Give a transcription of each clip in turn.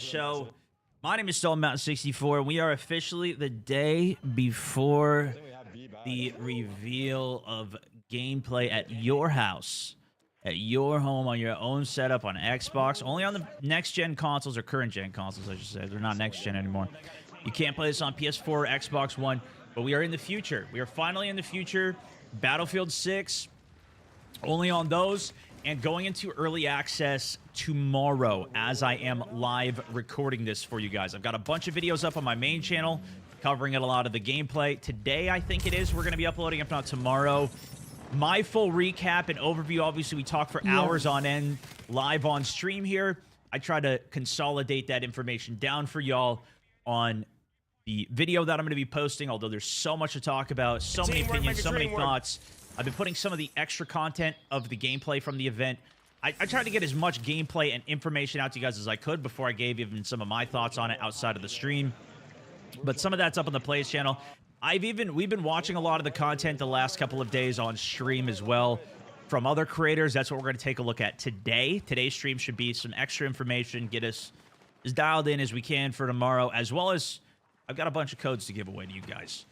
show. My name is StoneMountain64, and we are officially the day before the reveal of gameplay at your house, at your home, on your own setup on Xbox. Only on the next-gen consoles, or current-gen consoles, I should say. They're not next-gen anymore. You can't play this on PS4 or Xbox One, but we are in the future. We are finally in the future. Battlefield 6, only on those, and going into early access tomorrow as I am live recording this for you guys. I've got a bunch of videos up on my main channel covering a lot of the gameplay. Today, I think it is, we're going to be uploading, if not tomorrow, my full recap and overview. Obviously, we talk for hours on end live on stream here. I try to consolidate that information down for y'all on the video that I'm going to be posting, although there's so much to talk about, so many opinions, so many thoughts. I've been putting some of the extra content of the gameplay from the event. I tried to get as much gameplay and information out to you guys as I could before I gave even some of my thoughts on it outside of the stream. But some of that's up on the Plays channel. We've been watching a lot of the content the last couple of days on stream as well from other creators. That's what we're going to take a look at today. Today's stream should be some extra information, get us as dialed in as we can for tomorrow, as well as I've got a bunch of codes to give away to you guys.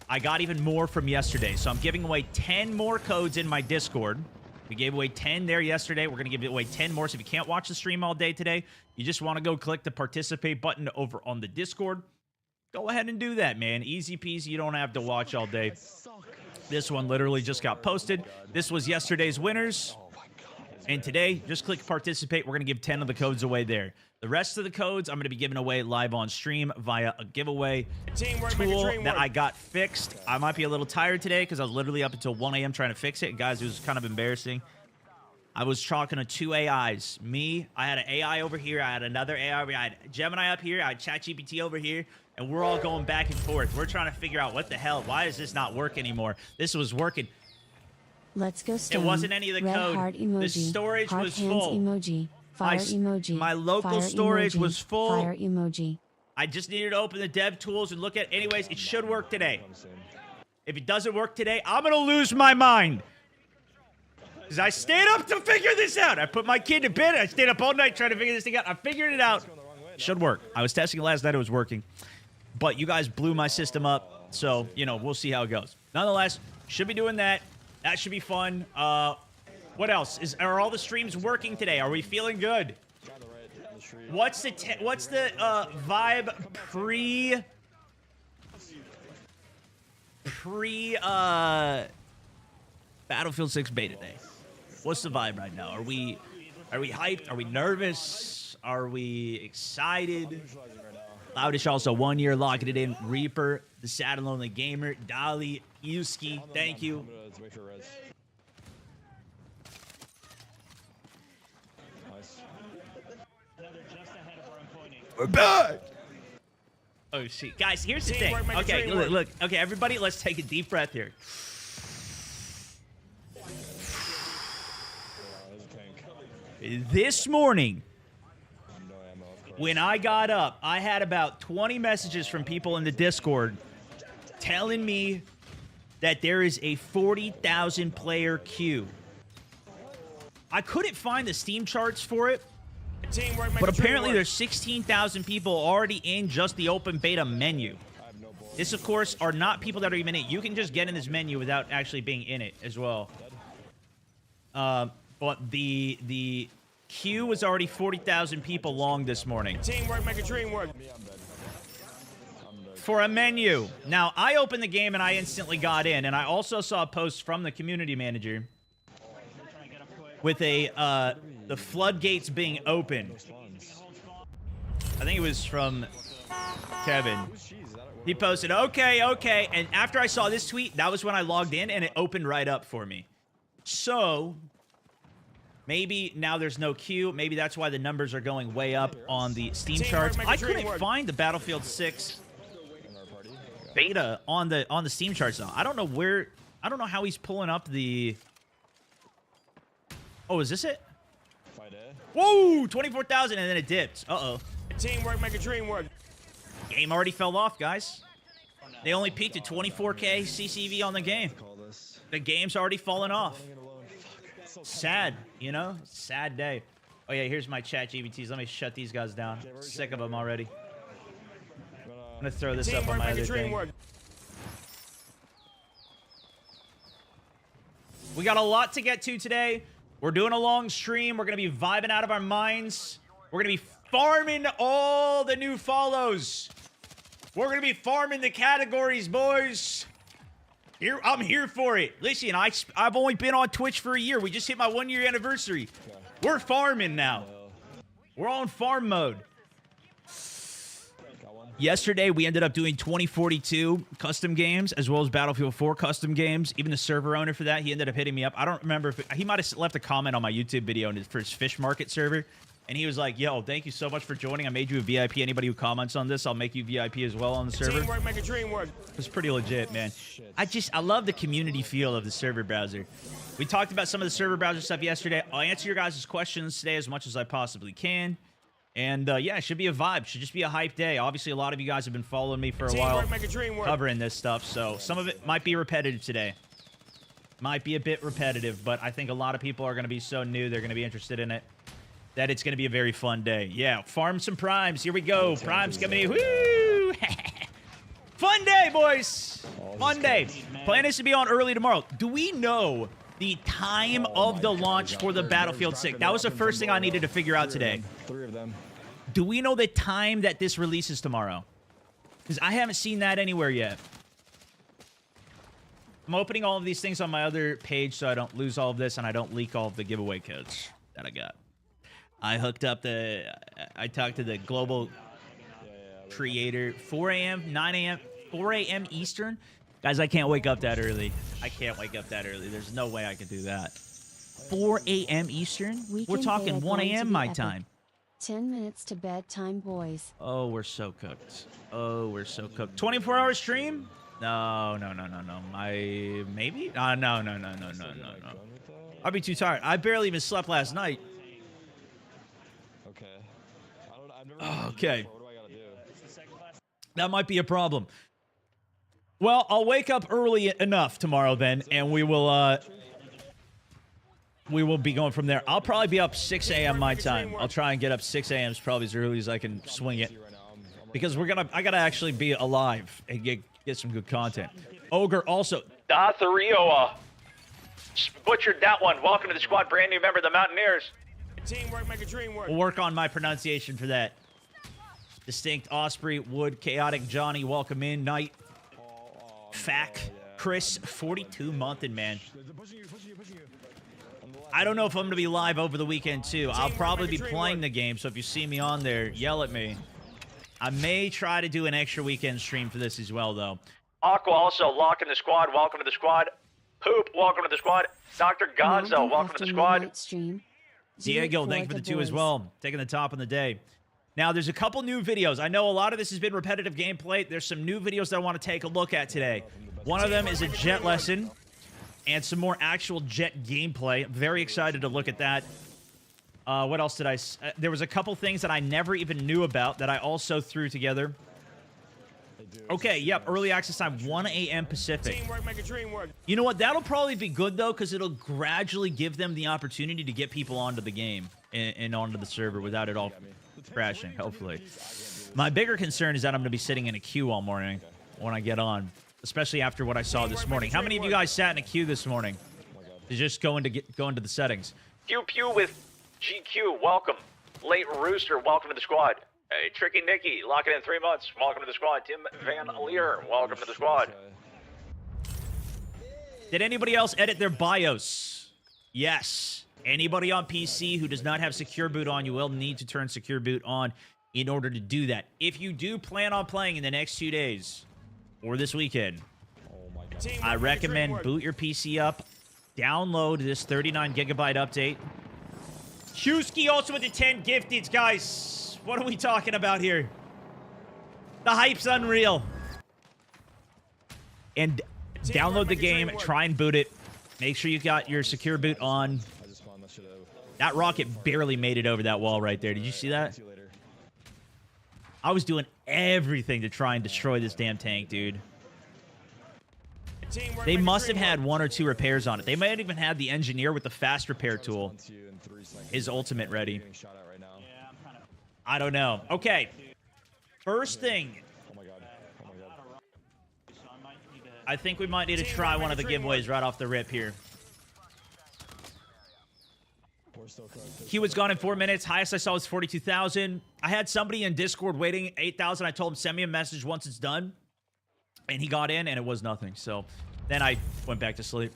I got even more from yesterday, so I'm giving away 10 more codes in my Discord. We gave away 10 there yesterday. We're going to give away 10 more, so if you can't watch the stream all day today, you just want to go click the participate button over on the Discord, go ahead and do that, man. Easy peasy. You don't have to watch all day. This one literally just got posted. This was yesterday's winners. And today, just click participate. We're going to give 10 of the codes away there. The rest of the codes, I'm going to be giving away live on stream via a giveaway tool that I got fixed. I might be a little tired today because I was literally up until 1 a.m. trying to fix it. Guys, it was kind of embarrassing. I was talking to two AIs. Me, I had an AI over here. I had another AI. I had Gemini up here. I had ChatGPT over here. And we're all going back and forth. We're trying to figure out what the hell. Why does this not work anymore? This was working. Let's go. Stone. It wasn't any of the Red code. Heart emoji. The storage Heart was hands full. Emoji. Fire emoji. My local Fire storage emoji. was full. Fire emoji. I just needed to open the dev tools and look at. Anyways, it should work today. If it doesn't work today, I'm gonna lose my mind. Because I stayed up to figure this out. I put my kid to bed. I stayed up all night trying to figure this thing out. I figured it out. Should work. I was testing it last night. It was working. But you guys blew my system up. So, you know, we'll see how it goes. Nonetheless, should be doing that. That should be fun. What else? Are all the streams working today? Are we feeling good? What's the vibe pre Battlefield 6 beta day? What's the vibe right now? Are we hyped? Are we nervous? Are we excited? Loudish also 1 year locking it in. Reaper, the Sad and Lonely Gamer, Dolly, Yuski, thank you. We're back! Oh, shit. Guys, here's the thing. Okay, look. Okay, everybody, let's take a deep breath here. This morning, when I got up, I had about 20 messages from people in the Discord telling me that there is a 40,000 player queue. I couldn't find the Steam charts for it, but apparently there's 16,000 people already in just the open beta menu. This, of course, are not people that are even in it. You can just get in this menu without actually being in it as well. But the queue was already 40,000 people long this morning. Teamwork, make a dream work. For a menu. Now, I opened the game and I instantly got in, and I also saw a post from the community manager with the floodgates being open. I think it was from Kevin. He posted, okay. And after I saw this tweet, that was when I logged in and it opened right up for me. So maybe now there's no queue. Maybe that's why the numbers are going way up on the Steam charts. I couldn't find the Battlefield 6 beta on the Steam charts though. I don't know how he's pulling up the... Oh, is this it? Whoa, 24,000 and then it dipped. Uh-oh. Teamwork, make a dream work. Game already fell off, guys. They only peaked at 24K CCV on the game. The game's already fallen off. Sad, you know? Sad day. Oh, yeah, here's my chat GBTs. Let me shut these guys down. Sick of them already. I'm going to throw this up on my other thing. We got a lot to get to today. We're doing a long stream. We're going to be vibing out of our minds. We're going to be farming all the new follows. We're going to be farming the categories, boys. I'm here for it. Listen, I've only been on Twitch for a year. We just hit my 1-year anniversary. We're farming now. We're on farm mode. Yesterday, we ended up doing 2042 custom games, as well as Battlefield 4 custom games. Even the server owner for that, he ended up hitting me up. I don't remember if he might have left a comment on my YouTube video for his fish market server. And he was like, yo, thank you so much for joining. I made you a VIP. Anybody who comments on this, I'll make you VIP as well on the server. Teamwork, make a dream work. It's pretty legit, man. I love the community feel of the server browser. We talked about some of the server browser stuff yesterday. I'll answer your guys' questions today as much as I possibly can. And, yeah, it should be a vibe. Should just be a hype day. Obviously, a lot of you guys have been following me for a while covering this stuff, so some of it might be repetitive today. Might be a bit repetitive, but I think a lot of people are going to be so new, they're going to be interested in it, that it's going to be a very fun day. Yeah, farm some primes. Here we go. Primes coming in. Woo! Fun day, boys. Fun day. Plan is to be on early tomorrow. Do we know the time of the launch for the Battlefield 6? That was the first thing I needed to figure out today. 3 of them. Do we know the time that this releases tomorrow? Because I haven't seen that anywhere yet. I'm opening all of these things on my other page so I don't lose all of this and I don't leak all of the giveaway codes that I got. I hooked up I talked to the global creator, 4 a.m., 9 a.m., 4 a.m. Eastern. Guys, I can't wake up that early. I can't wake up that early. There's no way I can do that. 4 a.m. Eastern? We're talking 1 a.m. my time. 10 minutes to bedtime, boys. Oh, we're so cooked. Oh, we're so cooked. 24-hour stream? No. Maybe? No. I'd be too tired. I barely even slept last night. Okay. I've never Okay. What do I gotta do? That might be a problem. Well, I'll wake up early enough tomorrow then, and we will be going from there. I'll probably be up 6 a.m. my time. I'll try and get up 6 a.m. probably as early as I can swing it. Because I gotta actually be alive and get some good content. Ogre also. Datharioa. Butchered that one. Welcome to the squad. Brand new member of the Mountaineers. Teamwork, make a dream work. We'll work on my pronunciation for that. Distinct Osprey, Wood, Chaotic Johnny, welcome in. Knight, Fack, Chris, 42 monthing, man. I don't know if I'm going to be live over the weekend, too. I'll probably be playing the game, so if you see me on there, yell at me. I may try to do an extra weekend stream for this as well, though. Aqua also locking the squad. Welcome to the squad. Poop, welcome to the squad. Dr. Gonzo, welcome to the squad. Diego, thank you for the 2 as well. Taking the top on the day. Now, there's a couple new videos. I know a lot of this has been repetitive gameplay. There's some new videos that I want to take a look at today. One of them is a jet lesson and some more actual jet gameplay. I'm very excited to look at that. What else did I... there was a couple things that I never even knew about that I also threw together. Okay, yep, early access time, 1 a.m. Pacific. Teamwork, make a dream work. You know what? That'll probably be good, though, because it'll gradually give them the opportunity to get people onto the game and onto the server without it all crashing, hopefully. My bigger concern is that I'm going to be sitting in a queue all morning when I get on, especially after what I saw this morning. How many of you guys sat in a queue this morning to just go into the settings? Pew Pew with GQ, welcome. Late Rooster, welcome to the squad. Hey, Tricky Nicky, locking in 3 months. Welcome to the squad. Tim Van Leer, welcome to the squad. Did anybody else edit their BIOS? Yes. Anybody on PC who does not have Secure Boot on, you will need to turn Secure Boot on in order to do that. If you do plan on playing in the next 2 days or this weekend, I recommend boot your PC up, download this 39 gigabyte update. Husky also with the 10 gifteds, guys. What are we talking about here? The hype's unreal. And download the game, try and boot it. Make sure you got your Secure Boot on. That rocket barely made it over that wall right there. Did you see that? I was doing everything to try and destroy this damn tank, dude. Teamwork They make a must have dream had work. 1 or 2 repairs on it. They might have even had the engineer with the fast repair tool. Respond to you in 3 seconds. His ultimate ready. Getting shot at right now. Yeah, I'm kind of. I don't know. Okay. First thing, Oh my god. Oh my god. So I might need to. I think we might need to Teamwork try make one a of the dream giveaways work. right off the rip here. We're still cooked. He was gone in 4 minutes. Highest I saw was 42,000. I had somebody in Discord waiting 8,000. I told him send me a message once it's done. And he got in and it was nothing. So then I went back to sleep.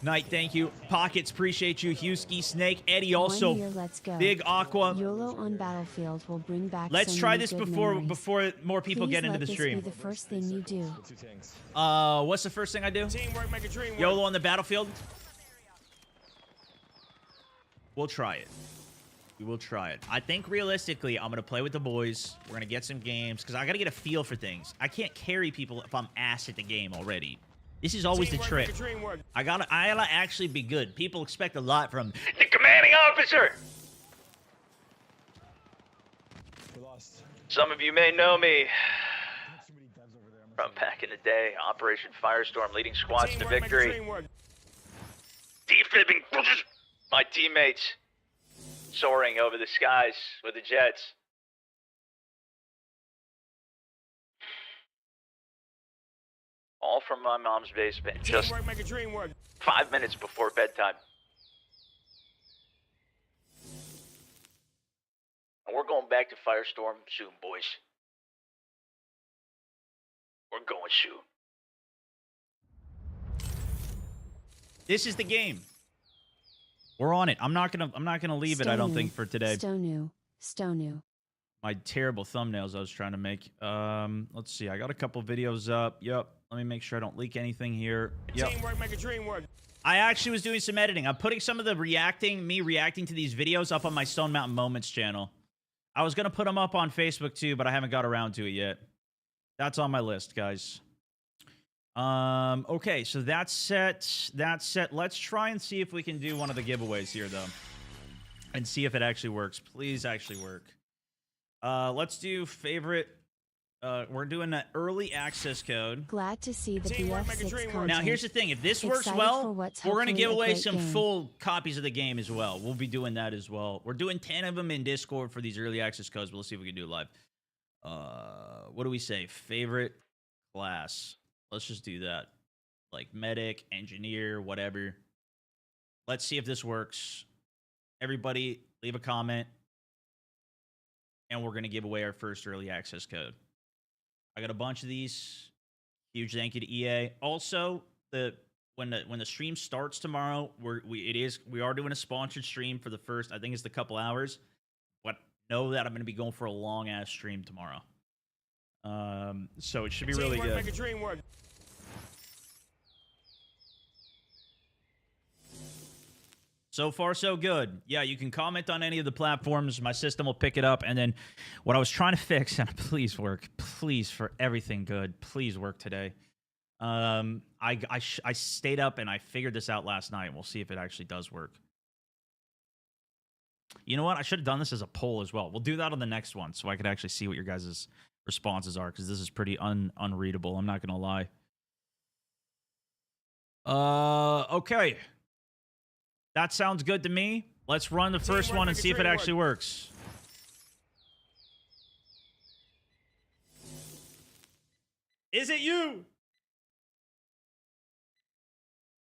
Night, thank you. Pockets, appreciate you. Husky, Snake, Eddie 1 also. year, let's go. Big Aqua. YOLO on Battlefield will bring back Let's so try many this good before memories. more people Please get into let the this stream. be the first thing you do. The 2 tanks. What's the first thing I do? Teamwork make a dream work. YOLO on the battlefield? We'll try it. We will try it. I think realistically, I'm going to play with the boys. We're going to get some games because I got to get a feel for things. I can't carry people if I'm ass at the game already. This is always the Teamwork trick. make a dream work. I gotta actually be good. People expect a lot from the commanding officer. We lost. Some of you may know me Too many devs over there. from back in the day. Operation Firestorm, leading squads to Teamwork make a victory. dream work. Deflipping my teammates soaring over the skies with the jets. All from my mom's basement, just Teamwork make a dream work. 5 minutes before bedtime. And we're going back to Firestorm soon, boys. We're going soon. This is the game. We're on it. I'm not gonna leave it, I don't think, for today. Stonu. My terrible thumbnails I was trying to make. Let's see. I got a couple videos up. Yep. Let me make sure I don't leak anything here. Yep. Teamwork make a dream work. I actually was doing some editing. I'm putting some of the me reacting to these videos up on my Stone Mountain Moments channel. I was going to put them up on Facebook too, but I haven't got around to it yet. That's on my list, guys. Okay, so that's set. That's set. Let's try and see if we can do one of the giveaways here, though. And see if it actually works. Please actually work. Let's do favorite. We're doing an early access code. Glad to see the Teamwork make a BF6 dream work. content. Now, here's the thing. If this works Excited well, for what's we're going to hopefully give a away great some game. full copies of the game as well. We'll be doing that as well. We're doing 10 of them in Discord for these early access codes, but let's see if we can do it live. What do we say? Favorite class. Let's just do that. Like medic, engineer, whatever. Let's see if this works. Everybody, leave a comment. And we're going to give away our first early access code. I got a bunch of these. Huge thank you to EA. Also, when the stream starts tomorrow, we are doing a sponsored stream for the first, I think it's the couple hours. But know that I'm going to be going for a long ass stream tomorrow. So it should be really Teamwork good. make a dream work. So far, so good. Yeah, you can comment on any of the platforms. My system will pick it up. And then what I was trying to fix, and please work. Please, for everything good, please work today. I stayed up and I figured this out last night. We'll see if it actually does work. You know what? I should have done this as a poll as well. We'll do that on the next one so I could actually see what your guys' responses are, because this is pretty unreadable. I'm not going to lie. Okay. That sounds good to me. Let's run the first Teamwork one and make a see if it dream actually works. Is it you?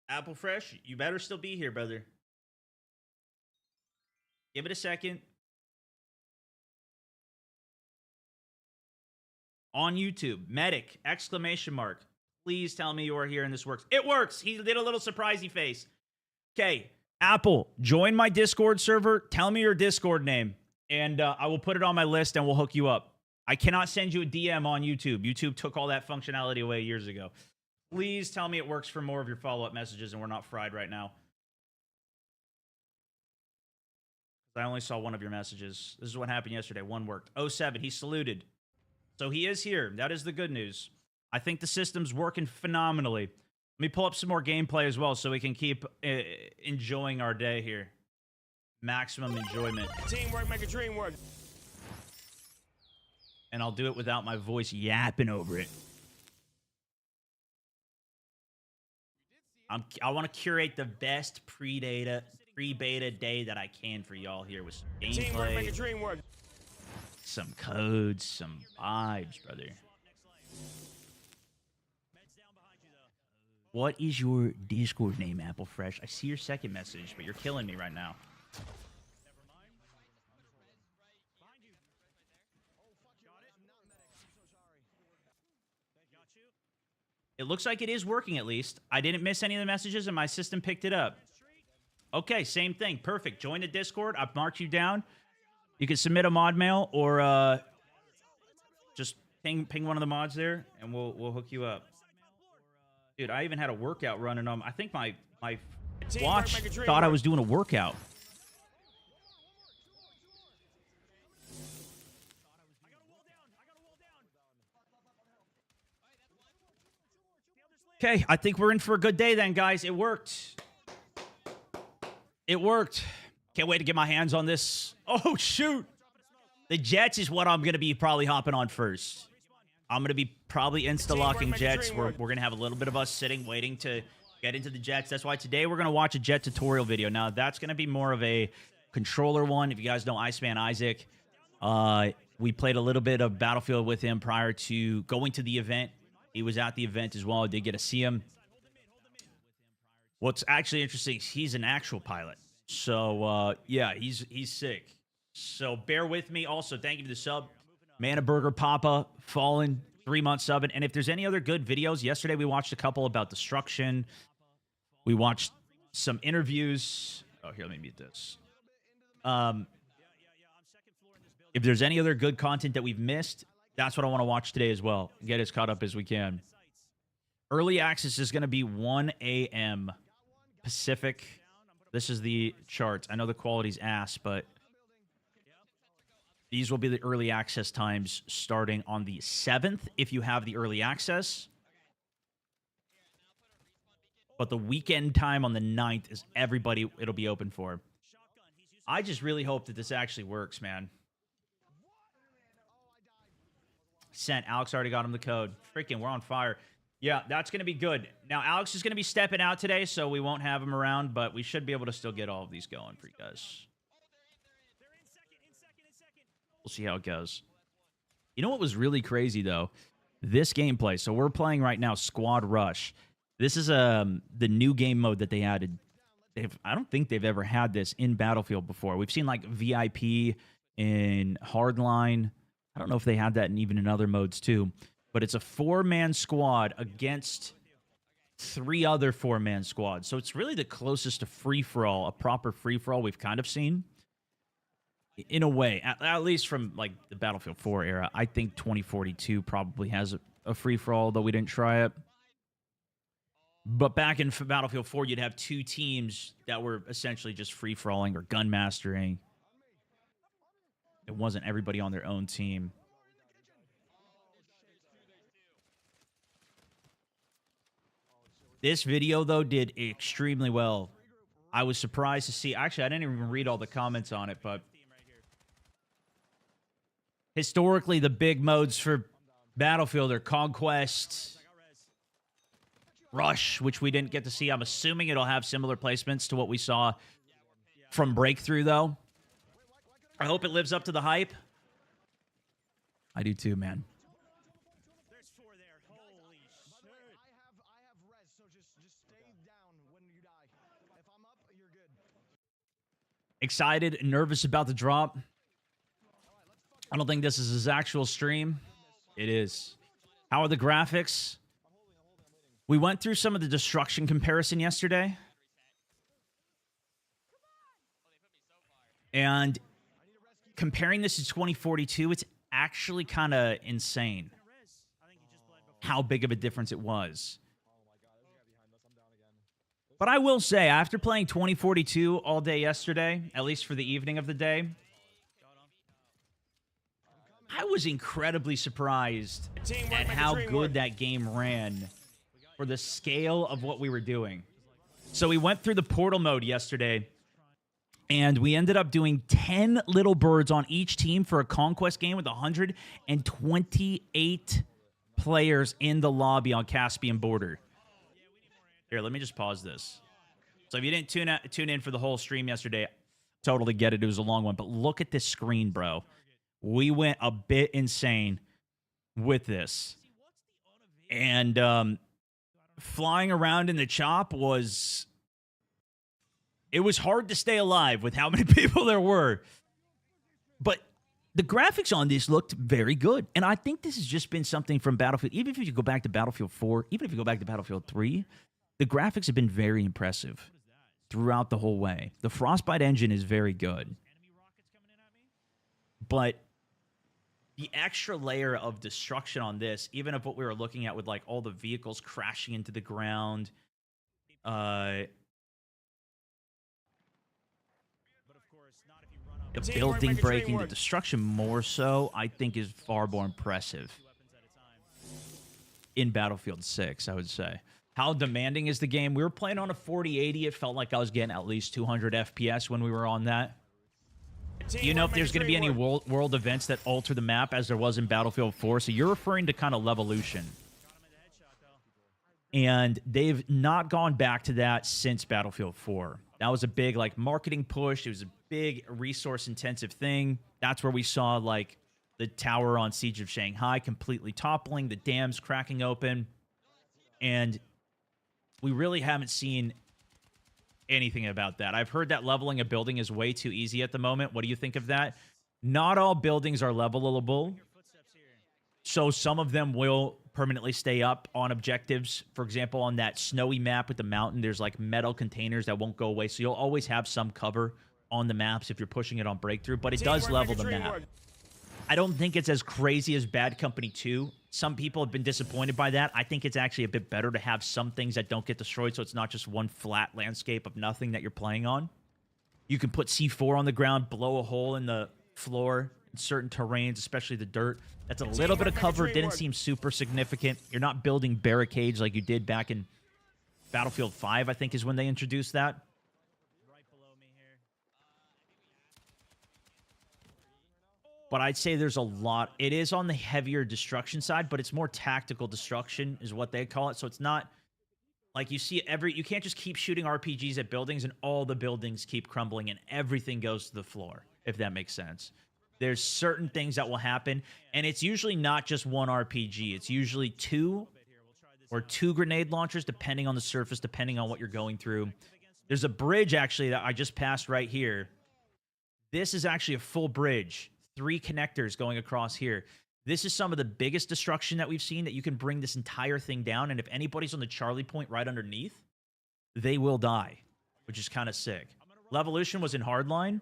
Apple Fresh, you better still be here, brother. Give it a second. On YouTube, medic, exclamation mark. Please tell me you are here and this works. It works. He did a little surprisey face. Okay, Apple, join my Discord server. Tell me your Discord name, and I will put it on my list and we'll hook you up. I cannot send you a DM on YouTube. YouTube took all that functionality away years ago. Please tell me it works for more of your follow-up messages and we're not fried right now. I only saw one of your messages. This is what happened yesterday. One worked. 07, he saluted. So he is here. That is the good news. I think the system's working phenomenally. Let me pull up some more gameplay as well so we can keep enjoying our day here. Maximum enjoyment. Teamwork make a dream work. And I'll do it without my voice yapping over it. I want to curate the best pre-beta day that I can for y'all here with some Teamwork make a gameplay, dream work. some codes, some vibes, brother. What is your Discord name, Apple Fresh? I see your second message, but you're killing me right now. It looks like it is working at least. I didn't miss any of the messages and my system picked it up. Okay, same thing. Perfect. Join the Discord. I've marked you down. You can submit a mod mail or just ping one of the mods there and we'll hook you up. Dude, I even had a workout running on. I think my watch thought I was doing a workout. Okay, I think we're in for a good day then, guys. It worked. It worked. Can't wait to get my hands on this. Oh, shoot. The Jets is what I'm going to be probably hopping on first. I'm going to be probably insta-locking Jets. We're going to have a little bit of us sitting, waiting to get into the Jets. That's why today we're going to watch a Jet tutorial video. Now, that's going to be more of a controller one. If you guys know Iceman Isaac, we played a little bit of Battlefield with him prior to going to the event. He was at the event as well. I did get to see him. What's actually interesting is he's an actual pilot. So, yeah, he's sick. So, bear with me. Also, thank you to the sub. Mana Burger Papa, Fallen, 3-month subbing. And if there's any other good videos, yesterday we watched a couple about Destruction. We watched some interviews. Oh, here, let me mute this. If there's any other good content that we've missed, that's what I want to watch today as well. Get as caught up as we can. Early access is going to be 1 a.m. Pacific. This is the charts. I know the quality's ass, but these will be the early access times starting on the 7th if you have the early access. But the weekend time on the 9th is everybody it'll be open for. I just really hope that this actually works, man. Sent. Alex already got him the code. Freaking, we're on fire. Yeah, that's going to be good. Now, Alex is going to be stepping out today, so we won't have him around, but we should be able to still get all of these going for you guys. We'll see how it goes. You know what was really crazy, though? This gameplay. So we're playing right now Squad Rush. This is the new game mode that they added. I don't think they've ever had this in Battlefield before. We've seen, like, VIP in Hardline. I don't know if they had that even in other modes, too. But it's a 4-man squad against 3 other 4-man squads. So it's really the closest to free-for-all, a proper free-for-all we've kind of seen. In a way, at least from like the Battlefield 4 era. I think 2042 probably has a free-for-all, though we didn't try it. But back in Battlefield 4, you'd have 2 teams that were essentially just free-for-alling or gun mastering. It wasn't everybody on their own team. This video, though, did extremely well. I was surprised to see... Actually, I didn't even read all the comments on it, but... Historically, the big modes for Battlefield are Conquest, Rush, which we didn't get to see. I'm assuming it'll have similar placements to what we saw from Breakthrough, though. I hope it lives up to the hype. I do too, man. There's 4 there. Holy shit. I have res, so just stay down when you die. If I'm up, you're good. Excited, nervous about the drop. I don't think this is his actual stream. It is. How are the graphics? We went through some of the destruction comparison yesterday. And comparing this to 2042, it's actually kind of insane how big of a difference it was. But I will say, after playing 2042 all day yesterday, at least for the evening of the day, I was incredibly surprised at how good that game ran for the scale of what we were doing. So we went through the portal mode yesterday, and we ended up doing 10 little birds on each team for a conquest game with 128 players in the lobby on Caspian border. Here, let me just pause this. So if you didn't tune in for the whole stream yesterday, totally get it. It was a long one. But look at this screen, bro. We went a bit insane with this. And flying around in the chop was... It was hard to stay alive with how many people there were. But the graphics on this looked very good. And I think this has just been something from Battlefield. Even if you go back to Battlefield 4, even if you go back to Battlefield 3, the graphics have been very impressive throughout the whole way. The Frostbite engine is very good. But the extra layer of destruction on this, even of what we were looking at with like all the vehicles crashing into the ground, the building breaking, the destruction more so, I think is far more impressive in Battlefield 6, I would say. How demanding is the game? We were playing on a 4080. It felt like I was getting at least 200 FPS when we were on that. Do you know if there's going to be any world events that alter the map as there was in Battlefield 4? So you're referring to kind of Levolution. And they've not gone back to that since Battlefield 4. That was a big like marketing push. It was a big resource-intensive thing. That's where we saw like the tower on Siege of Shanghai completely toppling, the dams cracking open. And we really haven't seen anything about that. I've heard that leveling a building is way too easy at the moment. What do you think of that? Not all buildings are levelable. So some of them will permanently stay up on objectives. For example, on that snowy map with the mountain, there's like metal containers that won't go away. So you'll always have some cover on the maps if you're pushing it on breakthrough, but it does level the map. I don't think it's as crazy as Bad Company 2. Some people have been disappointed by that. I think it's actually a bit better to have some things that don't get destroyed, so it's not just one flat landscape of nothing that you're playing on. You can put C4 on the ground, blow a hole in the floor in certain terrains, especially the dirt. That's a little bit of cover. Didn't seem super significant. You're not building barricades like you did back in Battlefield 5, I think is when they introduced that. But I'd say there's a lot. It is on the heavier destruction side, but it's more tactical destruction is what they call it. So it's not like you see you can't just keep shooting RPGs at buildings and all the buildings keep crumbling and everything goes to the floor, if that makes sense. There's certain things that will happen, and it's usually not just one RPG. It's usually two or two grenade launchers, depending on the surface, depending on what you're going through. There's a bridge, actually, that I just passed right here. This is actually a full bridge. 3 connectors going across here. This is some of the biggest destruction that we've seen, that you can bring this entire thing down, and if anybody's on the Charlie point right underneath, they will die, which is kind of sick. Levolution was in hardline.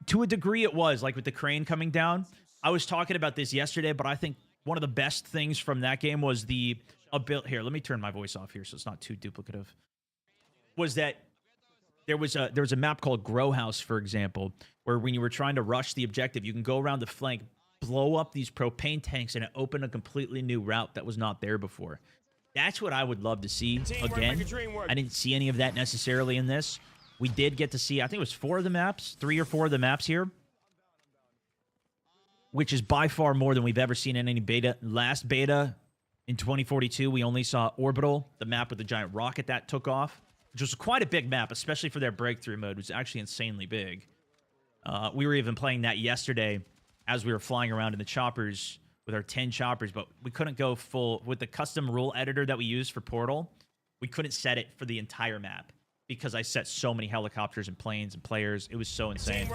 To a degree it was, like with the crane coming down. I was talking about this yesterday, but I think one of the best things from that game was the ability... Here, let me turn my voice off here so it's not too duplicative. Was that there was a map called Grow House, for example, where when you were trying to rush the objective, you can go around the flank, blow up these propane tanks, and it opened a completely new route that was not there before. That's what I would love to see again. I didn't see any of that necessarily in this. We did get to see, I think it was 4 of the maps, 3 or 4 of the maps here, which is by far more than we've ever seen in any beta. Last beta in 2042, we only saw Orbital, the map with the giant rocket that took off, which was quite a big map, especially for their breakthrough mode. It was actually insanely big. We were even playing that yesterday as we were flying around in the choppers with our 10 choppers, but we couldn't go full. With the custom rule editor that we used for Portal, we couldn't set it for the entire map because I set so many helicopters and planes and players. It was so insane.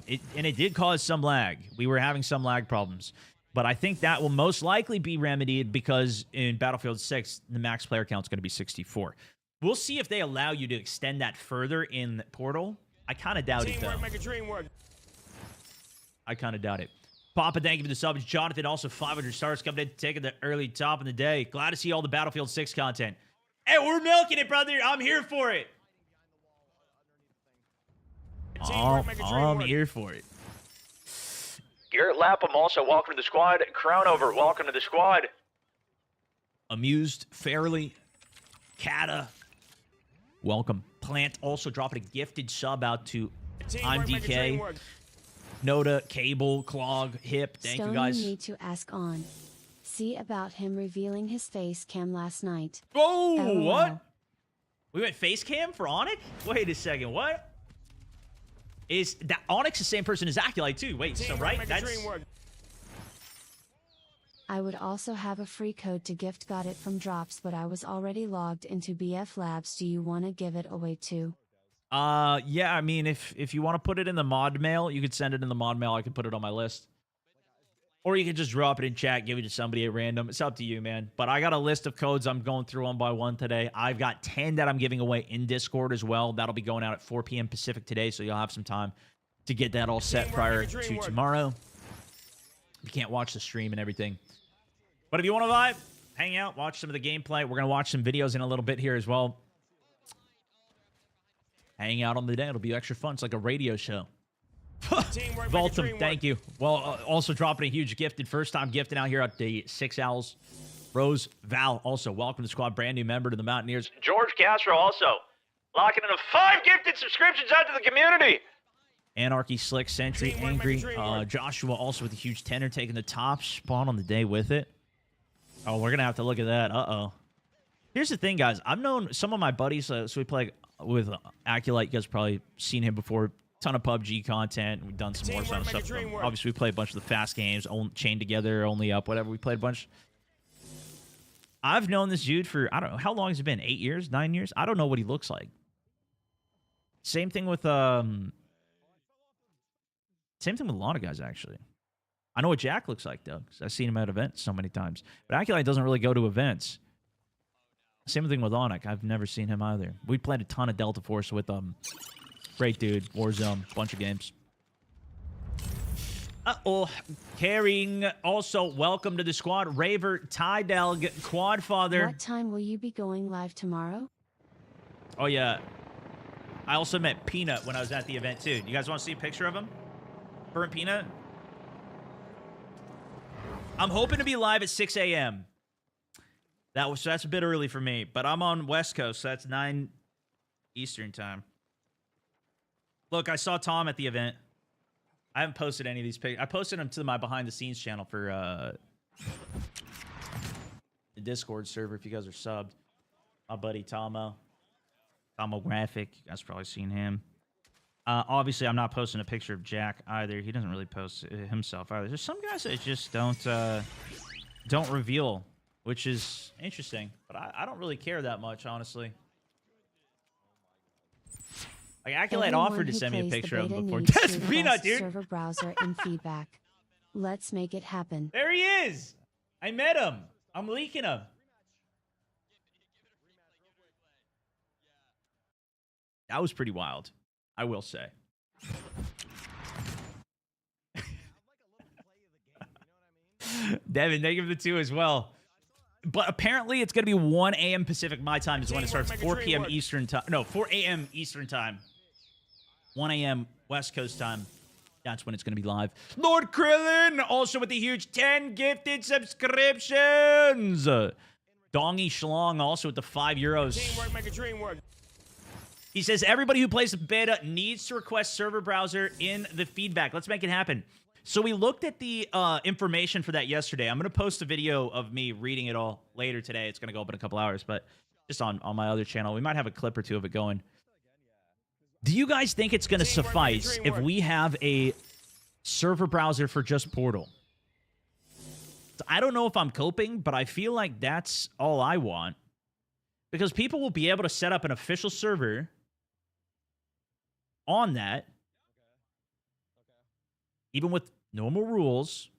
It did cause some lag. We were having some lag problems. But I think that will most likely be remedied because in Battlefield 6, the max player count is going to be 64. We'll see if they allow you to extend that further in Portal. I kind of doubt it, though. I kind of doubt it. Papa, thank you for the subs. Jonathan, also 500 stars coming in, taking the early top of the day. Glad to see all the Battlefield 6 content. Hey, we're milking it, brother. I'm here for it. I'm here for it. Garrett Lapham, also welcome to the squad. Crownover, welcome to the squad. Amused, Fairly, Kata, welcome. Plant also dropping a gifted sub out to I'm DK. Noda, Cable, Clog, Hip. Thank you guys. Need to ask on. See about him revealing his face cam last night. Oh, LOL. what? We went face cam for Onyx? Wait a second, what? Is that Onyx the same person as Acolyte too? Wait, so Teamwork right? make a That's dream work. I would also have a free code to gift, got it from Drops, but I was already logged into BF Labs. Do you want to give it away too? yeah, I mean, if you want to put it in the mod mail, you could send it in the mod mail. I could put it on my list. Or you can just drop it in chat, give it to somebody at random. It's up to you, man. But I got a list of codes. I'm going through one by one today. I've got 10 that I'm giving away in Discord as well. That'll be going out at 4 p.m. Pacific today, so you'll have some time to get that all set Teamwork prior make a dream to work. tomorrow. You can't watch the stream and everything. But if you want to vibe, hang out, watch some of the gameplay. We're going to watch some videos in a little bit here as well. Hang out on the day. It'll be extra fun. It's like a radio show. Teamwork make a Voltum, dream thank work. you. Well, also dropping a huge gifted. First time gifting out here at the 6 Owls. Rose Val, also welcome to the squad. Brand new member to the Mountaineers. George Castro, also locking in a 5 gifted subscriptions out to the community. Anarchy, Slick, Sentry, Teamwork make a Angry. dream work. Joshua also with a huge tenor, taking the top spot on the day with it. Oh, we're going to have to look at that. Uh-oh. Here's the thing, guys. I've known some of my buddies, so we play with Acolyte. You guys probably seen him before. Ton of PUBG content. We've done some more Teamwork stuff. make a dream work. Obviously, we played a bunch of the fast games, chained together, only up, whatever. We played a bunch. I've known this dude for, I don't know, how long has it been? 8 years? 9 years? I don't know what he looks like. Same thing with a lot of guys, actually. I know what Jack looks like, though, because I've seen him at events so many times. But Acolyte doesn't really go to events. Same thing with Onyx. I've never seen him either. We played a ton of Delta Force with great dude, Warzone, bunch of games. Uh-oh. Carrying, also, welcome to the squad, Raver, Tydelg, Quadfather. What time will you be going live tomorrow? Oh, yeah. I also met Peanut when I was at the event, too. You guys want to see a picture of him? Burnt Peanut? I'm hoping to be live at 6 a.m. That's a bit early for me, but I'm on West Coast, so that's 9 Eastern time. Look, I saw Tom at the event. I haven't posted any of these pictures. I posted them to my behind-the-scenes channel for the Discord server if you guys are subbed. My buddy Tomo. Tomo Graphic. You guys probably seen him. Obviously, I'm not posting a picture of Jack either. He doesn't really post himself either. There's some guys that just don't reveal, which is interesting. But I don't really care that much, honestly. Like, Acolyte Everyone offered to who send me a plays the picture of him beta before. needs to That's Peanut, request dude. server browser and feedback. Let's make it happen. There he is. I met him. I'm leaking him. That was pretty wild, I will say. Devin, they give the 2 as well. But apparently it's going to be 1 a.m. Pacific my time is when it Teamwork starts. make a 4 dream p.m. work. Eastern time. No, 4 a.m. Eastern time. 1 a.m. West Coast time. That's when it's going to be live. Lord Krillin, also with the huge 10 gifted subscriptions. Dongy Schlong, also with the €5. Teamwork make a dream work. He says, everybody who plays the beta needs to request server browser in the feedback. Let's make it happen. So we looked at the information for that yesterday. I'm going to post a video of me reading it all later today. It's going to go up in a couple hours, but just on my other channel. We might have a clip or 2 of it going. Do you guys think it's going to Teamwork make a suffice dream if work. we have a server browser for just Portal? So I don't know if I'm coping, but I feel like that's all I want. Because people will be able to set up an official server on that, even with normal rules,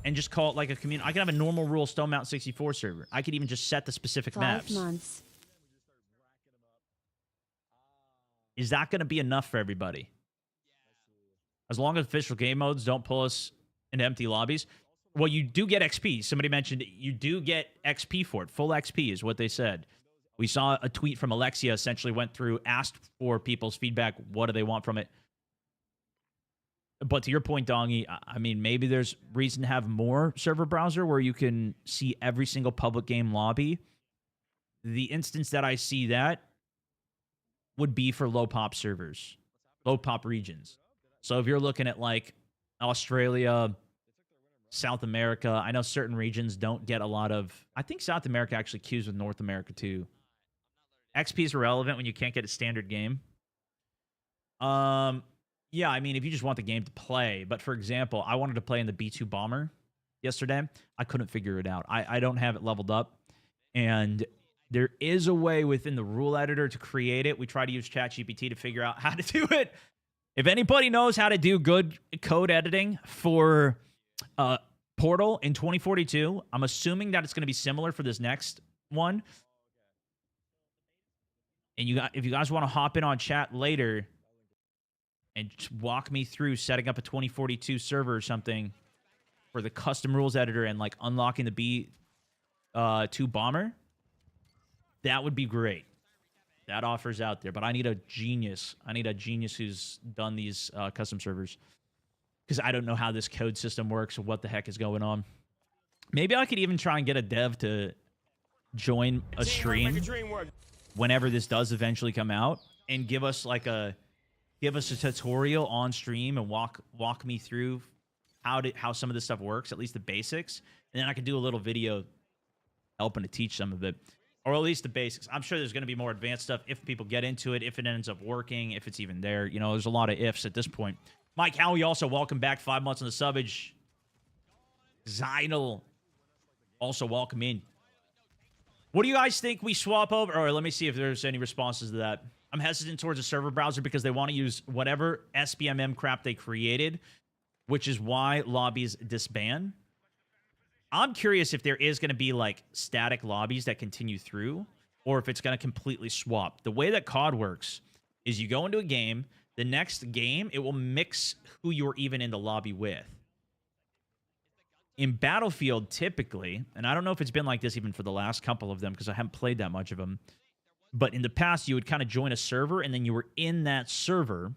and just call it like a community. I can have a normal rule Stone Mountain 64 server. I could even just set the specific 5 maps. months. Is that going to be enough for everybody? As long as official game modes don't pull us into empty lobbies. Well, you do get XP. Somebody mentioned you do get XP for it. Full XP is what they said. We saw a tweet from Alexia, essentially went through, asked for people's feedback. What do they want from it? But to your point, Dongy, I mean, maybe there's reason to have more server browser where you can see every single public game lobby. The instance that I see that would be for low pop servers, low pop regions. So if you're looking at like Australia, South America. I know certain regions don't get a lot of. I think South America actually queues with North America too. XP is irrelevant when you can't get a standard game. Yeah, I mean, if you just want the game to play. But for example, I wanted to play in the B2 Bomber yesterday. I couldn't figure it out. I don't have it leveled up. And there is a way within the rule editor to create it. We try to use ChatGPT to figure out how to do it. If anybody knows how to do good code editing for Portal in 2042, I'm assuming that it's going to be similar for this next one. And if you guys want to hop in on chat later and walk me through setting up a 2042 server or something for the custom rules editor and like unlocking the B2 Bomber, that would be great. That offer's out there, but I need a genius. I need a genius who's done these custom servers because I don't know how this code system works or what the heck is going on. Maybe I could even try and get a dev to join a stream whenever this does eventually come out and give us a tutorial on stream and walk me through how some of this stuff works, at least the basics, and then I could do a little video helping to teach some of it, or at least the basics. I'm sure there's going to be more advanced stuff if people get into it, if it ends up working, if it's even there. You know, there's a lot of ifs at this point. Mike Howie, also welcome back. 5 months on the subbage. Zynal, also welcome in. What do you guys think we swap over? Or let me see if there's any responses to that. I'm hesitant towards a server browser because they want to use whatever SBMM crap they created, which is why lobbies disband. I'm curious if there is going to be like static lobbies that continue through, or if it's going to completely swap. The way that COD works is you go into a game, the next game, it will mix who you're even in the lobby with. In Battlefield, typically, and I don't know if it's been like this even for the last couple of them because I haven't played that much of them, but in the past, you would kind of join a server, and then you were in that server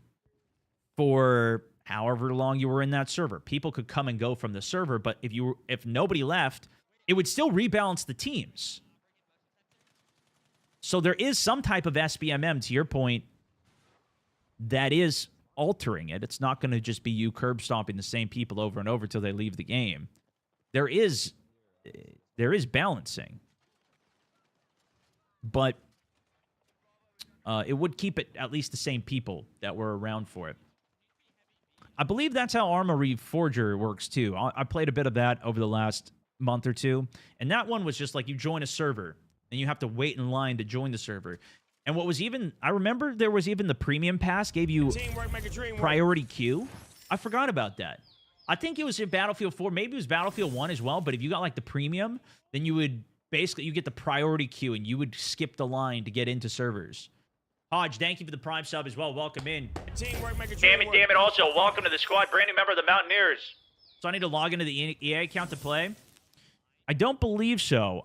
for however long you were in that server. People could come and go from the server, but if nobody left, it would still rebalance the teams. So there is some type of SBMM, to your point, that is altering it. It's not going to just be you curb stomping the same people over and over till they leave the game. There is balancing, but it would keep it at least the same people that were around for it. I believe that's how Armory Forger works too. I played a bit of that over the last month or two, and that one was just like you join a server and you have to wait in line to join the server. And what was even, I remember there was even the premium pass gave you priority queue. I forgot about that. I think it was in Battlefield 4. Maybe it was Battlefield 1 as well. But if you got like the premium, then you would basically, you get the priority queue and you would skip the line to get into servers. Hodge, thank you for the Prime sub as well. Welcome in. Damn it. Also, welcome to the squad. Brand new member of the Mountaineers. So I need to log into the EA account to play. I don't believe so.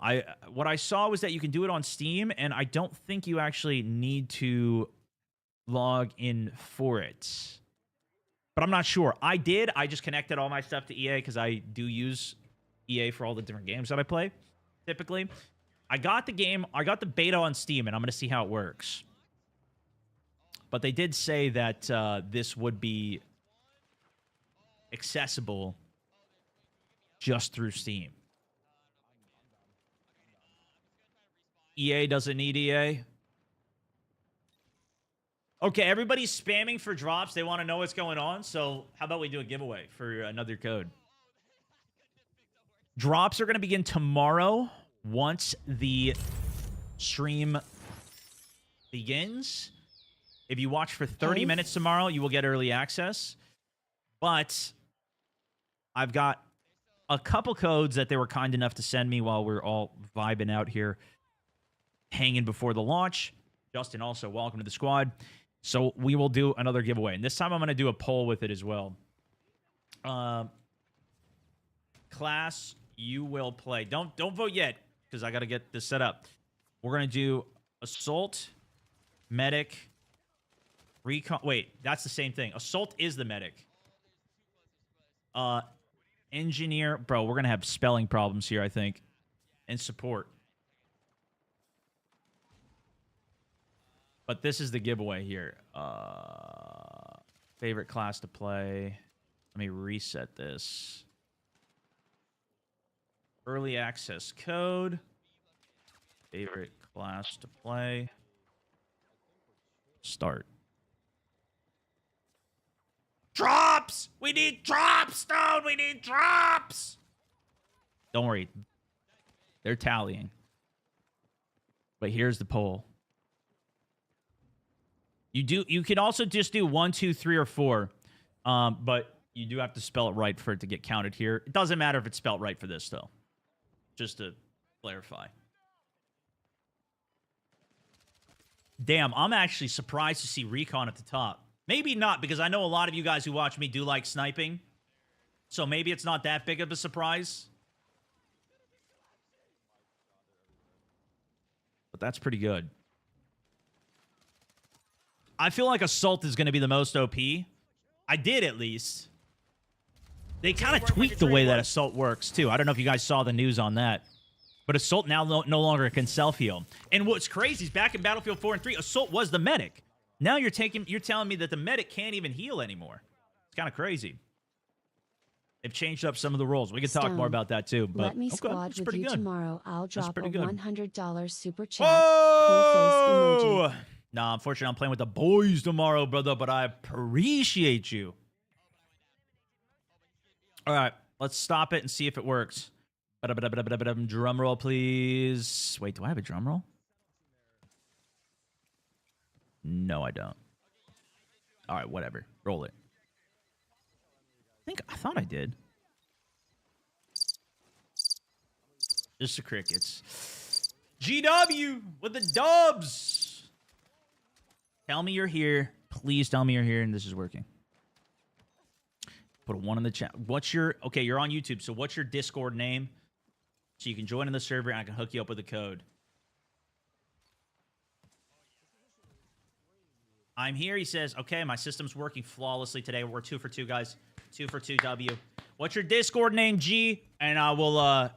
What I saw was that you can do it on Steam, and I don't think you actually need to log in for it. But I'm not sure. I did. I just connected all my stuff to EA because I do use EA for all the different games that I play, typically. I got the game. I got the beta on Steam, and I'm going to see how it works. But they did say that this would be accessible just through Steam. EA doesn't need EA. Okay, everybody's spamming for drops. They want to know what's going on. So how about we do a giveaway for another code? Drops are going to begin tomorrow once the stream begins. If you watch for 30 minutes tomorrow, you will get early access. But I've got a couple codes that they were kind enough to send me while we're all vibing out here, hanging before the launch. Justin, also, welcome to the squad. So we will do another giveaway. And this time I'm going to do a poll with it as well. Class, you will play. Don't vote yet, because I got to get this set up. We're going to do Assault, Medic, Recon. Wait, that's the same thing. Assault is the Medic. Engineer. Bro, we're going to have spelling problems here, I think. And Support. But this is the giveaway here. Favorite class to play. Let me reset this. Early access code. Favorite class to play. Start. Drops! We need drops, Stone! We need drops! Don't worry. They're tallying. But here's the poll. You can also just do 1, 2, 3, or 4. But you do have to spell it right for it to get counted here. It doesn't matter if it's spelled right for this, though. Just to clarify. Damn, I'm actually surprised to see Recon at the top. Maybe not, because I know a lot of you guys who watch me do like sniping. So maybe it's not that big of a surprise. But that's pretty good. I feel like Assault is going to be the most OP. I did, at least. They kind of tweaked the way that Assault works, too. I don't know if you guys saw the news on that. But Assault now no longer can self-heal. And what's crazy is back in Battlefield 4 and 3, Assault was the medic. Now you're telling me that the medic can't even heal anymore. It's kind of crazy. They've changed up some of the roles. We can talk more about that too. But let me okay, squad with you tomorrow. I'll drop a $100 super chat. Oh! Cool face emoji. Nah, unfortunately, I'm playing with the boys tomorrow, brother. But I appreciate you. All right, let's stop it and see if it works. Drum roll, please. Wait, do I have a drum roll? No, I don't. All right, whatever. Roll it. I thought I did. Just the crickets. GW with the dubs. Tell me you're here. Please tell me you're here and this is working. Put a 1 in the chat. Okay, you're on YouTube, so what's your Discord name? So you can join in the server and I can hook you up with a code. I'm here, he says. Okay, my system's working flawlessly today. We're 2 for 2, guys. 2 for 2, W. What's your Discord name, G? And I will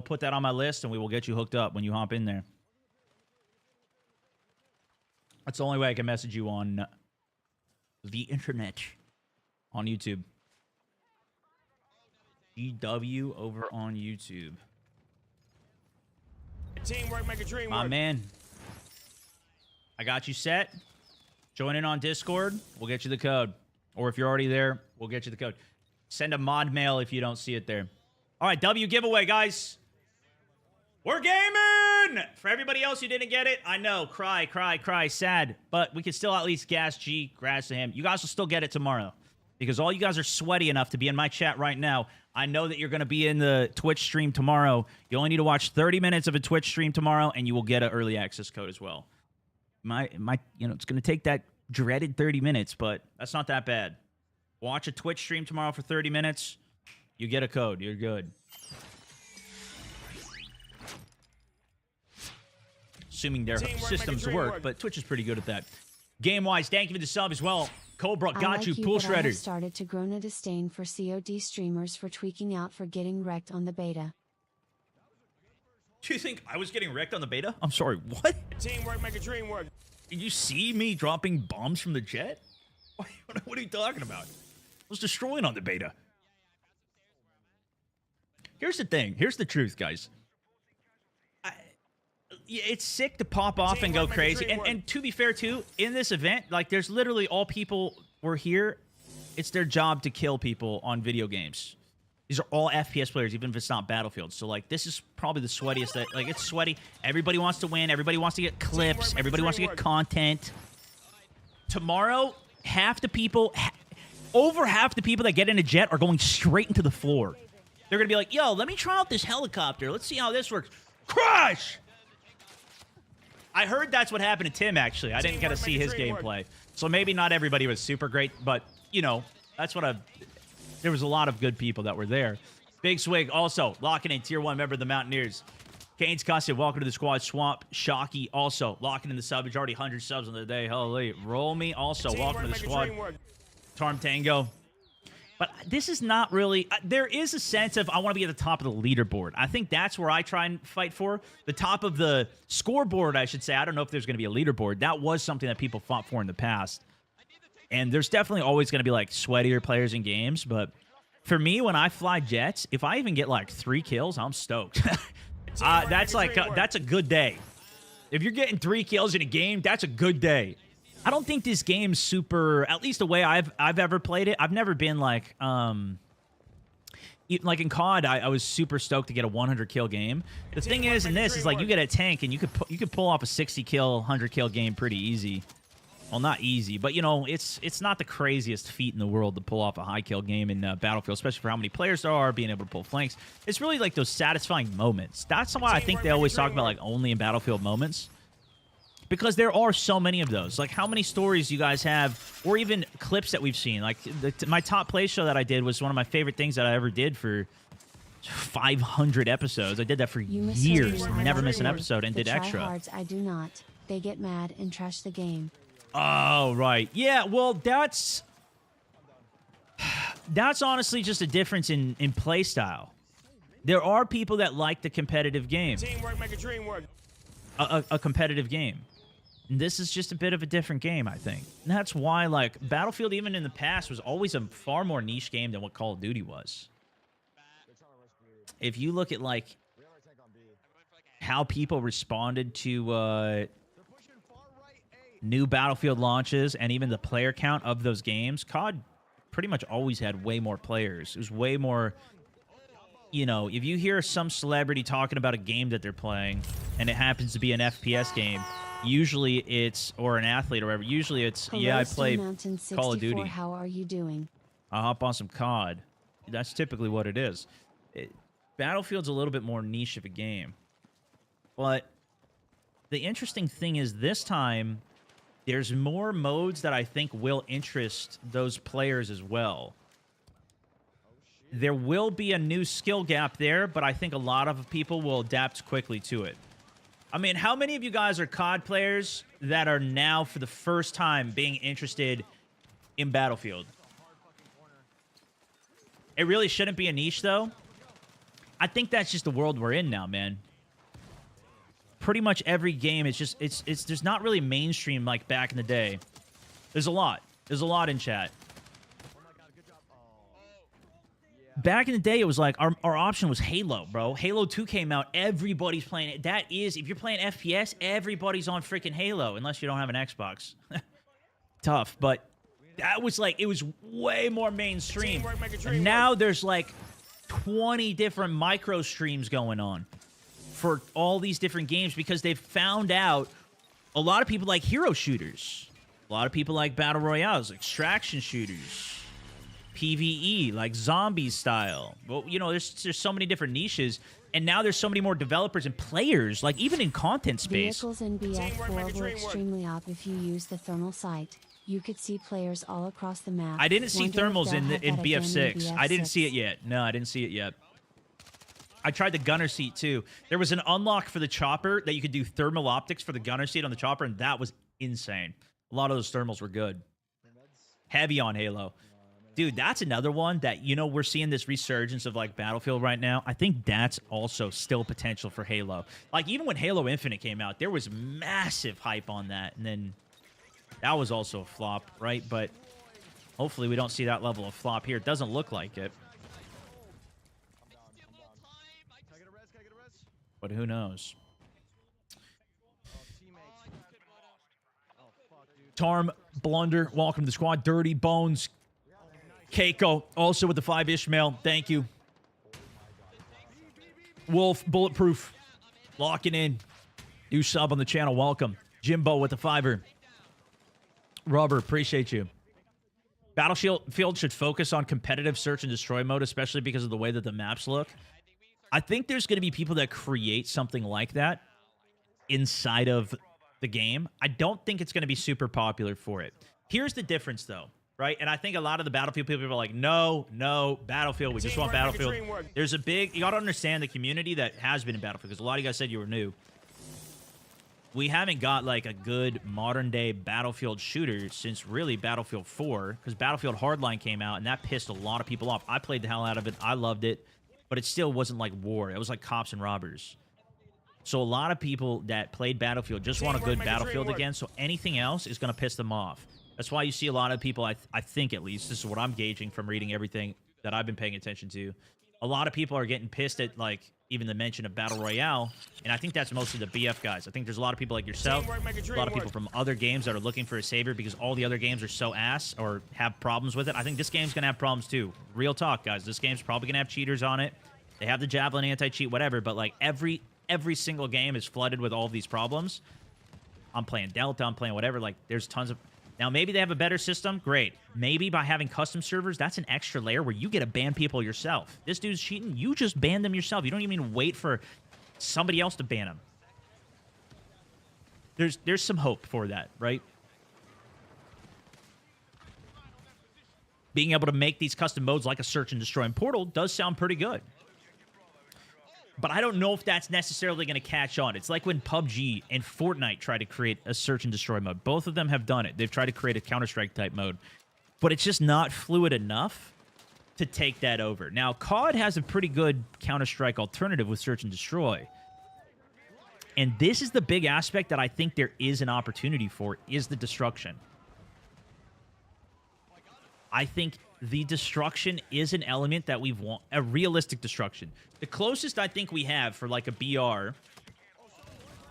put that on my list and we will get you hooked up when you hop in there. That's the only way I can message you on the internet. On YouTube. GW over on YouTube. Teamwork make a dream My work. man. I got you set. Join in on Discord. We'll get you the code. Or if you're already there, we'll get you the code. Send a mod mail if you don't see it there. All right, W giveaway, guys. We're gaming! For everybody else who didn't get it, I know. Cry, sad. But we can still at least gas G, grass to him. You guys will still get it tomorrow. Because all you guys are sweaty enough to be in my chat right now. I know that you're going to be in the Twitch stream tomorrow. You only need to watch 30 minutes of a Twitch stream tomorrow, and you will get an early access code as well. It's going to take that dreaded 30 minutes, but that's not that bad. Watch a Twitch stream tomorrow for 30 minutes. You get a code. You're good. Assuming their systems work, but Twitch is pretty good at that. Game-wise, thank you for the sub as well. Cobra got you, Pool I have Shredder. started to grow a disdain for COD streamers for tweaking out for getting wrecked on the beta. Do you think I was getting wrecked on the beta? I'm sorry, what? Teamwork make a dream work. Did you see me dropping bombs from the jet? What are you talking about? I was destroying on the beta. Here's the thing. Here's the truth, guys. It's sick to pop off and go crazy. And to be fair, too, in this event, like, there's literally all people were here. It's their job to kill people on video games. These are all FPS players, even if it's not Battlefield. So, like, this is probably the sweatiest that, like, it's sweaty. Everybody wants to win. Everybody wants to get clips. Everybody wants to get content. Tomorrow, over half the people that get in a jet are going straight into the floor. They're going to be like, yo, let me try out this helicopter. Let's see how this works. Crash! I heard that's what happened to Tim, actually. I didn't get to see his gameplay. So maybe not everybody was super great, but, you know, that's what there was a lot of good people that were there. Big Swig, also, locking in Tier 1 member of the Mountaineers. Kane's Custom, welcome to the squad. Swamp, Shocky, also, locking in the sub. It's already 100 subs on the day. Holy. Roll Me, also, welcome to the squad. Tarm Tango. But this is not really... there is a sense of I want to be at the top of the leaderboard. I think that's where I try and fight for. The top of the scoreboard, I should say. I don't know if there's going to be a leaderboard. That was something that people fought for in the past. And there's definitely always going to be, like, sweatier players in games. But For me, when I fly jets, if I even get like 3 kills, I'm stoked. That's a good day. If you're getting 3 kills in a game, that's a good day. I don't think this game's super, at least the way I've ever played it. I've never been like in COD, I was super stoked to get a 100 kill game. The thing is, in this is like you get a tank and you could pull off a 60 kill, 100 kill game pretty easy. Well, not easy, but, you know, it's not the craziest feat in the world to pull off a high kill game in Battlefield, especially for how many players there are, being able to pull flanks. It's really like those satisfying moments. That's why I think they always talk about, like, only in Battlefield moments. Because there are so many of those. Like, how many stories you guys have, or even clips that we've seen. Like, my top play show that I did was one of my favorite things that I ever did for 500 episodes. I did that for years, never missed an episode, and did extra. Tryhards, I do not. They get mad and trash the game. Oh, right. Yeah, well, that's honestly just a difference in play style. There are people that like the competitive game. Teamwork make a dream work. A competitive game. And this is just a bit of a different game, I think. And that's why, like, Battlefield, even in the past, was always a far more niche game than what Call of Duty was. If you look at, like, how people responded to new Battlefield launches and even the player count of those games, COD pretty much always had way more players. It was way more, you know, if you hear some celebrity talking about a game that they're playing and it happens to be an FPS game, usually it's, or an athlete or whatever, usually it's, Hello, yeah, I play Mountain Call of 64, Duty. how are you doing? I'll hop on some COD. That's typically what it is. Battlefield's a little bit more niche of a game. But the interesting thing is this time, there's more modes that I think will interest those players as well. There will be a new skill gap there, but I think a lot of people will adapt quickly to it. I mean, how many of you guys are COD players that are now, for the first time, being interested in Battlefield? It really shouldn't be a niche, though. I think that's just the world we're in now, man. Pretty much every game, it's there's not really mainstream like back in the day. There's a lot in chat. Back in the day, it was like our option was Halo, bro. Halo 2 came out, everybody's playing it. That is, if you're playing FPS, everybody's on freaking Halo, unless you don't have an Xbox. Tough, but that was like, it was way more mainstream. And now there's like 20 different micro streams going on for all these different games because they've found out a lot of people like hero shooters. A lot of people like battle royales, extraction shooters, PvE, like zombie style. Well, you know, there's so many different niches, and now there's so many more developers and players, like even in content space. Vehicles in BF4 were extremely up if you use the thermal sight. You could see players all across the map. I didn't see Wonder if thermals they'll in have that again BF6. I didn't see it BF6. yet. No, I didn't see it yet. I tried the gunner seat too. There was an unlock for the chopper that you could do thermal optics for the gunner seat on the chopper, and that was insane. A lot of those thermals were good. Heavy on Halo. Dude, that's another one that, you know, we're seeing this resurgence of, like, Battlefield right now. I think that's also still potential for Halo. Like, even when Halo Infinite came out, there was massive hype on that, and then that was also a flop, right? But hopefully we don't see that level of flop here. It doesn't look like it. But who knows? Tarm, Blunder, welcome to the squad. Dirty Bones, Keiko, also with the 5 Ishmael. Thank you. Wolf, Bulletproof, locking in. New sub on the channel. Welcome. Jimbo with the 5er. Rubber, appreciate you. Battlefield should focus on competitive search and destroy mode, especially because of the way that the maps look. I think there's going to be people that create something like that inside of the game. I don't think it's going to be super popular for it. Here's the difference, though, right? And I think a lot of the Battlefield people are like, no, Battlefield. We just want Battlefield. There's a big... You got to understand the community that has been in Battlefield, because a lot of you guys said you were new. We haven't got, like, a good modern-day Battlefield shooter since, really, Battlefield 4, because Battlefield Hardline came out, and that pissed a lot of people off. I played the hell out of it. I loved it. But it still wasn't like war. It was like cops and robbers. So a lot of people that played Battlefield just want a good Battlefield again. So anything else is going to piss them off. That's why you see a lot of people, I think at least, this is what I'm gauging from reading everything that I've been paying attention to. A lot of people are getting pissed at, like, even the mention of Battle Royale, and I think that's mostly the BF guys. I think there's a lot of people like yourself, Teamwork make a a dream lot of people work. from other games that are looking for a savior because all the other games are so ass or have problems with it. I think this game's going to have problems too. Real talk, guys. This game's probably going to have cheaters on it. They have the Javelin anti-cheat, whatever, but, like, every single game is flooded with all of these problems. I'm playing Delta, I'm playing whatever. Like, there's tons of... Now, maybe they have a better system. Great. Maybe by having custom servers, that's an extra layer where you get to ban people yourself. This dude's cheating. You just ban them yourself. You don't even wait for somebody else to ban him. There's some hope for that, right? Being able to make these custom modes like a search and destroy and portal does sound pretty good. But I don't know if that's necessarily going to catch on. It's like when PUBG and Fortnite tried to create a search and destroy mode. Both of them have done it. They've tried to create a Counter-Strike type mode. But it's just not fluid enough to take that over. Now, COD has a pretty good Counter-Strike alternative with search and destroy. And this is the big aspect that I think there is an opportunity for, is the destruction. I think the destruction is an element that we've want, a realistic destruction. The closest I think we have for like a BR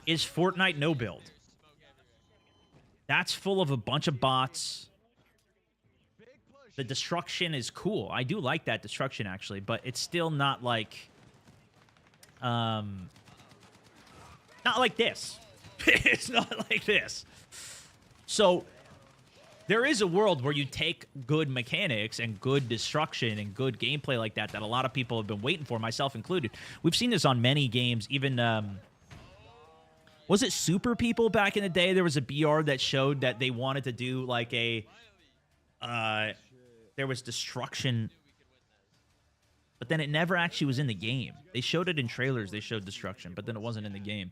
is Fortnite no build. That's full of a bunch of bots. The destruction is cool. I do like that destruction actually, but it's still not like not like this. It's not like this. So there is a world where you take good mechanics and good destruction and good gameplay like that a lot of people have been waiting for, myself included. We've seen this on many games. Even, was it Super People back in the day? There was a BR that showed that they wanted to do like a, there was destruction, but then it never actually was in the game. They showed it in trailers. They showed destruction, but then it wasn't in the game.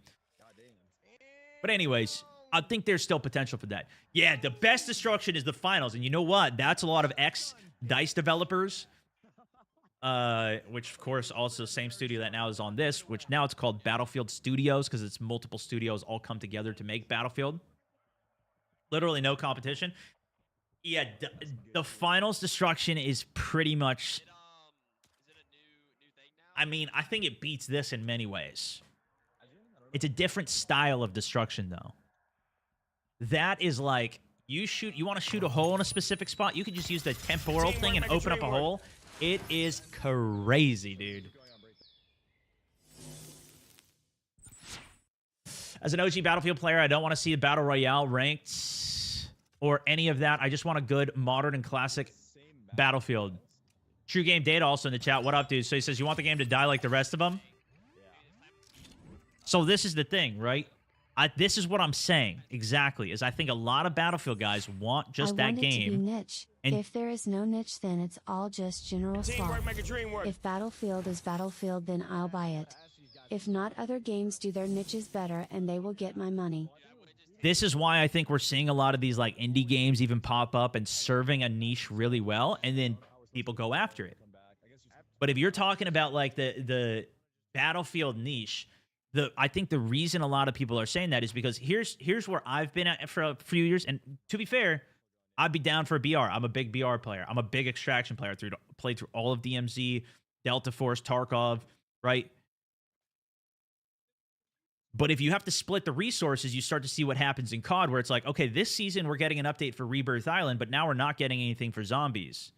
But anyways, I think there's still potential for that. Yeah, the best destruction is the finals. And you know what? That's a lot of ex-DICE developers. Which, of course, also same studio that now is on this, which now it's called Battlefield Studios because it's multiple studios all come together to make Battlefield. Literally no competition. Yeah, the finals destruction is pretty much... I mean, I think it beats this in many ways. It's a different style of destruction, though. That is like, you want to shoot a hole in a specific spot, you can just use the temporal thing and open up a hole. It is crazy, dude. As an OG Battlefield player, I don't want to see a Battle Royale ranked or any of that. I just want a good, modern, and classic Battlefield. True Game Data also in the chat. What up, dude? So he says, you want the game to die like the rest of them? So this is the thing, right? This is what I'm saying exactly. Is I think a lot of Battlefield guys want just that game. I want it to be niche. And if there is no niche, then it's all just general slop. Teamwork make a dream work. If Battlefield is Battlefield, then I'll buy it. If not, other games do their niches better, and they will get my money. This is why I think we're seeing a lot of these like indie games even pop up and serving a niche really well, and then people go after it. But if you're talking about like the Battlefield niche, I think the reason a lot of people are saying that is because here's where I've been at for a few years, and to be fair, I'd be down for a BR. I'm a big BR player. I'm a big Extraction player. Played through all of DMZ, Delta Force, Tarkov, right? But if you have to split the resources, you start to see what happens in COD, where it's like, okay, this season we're getting an update for Rebirth Island, but now we're not getting anything for zombies.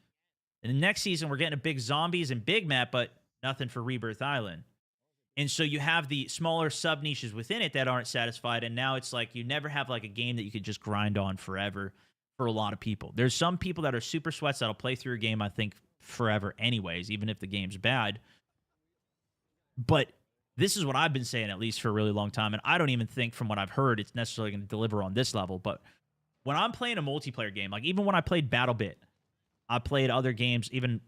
And the next season we're getting a big zombies and big map, but nothing for Rebirth Island. And so you have the smaller sub-niches within it that aren't satisfied, and now it's like you never have like a game that you could just grind on forever for a lot of people. There's some people that are super sweats that'll play through a game, I think, forever anyways, even if the game's bad. But this is what I've been saying at least for a really long time, and I don't even think from what I've heard it's necessarily going to deliver on this level. But when I'm playing a multiplayer game, like even when I played BattleBit, I played other games, even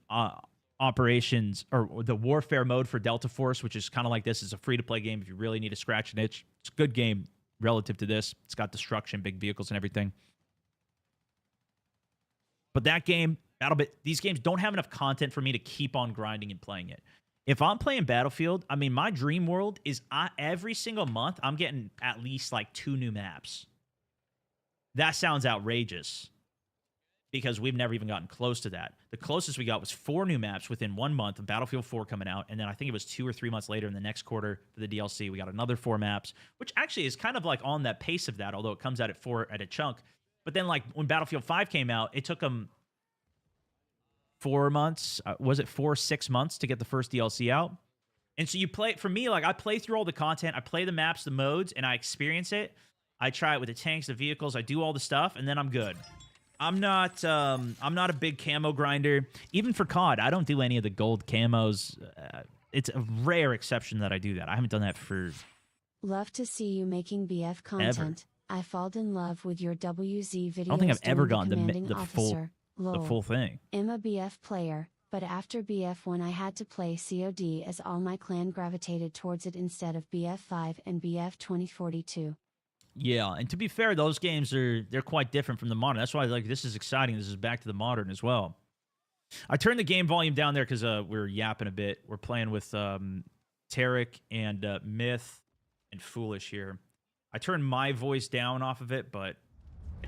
Operations or the Warfare mode for Delta Force, which is kind of like this. It's a free-to-play game if you really need to scratch an itch. It's a good game relative to this. It's got destruction, big vehicles, and everything. But that game, BattleBit, these games don't have enough content for me to keep on grinding and playing it. If I'm playing Battlefield, I mean, my dream world is every single month, I'm getting at least like 2 new maps. That sounds outrageous. because we've never even gotten close to that. The closest we got was 4 new maps within 1 month of Battlefield 4 coming out, and then I think it was 2 or 3 months later in the next quarter for the DLC, we got another 4 maps, which actually is kind of like on that pace of that, although it comes out at 4 at a chunk. But then like when Battlefield 5 came out, it took them 4 months, was it 4 or 6 months to get the first DLC out? And so you play, for me, like I play through all the content, I play the maps, the modes, and I experience it. I try it with the tanks, the vehicles, I do all the stuff, and then I'm good. I'm not a big camo grinder. Even for COD, I don't do any of the gold camos. It's a rare exception that I do that. I haven't done that for Love to see you making BF content. I fall in love with your WZ videos. I don't think I've ever doing gotten the officer. full thing. I'm a BF player, but after BF1 I had to play COD as all my clan gravitated towards it instead of BF5 and BF 2042. Yeah, and to be fair, those games they're quite different from the modern. That's why like this is exciting. This is back to the modern as well. I turned the game volume down there because we're yapping a bit. We're playing with Tarek and Myth and Foolish here. I turned my voice down off of it, but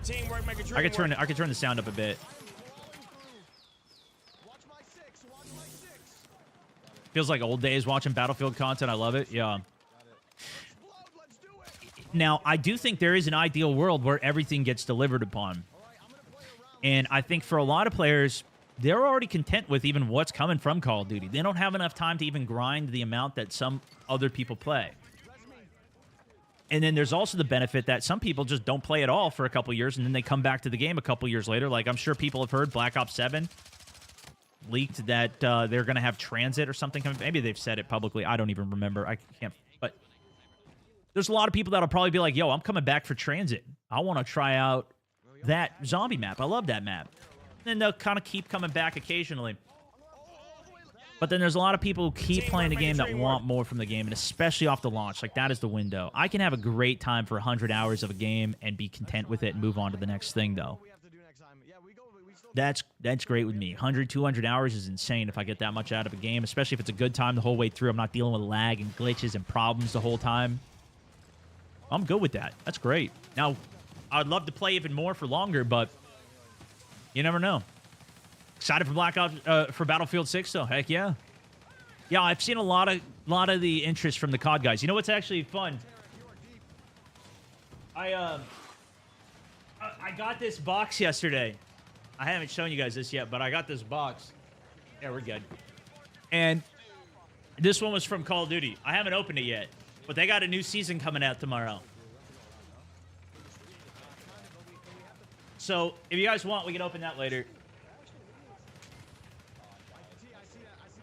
Teamwork make a dream I could turn work. I could turn the sound up a bit. Watch my six. Watch my six. Feels like old days watching Battlefield content. I love it. Yeah. Explode. Let's do it. Now, I do think there is an ideal world where everything gets delivered upon. And I think for a lot of players, they're already content with even what's coming from Call of Duty. They don't have enough time to even grind the amount that some other people play. And then there's also the benefit that some people just don't play at all for a couple years, and then they come back to the game a couple years later. Like, I'm sure people have heard Black Ops 7 leaked that they're going to have transit or something coming. Maybe they've said it publicly. I don't even remember. I can't. But there's a lot of people that'll probably be like, yo, I'm coming back for transit. I want to try out that zombie map. I love that map. And they'll kind of keep coming back occasionally. But then there's a lot of people who keep playing the game that want more from the game, and especially off the launch. Like, that is the window. I can have a great time for 100 hours of a game and be content with it and move on to the next thing, though. We have to do next time. Yeah, we still That's great with me. 100, 200 hours is insane if I get that much out of a game, especially if it's a good time the whole way through. I'm not dealing with lag and glitches and problems the whole time. I'm good with that. That's great. Now, I'd love to play even more for longer, but you never know. Excited for Black Ops, for Battlefield 6, though. Heck yeah. Yeah, I've seen a lot of the interest from the COD guys. You know what's actually fun? I got this box yesterday. I haven't shown you guys this yet, but I got this box. Yeah, we're good. And this one was from Call of Duty. I haven't opened it yet, but they got a new season coming out tomorrow. So if you guys want, we can open that later.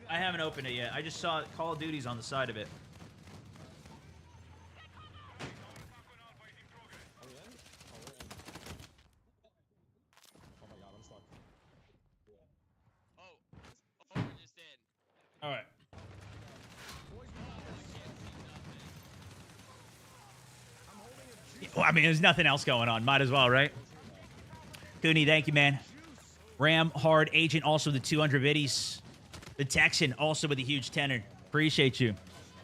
I haven't opened it yet. I just saw Call of Duty's on the side of it. All right. Well, I mean, there's nothing else going on. Might as well, right? Cooney, thank you, man. Ram Hard Agent, also the 200 biddies. The Texan, also with a huge tenor. Appreciate you.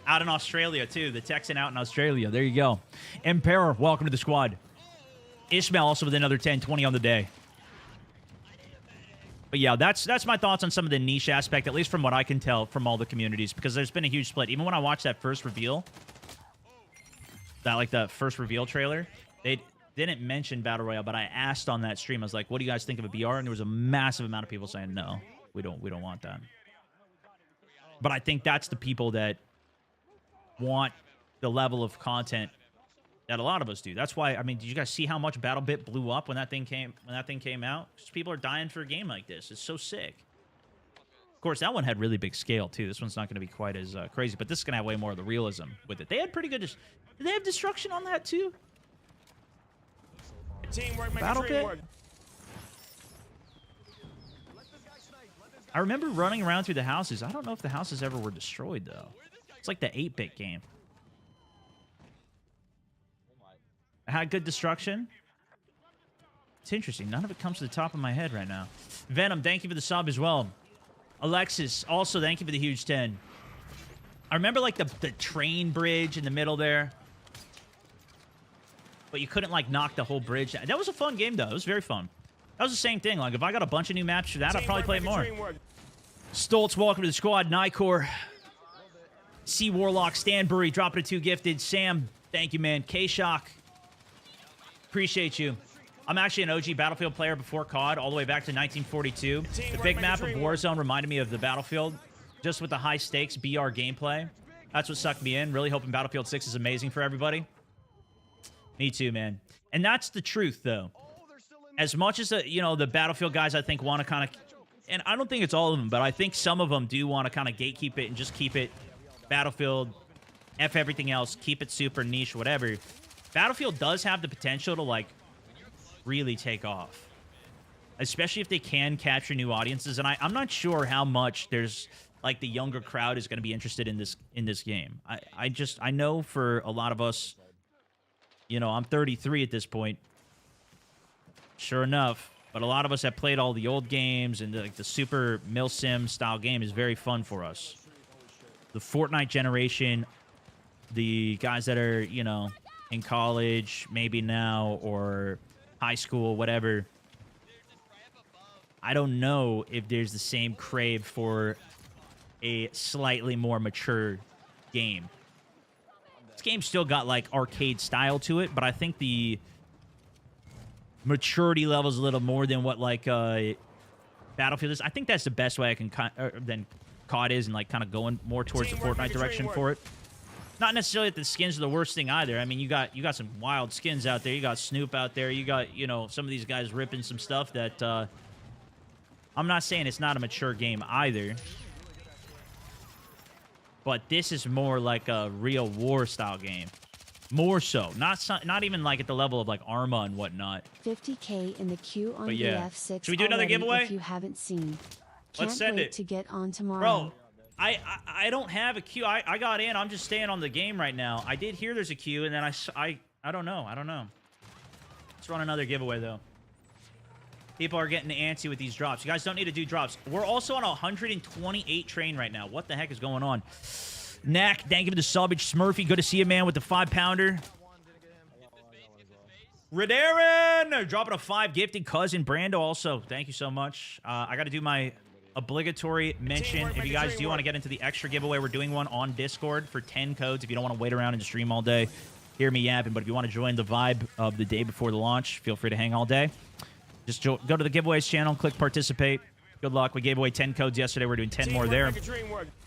Out in Australia, too. The Texan out in Australia. There you go. Emperor, welcome to the squad. Ishmael, also with another 10, 20 on the day. But yeah, that's my thoughts on some of the niche aspect, at least from what I can tell from all the communities, because there's been a huge split. Even when I watched that first reveal, the first reveal trailer, they didn't mention Battle Royale, but I asked on that stream, I was like, what do you guys think of a BR? And there was a massive amount of people saying, no, we don't want that. But I think that's the people that want the level of content that a lot of us do. That's why, I mean, did you guys see how much BattleBit blew up when that thing came out? Because people are dying for a game like this. It's so sick. Of course, that one had really big scale, too. This one's not going to be quite as crazy, but this is going to have way more of the realism with it. They had pretty good... Did they have destruction on that, too? Teamwork make a BattleBit? dream work. I remember running around through the houses. I don't know if the houses ever were destroyed, though. It's like the 8-bit game. It had good destruction. It's interesting. None of it comes to the top of my head right now. Venom, thank you for the sub as well. Alexis, also thank you for the huge 10. I remember, like, the train bridge in the middle there. But you couldn't, like, knock the whole bridge down. That was a fun game, though. It was very fun. That was the same thing. Like, if I got a bunch of new maps for that, I'd probably Teamwork play it make a more. dream work. Stoltz, welcome to the squad. Nikor, C Warlock, Stanbury, dropping a 2 gifted. Sam, thank you, man. K-Shock, appreciate you. I'm actually an OG Battlefield player before COD, all the way back to 1942. The big map of Warzone reminded me of the Battlefield, just with the high stakes BR gameplay. That's what sucked me in. Really hoping Battlefield 6 is amazing for everybody. Me too, man. And that's the truth, though. As much as the Battlefield guys, I think, want to kind of, and I don't think it's all of them, but I think some of them do want to kind of gatekeep it and just keep it Battlefield, F everything else, keep it super niche, whatever. Battlefield does have the potential to, like, really take off, especially if they can capture new audiences. And I'm not sure how much there's, like, the younger crowd is going to be interested in this game. I know for a lot of us, I'm 33 at this point. Sure enough, but a lot of us have played all the old games, and like the Super Milsim style game is very fun for us. The Fortnite generation, the guys that are, in college, maybe now, or high school, whatever. I don't know if there's the same crave for a slightly more mature game. This game's still got, like, arcade style to it, but I think the maturity level is a little more than what, like, Battlefield is. I think that's the best way I can than COD is, and, like, kind of going more towards the Fortnite direction for it. Not necessarily that the skins are the worst thing either. I mean, you got some wild skins out there. You got Snoop out there. You got, some of these guys ripping some stuff that I'm not saying it's not a mature game either. But this is more like a real war style game. More so. Not even like at the level of like Arma and whatnot. 50K in the queue on yeah. BF6 Should we do another already giveaway? if you haven't seen. Can't Let's send wait it. to get on tomorrow. Bro, I don't have a queue. I got in. I'm just staying on the game right now. I did hear there's a queue, and then I don't know. Let's run another giveaway, though. People are getting antsy with these drops. You guys don't need to do drops. We're also on a 128 train right now. What the heck is going on? Knack, thank you for the subbage. Smurfy, good to see you, man, with the 5-pounder. Redaren, dropping a 5 gifted. Cousin Brando also. Thank you so much. I got to do my obligatory mention. If you guys do want to get into the extra giveaway, we're doing one on Discord for 10 codes. If you don't want to wait around and stream all day, hear me yapping. But if you want to join the vibe of the day before the launch, feel free to hang all day. Just go to the giveaways channel, click participate. Good luck. We gave away 10 codes yesterday. We're doing 10 more there.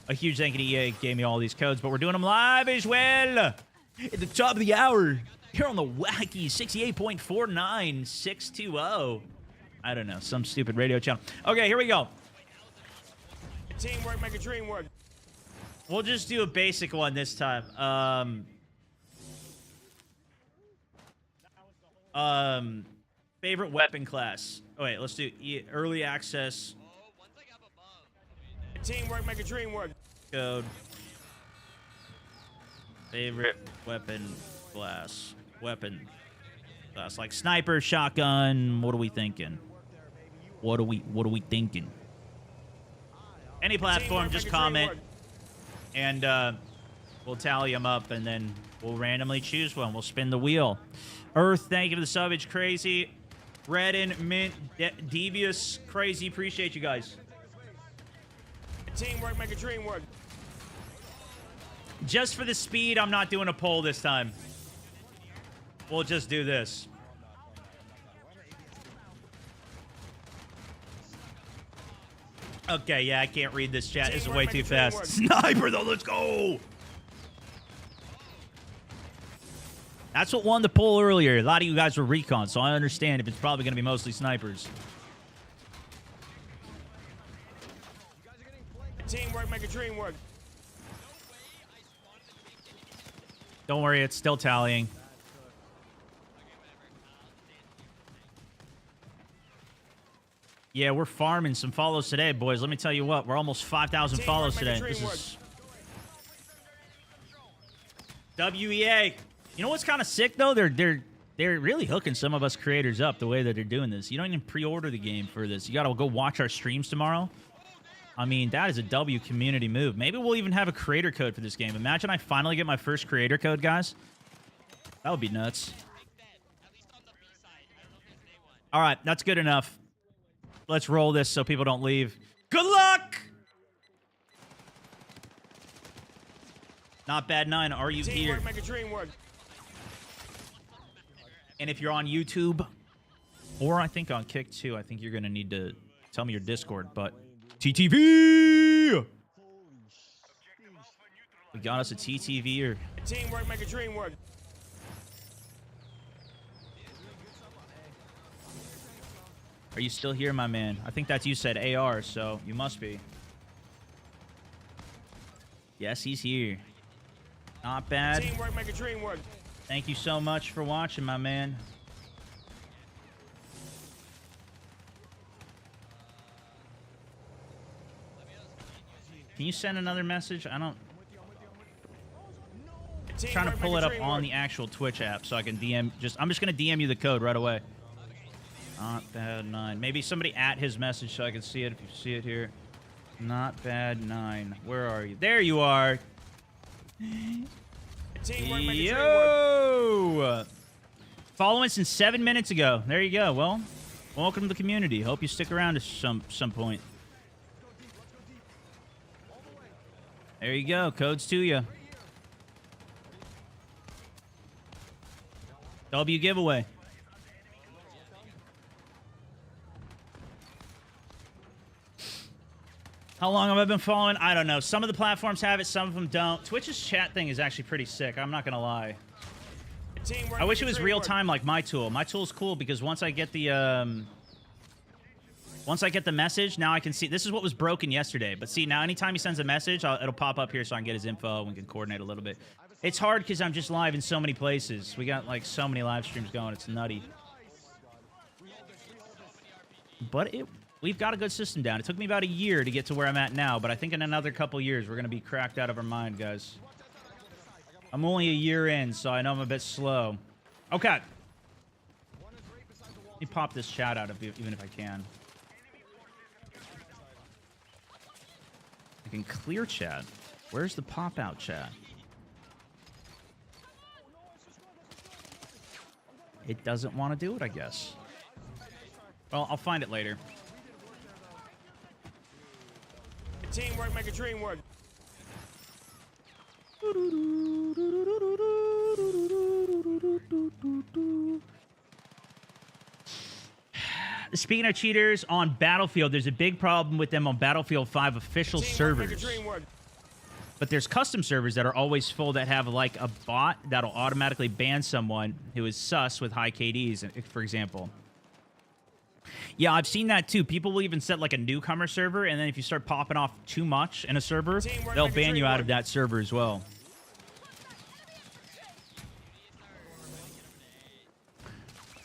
A huge thank you to EA gave me all these codes, but we're doing them live as well. At the top of the hour, here on the wacky 68.49 620. I don't know, some stupid radio channel. Okay, here we go. Teamwork make a dream work. We'll just do a basic one this time. Favorite weapon class. Oh, wait, let's do early access. Teamwork make a dream work. Code. Favorite weapon class. Weapon class. Like sniper, shotgun. What are we thinking? What are we thinking? Any platform, just comment. And we'll tally them up, and then we'll randomly choose one. We'll spin the wheel. Earth, thank you for the subbage. Crazy. Redden, Mint, Devious, Crazy. Appreciate you guys. Teamwork make a dream work. Just for the speed, I'm not doing a poll this time. We'll just do this. Okay, yeah, I can't read this chat. This is way too fast. Sniper, though, let's go! That's what won the poll earlier. A lot of you guys were recon, so I understand if it's probably going to be mostly snipers. Teamwork make a dream work. Don't worry, it's still tallying. Yeah, we're farming some follows today, boys. Let me tell you what, we're almost 5,000 follows today. This is WEA. You know what's kind of sick though? They're really hooking some of us creators up the way that they're doing this. You don't even pre-order the game for this. You got to go watch our streams tomorrow. I mean, that is a W community move. Maybe we'll even have a creator code for this game. Imagine I finally get my first creator code, guys. That would be nuts. All right, that's good enough. Let's roll this so people don't leave. Good luck! Not bad 9. Are you here? Teamwork make a dream work. And if you're on YouTube, or I think on Kick too, I think you're gonna need to tell me your Discord. But TTV, we got us a TTV or. Teamwork make a dream work. Are you still here, my man? I think that's you said AR, so you must be. Yes, he's here. Not bad. Teamwork make a dream work. Thank you so much for watching, my man. Can you send another message? I don't. Trying to pull it up on the actual Twitch app so I can DM. I'm just gonna DM you the code right away. Not bad 9. Maybe somebody at his message so I can see it if you see it here. Not bad 9. Where are you? There you are. Teamwork make a dream work. Yo! Following since 7 minutes ago. There you go. Well, welcome to the community. Hope you stick around to some point. There you go. Codes to you. W giveaway. How long have I been following? I don't know. Some of the platforms have it, some of them don't. Twitch's chat thing is actually pretty sick. I'm not going to lie. Teamwork I wish make it a was dream real work. time like my tool. My tool's cool because once I get the message, now I can see. This is what was broken yesterday. But see, now anytime he sends a message, it'll pop up here so I can get his info and we can coordinate a little bit. It's hard because I'm just live in so many places. We got like so many live streams going. It's nutty. But we've got a good system down. It took me about a year to get to where I'm at now, but I think in another couple years we're going to be cracked out of our mind, guys. I'm only a year in, so I know I'm a bit slow. Okay. Let me pop this chat out even if I can. I can clear chat. Where's the pop-out chat? It doesn't want to do it, I guess. Well, I'll find it later. Teamwork make a dream work. Speaking of cheaters on Battlefield, there's a big problem with them on Battlefield 5 official Teamwork make a servers. dream work. But there's custom servers that are always full that have like a bot that'll automatically ban someone who is sus with high KDs, for example. Yeah, I've seen that too. People will even set like a newcomer server, and then if you start popping off too much in a server, Teamwork they'll make a ban dream you out work. of that server as well.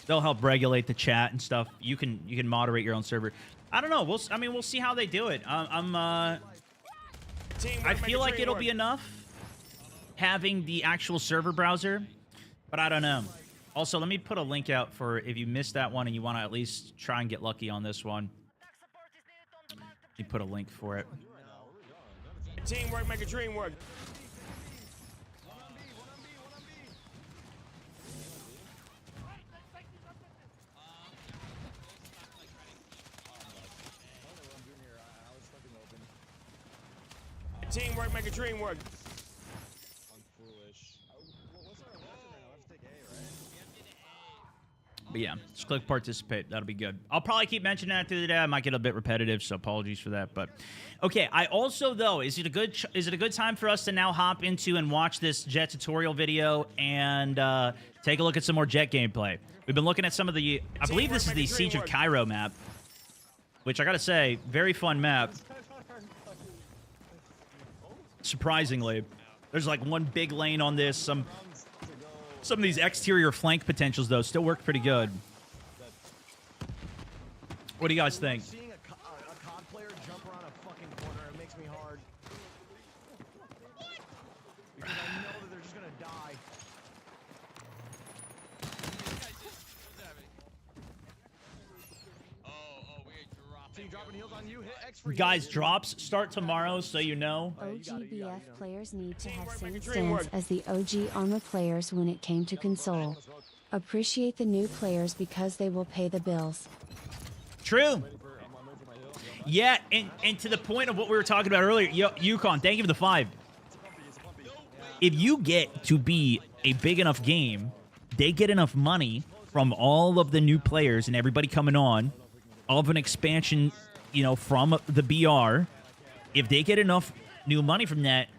They'll help regulate the chat and stuff. You can moderate your own server. I don't know. We'll see how they do it. I Teamwork make feel a like dream it'll work. be enough having the actual server browser, but I don't know. Also, let me put a link out for if you missed that one and you want to at least try and get lucky on this one. Let me put a link for it. Teamwork make a dream work. Teamwork make a dream work. But yeah, just click participate. That'll be good. I'll probably keep mentioning that through the day. I might get a bit repetitive, so apologies for that. But okay, I also though, is it a good time for us to now hop into and watch this Jet tutorial video and take a look at some more Jet gameplay? We've been looking at some of the. I believe this is the Siege of Cairo map, which I gotta say, very fun map. Surprisingly, there's like one big lane on this. Some of these exterior flank potentials, though, still work pretty good. What do you guys think? Seeing a COD player jump around a fucking corner, it makes me hard. Because I know that they're just gonna die. So you dropping heals on you, hit X for Guys, heals. drops start tomorrow, so you know. OGBF players need to have Teamwork make a same dream stance work. as the OG Arma players when it came to console. Appreciate the new players because they will pay the bills. True. Yeah, and to the point of what we were talking about earlier, Yukon, thank you for the 5. If you get to be a big enough game, they get enough money from all of the new players and everybody coming on, of an expansion, you know, from the BR. If they get enough new money from that,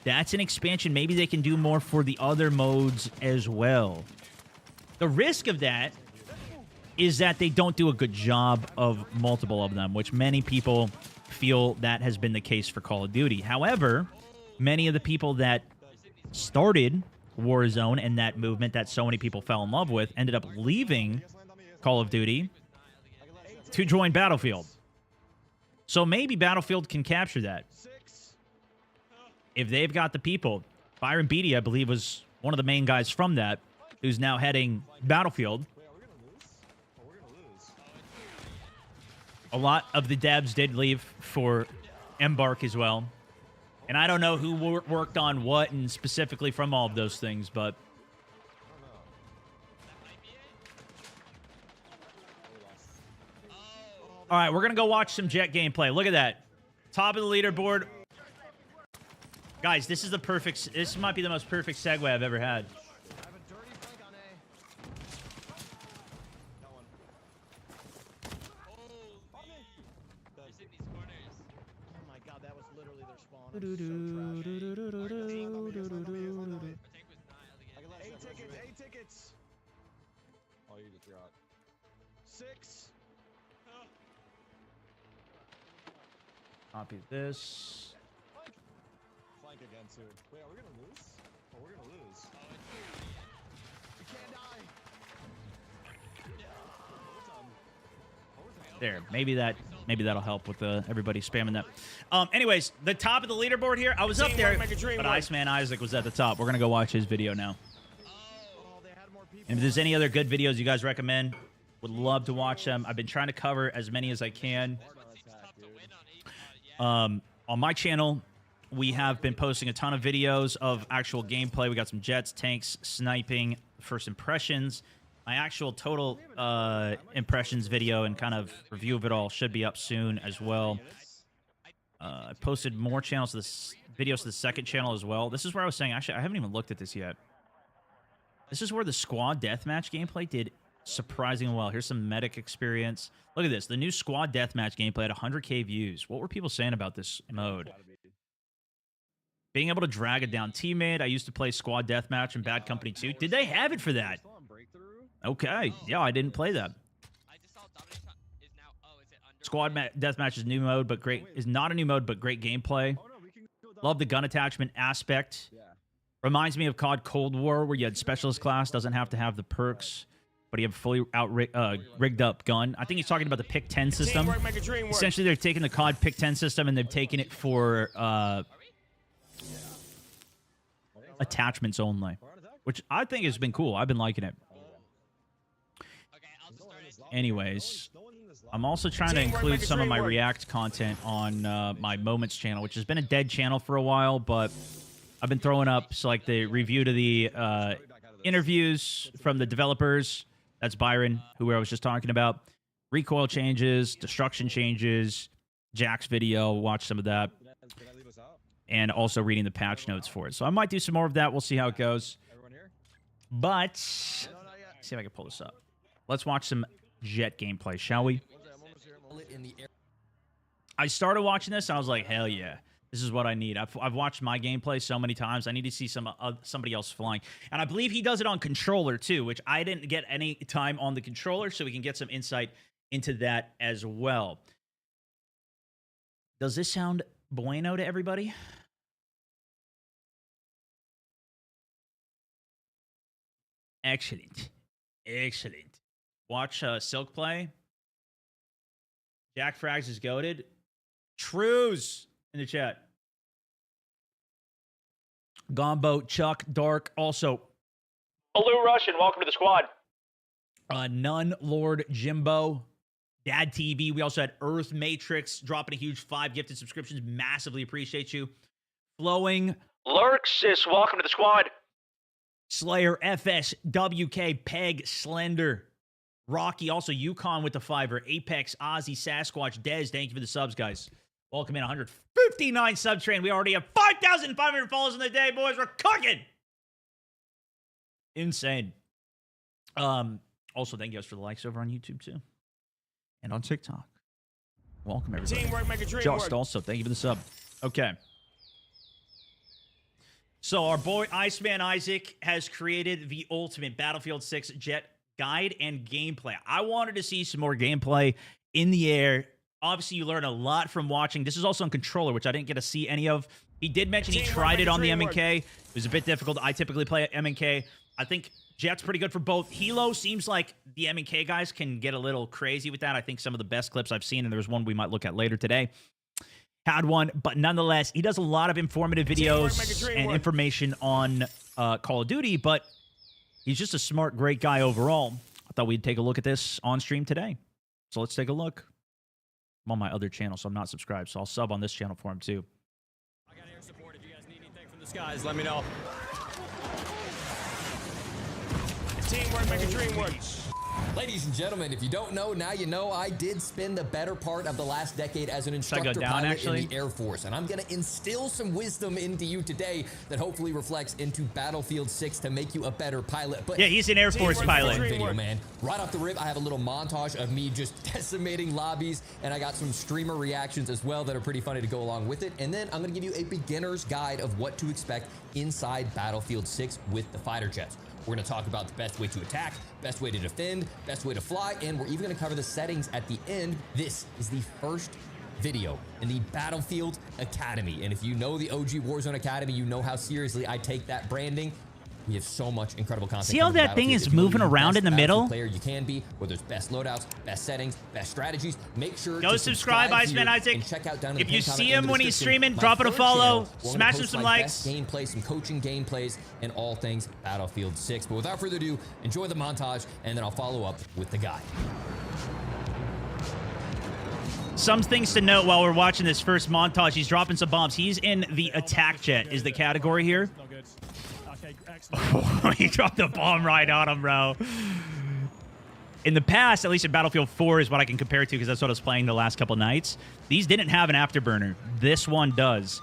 that's an expansion. Maybe they can do more for the other modes as well. The risk of that is that they don't do a good job of multiple of them, which many people feel that has been the case for Call of Duty. However, many of the people that started Warzone and that movement that so many people fell in love with ended up leaving Call of Duty to join Battlefield. So maybe Battlefield can capture that. If they've got the people. Byron Beatty, I believe, was one of the main guys from that, who's now heading Battlefield. A lot of the devs did leave for Embark as well. And I don't know who worked on what and specifically from all of those things, but... All right, we're going to go watch some Jet gameplay. Look at that. Top of the leaderboard. Guys, this is the perfect... This might be the most perfect segue I've ever had. I have a dirty flank on A. That one. Oh my god, that was literally their spawn. I'm so trash. 8 tickets. Oh, you just got 6. Copy this. flank again too. Wait, are we gonna lose? Oh, we're gonna lose. You can't die. There, maybe that'll help with everybody spamming that. Anyways, the top of the leaderboard here, I was up there, but Iceman Isaac was at the top. We're gonna go watch his video now. Oh, they had more people. And if there's any other good videos you guys recommend, would love to watch them. I've been trying to cover as many as I can. On my channel, we have been posting a ton of videos of actual gameplay. We got some jets, tanks, sniping, first impressions. My actual total impressions video and kind of review of it all should be up soon as well. I posted more channels to this videos to the second channel as well. This is where I was saying, actually, I haven't even looked at this yet. This is where the squad deathmatch gameplay did surprisingly well. Here's some medic experience. Look at this. The new squad deathmatch gameplay had 100K views. What were people saying about this mode? Being able to drag a down teammate. I used to play squad deathmatch in Bad Company 2. Did they have it for that? Okay. Yeah, I didn't play that. Squad deathmatch is new mode, but great. Is not a new mode, but great gameplay. Love the gun attachment aspect. Reminds me of COD Cold War, where you had specialist class. Doesn't have to have the perks, but you have a fully rigged up gun. I think he's talking about the Pick 10 system. Essentially, they're taking the COD Pick 10 system and they've taken it for attachments only, which I think has been cool. I've been liking it. Anyways, I'm also trying to include some of my React content on my Moments channel, which has been a dead channel for a while, but I've been throwing up like the review to the interviews from the developers. That's Byron, who I was just talking about. Recoil changes, destruction changes, Jack's video. Watch some of that. And also reading the patch notes for it. So I might do some more of that. We'll see how it goes. But let's see if I can pull this up. Let's watch some Jet gameplay, shall we? I started watching this, and I was like, hell yeah. This is what I need. I've watched my gameplay so many times. I need to see somebody else flying. And I believe he does it on controller, too, which I didn't get any time on the controller, so we can get some insight into that as well. Does this sound bueno to everybody? Excellent. Excellent. Watch Silk play. Jack Frags is goated. Trues in the chat. Gombo, Chuck, Dark, also. Hello, Russian. Welcome to the squad. Nun, Lord, Jimbo, Dad TV. We also had Earth Matrix dropping a huge 5 gifted subscriptions. Massively appreciate you. Flowing, Lurksis. Welcome to the squad. Slayer, FS, WK, Peg, Slender. Rocky, also Yukon with the fiver. Apex, Ozzy, Sasquatch, Dez, thank you for the subs, guys. Welcome in 159 sub train. We already have 5,500 followers in the day, boys. We're cooking. Insane. Also, thank you guys for the likes over on YouTube too, and on TikTok. Welcome everybody. Teamwork make a dream Just work. also, thank you for the sub. Okay. So our boy Iceman Isaac has created the ultimate Battlefield 6 jet guide and gameplay. I wanted to see some more gameplay in the air. Obviously, you learn a lot from watching. This is also on controller, which I didn't get to see any of. He did mention he tried it on the M&K. It was a bit difficult. I typically play M&K. I think Jet's pretty good for both. Hilo seems like the M&K guys can get a little crazy with that. I think some of the best clips I've seen, and there's one we might look at later today, had one. But nonetheless, he does a lot of informative videos and information on Call of Duty, but he's just a smart, great guy overall. I thought we'd take a look at this on stream today. So let's take a look. I'm on my other channel, so I'm not subscribed, so I'll sub on this channel for him too. I got air support. If you guys need anything from the skies, let me know. Teamwork make a dream work. Ladies and gentlemen, if you don't know, now you know. I did spend the better part of the last decade as an I instructor go down, pilot actually? in the Air Force, and I'm going to instill some wisdom into you today that hopefully reflects into Battlefield 6 to make you a better pilot. But Yeah, he's an Air Force Teamwork pilot. makes a dream video, work. man. Right off the rip, I have a little montage of me just decimating lobbies, and I got some streamer reactions as well that are pretty funny to go along with it. And then I'm going to give you a beginner's guide of what to expect inside Battlefield 6 with the fighter jets. We're going to talk about the best way to attack, best way to defend, best way to fly, and we're even going to cover the settings at the end. This is the first video in the Battlefield Academy. And if you know the OG Warzone Academy, you know how seriously I take that branding. We have so much incredible content. See how coming to that thing Battlefield. is If you wanna moving be the around best in the Battlefield middle? player you can be, whether it's best loadouts, best settings, best strategies, make sure Go to subscribe, Iceman here Isaac. and check out down in If the you pinned comment see in him the when he's description. streaming, My drop it a third follow, channel, we're gonna smash him post some my likes. best gameplay, some coaching gameplays, and all things Battlefield 6. But without further ado, enjoy the montage, and then I'll follow up with the guide. Some things to note while we're watching this first montage. He's dropping some bombs. He's in the attack jet is the category here. No good. Okay, excellent. He dropped the bomb right on him, bro. In the past, at least in Battlefield 4 is what I can compare it to because that's what I was playing the last couple nights. These didn't have an afterburner. This one does.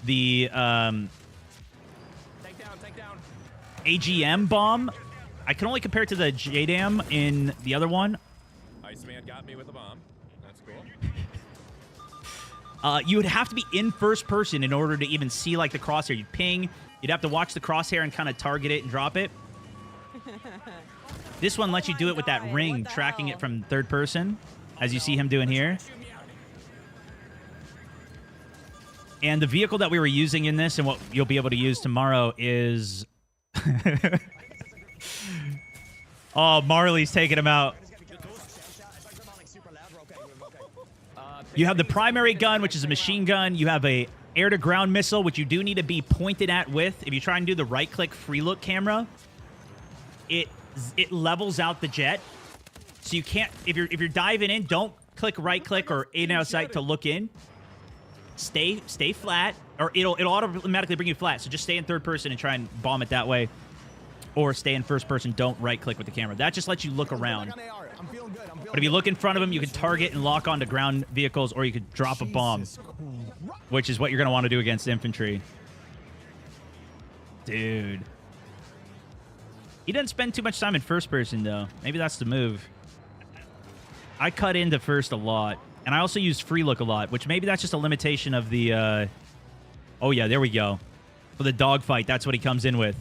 The Take down. AGM bomb, I can only compare it to the JDAM in the other one. Iceman got me with a bomb. That's cool. You would have to be in first person in order to even see like the crosshair. You'd ping. You'd have to watch the crosshair and kind of target it and drop it. This one lets you do it with that ring, tracking it from third person, as you see him doing here. And the vehicle that we were using in this and what you'll be able to use tomorrow is... Oh, Marley's taking him out. You have the primary gun, which is a machine gun. You have a air-to-ground missile, which you do need to be pointed at with. If you try and do the right-click free-look camera, it levels out the jet. So you can't... If you're diving in, don't click right-click or aim out of sight to look in. Stay flat, or it'll automatically bring you flat. So just stay in third person and try and bomb it that way. Or stay in first person. Don't right-click with the camera. That just lets you look around. But if you look in front of them, you can target and lock onto ground vehicles, or you could drop a bomb, which is what you're going to want to do against infantry. Dude. He doesn't spend too much time in first person, though. Maybe that's the move. I cut into first a lot. And I also use free look a lot, which maybe that's just a limitation of the... Oh, yeah, there we go. For the dogfight, that's what he comes in with.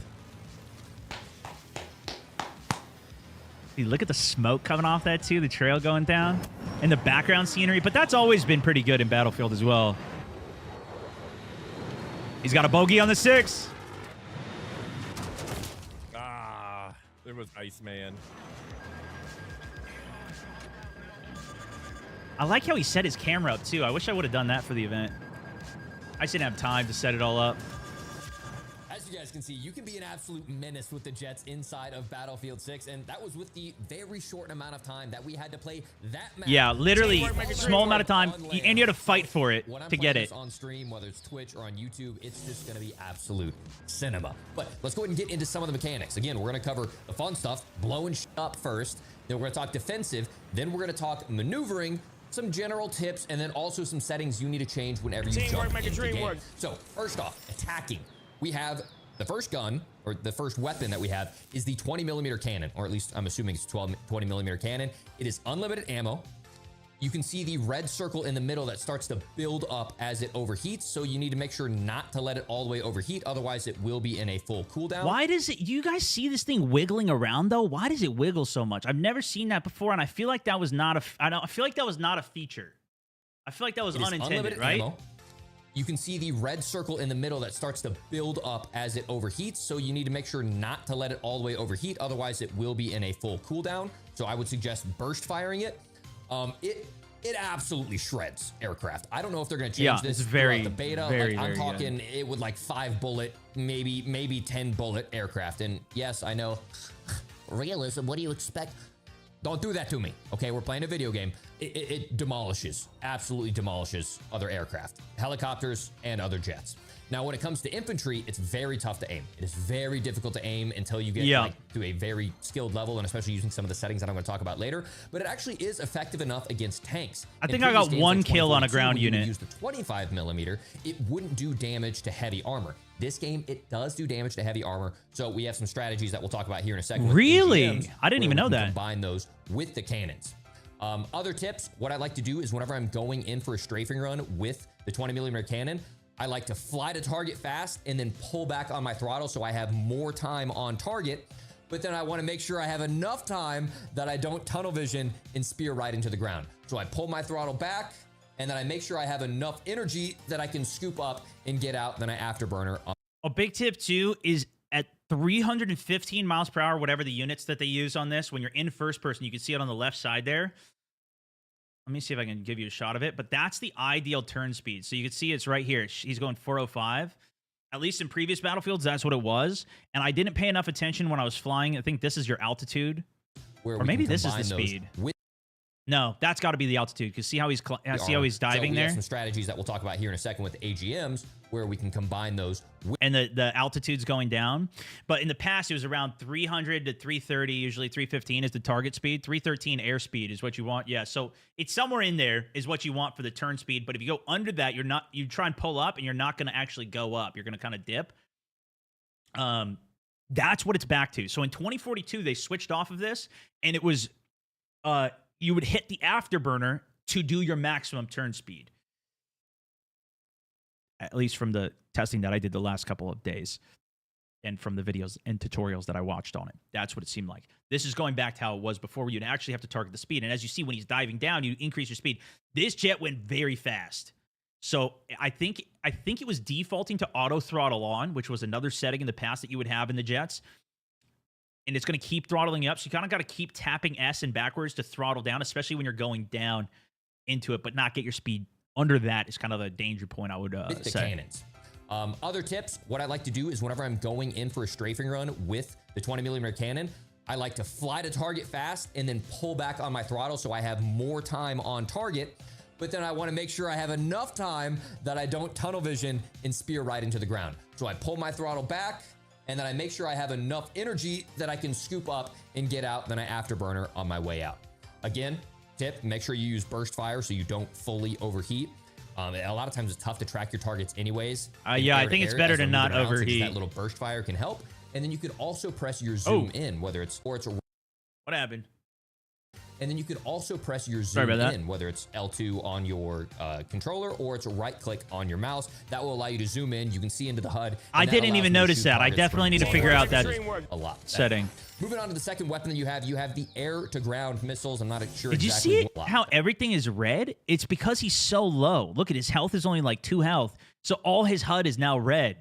Dude, look at the smoke coming off that, too. The trail going down. And the background scenery. But that's always been pretty good in Battlefield as well. He's got a bogey on the 6. Ah, there was Iceman. I like how he set his camera up, too. I wish I would have done that for the event. I just didn't have time to set it all up. As you guys can see, you can be an absolute menace with the jets inside of Battlefield 6, and that was with the very short amount of time that we had to play that map. Yeah, literally, small amount of time, and you had to fight for it When I'm to get playing it. this on stream, whether it's Twitch or on YouTube, it's just going to be absolute cinema. But let's go ahead and get into some of the mechanics. Again, we're going to cover the fun stuff, blowing shit up first, Then we're going to talk defensive. Then we're going to talk maneuvering, some general tips, and then also some settings you need to change whenever you Teamwork jump make a into the dream game. work. So first off, attacking. We have the first gun, or the first weapon that we have is the 20mm cannon, or at least I'm assuming it's 20mm cannon. It is unlimited ammo. You can see the red circle in the middle that starts to build up as it overheats. So you need to make sure not to let it all the way overheat. Otherwise, it will be in a full cooldown. Why does it? You guys see this thing wiggling around though? Why does it wiggle so much? I've never seen that before, and I feel like that was not a. I feel like that was not a feature. I feel like that was It is unintended, unlimited right? ammo. You can see the red circle in the middle that starts to build up as it overheats. So you need to make sure not to let it all the way overheat. Otherwise, it will be in a full cooldown. So I would suggest burst firing it. It absolutely shreds aircraft. I don't know if they're going to change this it's very, throughout the beta. very, I'm very talking it would like 5 bullet, maybe 10 bullet aircraft. And yes, I know realism. What do you expect? Don't do that to me. Okay, we're playing a video game. It demolishes, absolutely demolishes other aircraft, helicopters, and other jets. Now, when it comes to infantry, it's very tough to aim. It is very difficult to aim until you get like, to a very skilled level, and especially using some of the settings that I'm going to talk about later. But it actually is effective enough against tanks. I think I got one kill on a ground unit. Use the 25mm, it wouldn't do damage to heavy armor. This game, it does do damage to heavy armor. So we have some strategies that we'll talk about here in a second. Really? AGMs, I didn't even know that. Combine those with the cannons. Other tips, what I like to do is whenever I'm going in for a strafing run with the 20mm cannon, I like to fly to target fast and then pull back on my throttle so I have more time on target. But then I want to make sure I have enough time that I don't tunnel vision and spear right into the ground. So I pull my throttle back, and then I make sure I have enough energy that I can scoop up and get out. Then I afterburner. A big tip too is at 315 miles per hour, whatever the units that they use on this, when you're in first person, you can see it on the left side there. Let me see if I can give you a shot of it, but that's the ideal turn speed. So you can see it's right here. He's going 405. At least in previous battlefields, that's what it was. And I didn't pay enough attention when I was flying. I think this is your altitude. Or maybe this is the speed. No, that's got to be the altitude, because see how he's diving we there? have some strategies that we'll talk about here in a second with the AGMs, where we can combine those with and the altitude's going down. But in the past, it was around 300 to 330, usually 315 is the target speed. 313 airspeed is what you want. Yeah, so it's somewhere in there is what you want for the turn speed. But if you go under that, you try and pull up, and you're not going to actually go up. You're going to kind of dip. That's what it's back to. So in 2042, they switched off of this, and it was you would hit the afterburner to do your maximum turn speed. At least from the testing that I did the last couple of days, and from the videos and tutorials that I watched on it. That's what it seemed like. This is going back to how it was before, where you'd actually have to target the speed. And as you see, when he's diving down, you increase your speed. This jet went very fast. So I think it was defaulting to auto throttle on, which was another setting in the past that you would have in the jets. And it's going to keep throttling you up. So you kind of got to keep tapping S and backwards to throttle down, especially when you're going down into it, but not get your speed under that is kind of a danger point, I would with the say. cannons. Other tips, what I like to do is whenever I'm going in for a strafing run with the 20mm cannon, I like to fly to target fast and then pull back on my throttle so I have more time on target. But then I want to make sure I have enough time that I don't tunnel vision and spear right into the ground. So I pull my throttle back, and then I make sure I have enough energy that I can scoop up and get out. Then I afterburner on my way out. Again, tip, make sure you use burst fire so you don't fully overheat. A lot of times it's tough to track your targets anyways. Yeah, I think it's better to not overheat. That little burst fire can help. And then you could also press your zoom in, whether it's what happened? And then you could also press your zoom in, whether it's L2 on your controller or it's a right click on your mouse. That will allow you to zoom in. You can see into the HUD. I didn't even notice that. I definitely need to figure out that setting. Moving on to the second weapon that you have the air-to-ground missiles. I'm not sure Did exactly you see how everything is red? It's because he's so low. Look at his health is only like 2 health. So all his HUD is now red.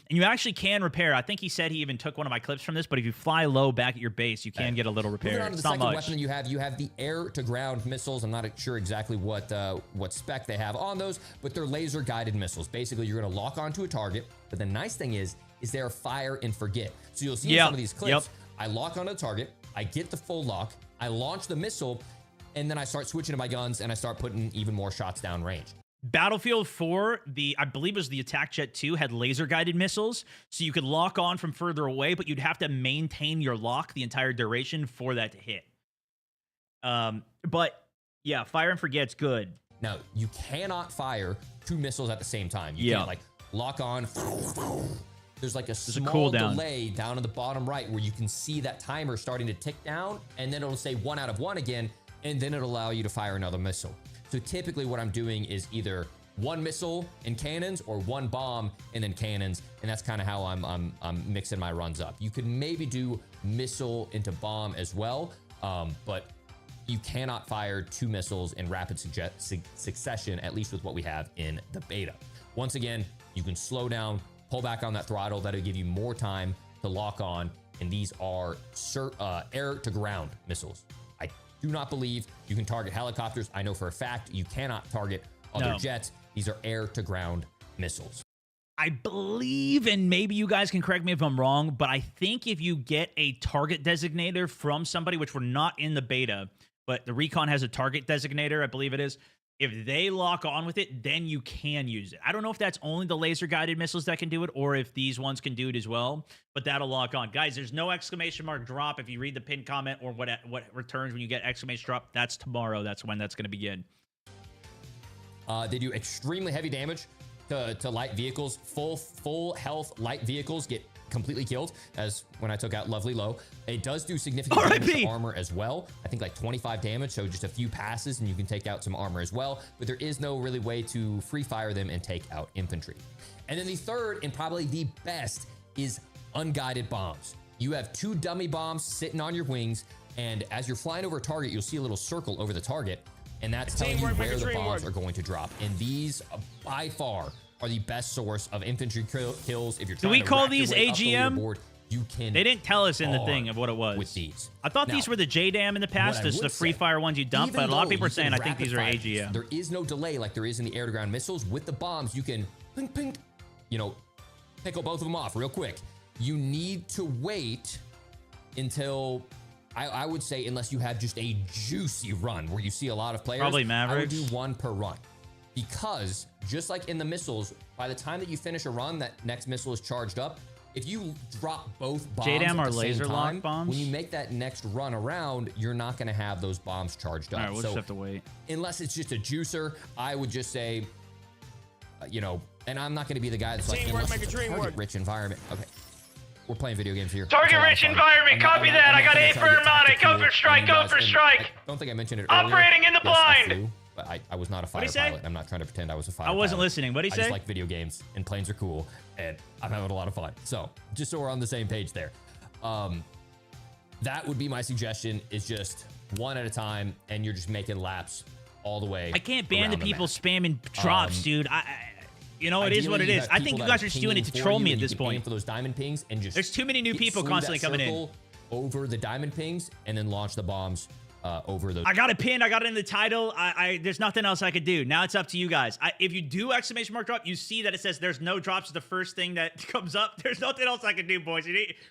And you actually can repair. I think he said he even took one of my clips from this, but if you fly low back at your base, you can get a little repair. Moving on to the it's not second much. weapon that you have the air-to-ground missiles. I'm not sure exactly what spec they have on those, but they're laser-guided missiles. Basically, you're going to lock onto a target, but the nice thing is they're fire and forget. So you'll see in some of these clips, I lock onto the target, I get the full lock, I launch the missile, and then I start switching to my guns, and I start putting even more shots down range. Battlefield 4, I believe it was the attack jet 2, had laser-guided missiles, so you could lock on from further away, but you'd have to maintain your lock the entire duration for that to hit. But yeah, fire and forget's good. Now, you cannot fire 2 missiles at the same time. You Yeah. can't like lock on. There's like a small cooldown. delay down in the bottom right where you can see that timer starting to tick down, and then it'll say 1 out of 1 again, and then it'll allow you to fire another missile. So typically what I'm doing is either 1 missile and cannons or 1 bomb and then cannons, and that's kind of how I'm mixing my runs up. You could maybe do missile into bomb as well, but you cannot fire 2 missiles in rapid succession, at least with what we have in the beta. Once again, you can slow down, pull back on that throttle. That'll give you more time to lock on, and these are air to ground missiles. I do not believe you can target helicopters. I know for a fact you cannot target other jets. These are air to ground missiles. I believe, and maybe you guys can correct me if I'm wrong, but I think if you get a target designator from somebody, which we're not in the beta, but the Recon has a target designator, I believe it is. If they lock on with it, then you can use it. I don't know if that's only the laser guided missiles that can do it, or if these ones can do it as well, but that'll lock on. Guys, there's no exclamation mark drop if you read the pinned comment, or what returns when you get exclamation drop. That's tomorrow. That's when that's going to begin. They do extremely heavy damage to light vehicles. Full health light vehicles get completely killed, as when I took out Lovely Low. It does do significant damage to armor as well. I think like 25 damage, so just a few passes and you can take out some armor as well, but there is no really way to free fire them and take out infantry. And then the third, and probably the best, is unguided bombs. You have 2 dummy bombs sitting on your wings, and as you're flying over a target, you'll see a little circle over the target, and that's telling you where the bombs are going to drop. And these, by far, are the best source of infantry kills. If you're trying Do we to call rack your these way up the AGM? leaderboard, you can. They didn't tell us in the thing of what it was. With these, I thought now, these were the JDAM in the past. This is the free fire ones you dump, but a lot of people are saying I think these are AGM. There is no delay like there is in the air to ground missiles. With the bombs, you can ping, ping, pickle both of them off real quick. You need to wait until, I would say, unless you have just a juicy run where you see a lot of players. Probably Mavericks. I would do 1 per run. Because just like in the missiles, by the time that you finish a run, that next missile is charged up. If you drop both bombs JDAM at are the laser same time, lock bombs? when you make that next run around, you're not going to have those bombs charged up. All right, we'll just have to wait. Unless it's just a juicer, I would just say, and I'm not going to be the guy that's like, unless it's a target-rich environment. Okay, we're playing video games here. Target-rich environment, copy that. I got A firm on it. Go for strike, go for strike. I don't think I mentioned it earlier. Operating in the Yes, I blind. flew, but I was not a fighter What'd he say? pilot. I'm not trying to pretend I was a fighter I wasn't pilot. listening. What'd he I say? just like video games, and planes are cool, and I'm having a lot of fun. So just so we're on the same page there. That would be my suggestion, is just 1 at a time, and you're just making laps all the way. I can't ban the around people map. spamming drops, dude. It is what it is. I think you guys are just doing it to troll me at this point. For those diamond pings and just There's too many new get people through constantly that coming in. circle over the diamond pings, and then launch the bombs over those. I got it pinned. I got it in the title. There's nothing else I could do. Now it's up to you guys. If you do exclamation mark drop, you see that it says there's no drops. The first thing that comes up. There's nothing else I can do, boys.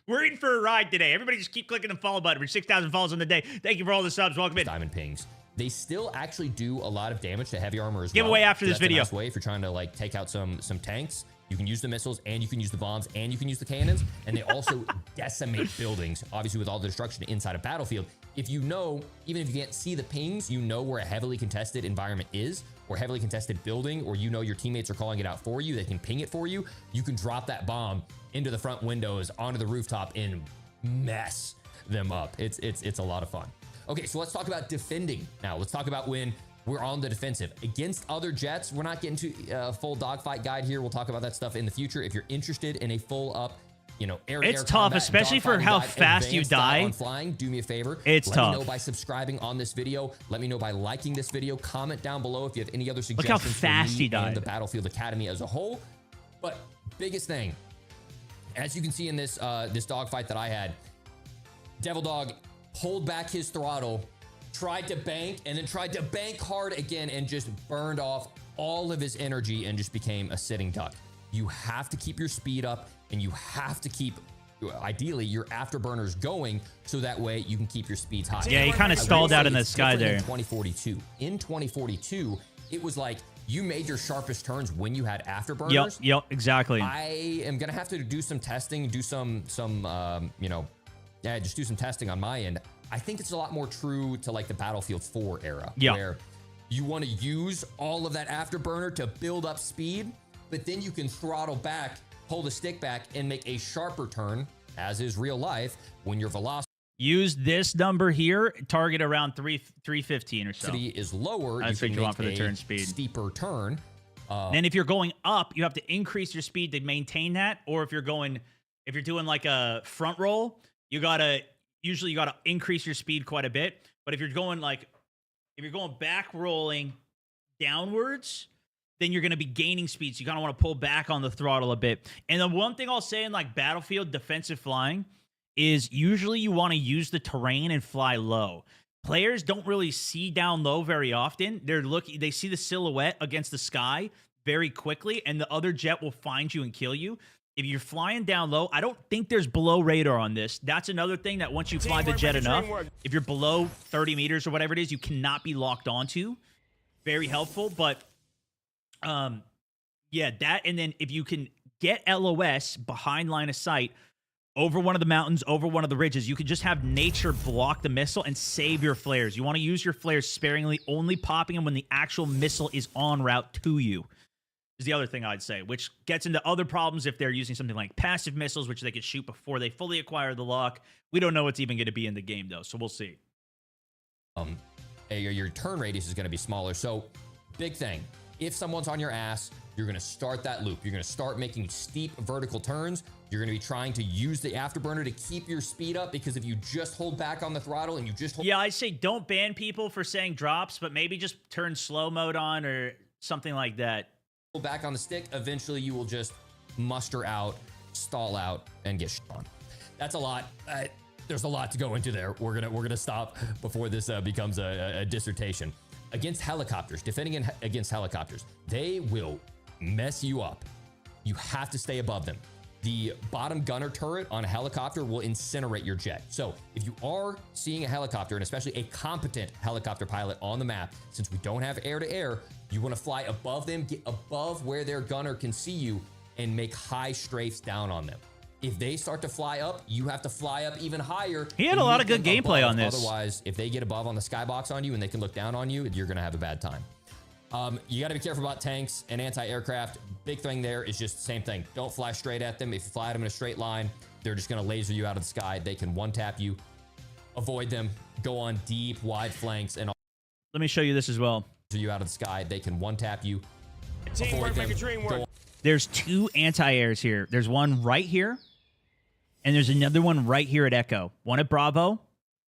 We're in for a ride today. Everybody just keep clicking the follow button. We're 6,000 follows on the day. Thank you for all the subs. Welcome in. Diamond pings. They still actually do a lot of damage to heavy armor as well. Giveaway after this That's a video. nice way if you're trying to like take out some tanks. You can use the missiles, and you can use the bombs, and you can use the cannons, and they also decimate buildings, obviously with all the destruction inside a battlefield. If you know, even if you can't see the pings, you know where a heavily contested environment is, or heavily contested building, or you know your teammates are calling it out for you, they can ping it for you, you can drop that bomb into the front windows, onto the rooftop, and mess them up. It's a lot of fun. Okay, so let's talk about defending now. Let's talk about when we're on the defensive. Against other jets, we're not getting to a full dogfight guide here. We'll talk about that stuff in the future. If you're interested in a full up, air-to-air It's tough, combat, especially for dogfighting how guide, fast you advanced style die. on flying, do me a favor. It's Let tough. me know by subscribing on this video. Let me know by liking this video. Comment down below if you have any other how suggestions fast for he me died. and the Battlefield Academy as a whole. But biggest thing, as you can see in this this dogfight that I had, Devil Dog pulled back his throttle, tried to bank, and then tried to bank hard again, and just burned off all of his energy and just became a sitting duck. You have to keep your speed up, and you have to keep, ideally, your afterburners going, so that way you can keep your speeds high. Yeah, he kind of stalled out in the It's sky different there. In 2042. In 2042, it was like you made your sharpest turns when you had afterburners. Yep, exactly. I am gonna have to do some testing, do some just do some testing on my end. I think it's a lot more true to like the Battlefield 4 era, Yeah. where you want to use all of that afterburner to build up speed, but then you can throttle back, pull the stick back, and make a sharper turn, as is real life, when your velocity Use this number here, target around 315 or so. is lower. That's you what can you want make for the a turn speed. steeper turn. Then if you're going up, you have to increase your speed to maintain that. Or if you're doing like a front roll, you gotta increase your speed quite a bit. But if you're going back rolling downwards, then you're gonna be gaining speed. So you kind of want to pull back on the throttle a bit. And the one thing I'll say in like Battlefield defensive flying is usually you want to use the terrain and fly low. Players don't really see down low very often. They see the silhouette against the sky very quickly, and the other jet will find you and kill you. If you're flying down low, I don't think there's below radar on this. That's another thing that once you fly the jet enough, if you're below 30 meters or whatever it is, you cannot be locked onto. Very helpful, but yeah, that, and then if you can get LOS behind line of sight, over one of the mountains, over one of the ridges, you can just have nature block the missile and save your flares. You want to use your flares sparingly, only popping them when the actual missile is en route to you, is the other thing I'd say, which gets into other problems if they're using something like passive missiles, which they could shoot before they fully acquire the lock. We don't know what's even going to be in the game, though, so we'll see. Your turn radius is going to be smaller. So big thing, if someone's on your ass, you're going to start that loop. You're going to start making steep vertical turns. You're going to be trying to use the afterburner to keep your speed up, because if you just hold back on the throttle and you just hold... Yeah, I say don't ban people for saying drops, but maybe just turn slow mode on or something like that. Hold back on the stick, eventually you will just muster out, stall out, and get shit on. That's a lot. There's a lot to go into there. We're gonna stop before this becomes a dissertation. Against helicopters, defending against helicopters, they will mess you up. You have to stay above them. The bottom gunner turret on a helicopter will incinerate your jet. So if you are seeing a helicopter, and especially a competent helicopter pilot on the map, since we don't have air to air, you want to fly above them, get above where their gunner can see you, and make high strafes down on them. If they start to fly up, you have to fly up even higher. He had a lot of good gameplay on this. Otherwise, if they get above on the skybox on you and they can look down on you, you're going to have a bad time. You got to be careful about tanks and anti-aircraft. Big thing there is just the same thing. Don't fly straight at them. If you fly at them in a straight line, they're just going to laser you out of the sky. They can one-tap you. Avoid them. Go on deep, wide flanks. And let me show you this as well. You out of the sky. They can one-tap you. Avoid them. There's two anti-airs here. There's one right here, and there's another one right here at Echo. One at Bravo,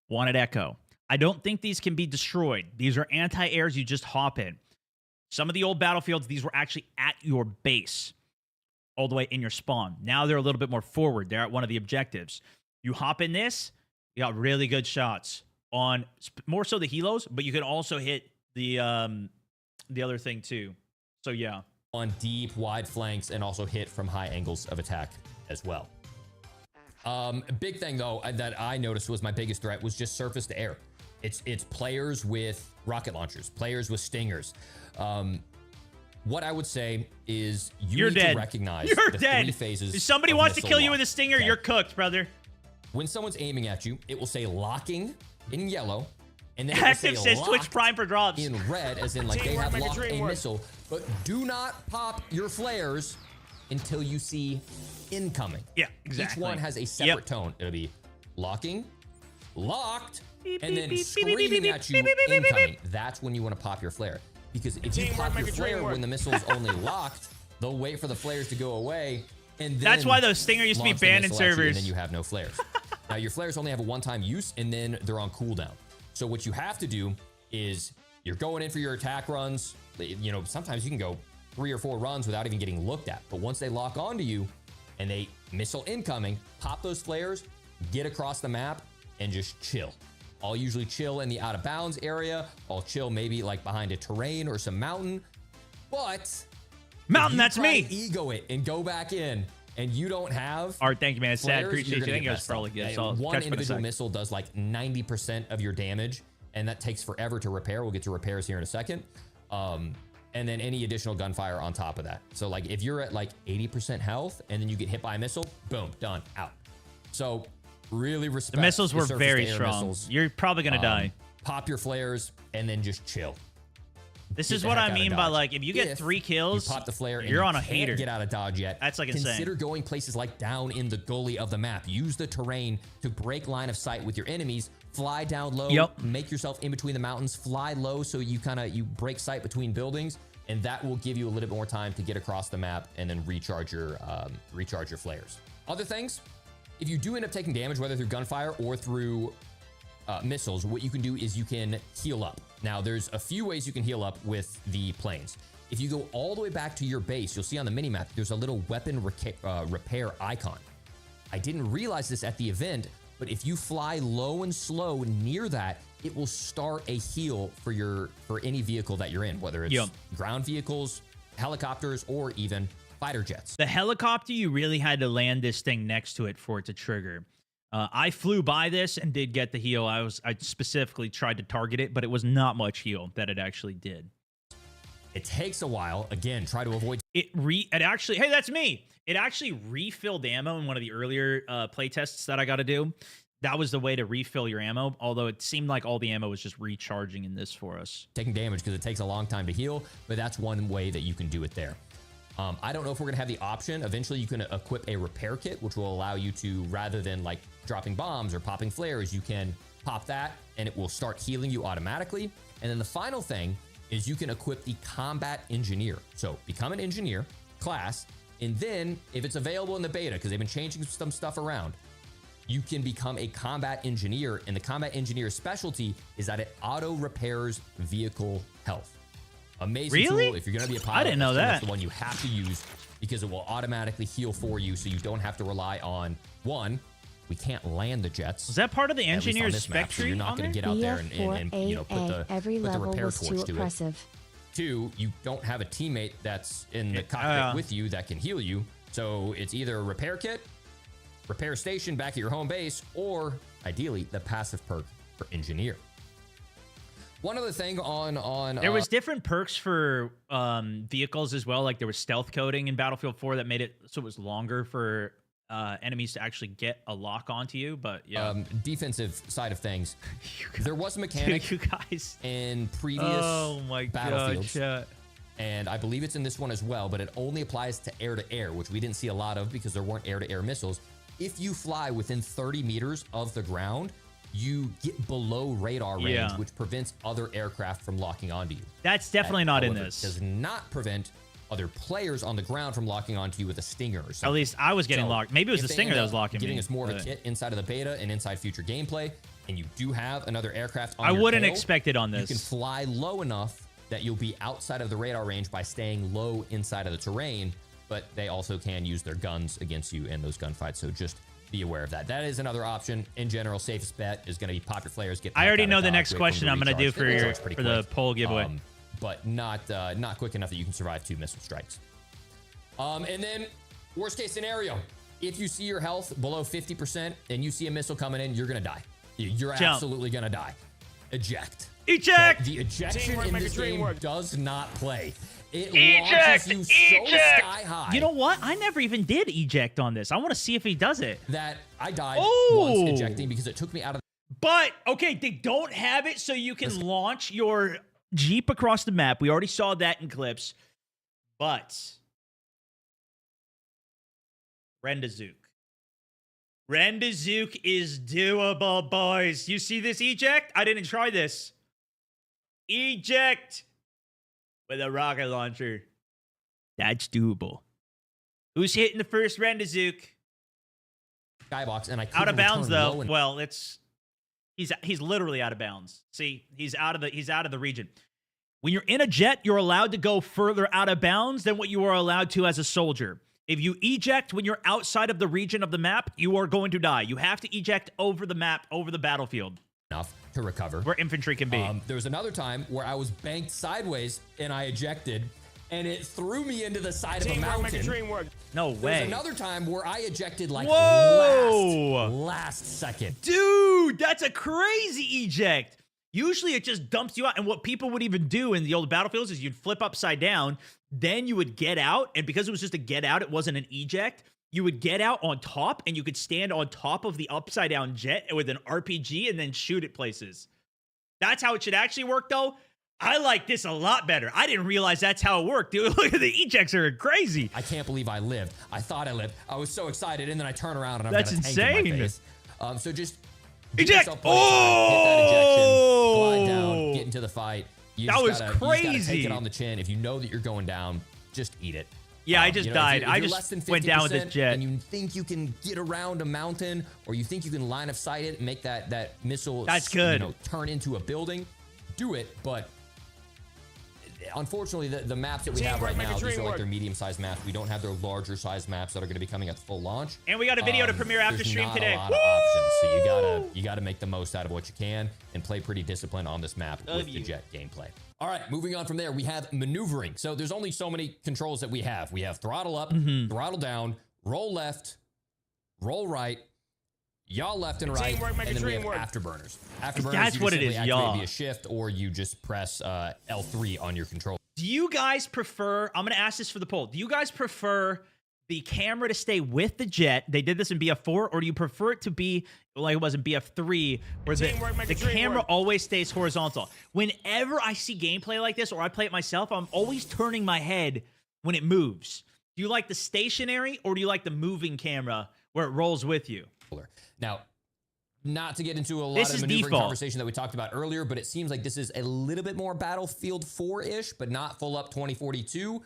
one at Echo. I don't think these can be destroyed. These are anti-airs you just hop in. Some of the old battlefields, these were actually at your base, all the way in your spawn. Now they're a little bit more forward. They're at one of the objectives. You hop in this, you got really good shots on more so the helos, but you can also hit the other thing too. So yeah. On deep, wide flanks, and also hit from high angles of attack as well. A big thing though that I noticed was my biggest threat was just surface to air. It's players with rocket launchers, players with stingers. What I would say is you need to recognize the three phases. If somebody wants to kill you with a stinger, you're cooked, brother. When someone's aiming at you, it will say locking in yellow, and then Active says Twitch Prime for drops in red, as in like they have locked a missile. But do not pop your flares until you see incoming. Yeah, exactly. Each one has a separate tone. It'll be locking, locked, and then screaming at you incoming. That's when you want to pop your flare. Because if you pop your flare when the missile is only locked, they'll wait for the flares to go away, and then that's why those stinger used to be banned in servers. And then you have no flares. Now your flares only have a one-time use, and then they're on cooldown. So what you have to do is you're going in for your attack runs. You know, sometimes you can go 3 or 4 runs without even getting looked at. But once they lock onto you and they missile incoming, pop those flares, get across the map, and just chill. I'll usually chill in the out of bounds area. I'll chill maybe like behind a terrain or some mountain. But mountain, that's me. Ego it and go back in, and you don't have. Art, thank you, man. It's sad. Flares, Appreciate you. I think it was probably good. So one individual missile does like 90% of your damage, and that takes forever to repair. We'll get to repairs here in a second. And then any additional gunfire on top of that. So like if you're at like 80% health and then you get hit by a missile, boom, done, out. So Really respect The missiles were surface very to air strong. missiles. You're probably gonna die. Pop your flares and then just chill. This Get is the what heck I out of mean by dodge. like if you get 3 kills, you pop the flare and you're you on a can't heater. get out of dodge yet. That's like insane. Consider going places like down in the gully of the map. Use the terrain to break line of sight with your enemies. Fly down low. Yep. Make yourself in between the mountains. Fly low so you break sight between buildings, and that will give you a little bit more time to get across the map and then recharge your flares. Other things, if you do end up taking damage, whether through gunfire or through missiles, what you can do is you can heal up. Now, there's a few ways you can heal up with the planes. If you go all the way back to your base, you'll see on the minimap, there's a little weapon repair icon. I didn't realize this at the event, but if you fly low and slow near that, it will start a heal for any vehicle that you're in, whether it's ground vehicles, helicopters, or even fighter jets. The helicopter, you really had to land this thing next to it for it to trigger. I flew by this and did get the heal. I specifically tried to target it, but it was not much heal that it actually did. It takes a while. Again, try to avoid. It actually, hey, that's me. It actually refilled ammo in one of the earlier play tests that I got to do. That was the way to refill your ammo, although it seemed like all the ammo was just recharging in this for us. Taking damage because it takes a long time to heal, but that's one way that you can do it there. I don't know if we're gonna have the option. Eventually you can equip a repair kit, which will allow you to, rather than like dropping bombs or popping flares, you can pop that and it will start healing you automatically. And then the final thing is you can equip the combat engineer. So become an engineer class, and then if it's available in the beta, because they've been changing some stuff around, you can become a combat engineer, and the combat engineer's specialty is that it auto repairs vehicle health. Amazing tool. If you're going to be a pilot, I didn't know that. That's the one you have to use because it will automatically heal for you, so you don't have to rely on one. We can't land the jets. Was that part of the engineer's spec tree? So you're not going to get out there and put the repair torch to it. 2, you don't have a teammate that's in the cockpit with you that can heal you. So it's either a repair kit, repair station back at your home base, or ideally the passive perk for engineer. One other thing on there was different perks for vehicles as well. Like there was stealth coding in Battlefield 4 that made it so it was longer for enemies to actually get a lock onto you. But yeah, defensive side of things, there was a mechanic you guys in previous Battlefields, and I believe it's in this one as well. But it only applies to air, which we didn't see a lot of because there weren't air-to-air missiles. If you fly within 30 meters of the ground, you get below radar range, which prevents other aircraft from locking onto you. That's definitely not in However, this. Does not prevent other players on the ground from locking onto you with a stinger or something. At least I was getting locked. Maybe it was the stinger that was locking me. Giving us more of a kit inside of the beta and inside future gameplay, and you do have another aircraft on I your wouldn't tail, expect it on this. You can fly low enough that you'll be outside of the radar range by staying low inside of the terrain, but they also can use their guns against you in those gunfights, so just be aware of that. That is another option. In general, safest bet is going to be pop your flares. Get. I already know the next question I'm going to do for the poll giveaway, but not quick enough that you can survive 2 missile strikes. And then worst case scenario, if you see your health below 50% and you see a missile coming in, you're going to die. You're absolutely going to die. Eject. Eject. The ejection in this game does not play. It Eject! launches you so sky high. You know what? I never even did eject on this. I want to see if he does it. That I died once ejecting because it took me out of. But, okay, they don't have it so you can launch your Jeep across the map. We already saw that in clips. But Rendazook. Rendazook is doable, boys. You see this eject? I didn't try this. Eject with a rocket launcher. That's doable. Who's hitting the first Rendazook? Skybox, and I out of bounds though. Well, he's literally out of bounds. See, he's out of the region. When you're in a jet, you're allowed to go further out of bounds than what you are allowed to as a soldier. If you eject when you're outside of the region of the map, you are going to die. You have to eject over the map, over the battlefield. Enough to recover. Where infantry can be. There was another time where I was banked sideways and I ejected, and it threw me into the side of a mountain. No way. There was another time where I ejected like last second. Dude, that's a crazy eject. Usually it just dumps you out. And what people would even do in the old battlefields is you'd flip upside down, then you would get out. And because it was just a get out, it wasn't an eject. you would get out on top and you could stand on top of the upside down jet with an RPG and then shoot at places. That's how it should actually work, though. I like this a lot better. I didn't realize that's how it worked, dude. Look at the ejects are crazy. I can't believe I lived. I thought I lived. I was so excited, and then I turn around and I've That's got a tank in my insane. face. So just give Eject! yourself plenty of time, hit that ejection, glide down, Oh! get into the fight. You That just was gotta, You just gotta crazy. take it on the chin. If you know that you're going down, just eat it. Yeah, I just you know, died. if I you're just less than went down with this 50% jet. and you think you can get around a mountain, or you think you can line of sight it and make that missile That's good. turn into a building, do it. But unfortunately, the maps that we have right now, these are like their medium-sized maps. We don't have their larger-sized maps that are going to be coming at the full launch. And we got a video to premiere after There's stream not today. a lot of options, so you gotta make the most out of what you can and play pretty disciplined on this map with the jet gameplay. All right, moving on from there, we have maneuvering. So there's only so many controls that we have. We have throttle up, throttle down, roll left, roll right, yaw left and right, and then we have afterburners. Afterburners, That's you what just it is, simply yaw. activate via shift, or you just press L3 on your controller. Do you guys prefer, I'm going to ask this for the poll. Do you guys prefer the camera to stay with the jet? They did this in BF4, or do you prefer it to be like it was in BF3, where the camera always stays horizontal? Whenever I see gameplay like this, or I play it myself, I'm always turning my head when it moves. Do you like the stationary, or do you like the moving camera where it rolls with you? Now, not to get into a lot This of is maneuvering default. conversation that we talked about earlier, but it seems like this is a little bit more Battlefield 4-ish, but not full up 2042,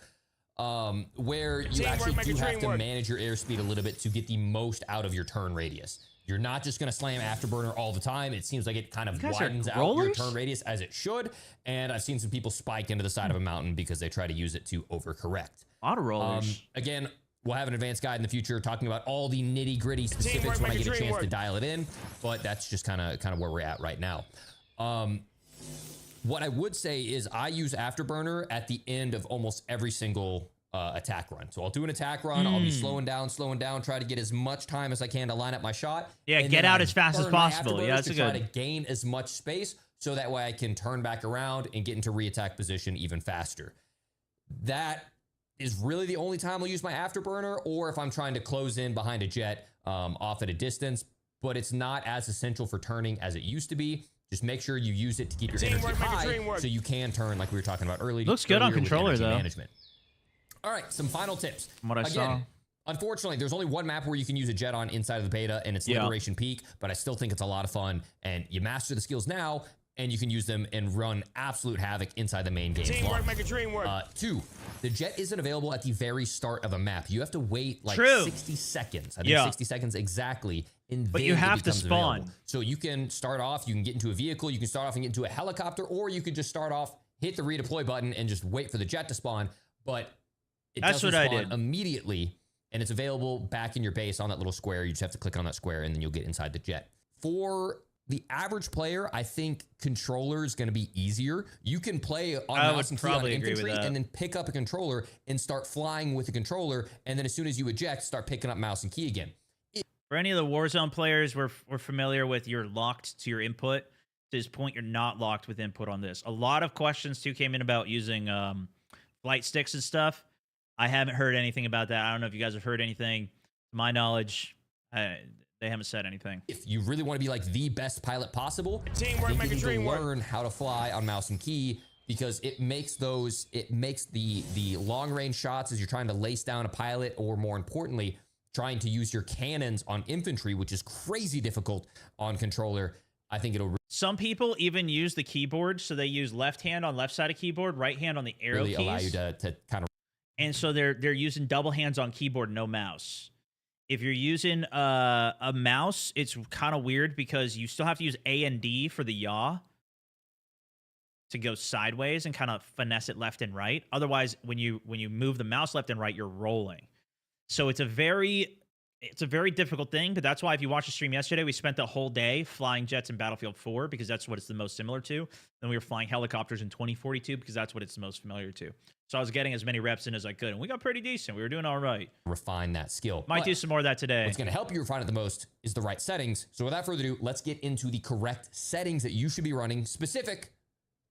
where you actually do have to manage your airspeed a little bit to get the most out of your turn radius. You're not just going to slam afterburner all the time. It seems like it kind of You guys are widens out your rollers? turn radius as it should, and I've seen some people spike into the side of a mountain because they try to use it to overcorrect. Auto rollers. Again, we'll have an advanced guide in the future talking about all the nitty gritty specifics when I get a chance to dial it in, but that's just kind of where we're at right now. What I would say is I use afterburner at the end of almost every single attack run. So I'll do an attack run. I'll be slowing down, try to get as much time as I can to line up my shot. Yeah, and get then out I as fast as burn my possible. Yeah, afterburners that's to a try good. to gain as much space so that way I can turn back around and get into re-attack position even faster. That is really the only time I'll use my afterburner, or if I'm trying to close in behind a jet off at a distance, but it's not as essential for turning as it used to be. Just make sure you use it to keep your energy high so you can turn like we were talking about earlier. Looks good on with controller, energy though. management. All right, some final tips. From what I saw. Unfortunately, there's only one map where you can use a jet on inside of the beta, and it's Liberation Peak, but I still think it's a lot of fun, and you master the skills now, and you can use them and run absolute havoc inside the main game. Two, the jet isn't available at the very start of a map. You have to wait like 60 seconds. I think 60 seconds exactly. And But then you it have to becomes spawn. available. So you can start off, you can get into a vehicle, you can start off and get into a helicopter, or you could just start off, hit the redeploy button, and just wait for the jet to spawn. But it That's doesn't what I spawn did. immediately, and it's available back in your base on that little square. You just have to click on that square, and then you'll get inside the jet. For the average player, I think controller is going to be easier. You can play on I mouse would and key on probably agree with infantry, that. and then pick up a controller and start flying with the controller, and then as soon as you eject, start picking up mouse and key again. For any of the Warzone players, we're familiar with you're locked to your input. To this point, you're not locked with input on this. A lot of questions, too, came in about using flight sticks and stuff. I haven't heard anything about that. I don't know if you guys have heard anything. To my knowledge, they haven't said anything. If you really want to be like the best pilot possible, I think you need to learn how to fly on mouse and key, because it makes the long range shots as you're trying to lace down a pilot, or more importantly, trying to use your cannons on infantry, which is crazy difficult on controller. I think it'll Some people even use the keyboard, so they use left hand on left side of keyboard, right hand on the arrow really keys. allow you to kind of. And so they're using double hands on keyboard, no mouse. If you're using a mouse, it's kind of weird because you still have to use A and D for the yaw to go sideways and kind of finesse it left and right. Otherwise, when you move the mouse left and right, you're rolling. So it's a very difficult thing, but that's why if you watched the stream yesterday, we spent the whole day flying jets in Battlefield 4 because that's what it's the most similar to. Then we were flying helicopters in 2042 because that's what it's the most familiar to. So I was getting as many reps in as I could, and we got pretty decent. We were doing all right. refine that skill. Might But do some more of that today. what's going to help you refine it the most is the right settings. So without further ado, let's get into the correct settings that you should be running specific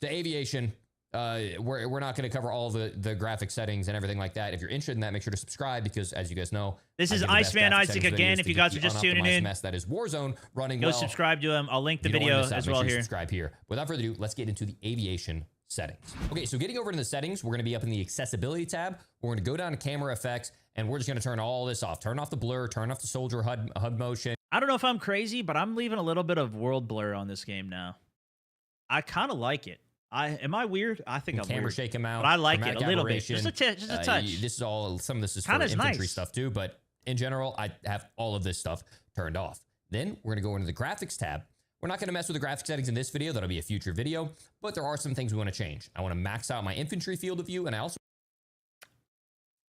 to aviation we're not going to cover all the graphic settings and everything like that. If you're interested in that, make sure to subscribe because, as you guys know, this I is give the best Iceman graphic Isaac settings again. videos If to you get guys the are just tuning unoptimized in, mess that is Warzone running go well. subscribe to him. I'll link the You don't wanna video miss out. as Make well sure you here. subscribe here. Without further ado, let's get into the aviation settings. Okay, so getting over to the settings, we're going to be up in the accessibility tab. We're going to go down to camera effects, and we're just going to turn all this off. Turn off the blur, turn off the soldier HUD motion. I don't know if I'm crazy, but I'm leaving a little bit of world blur on this game now. I kind of like it. Am I weird? I think I'm Camera weird. shake him out. But I like it dramatic a little bit. aberration. Just a touch. This is all, some of this is for Kinda infantry nice. stuff too, but in general, I have all of this stuff turned off. Then we're going to go into the graphics tab. We're not going to mess with the graphic settings in this video. That'll be a future video, but there are some things we want to change. I want to max out my infantry field of view, and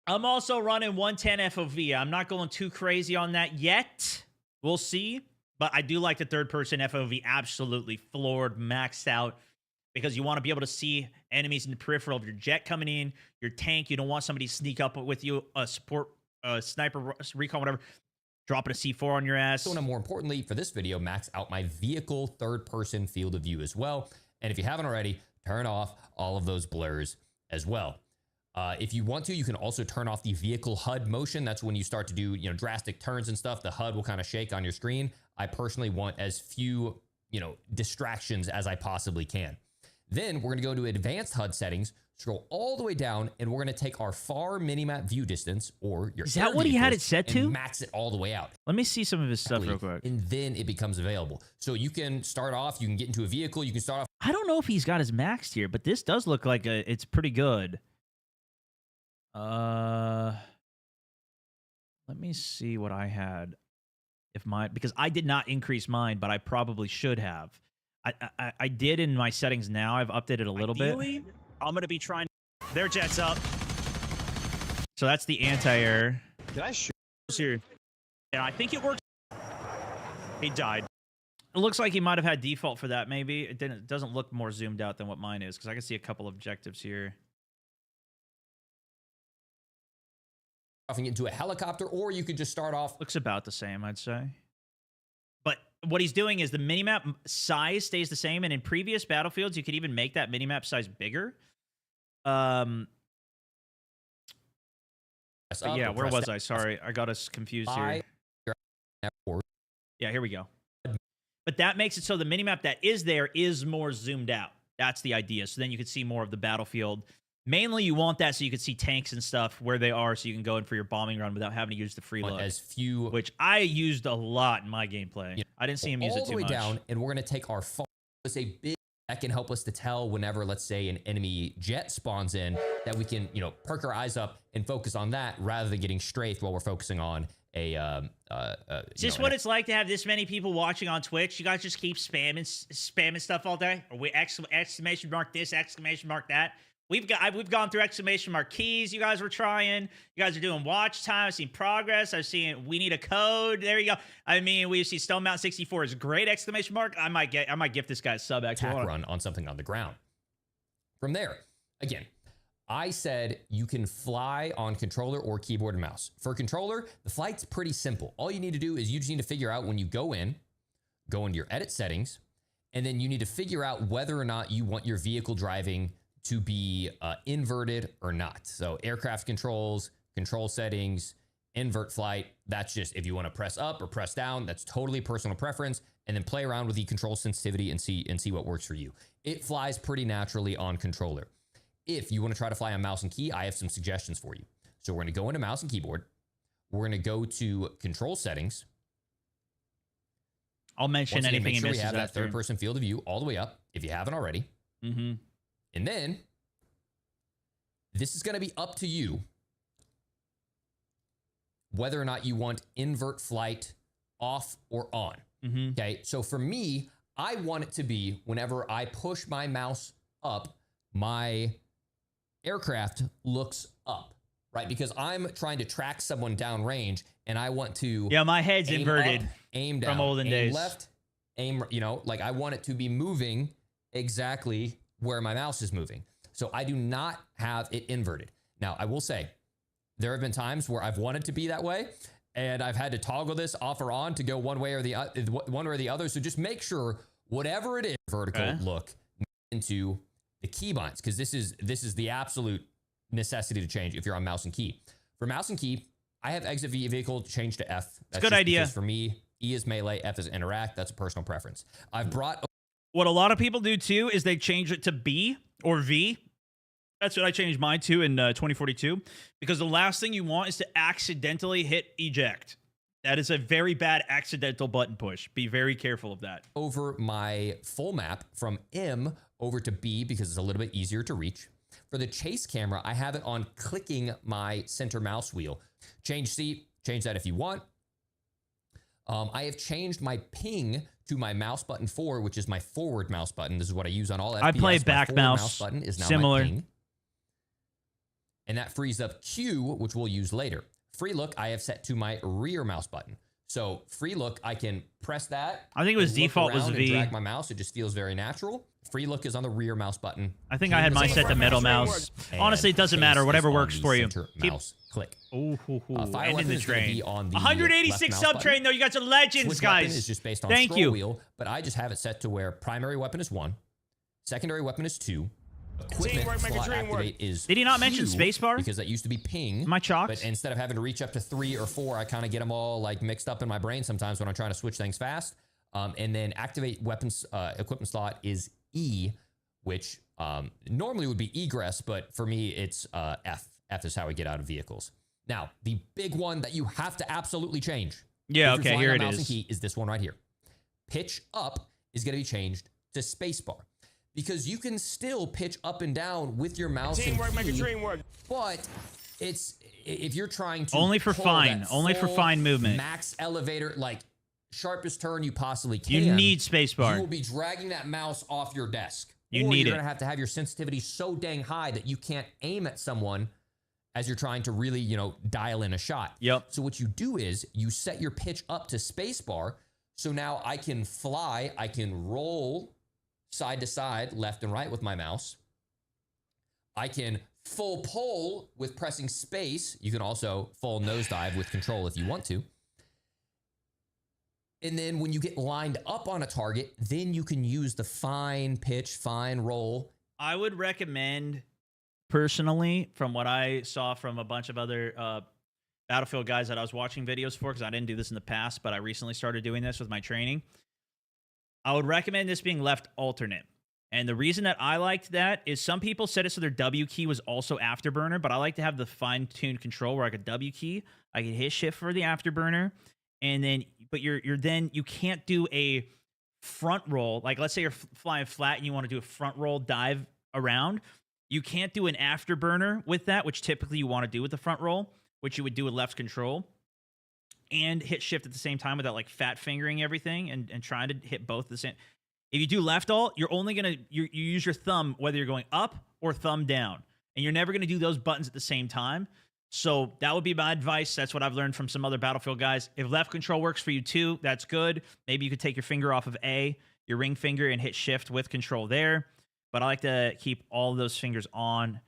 I'm also running 110 FOV. I'm not going too crazy on that yet. We'll see. But I do like the third-person FOV. Absolutely floored, maxed out. Because you want to be able to see enemies in the peripheral of your jet coming in, your tank. You don't want somebody to sneak up with you, a support, sniper, recon, whatever, dropping a C4 on your ass. So, more importantly, for this video, max out my vehicle third-person field of view as well. And if you haven't already, turn off all of those blurs as well. If you want to, you can also turn off the vehicle HUD motion. That's when you start to do, drastic turns and stuff. The HUD will kind of shake on your screen. I personally want as few, distractions as I possibly can. Then we're going to go to advanced HUD settings, scroll all the way down, and we're going to take our far minimap view distance, or your Is that what he had it set to? Max it all the way out. Let me see some of his stuff real quick. And then it becomes available. So you can start off, you can get into a vehicle, you can start off. I don't know if he's got his maxed here, but this does look like it's pretty good. Let me see what I had. Because I did not increase mine, but I probably should have. I did in my settings now. I've updated a little bit. I'm going to be trying. Their jet's up. So that's the anti-air. Did I shoot? Here. Yeah, I think it worked. He died. It looks like he might have had default for that, maybe. It doesn't look more zoomed out than what mine is, because I can see a couple objectives here. Off and get into a helicopter, or you could just start off. Looks about the same, I'd say. But what he's doing is the minimap size stays the same, and in previous battlefields, you could even make that minimap size bigger. But yeah, where was I? Sorry, I got us confused here. Yeah, here we go. But that makes it so the minimap that is there is more zoomed out. That's the idea. So then you can see more of the battlefield. Mainly, you want that so you can see tanks and stuff where they are, so you can go in for your bombing run without having to use the free load. As few, which I used a lot in my gameplay. Yeah. I didn't see him use it too much. All the way down, and we're going to take our far. It's a big that can help us to tell whenever, let's say, an enemy jet spawns in, that we can, perk our eyes up and focus on that rather than getting strafed while we're focusing on a. Is this what it's like to have this many people watching on Twitch? You guys just keep spamming stuff all day, or we exclamation mark this, exclamation mark that. We've gone through exclamation mark keys. You guys were trying. You guys are doing watch time. I've seen progress. I've seen we need a code. There you go. I mean, we see Stone Mountain 64 is great exclamation mark. I might gift this guy a sub actually. Attack run on something on the ground. From there, again, I said you can fly on controller or keyboard and mouse. For controller, the flight's pretty simple. All you need to do is you just need to figure out when you go into your edit settings, and then you need to figure out whether or not you want your vehicle driving to be inverted or not. So aircraft controls, control settings, invert flight. That's just if you want to press up or press down. That's totally personal preference. And then play around with the control sensitivity and see what works for you. It flies pretty naturally on controller. If you want to try to fly on mouse and key, I have some suggestions for you. So we're going to go into mouse and keyboard. We're going to go to control settings. I'll mention anything make he sure we misses have that after. third-person field of view all the way up if you haven't already. Mm-hmm. And then this is going to be up to you whether or not you want invert flight off or on. Mm-hmm. Okay. So for me, I want it to be whenever I push my mouse up, my aircraft looks up, right? Because I'm trying to track someone downrange and I want to. Yeah, my head's aim inverted up, aim down, from olden aim days. left, aim, like I want it to be moving exactly where my mouse is moving. So I do not have it inverted. Now, I will say, there have been times where I've wanted to be that way, and I've had to toggle this off or on to go one way or the other. So just make sure whatever it is, vertical look into the keybinds, because this is the absolute necessity to change if you're on mouse and key. For mouse and key, I have exit vehicle changed to F. That's a good just idea. because for me, E is melee, F is interact. That's a personal preference. I've brought... What a lot of people do too is they change it to B or V. That's what I changed mine to in 2042, because the last thing you want is to accidentally hit eject. That is a very bad accidental button push. Be very careful of that. Over my full map from M over to B because it's a little bit easier to reach. For the chase camera, I have it on clicking my center mouse wheel. Change seat, change that if you want. I have changed my ping to my mouse button 4, which is my forward mouse button. This is what I use on all FPS. I play My back forward mouse button is now similar. my ping. And that frees up Q, which we'll use later. Free look, I have set to my rear mouse button. So free look, I can press that. I think it was and look default was around V. and drag my mouse. It just feels very natural. Free look is on the rear mouse button. I think I had mine set to middle mouse. Honestly, it doesn't matter. Whatever works for you. Keep mouse click. Ooh, Fire and in weapon the is gonna train. be on the 186 left mouse sub button. train though. You guys are legends, Switch weapon guys. is just based on Thank scroll you. wheel, but I just have it set to where primary weapon is 1, secondary weapon is 2, equipment slot activate is Did he not mention Q, spacebar? because that used to be ping. Am I chalked? But instead of having to reach up to 3 or 4, I kind of get them all like mixed up in my brain sometimes when I'm trying to switch things fast. And then activate weapons equipment slot is E, which normally would be egress, but for me it's F. F is how we get out of vehicles. Now, the big one that you have to absolutely change. Yeah, if you're okay, flying here on it mouse and is. key is this one right here. Pitch up is going to be changed to spacebar, because you can still pitch up and down with your mouse and key, but it's if you're trying to Only for pull fine, that only for full fine movement. max elevator, like sharpest turn you possibly can. You need You spacebar. will be dragging that mouse off your desk. You or need you're it. gonna have your sensitivity so dang high that you can't aim at someone as you're trying to really, dial in a shot. Yep. So what you do is you set your pitch up to spacebar. So now I can fly, I can roll side to side, left and right with my mouse. I can full pull with pressing space. You can also full nosedive with control if you want to. And then when you get lined up on a target, then you can use the fine pitch, fine roll. I would recommend, personally, from what I saw from a bunch of other Battlefield guys that I was watching videos for, because I didn't do this in the past, but I recently started doing this with my training. I would recommend this being left alternate. And the reason that I liked that is some people set it so their W key was also afterburner, but I like to have the fine-tuned control where I could W key, I could hit shift for the afterburner, and then, but you can't do a front roll. Like, let's say you're flying flat and you want to do a front roll dive around. You can't do an afterburner with that, which typically you want to do with the front roll, which you would do with left control, and hit shift at the same time without like fat fingering everything and trying to hit both at the same. If you do left alt, you're only going to, you use your thumb, whether you're going up or thumb down, and you're never going to do those buttons at the same time. So that would be my advice. That's what I've learned from some other Battlefield guys. If left control works for you too, that's good. Maybe you could take your finger off of A, your ring finger, and hit shift with control there. But I like to keep all of those fingers on.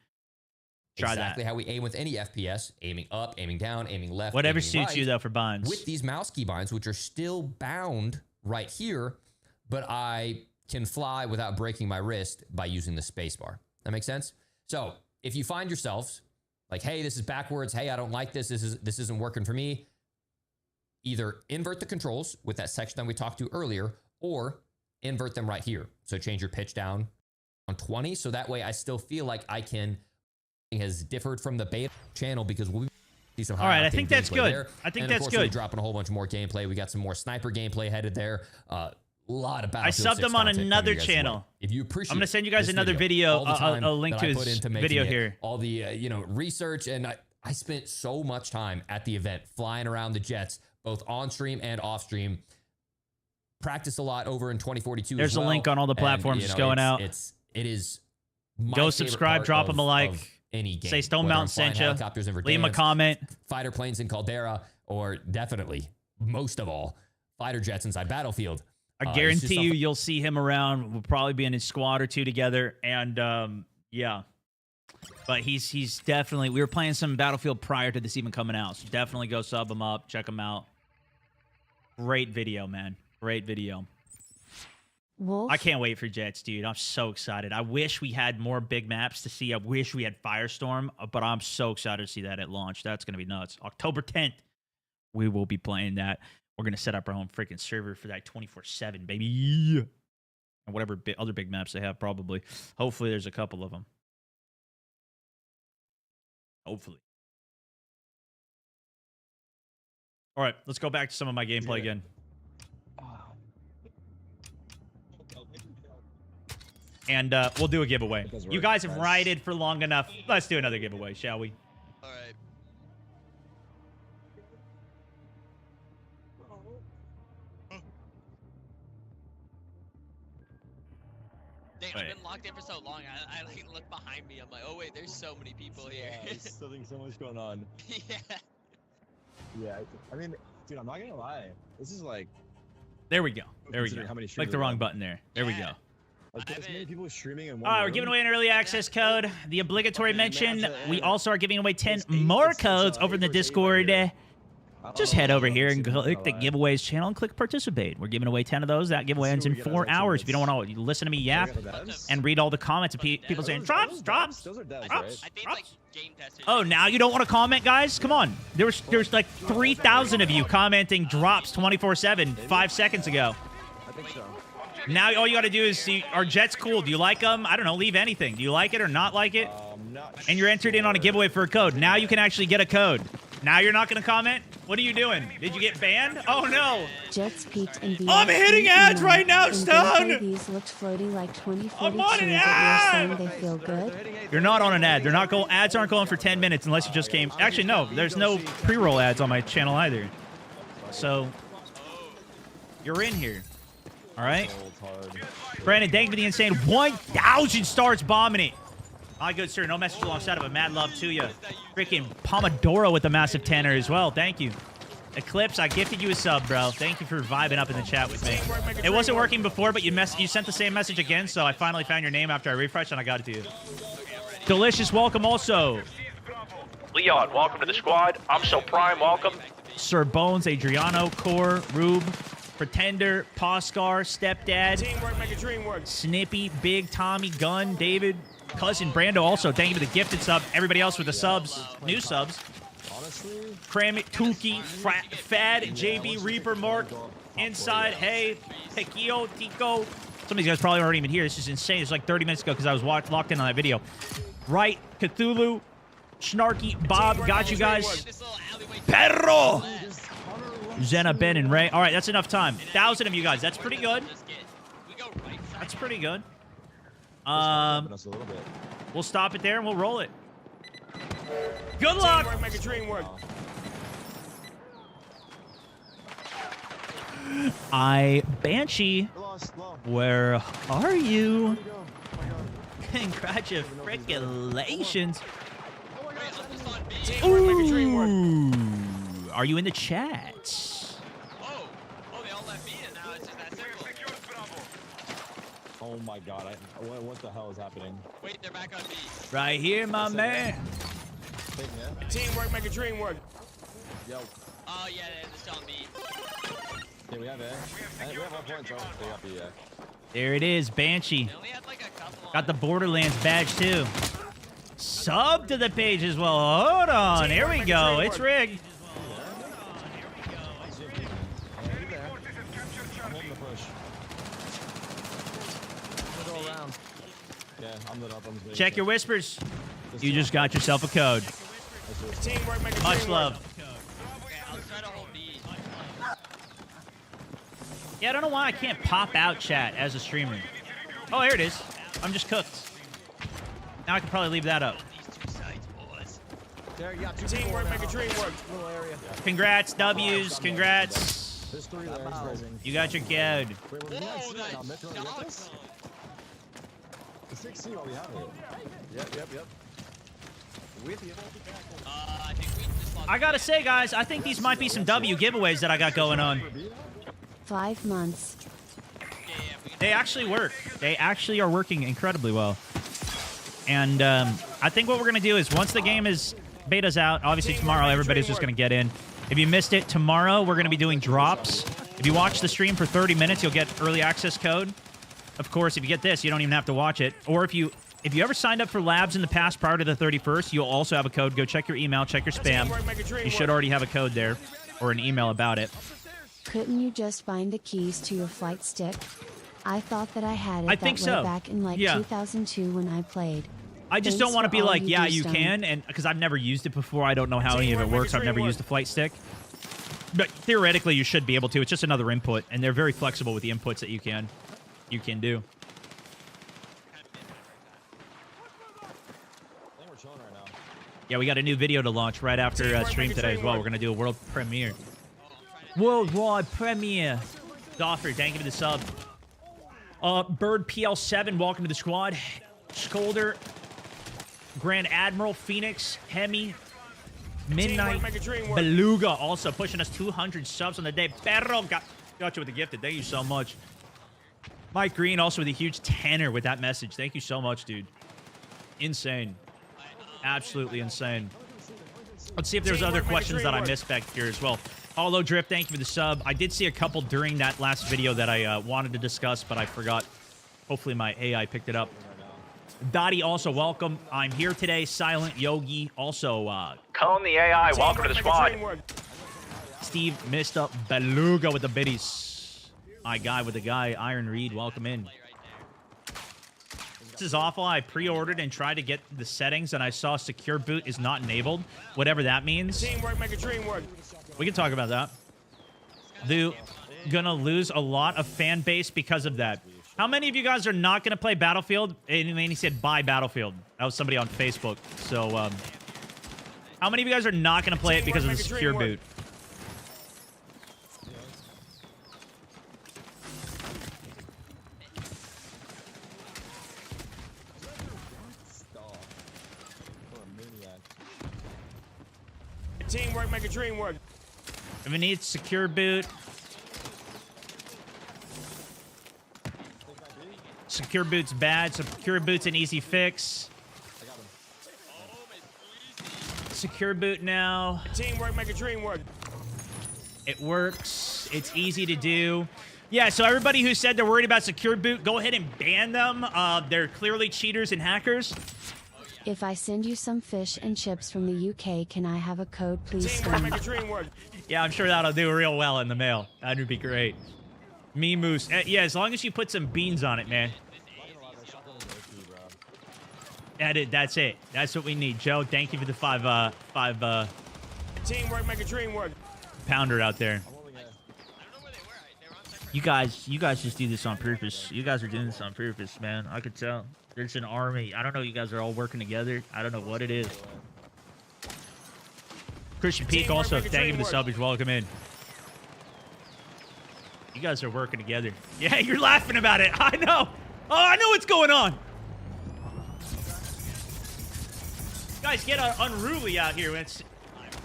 Try Exactly that. how we aim with any FPS, aiming up, aiming down, aiming left, Whatever aiming suits right, you though for binds. with these mouse key binds, which are still bound right here, but I can fly without breaking my wrist by using the space bar. That makes sense? So if you find yourselves like, hey, this is backwards, hey, I don't like this, this isn't working for me, either invert the controls with that section that we talked to earlier, or invert them right here. So change your pitch down on 20, so that way I still feel like I can, has differed from the beta channel, because we'll see some high All right, I octane think that's gameplay good. there. I think And that's of course, we'll be good. dropping a whole bunch more gameplay. We got some more sniper gameplay headed there. Lot of I Battlefield subbed 6 them on content another coming your guys' channel. way. If you appreciate, I'm gonna send you guys this another video, all the time a link that to I put his into making video it, here. all the research, and I spent so much time at the event flying around the jets, both on stream and off stream. Practice a lot over in 2042. There's as a well. link on all the platforms And, it's going out. It is my Go favorite subscribe, part drop of- him a like, of any game. say Stone Whether I'm Mountain flying sent you, helicopters in leave him a Verdansk, comment. fighter planes in Caldera, or definitely, most of all, fighter jets inside Battlefield. I It's guarantee just you, you'll see him around. We'll probably be in a squad or two together, and yeah. But he's definitely. We were playing some Battlefield prior to this even coming out, so definitely go sub him up, check him out. Great video, man. Great video. Wolf. I can't wait for Jets, dude. I'm so excited. I wish we had more big maps to see. I wish we had Firestorm, but I'm so excited to see that at launch. That's going to be nuts. October 10th, we will be playing that. We're going to set up our own freaking server for that 24/7, baby. And whatever other big maps they have, probably. Hopefully, there's a couple of them. Hopefully. All right, let's go back to some of my gameplay again. And we'll do a giveaway. You guys have rioted for long enough. Let's do another giveaway, shall we? All right. Dang, I've been locked in for so long. I like look behind me. I'm like, oh wait, there's so many people here. Yeah, there's something so much going on. Yeah. Yeah, I mean, dude, I'm not gonna lie. This is like, There we go. There we go. considering how many Click streamers the we wrong have. button there. There we go. Yeah. Like, there's many people streaming in one All right, we're room. giving away an early access code. The obligatory Okay, mention. man, We also are giving away 10 it's eight- more it's, codes 8 over in the versus 8 Discord. right here. Just head over here and Let's see if click we the can allow it. giveaways channel and click participate. We're giving away 10 of those. That giveaway ends Let's see in what we 4 get. Let's see hours. what If you don't want to listen to me yap We got the devs? and read all the comments of people saying, drops. Those are devs, Drops. right? I think like game testers. Oh, now you don't want to comment, guys? Come on. There's like 3,000 of you commenting drops 24/7 5 seconds ago. I think so. Now all you got to do is see, are Jets cool? Do you like them? I don't know. Leave anything. Do you like it or not like it? Not And you're entered in on a sure. giveaway for a code. Now you can actually get a code. Now you're not going to comment? What are you doing? Did you get banned? Oh, no. Jets peaked in BF. I'm hitting ads right now, Stone! These looked floaty like 2042, I'm on an but ad! you're saying they feel good? You're not on an ad. They're not going. Ads aren't going for 10 minutes unless you just came. Actually, no. There's no pre-roll ads on my channel either. So, you're in here. All right? Brandon, thank you for the insane 1,000 starts bombing it. My good sir, no message alongside of a mad love to you. Freaking Pomodoro with the massive 10er as well. Thank you. Eclipse, I gifted you a sub, bro. Thank you for vibing up in the chat with me. It wasn't working before, but you sent the same message again, so I finally found your name after I refreshed and I got it to you. Delicious, welcome also. Leon, welcome to the squad. I'm so prime, welcome. Sir Bones, Adriano, Core, Rube, Pretender, Poscar, Stepdad, Teamwork make a dream work. Snippy, Big Tommy, Gun, David, Cousin Brando also. Thank you for the gifted sub. Everybody else with the subs, new subs. Honestly, Kramit, Tuki, Fad, JB, Reaper, Mark, Inside, Hey, Pequio, Tico. Some of these guys probably aren't even here. This is insane. It's like 30 minutes ago because I was locked in on that video. Right, Cthulhu, Snarky, Bob, got you guys. This little alleyway. Perro! Zena, Ben, and Ray. All right, that's enough time. 1,000 of you guys. That's pretty good. Just get. We go right side. That's pretty good. us a little bit. We'll stop it there and we'll roll it. Good luck. Teamwork make a dream work. Banshee, We're lost. Low. where are you? Where'd he go? Oh my god. Congratulations. Oh my god. Wait, I'm just on B. Teamwork make a dream work. Ooh. Are you in the chat? Oh, they all left B and now it's just that circle. Oh my god. What the hell is happening? Wait, they're back on B. Right here, my man. Take me. Teamwork make a dream work. Yo. Oh yeah, they're just on B. Okay, we have A. We have our points. Oh, they got B. Yeah. There it is, Banshee. They only had like a couple. Got the Borderlands badge too. Sub to the page as well. Hold on. Here we go. It's rigged. I'm holding the push. Go around. Yeah, I'm lit up. I'm just Check your whispers. You just got yourself a code. Teamwork make a dream Much work. love. Okay, I'll try to hold B. Yeah, I don't know why I can't pop out chat as a streamer. Oh, here it is. I'm just cooked. Now I can probably leave that up. These two sides, boys. There, you got two teamwork make a dream work. Little area. Congrats, W's. Congrats. There's 3 there. He's raising. You got your code. Wait, what was Whoa, that? that Metro, you got this? sucks. The 6C while we have it. Yep. With you. I think we just lost. I gotta say, guys, I think these might be some W giveaways that I got going on. 5 months. We They actually work. They actually are working incredibly well. And I think what we're going to do is once the game is beta's out, obviously tomorrow everybody's just going to get in. If you missed it, tomorrow we're going to be doing drops. If you watch the stream for 30 minutes, you'll get early access code. of course, if you get this, you don't even have to watch it. Or if you ever signed up for labs in the past prior to the 31st, you'll also have a code. Go check your email, check your spam. You should already have a code there or an email about it. Couldn't you just find the keys to your flight stick? I thought that I had it I think way so. back in like Yeah. 2002 when I played. I just Thanks don't want to for be all like, you yeah, do, you Stone. can, and because I've never used it before, I don't know how any of it works. I've never used a flight stick. But theoretically, you should be able to. It's just another input, and they're very flexible with the inputs that you can do. I think we're chilling right now. Yeah, we got a new video to launch right after stream today as well. We're gonna do a world premiere. Worldwide premiere. Doffer, thank you for the sub. Bird PL7, welcome to the squad. Scolder, Grand Admiral, Phoenix, Hemi, Midnight, Beluga, also pushing us 200 subs on the day. Perro got you with the gifted. Thank you so much. Mike Green also with a huge tenner with that message. Thank you so much, dude. Insane. Absolutely insane. Let's see if there's other questions that I missed back here as well. Hollow Drip, thank you for the sub. I did see a couple during that last video that I wanted to discuss, but I forgot. Hopefully my AI picked it up. Dottie, also welcome. I'm here today. Silent Yogi, also Cone the AI, welcome to the squad. Steve, Mr. Beluga with the biddies. My guy with the guy, Iron Reed, welcome in. This is awful. I pre-ordered and tried to get the settings, and I saw secure boot is not enabled. Whatever that means. Teamwork, make a dream work. We can talk about that. They're gonna lose a lot of fan base because of that. How many of you guys are not gonna play Battlefield? And then he said buy Battlefield. That was somebody on Facebook. So, how many of you guys are not gonna play it because of the secure boot? Stop. You're a maniac. Teamwork, make a dream work. If it needs secure boot, secure boot's bad. Secure boot's an easy fix. Secure boot now. Teamwork, make a dream work. It works. It's easy to do. Yeah, so everybody who said they're worried about secure boot, go ahead and ban them. They're clearly cheaters and hackers. If I send you some fish and chips from the UK, can I have a code, please, Teamwork, Stone? make a dream work. Yeah, I'm sure that'll do real well in the mail. That would be great. Me Moose. Yeah, as long as you put some beans on it, man. That's it. That's what we need. Joe, thank you for the five Teamwork, make a dream work. pounder out there. You guys just do this on purpose. You guys are doing this on purpose, man. I could tell. There's an army. I don't know. You guys are all working together. I don't know what it is. Christian Peak also, thank you for the sub. Welcome in. You guys are working together. Yeah, you're laughing about it. I know. Oh, I know what's going on. Guys, get unruly out here.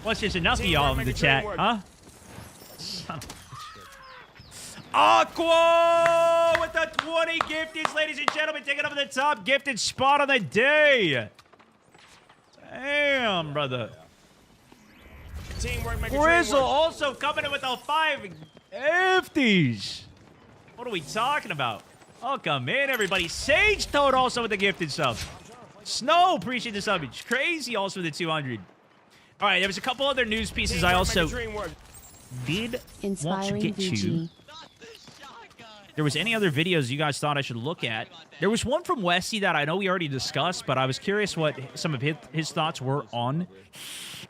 Once there's enough of y'all in the chat, huh? Aqua with the 20 gifties, ladies and gentlemen, taking over the top gifted spot on the day. Damn, brother. Teamwork, make a dream Grizzle work. also coming in with the 5 gifties. What are we talking about? Welcome in, everybody. Sage Toad also with the gifted sub. Snow, appreciate the sub. It's crazy also with the 200. All right, there was a couple other news pieces I Teamwork, make a also dream work. did want to Inspiring get to. VG. There was any other videos you guys thought I should look at? There was one from Westy that I know we already discussed, but I was curious what some of his thoughts were on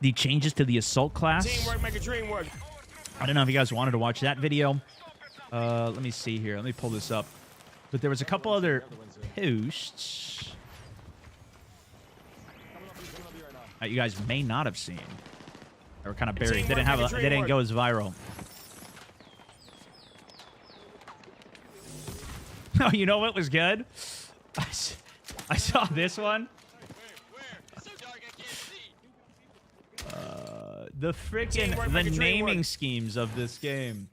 the changes to the assault class. Teamwork, make a dream work. I don't know if you guys wanted to watch that video. Let me see here. Let me pull this up. But there was a couple other posts that you guys may not have seen. They were kind of buried. They didn't go as viral. Oh, you know what was good? I saw this one. It's so dark, I can't see. The freaking naming schemes of this game.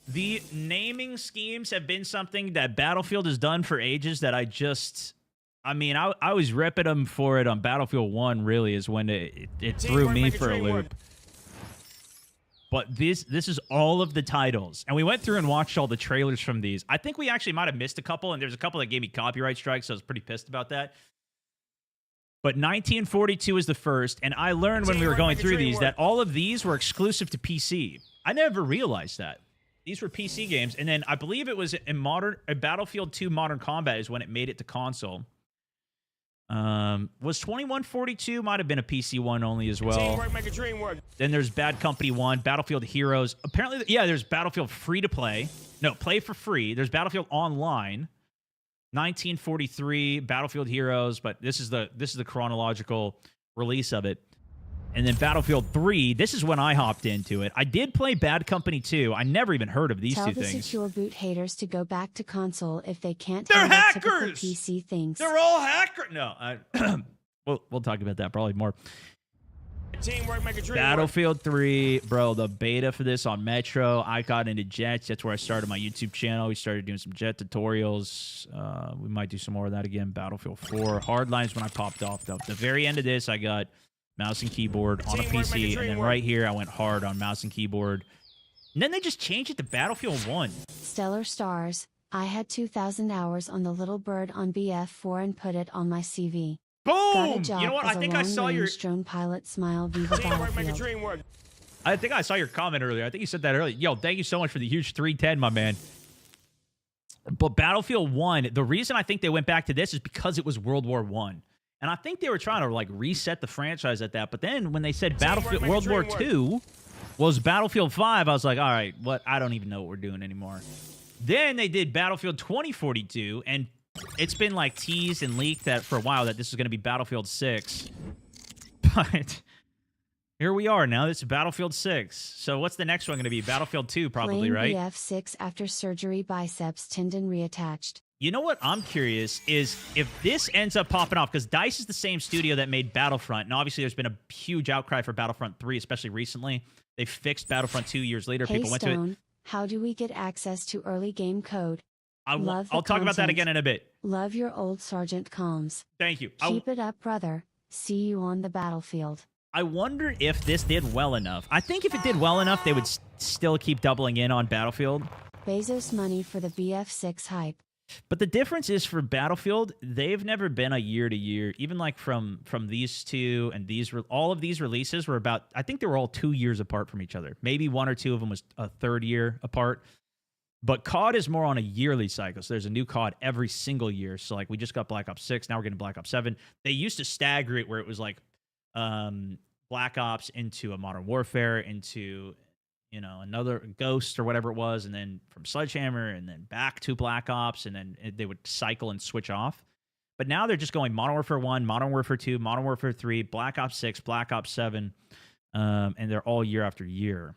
The naming schemes have been something that Battlefield has done for ages that I mean, I was ripping them for it on Battlefield 1, really, is when it threw me for a loop. But this is all of the titles. And we went through and watched all the trailers from these. I think we actually might have missed a couple, and there's a couple that gave me copyright strikes, so I was pretty pissed about that. But 1942 is the first, and I learned when we were going through these that all of these were exclusive to PC. I never realized that. These were PC games, and then I believe it was in Battlefield 2 Modern Combat is when it made it to console. Was 2142 might have been a PC one only as well. Teamwork make a dream work. Then there's Bad Company 1, Battlefield Heroes. Apparently, yeah, there's Battlefield free to play. No, play for free. There's Battlefield Online. 1943, Battlefield Heroes, but this is the chronological release of it. And then Battlefield 3, this is when I hopped into it. I did play Bad Company 2. I never even heard of these Tell two the things. secure boot haters to go back to console if they can't They're handle typical hackers! PC things. They're all hackers. No, we'll talk about that probably more. Teamwork make a dream work. Battlefield 3, bro, the beta for this on Metro. I got into jets. That's where I started my YouTube channel. We started doing some jet tutorials. We might do some more of that again. Battlefield 4. Hardline's when I popped off, though. At the very end of this, I got mouse and keyboard on a Teamwork make a PC. dream And then work. right here, I went hard on mouse and keyboard. And then they just changed it to Battlefield 1. Stellar Stars. I had 2,000 hours on the little bird on BF4 and put it on my CV. Got a Boom! job You know what? as I a think I saw your... long-range drone pilot. Smile, Viva Teamwork make a Battlefield. dream work. I think I saw your comment earlier. I think you said that earlier. Yo, thank you so much for the huge 310, my man. But Battlefield 1, the reason I think they went back to this is because it was World War 1. And I think they were trying to, like, reset the franchise at that. But then when they said Battlefield make a World War dream work. 2 was Battlefield 5, I was like, all right, what? I don't even know what we're doing anymore. Then they did Battlefield 2042, and it's been, like, teased and leaked that for a while that this is going to be Battlefield 6. But... here we are now. This is Battlefield 6. So what's the next one going to be? Battlefield 2, probably, Playing right? BF6 after surgery, biceps tendon reattached. You know what I'm curious is if this ends up popping off, because DICE is the same studio that made Battlefront, and obviously there's been a huge outcry for Battlefront 3, especially recently. They fixed Battlefront 2 years later. Hey People went to it. Stone, how do we get access to early game code? Love the I'll talk about that content. again in a bit. Love your old Sergeant Combs. Thank you. Keep it up, brother. See you on the battlefield. I wonder if this did well enough. I think if it did well enough, they would still keep doubling in on Battlefield. Bezos money for the BF6 hype. But the difference is for Battlefield, they've never been a year to year. Even like from these two and these, all of these releases were about, I think they were all 2 years apart from each other. Maybe one or two of them was a third year apart. But COD is more on a yearly cycle. So there's a new COD every single year. So like we just got Black Ops 6. Now we're getting Black Ops 7. They used to stagger it where it was like Black Ops into a Modern Warfare into, you know, another Ghost or whatever it was. And then from Sledgehammer and then back to Black Ops. And then they would cycle and switch off. But now they're just going Modern Warfare 1, Modern Warfare 2, Modern Warfare 3, Black Ops 6, Black Ops 7. And they're all year after year.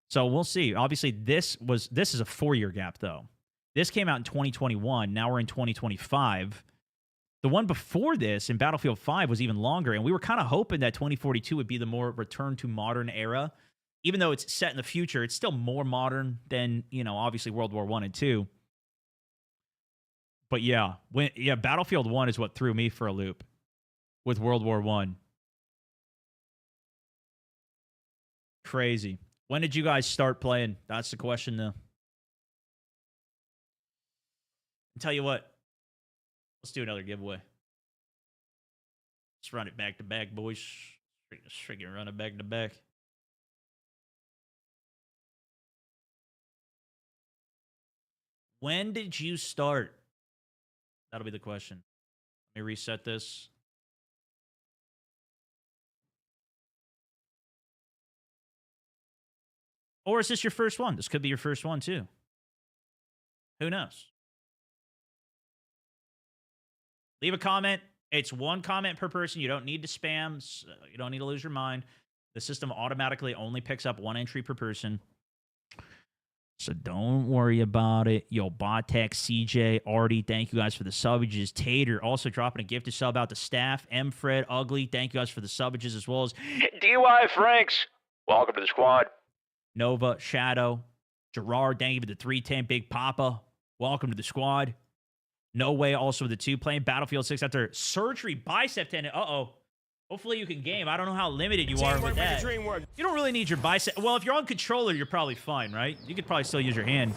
So we'll see. Obviously, this is a 4-year gap, though. This came out in 2021. Now we're in 2025. The one before this, in Battlefield 5, was even longer, and we were kind of hoping that 2042 would be the more return to modern era. Even though it's set in the future, it's still more modern than, you know, obviously World War 1 and 2. But yeah, Battlefield 1 is what threw me for a loop with World War 1. Crazy. When did you guys start playing? That's the question, though. I'll tell you what. Let's do another giveaway. Let's run it back to back, boys. Freaking run it back to back. When did you start? That'll be the question. Let me reset this. Or is this your first one? This could be your first one, too. Who knows? Leave a comment. It's one comment per person. You don't need to spam. So you don't need to lose your mind. The system automatically only picks up one entry per person. So don't worry about it. Yo, Botek, CJ, Artie, thank you guys for the subages. Tater also dropping a gifted sub out to staff. M. Fred, Ugly, thank you guys for the subages as well as DY Franks. Welcome to the squad. Nova, Shadow, Gerard, thank you for the 310. Big Papa, welcome to the squad. No Way, also with the 2, playing Battlefield 6 after surgery, bicep tendon. Uh-oh. Hopefully you can game. I don't know how limited you are with that. You don't really need your bicep. Well, if you're on controller, you're probably fine, right? You could probably still use your hand.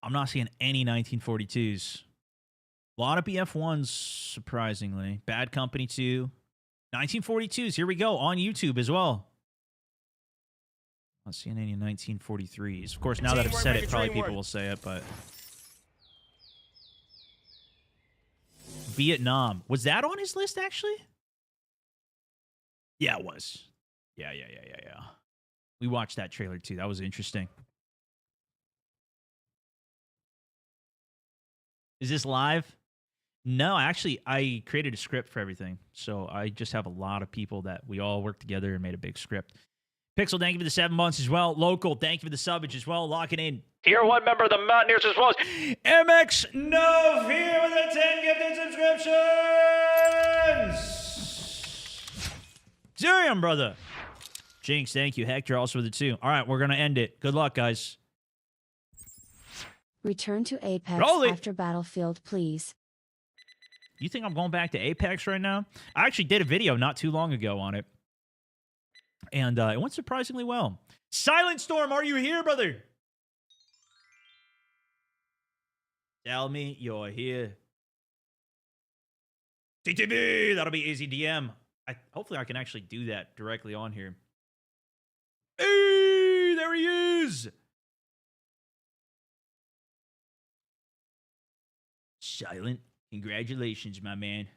I'm not seeing any 1942s. A lot of BF1s, surprisingly. Bad Company 2. 1942s, here we go, on YouTube as well. Not seeing any 1943s. Of course, now that I've said it, probably people will say it, but... Vietnam. Was that on his list, actually? Yeah, it was. Yeah. We watched that trailer, too. That was interesting. Is this live? No, actually, I created a script for everything. So I just have a lot of people that we all worked together and made a big script. Pixel, thank you for the 7 months as well. Local, thank you for the subbage as well. Locking in. Tier 1 member of the Mountaineers as well as MX No Fear with the 10 gifted subscriptions. Damn, brother. Jinx, thank you. Hector also with the 2. All right, we're going to end it. Good luck, guys. Return to Apex Roll it. after Battlefield, please. You think I'm going back to Apex right now? I actually did a video not too long ago on it. And it went surprisingly well. Silent Storm, are you here, brother? Tell me you're here. TTV, that'll be easy DM. Hopefully I can actually do that directly on here. Hey, there he is. Silent, congratulations, my man.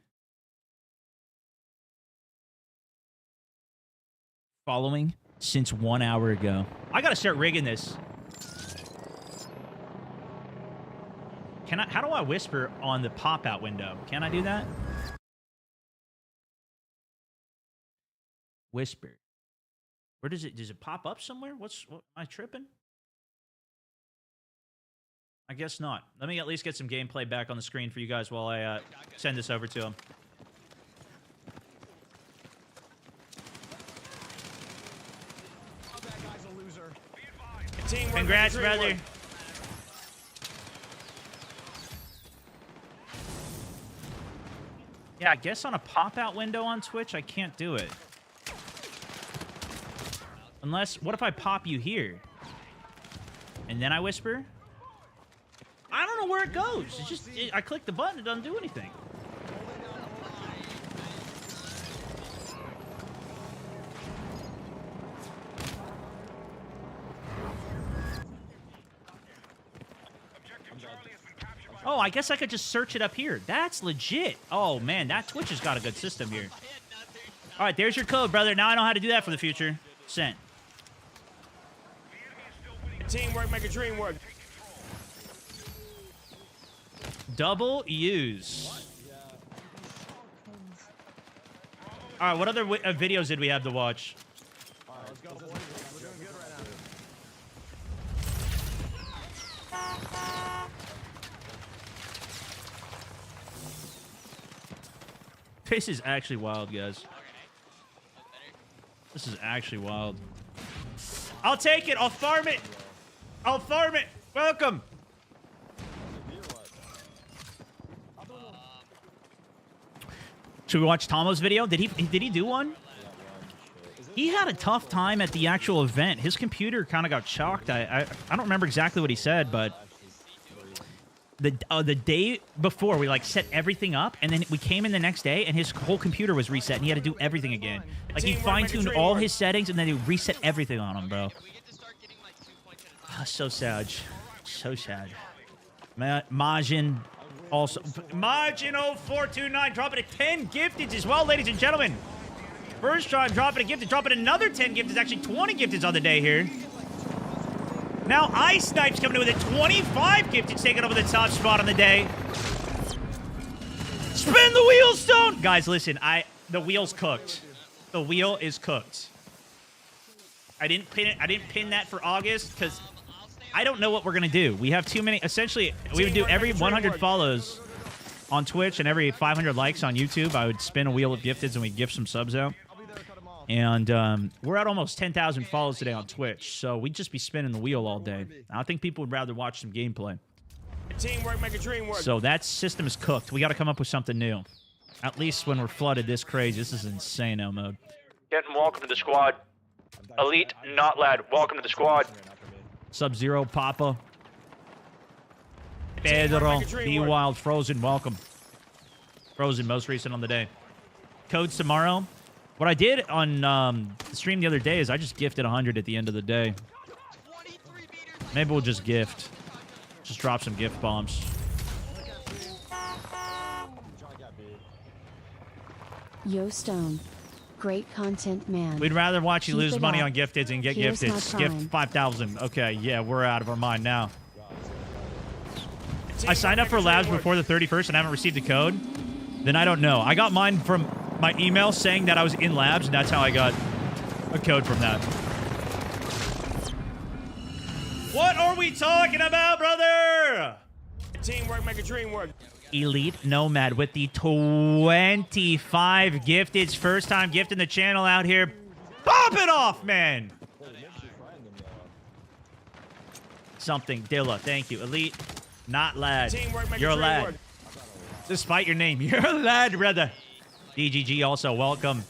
Following since 1 hour ago. I gotta start rigging this. Can I? How do I whisper on the pop-out window? Can I do that? Whisper. Where does it pop up somewhere? What am I tripping? I guess not. Let me at least get some gameplay back on the screen for you guys while I send this over to him. That guy's a loser. Congrats, brother. Yeah, I guess on a pop-out window on Twitch, I can't do it. Unless, what if I pop you here? And then I whisper? I don't know where it goes. It's just, I click the button, it doesn't do anything. Oh, I guess I could just search it up here. That's legit. Oh, man, that Twitch has got a good system here. All right, there's your code, brother. Now I know how to do that for the future. Sent. Teamwork make a dream work. Double use. All right, what other videos did we have to watch? All right, let's go, boys. We're doing good right now. This is actually wild, guys. This is actually wild. I'll take it. I'll farm it. I'll farm it. Welcome. Should we watch Tomo's video? Did he do one? He had a tough time at the actual event. His computer kind of got shocked. I don't remember exactly what he said, but the day before we like set everything up, and then we came in the next day and his whole computer was reset and he had to do everything again. Like he fine-tuned all his settings and then he reset everything on him, bro. So sad. So sad. Majin also. Majin0429 dropping a 10 gifteds as well, ladies and gentlemen. First time dropping a gifted, dropping another 10 gifteds, actually 20 gifteds on the day here. Now Ice Snipe's coming in with a 25 gifteds, taking over the top spot on the day. Spin the wheel, Stone! Guys, listen, the wheel's cooked. The wheel is cooked. I didn't pin that for August because I don't know what we're gonna do. We have too many. Essentially, we would do every 100 follows on Twitch and every 500 likes on YouTube. I would spin a wheel of gifteds and we'd gift some subs out. And we're at almost 10,000 follows today on Twitch, so we'd just be spinning the wheel all day. I think people would rather watch some gameplay. Teamwork make a dream work. So that system is cooked. We got to come up with something new. At least when we're flooded this crazy. This is insane mode. Getting welcome to the squad. Elite, not lad. Welcome to the squad. Sub-Zero, Papa. Pedro, Be Wild, Frozen, welcome. Frozen, most recent on the day. Codes tomorrow. What I did on the stream the other day is I just gifted 100 at the end of the day. Maybe we'll just gift. Just drop some gift bombs. Yo Stone. Great content, man. We'd rather watch you Keep lose it money up. on gifteds and get Here's my gifted. Gift prime. 5,000. Okay, yeah, we're out of our mind now. I signed up for labs before the 31st and I haven't received a code. Then I don't know. I got mine from my email saying that I was in labs, and that's how I got a code from that. What are we talking about, brother? Teamwork make a dream work. Elite Nomad with the 25 gifteds. First time gifting the channel out here. Pop it off, man. Something. Dilla, thank you. Elite, not lad. Teamwork make You're a dream lad. work. Despite your name, you're a lad, brother. DGG also, welcome.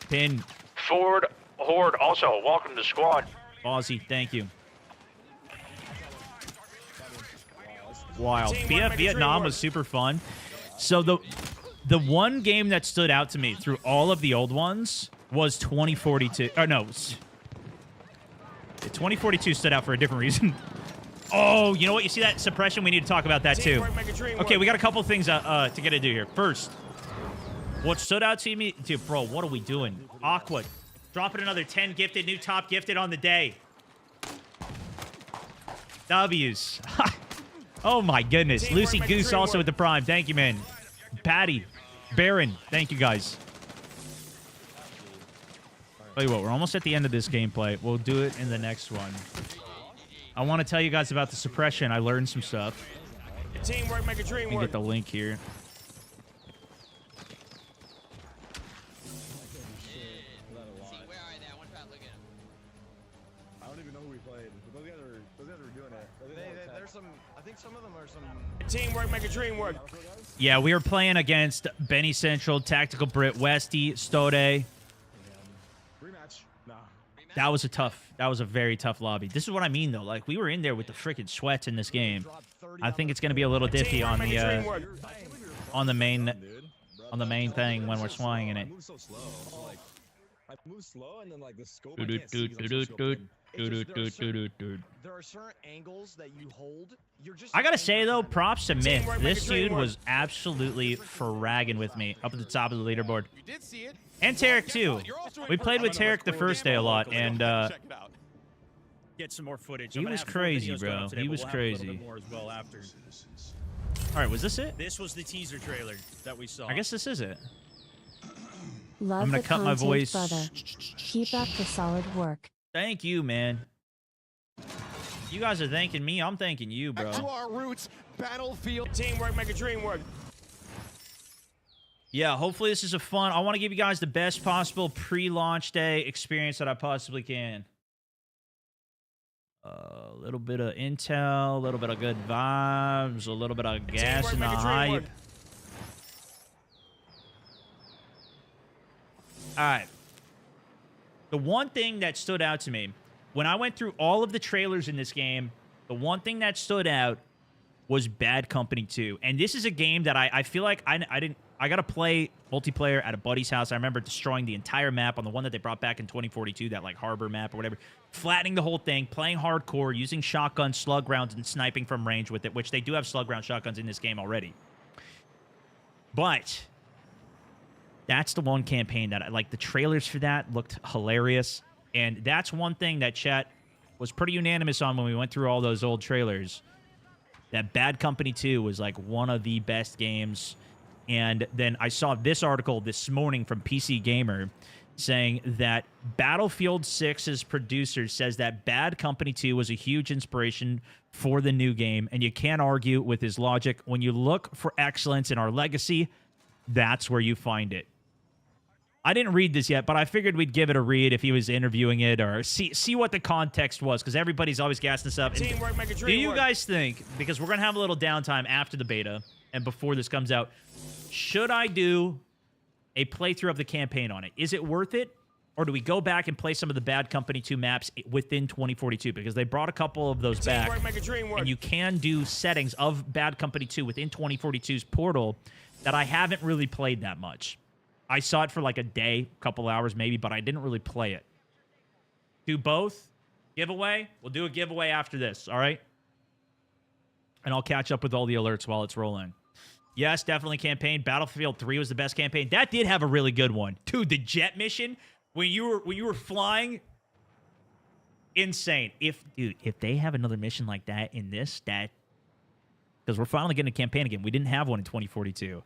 Pin, Ford Horde also welcome to the squad. Aussie, thank you. Wild. Teamwork BF make a Vietnam dream was work. super fun. So the one game that stood out to me through all of the old ones was 2042. Or no, 2042 stood out for a different reason. Oh, you know what? You see that suppression? We need to talk about that too. Teamwork make a dream Okay, work. we got a couple things to get to do here. First, what stood out to me, dude, bro, what are we doing? Aqua, dropping another 10 gifted, new top gifted on the day. W's. Oh my goodness. Teamwork Lucy make a Goose dream also work. with the prime. Thank you, man. Patty, Baron, thank you guys. Tell you what, we're almost at the end of this gameplay. We'll do it in the next one. I want to tell you guys about the suppression. I learned some stuff. Teamwork make a dream Let me work. get the link here. See, where are they? I wonder if I look at them. I don't even know who we played. But those guys were doing it. There's some. I think some of them are some. Teamwork make a dream work. Yeah, we were playing against Benny Central, Tactical Brit, Westy, Stode. Rematch. Nah. That was a very tough lobby. This is what I mean, though. Like, we were in there with the freaking sweats in this game. I think it's going to be a little diffy Teamwork on make a dream the work. on the main Dude. main thing when we're swinging it. I move so slow. So, like, I move slow and then like the scope. I Doot, can't see doot, 'cause I'm doot, so doot, scoping. doot, doot, doot, doot, doot. There are certain angles that you hold. You're just. I gotta say though, props to Myth. Teamwork make This a dream dude work. was absolutely fragging with me up at the top of the leaderboard. You did see it. And Tarek too. We played with Tarek the first day a lot, and Check it out. Get some more footage. He I'm gonna was have four crazy, videos going bro. up today, He but was we'll have a little crazy. bit more as well after. all right, was this it? This was the teaser trailer that we saw. I guess this is it. Love I'm gonna the cut my content, voice. brother. Keep up the solid work. Thank you, man. You guys are thanking me. I'm thanking you, bro. Back to our roots, battlefield. Teamwork make a dream work. Yeah, hopefully this is a fun. I want to give you guys the best possible pre-launch day experience that I possibly can. A little bit of intel, a little bit of good vibes, a little bit of gas Teamwork in the make a dream work. hype. All right. The one thing that stood out to me, when I went through all of the trailers in this game, the one thing that stood out was Bad Company 2. And this is a game that I feel like I got to play multiplayer at a buddy's house. I remember destroying the entire map on the one that they brought back in 2042, that like harbor map or whatever, flattening the whole thing, playing hardcore, using shotguns, slug rounds, and sniping from range with it, which they do have slug round shotguns in this game already. But that's the one campaign that I like. The trailers for that looked hilarious. And that's one thing that chat was pretty unanimous on when we went through all those old trailers. That Bad Company 2 was like one of the best games. And then I saw this article this morning from PC Gamer saying that Battlefield 6's producer says that Bad Company 2 was a huge inspiration for the new game. And you can't argue with his logic. When you look for excellence in our legacy, that's where you find it. I didn't read this yet, but I figured we'd give it a read if he was interviewing it or see what the context was, because everybody's always gassing us up. Teamwork make a Do dream you work. guys think, because we're going to have a little downtime after the beta and before this comes out, should I do a playthrough of the campaign on it? Is it worth it? Or do we go back and play some of the Bad Company 2 maps within 2042? Because they brought a couple of those back. Teamwork make a dream work. And you can do settings of Bad Company 2 within 2042's portal that I haven't really played that much. I saw it for like a day, couple hours maybe, but I didn't really play it. Do both? Giveaway? We'll do a giveaway after this, all right? And I'll catch up with all the alerts while it's rolling. Yes, definitely campaign. Battlefield 3 was the best campaign. That did have a really good one. Dude, the jet mission, when you were flying, insane. If they have another mission like that in this, because we're finally getting a campaign again. We didn't have one in 2042.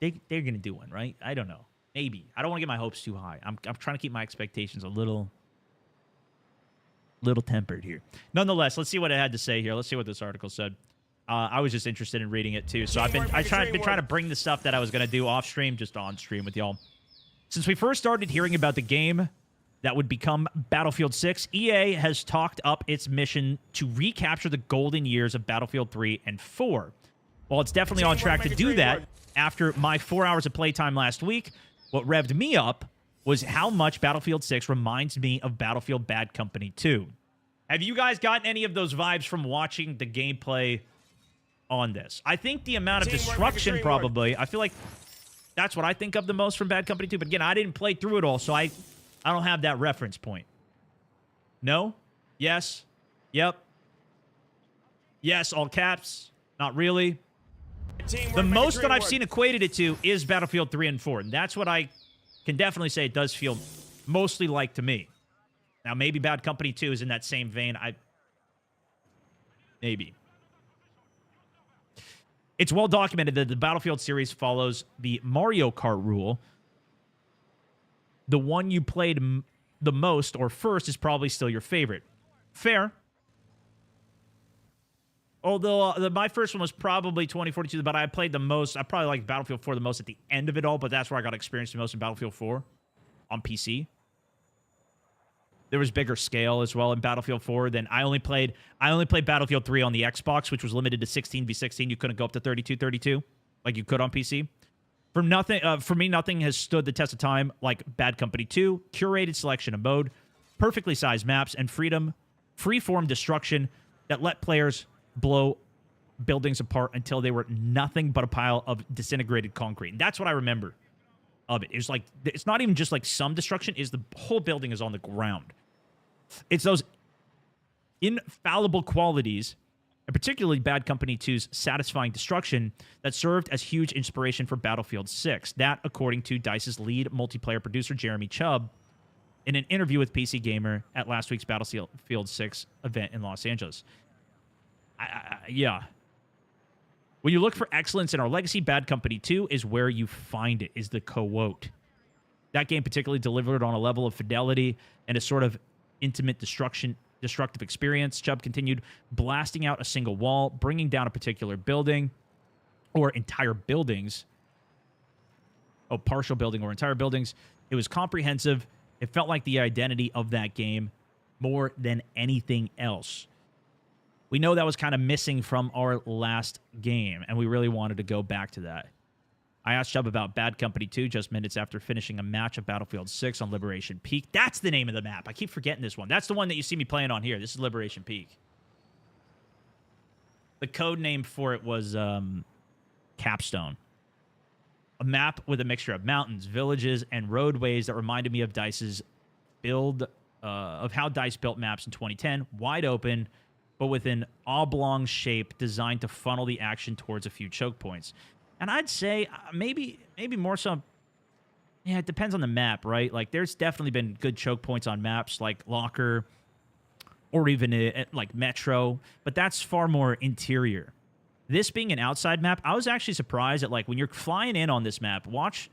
They're going to do one, right? I don't know. Maybe. I don't want to get my hopes too high. I'm trying to keep my expectations a little tempered here. Nonetheless, let's see what it had to say here. Let's see what this article said. I was just interested in reading it too. So I've been trying to bring the stuff that I was going to do off stream just on stream with y'all. Since we first started hearing about the game that would become Battlefield 6, EA has talked up its mission to recapture the golden years of Battlefield 3 and 4. While it's definitely on track to do that, after my 4 hours of playtime last week, what revved me up was how much Battlefield 6 reminds me of Battlefield Bad Company 2. Have you guys gotten any of those vibes from watching the gameplay on this? I think the amount of destruction probably, I feel like that's what I think of the most from Bad Company 2. But again, I didn't play through it all, so I don't have that reference point. No? Yes? Yep. Yes, all caps. Not really. The most that I've seen equated it to is Battlefield 3 and 4. And that's what I can definitely say it does feel mostly like to me. Now, maybe Bad Company 2 is in that same vein. Maybe. It's well documented that the Battlefield series follows the Mario Kart rule. The one you played the most or first is probably still your favorite. Fair. Although my first one was probably 2042, but I played the most. I probably liked Battlefield 4 the most at the end of it all, but that's where I got experienced the most in Battlefield 4 on PC. There was bigger scale as well in Battlefield 4. Then I only played Battlefield 3 on the Xbox, which was limited to 16v16. You couldn't go up to 32-32 like you could on PC. For me, nothing has stood the test of time like Bad Company 2. Curated selection of mode, perfectly sized maps, and freeform destruction that let players blow buildings apart until they were nothing but a pile of disintegrated concrete. And that's what I remember of it. It was like, it's not even just like some destruction, is the whole building is on the ground. It's those infallible qualities, and particularly Bad Company 2's satisfying destruction, that served as huge inspiration for Battlefield 6. That, according to DICE's lead multiplayer producer, Jeremy Chubb, in an interview with PC Gamer at last week's Battlefield 6 event in Los Angeles. Yeah. When you look for excellence in our legacy, Bad Company 2 is where you find it, is the quote. That game particularly delivered on a level of fidelity and a sort of intimate destructive experience. Chubb continued, blasting out a single wall, bringing down a particular building or entire buildings. Oh, partial building or entire buildings. It was comprehensive. It felt like the identity of that game more than anything else. We know that was kind of missing from our last game, and we really wanted to go back to that. I asked Chubb about Bad Company 2 just minutes after finishing a match of Battlefield 6 on Liberation Peak. That's the name of the map. I keep forgetting this one. That's the one that you see me playing on here. This is Liberation Peak. The code name for it was Capstone. A map with a mixture of mountains, villages, and roadways that reminded me of DICE's build, of how DICE built maps in 2010. Wide open, but with an oblong shape designed to funnel the action towards a few choke points. And I'd say maybe more so. Yeah, it depends on the map, right? Like, there's definitely been good choke points on maps like Locker or even like Metro, but that's far more interior. This being an outside map, I was actually surprised at, like, when you're flying in on this map, watch,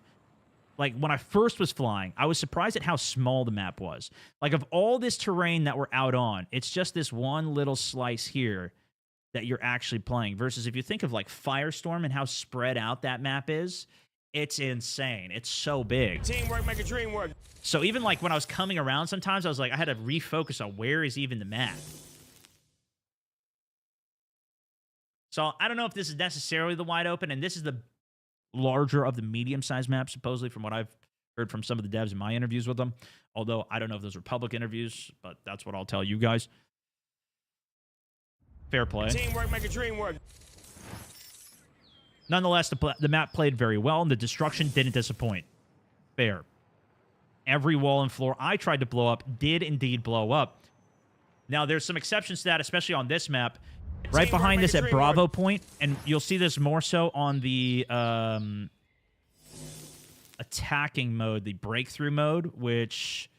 like, when I first was flying, I was surprised at how small the map was. Like, of all this terrain that we're out on, it's just this one little slice here that you're actually playing. Versus if you think of, like, Firestorm and how spread out that map is, It's insane. It's so big. Teamwork make a dream work. So even like when I was coming around sometimes, I was like, I had to refocus on where is even the map. So I don't know if this is necessarily the wide open, and this is the larger of the medium-sized maps, supposedly, from what I've heard from some of the devs in my interviews with them. Although I don't know if those were public interviews, but that's what I'll tell you guys. Fair play. Teamwork make a dream work. Nonetheless, the map played very well, and the destruction didn't disappoint. Fair. Every wall and floor I tried to blow up did indeed blow up. Now, there's some exceptions to that, especially on this map. Right behind this at Bravo Point, and you'll see this more so on the attacking mode, the breakthrough mode, which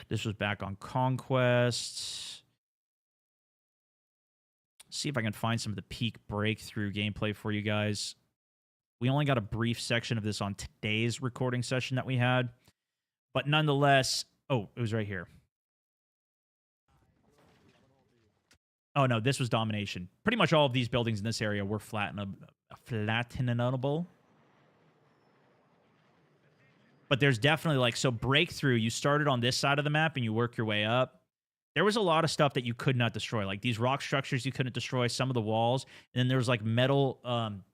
this was back on Conquest. See if I can find some of the peak breakthrough gameplay for you guys. We only got a brief section of this on today's recording session that we had, but nonetheless, oh, it was right here. Oh, no, this was domination. Pretty much all of these buildings in this area were flattenable. But there's definitely, like, so breakthrough, you started on this side of the map and you work your way up. There was a lot of stuff that you could not destroy. Like, these rock structures you couldn't destroy, some of the walls. And then there was, like, metal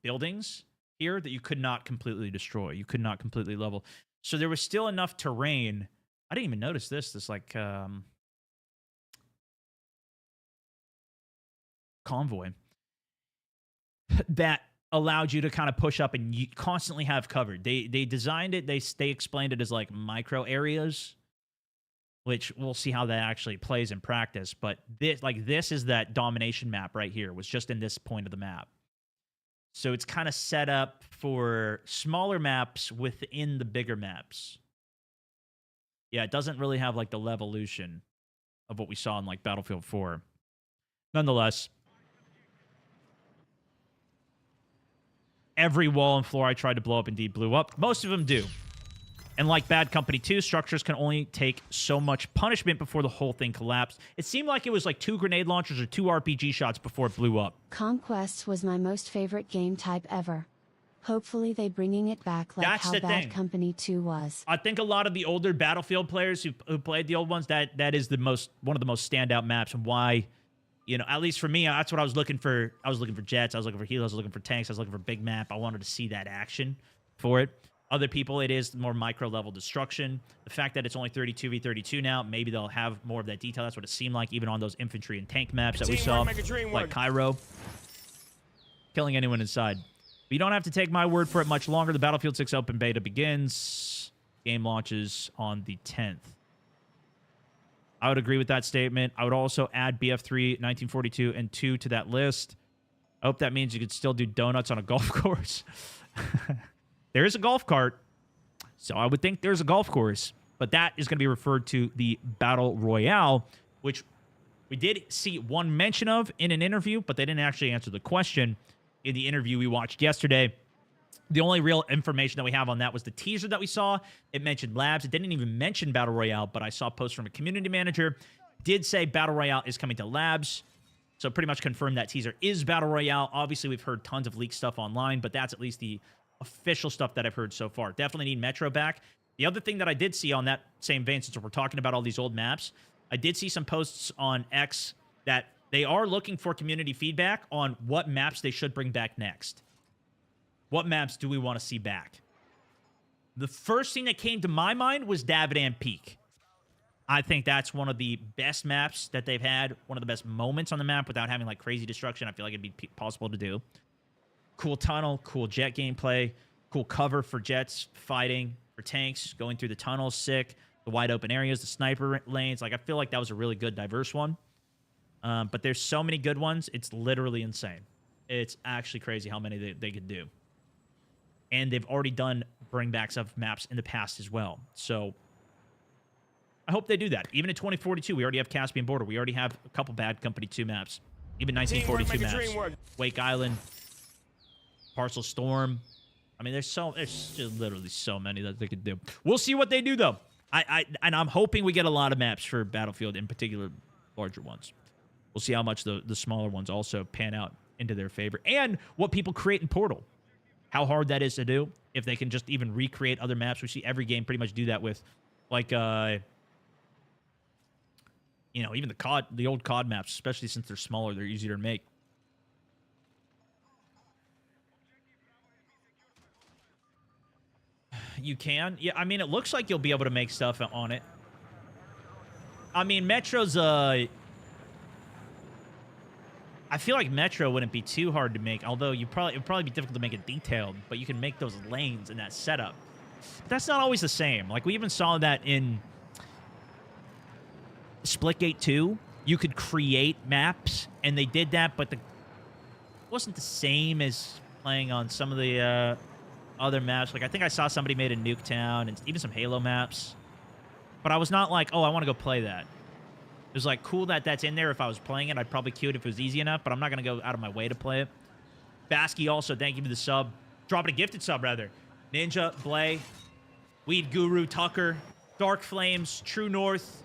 buildings here that you could not completely destroy. You could not completely level. So there was still enough terrain. I didn't even notice this, like... convoy that allowed you to kind of push up and you constantly have covered. They designed it, they explained it as like micro areas, which we'll see how that actually plays in practice. But this is that domination map right here, was just in this point of the map. So it's kind of set up for smaller maps within the bigger maps. Yeah, it doesn't really have like the levolution of what we saw in like Battlefield 4. Nonetheless, every wall and floor I tried to blow up indeed blew up. Most of them do. And like Bad Company 2, structures can only take so much punishment before the whole thing collapsed. It seemed like it was like 2 grenade launchers or 2 RPG shots before it blew up. Conquest was my most favorite game type ever. Hopefully they bringing it back like That's how the Bad thing. Company 2 was. I think a lot of the older Battlefield players who played the old ones, that is one of the most standout maps, and why, you know, at least for me, that's what I was looking for. I was looking for jets, I was looking for helos, I was looking for tanks, I was looking for big map. I wanted to see that action for it. Other people, it is more micro-level destruction. The fact that it's only 32v32 now, maybe they'll have more of that detail. That's what it seemed like, even on those infantry and tank maps that we saw, like Cairo. Killing anyone inside. But you don't have to take my word for it much longer. The Battlefield 6 open beta begins. Game launches on the 10th. I would agree with that statement. I would also add BF3, 1942, and 2 to that list. I hope that means you could still do donuts on a golf course. There is a golf cart, so I would think there's a golf course. But that is going to be referred to the Battle Royale, which we did see one mention of in an interview, but they didn't actually answer the question in the interview we watched yesterday. The only real information that we have on that was the teaser that we saw. It mentioned labs. It didn't even mention Battle Royale, but I saw a post from a community manager. Did say Battle Royale is coming to labs. So pretty much confirmed that teaser is Battle Royale. Obviously, we've heard tons of leaked stuff online, but that's at least the official stuff that I've heard so far. Definitely need Metro back. The other thing that I did see on that same vein, since we're talking about all these old maps, I did see some posts on X that they are looking for community feedback on what maps they should bring back next. What maps do we want to see back? The first thing that came to my mind was Davidan Peak. I think that's one of the best maps that they've had, one of the best moments on the map without having like crazy destruction. I feel like it'd be possible to do. Cool tunnel, cool jet gameplay, cool cover for jets fighting, for tanks, going through the tunnels, sick. The wide open areas, the sniper lanes. Like, I feel like that was a really good, diverse one. But there's so many good ones, it's literally insane. It's actually crazy how many they could do. And they've already done bringbacks of maps in the past as well. So I hope they do that. Even in 2042, we already have Caspian Border. We already have a couple Bad Company 2 maps. Even 1942 maps. Wake Island. Parcel Storm. I mean, there's just literally so many that they could do. We'll see what they do, though. And I'm hoping we get a lot of maps for Battlefield, in particular, larger ones. We'll see how much the smaller ones also pan out into their favor. And what people create in Portal. how hard that is to do. If they can just even recreate other maps. We see every game pretty much do that with, like, you know, even the old COD maps, especially since they're smaller, they're easier to make. You can? Yeah, I mean, it looks like you'll be able to make stuff on it. I mean, Metro's, I feel like Metro wouldn't be too hard to make, although it would probably be difficult to make it detailed, but you can make those lanes and that setup. But that's not always the same. Like, we even saw that in Splitgate 2. You could create maps, and they did that, but it wasn't the same as playing on some of the other maps. Like, I think I saw somebody made a Nuketown and even some Halo maps. But I was not like, oh, I want to go play that. It was like, cool that that's in there. If I was playing it, I'd probably queue it if it was easy enough, but I'm not going to go out of my way to play it. Basky also, thank you for the sub. Dropping a gifted sub, rather. Ninja, Blay, Weed Guru, Tucker, Dark Flames, True North.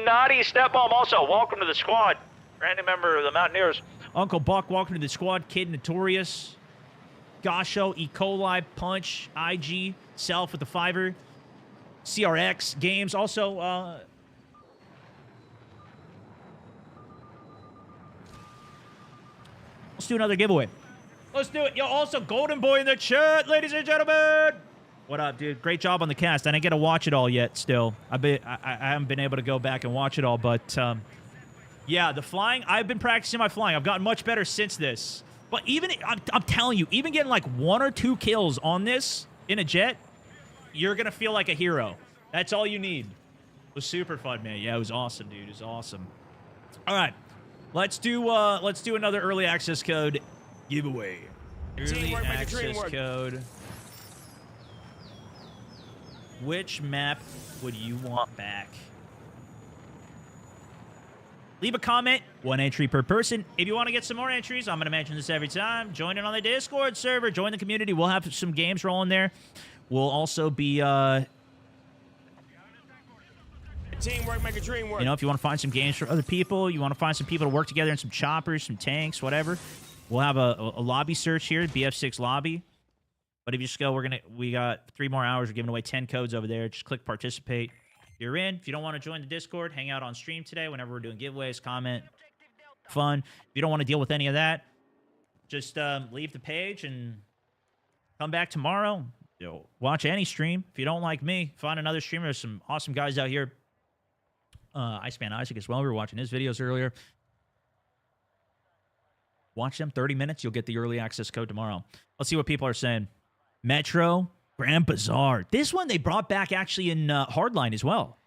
Naughty Stepmom also, welcome to the squad. Random member of the Mountaineers. Uncle Buck, welcome to the squad. Kid Notorious. Gasho, E. coli, Punch, IG, Self with the Fiverr. CRX, Games. Also, let's do another giveaway. Let's do it. Yo, also, Golden Boy in the chat, ladies and gentlemen. What up, dude? Great job on the cast. I didn't get to watch it all yet still. I haven't been able to go back and watch it all, but yeah, the flying, I've been practicing my flying. I've gotten much better since this. But even, I'm telling you, even getting like 1 or 2 kills on this in a jet, you're going to feel like a hero. That's all you need. It was super fun, man. Yeah, it was awesome, dude. It was awesome. All right. Let's do another early access code giveaway. Early Teamwork, make a dream access work. code. Which map would you want back? Leave a comment. 1 entry per person. If you want to get some more entries, I'm going to mention this every time. Join in on the Discord server. Join the community. We'll have some games rolling there. We'll also be, Teamwork, make a dream work. you know, if you want to find some games for other people, you want to find some people to work together in some choppers, some tanks, whatever. We'll have a lobby search here, BF6 lobby. But if you just go, we got 3 more hours. We're giving away 10 codes over there. Just click participate. You're in. If you don't want to join the Discord, hang out on stream today whenever we're doing giveaways, comment. Fun. If you don't want to deal with any of that, just leave the page and come back tomorrow. You know, watch any stream. If you don't like me, find another streamer. There's some awesome guys out here. Iceman Isaac as well. We were watching his videos earlier. Watch them 30 minutes. You'll get the early access code tomorrow. Let's see what people are saying. Metro, Grand Bazaar. This one they brought back actually in Hardline as well.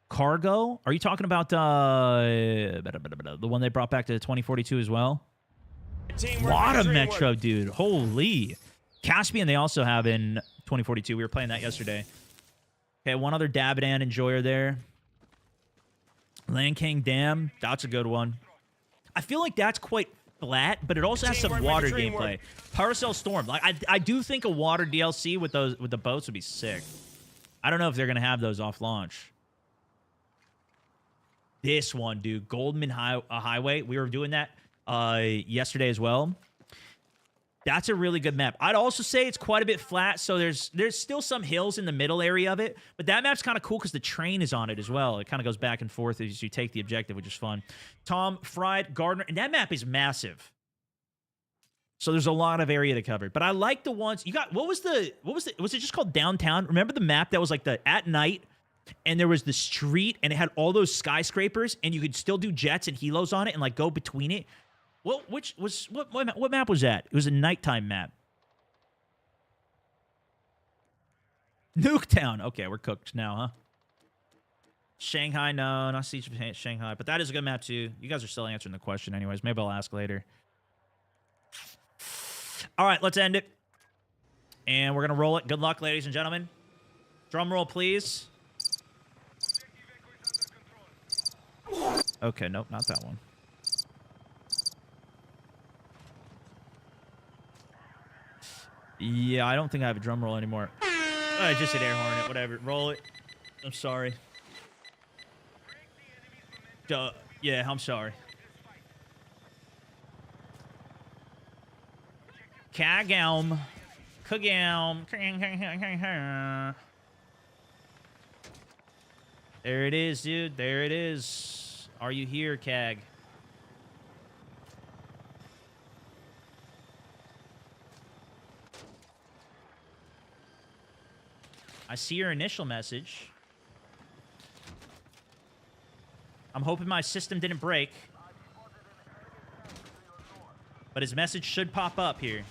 Cargo. Are you talking about the one they brought back to 2042 as well? Teamwork, Lot make a of dream Metro, work. dude. Holy. Caspian they also have in 2042. We were playing that yesterday. Okay, one other Dabadan enjoyer there. Land King Dam. That's a good one. I feel like that's quite flat, but it also has some Teamwork, make a water dream gameplay. work. Paracel Storm. Like I do think a water DLC with the boats would be sick. I don't know if they're gonna have those off launch. This one, dude. Goldman Highway. We were doing that yesterday as well. That's a really good map. I'd also say it's quite a bit flat, so there's still some hills in the middle area of it, but that map's kind of cool because the train is on it as well. It kind of goes back and forth as you take the objective, which is fun. Tom, Fried, Gardner, and that map is massive. So there's a lot of area to cover. But I like the ones you got. Was it just called Downtown? Remember the map that was like the at night, and there was the street, and it had all those skyscrapers, and you could still do jets and helos on it and like go between it. What map was that? It was a nighttime map. Nuketown. Okay, we're cooked now, huh? Shanghai, no, not Siege of Shanghai, but that is a good map too. You guys are still answering the question anyways. Maybe I'll ask later. All right, let's end it. And we're going to roll it. Good luck, ladies and gentlemen. Drum roll, please. Okay, nope, not that one. Yeah, I don't think I have a drum roll anymore. I just hit air hornet, whatever. Roll it. I'm sorry. Duh. Yeah, I'm sorry. Kagam. Kagam. There it is, dude. There it is. Are you here, Kag? I see your initial message. I'm hoping my system didn't break. But his message should pop up here.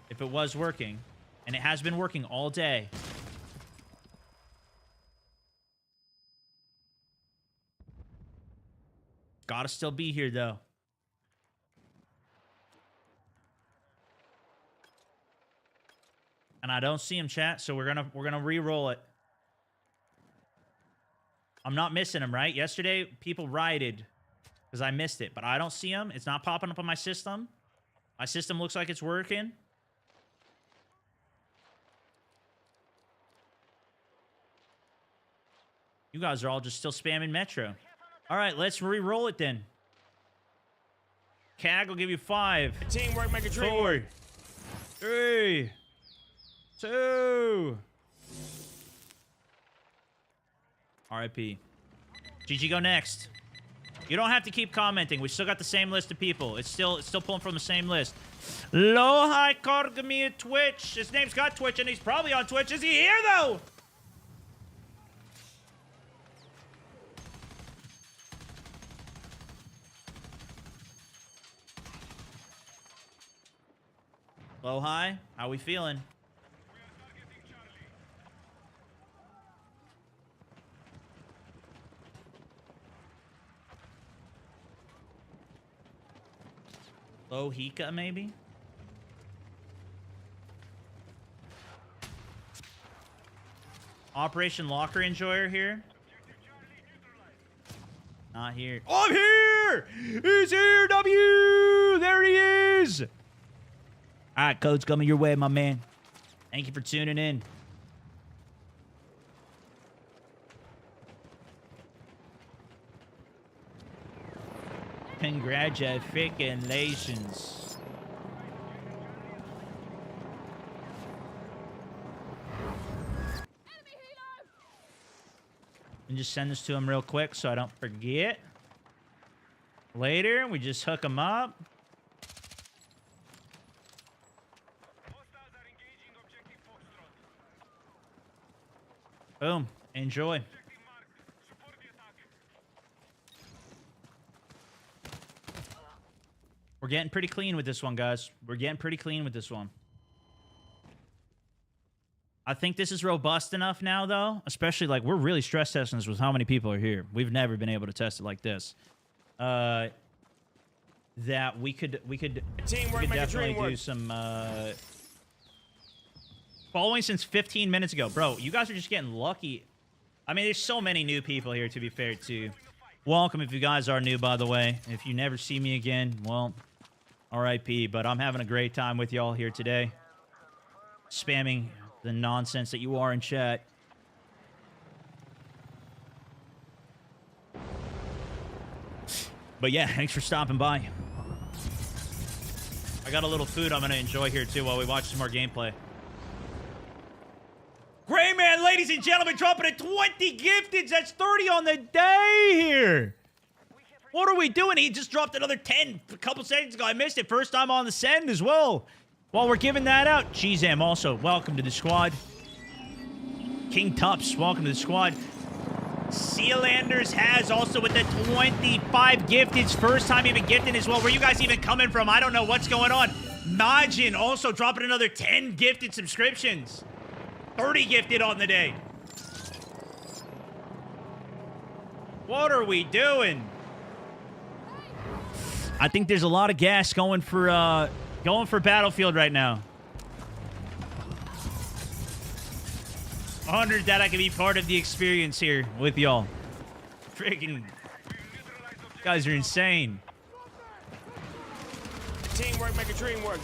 If it was working. And it has been working all day. Gotta still be here, though. And I don't see him, chat, so we're gonna re-roll it. I'm not missing him, right? Yesterday, people rioted because I missed it, but I don't see him. It's not popping up on my system. My system looks like it's working. You guys are all just still spamming Metro. All right, let's re-roll it then. Cag will give you 5. Teamwork make a dream 4, work. 3, 2. RIP. GG go next. You don't have to keep commenting. We still got the same list of people. It's still pulling from the same list. Lohai Korgami at Twitch. His name's got Twitch and he's probably on Twitch. Is he here though? Lohai, how we feeling? Lohika, maybe? Operation Locker Enjoyer here? Not here. Oh, I'm here! He's here, W! There he is! All right, code's coming your way, my man. Thank you for tuning in. Congratulations. And just send this to him real quick so I don't forget. Later, we just hook him up. Boom. Enjoy. We're getting pretty clean with this one, guys. We're getting pretty clean with this one. I think this is robust enough now, though. Especially, like, we're really stress testing this with how many people are here. We've never been able to test it like this. That we could definitely do some following since 15 minutes ago. Bro, you guys are just getting lucky. I mean, there's so many new people here, to be fair, too. Welcome if you guys are new, by the way. If you never see me again, well, RIP. But I'm having a great time with y'all here today. Spamming the nonsense that you are in chat. But yeah, thanks for stopping by. I got a little food I'm going to enjoy here, too, while we watch some more gameplay. Gray Man, ladies and gentlemen, dropping a 20 gifteds. That's 30 on the day here. What are we doing? He just dropped another 10 a couple seconds ago. I missed it. First time on the send as well. While we're giving that out, Gzam also, welcome to the squad. King Tups, welcome to the squad. Sealanders has also with the 25 gifteds. First time even gifting as well. Where you guys even coming from? I don't know what's going on. Majin also dropping another 10 gifted subscriptions. 30 gifted on the day. What are we doing? I think there's a lot of gas going for Battlefield right now. Honored that I can be part of the experience here with y'all. Freaking guys are insane. Teamwork make a dream work.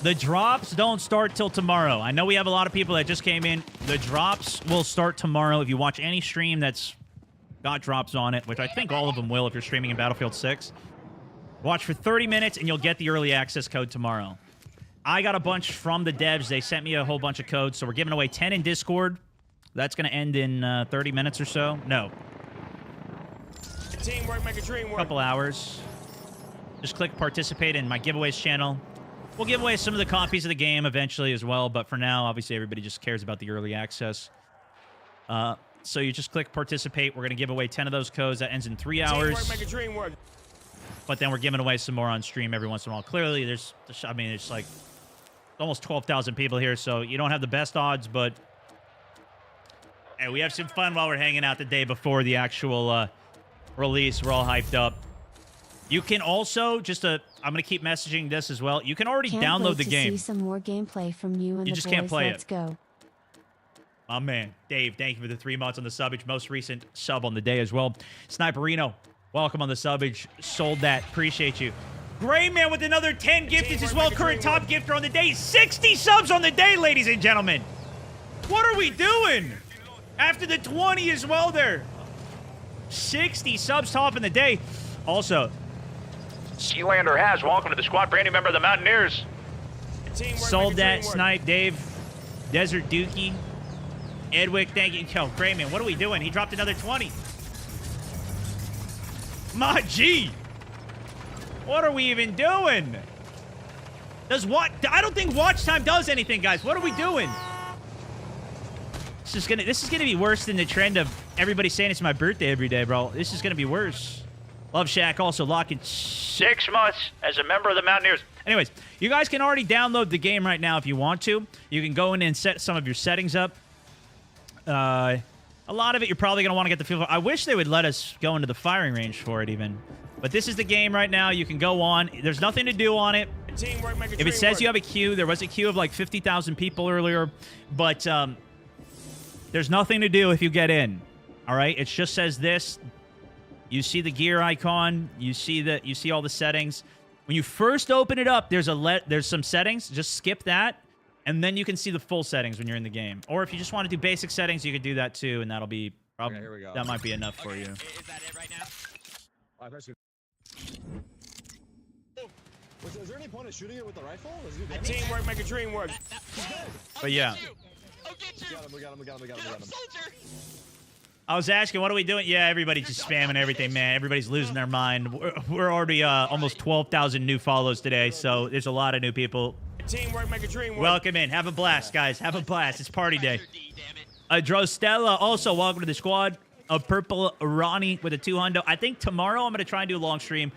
The drops don't start till tomorrow. I know we have a lot of people that just came in. The drops will start tomorrow. If you watch any stream that's got drops on it, which I think all of them will if you're streaming in Battlefield 6. Watch for 30 minutes, and you'll get the early access code tomorrow. I got a bunch from the devs. They sent me a whole bunch of codes, so we're giving away 10 in Discord. That's going to end in 30 minutes or so. No. Teamwork, make a dream A work. couple hours. Just click participate in my giveaways channel. We'll give away some of the copies of the game eventually as well, but for now, obviously, everybody just cares about the early access. So you just click participate. We're going to give away 10 of those codes. That ends in 3 hours. Teamwork, make a dream work. But then we're giving away some more on stream every once in a while. Clearly, there's, I mean, it's like almost 12,000 people here, so you don't have the best odds, but hey, we have some fun while we're hanging out the day before the actual release. We're all hyped up. You can also I'm going to keep messaging this as well. You can already Can't download wait the to game. See some more gameplay from you and You the just boys. can't play Let's it. go. My man, Dave, thank you for the 3 months on the subbage. Most recent sub on the day as well. Sniperino, welcome on the subbage. Sold that. Appreciate you. Gray Man with another 10 gifteds as well. Current top gifter on the day. 60 subs on the day, ladies and gentlemen. What are we doing? After the 20 as well there. 60 subs top in the day. Also, Sealander has. Welcome to the squad. Brand new member of the Mountaineers. Teamwork, sold make a that. dream work. Snipe, Dave. Desert Dookie. Edwick, thank you. Yo, Gray Man, what are we doing? He dropped another 20. My G. What are we even doing? I don't think watch time does anything, guys. What are we doing? This is gonna be worse than the trend of everybody saying it's my birthday every day, bro. This is gonna be worse. Love Shack also locking 6 months as a member of the Mountaineers. Anyways, you guys can already download the game right now if you want to. You can go in and set some of your settings up. A lot of it you're probably going to want to get the feel for. I wish they would let us go into the firing range for it even. But this is the game right now. You can go on. There's nothing to do on it. Teamwork, make a If it dream says work. you have a queue, there was a queue of like 50,000 people earlier. But there's nothing to do if you get in. All right? It just says this. You see the gear icon. You see all the settings. When you first open it up, there's some settings. Just skip that. And then you can see the full settings when you're in the game. Or if you just want to do basic settings, you could do that too, and that'll be probably here we go. that might be enough for you. Is that it right now? Is there any point in shooting it with the rifle? Is he dead? Teamwork, make a dream work. But yeah. I'll get you. We got him. Soldier. I was asking, what are we doing? Yeah, everybody's just spamming everything, man. Everybody's losing their mind. We're already almost 12,000 new follows today, so there's a lot of new people. Teamwork, make a dream work. Welcome in. Have a blast, guys. Have a blast. It's party day. Pressure D, damn it. Drostella, also welcome to the squad. A purple Ronnie with a 200. I think tomorrow I'm going to try and do a long stream.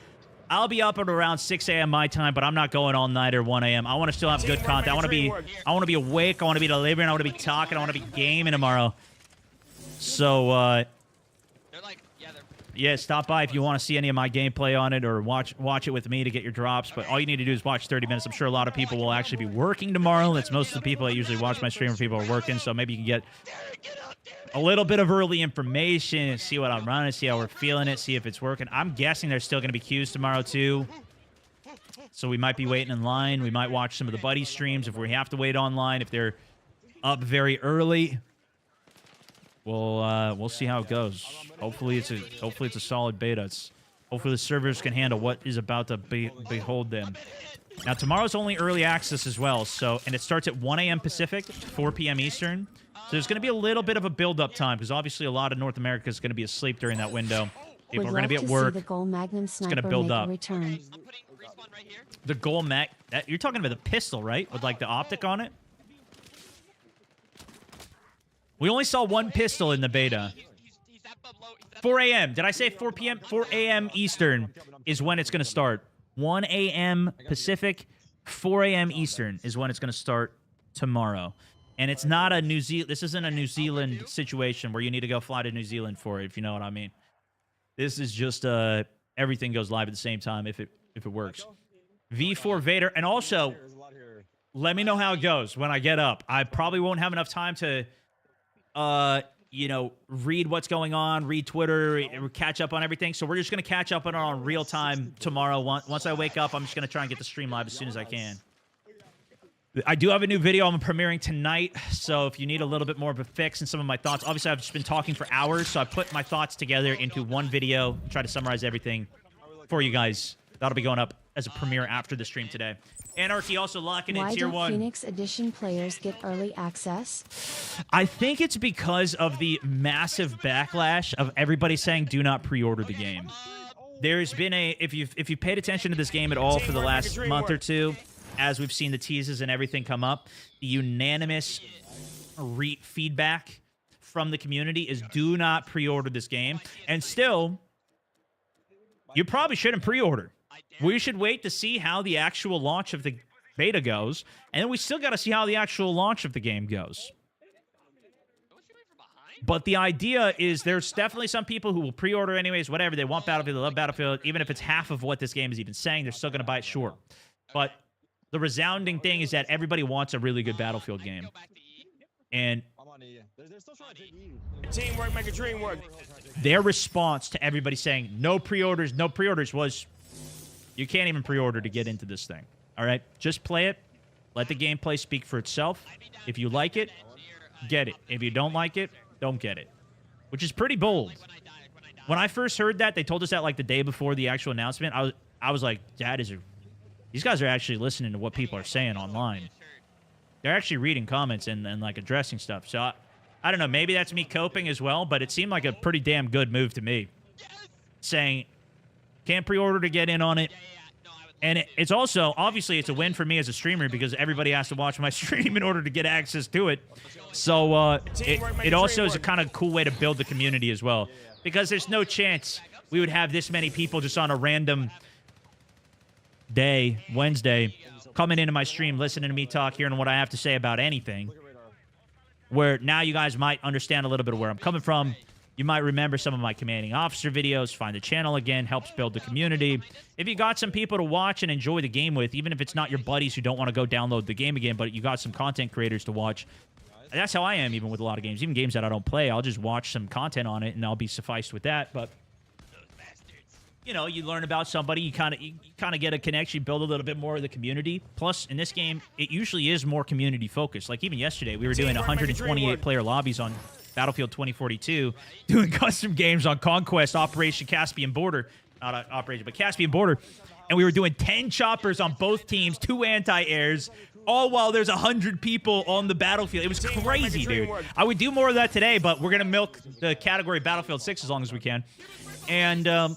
I'll be up at around 6 a.m. my time, but I'm not going all night or 1 a.m. I want to still have good content. I want to be awake. I want to be delivering. I want to be talking. I want to be gaming tomorrow. So, They're like, yeah, stop by if you want to see any of my gameplay on it or watch it with me to get your drops. But all you need to do is watch 30 minutes. I'm sure a lot of people will actually be working tomorrow. That's most of the people that usually watch my stream. People are working, so maybe you can get a little bit of early information, see what I'm running, see how we're feeling it, see if it's working. I'm guessing there's still going to be queues tomorrow too. So we might be waiting in line. We might watch some of the buddy streams if we have to wait online. If they're up very early, we'll see how it goes. Hopefully it's a solid beta. Hopefully the servers can handle what is about to behold them. Now tomorrow's only early access as well, and it starts at 1 a.m. Pacific, 4 p.m. Eastern. So there's going to be a little bit of a build-up time because obviously a lot of North America is going to be asleep during that window. People are going to be at work. The Gold Magnum Sniper gonna build make a up. return. I'm putting respawn right here. The Gold Mag... You're talking about the pistol, right? With like the optic on it? We only saw one pistol in the beta. He's that below. 4 a.m. Did I say 4 p.m.? 4 a.m. Eastern is when it's going to start. 1 a.m. Pacific, 4 a.m. Eastern is when it's going to start tomorrow. And it's not a New Zealand... This isn't a New Zealand situation where you need to go fly to New Zealand for it, if you know what I mean. This is just everything goes live at the same time if it works. V4 Vader. And also, let me know how it goes when I get up. I probably won't have enough time to... read what's going on, read Twitter, catch up on everything. So we're just going to catch up on real time tomorrow. Once I wake up, I'm just going to try and get the stream live as soon as I can. I do have a new video I'm premiering tonight, so if you need a little bit more of a fix and some of my thoughts, obviously I've just been talking for hours, so I put my thoughts together into one video, try to summarize everything for you guys That'll be going up as a premiere after the stream today. Anarchy also locking in Why tier don't 1. Phoenix Edition players get early access? I think it's because of the massive backlash of everybody saying do not pre-order the game. There's been if you've paid attention to this game at all for the last month or two, as we've seen the teases and everything come up, the unanimous feedback from the community is do not pre-order this game. And still, you probably shouldn't pre-order. We should wait to see how the actual launch of the beta goes, and then we still got to see how the actual launch of the game goes. But the idea is there's definitely some people who will pre-order anyways, whatever. They want Battlefield, they love Battlefield. Even if it's half of what this game is even saying, they're still going to buy it short. But the resounding thing is that everybody wants a really good Battlefield game. And Teamwork make a dream work. their response to everybody saying no pre-orders was, you can't even pre-order to get into this thing. All right? Just play it. Let the gameplay speak for itself. If you like it, get it. If you don't like it, don't get it. Which is pretty bold. When I first heard that, they told us that like the day before the actual announcement, I was like, these guys are actually listening to what people are saying online. They're actually reading comments and like addressing stuff. So I don't know, maybe that's me coping as well, but it seemed like a pretty damn good move to me. Saying, can't pre-order to get in on it. And it's also, obviously, it's a win for me as a streamer because everybody has to watch my stream in order to get access to it. So it also is a kind of cool way to build the community as well. Because there's no chance we would have this many people just on a random day, Wednesday, coming into my stream, listening to me talk, hearing what I have to say about anything. Where now you guys might understand a little bit of where I'm coming from. You might remember some of my commanding officer videos, find the channel again, helps build the community. If you got some people to watch and enjoy the game with, even if it's not your buddies who don't want to go download the game again, but you got some content creators to watch, that's how I am even with a lot of games. Even games that I don't play, I'll just watch some content on it and I'll be sufficed with that. But, you know, you learn about somebody, you kind of get a connection, build a little bit more of the community. Plus, in this game, it usually is more community focused. Like even yesterday, we were doing 128 player lobbies on Battlefield 2042, doing custom games on Conquest, Operation Caspian Border. Not Operation, but Caspian Border. And we were doing 10 choppers on both teams, 2 anti-airs, all while there's 100 people on the battlefield. It was crazy, dude. I would do more of that today, but we're going to milk the category Battlefield 6 as long as we can. And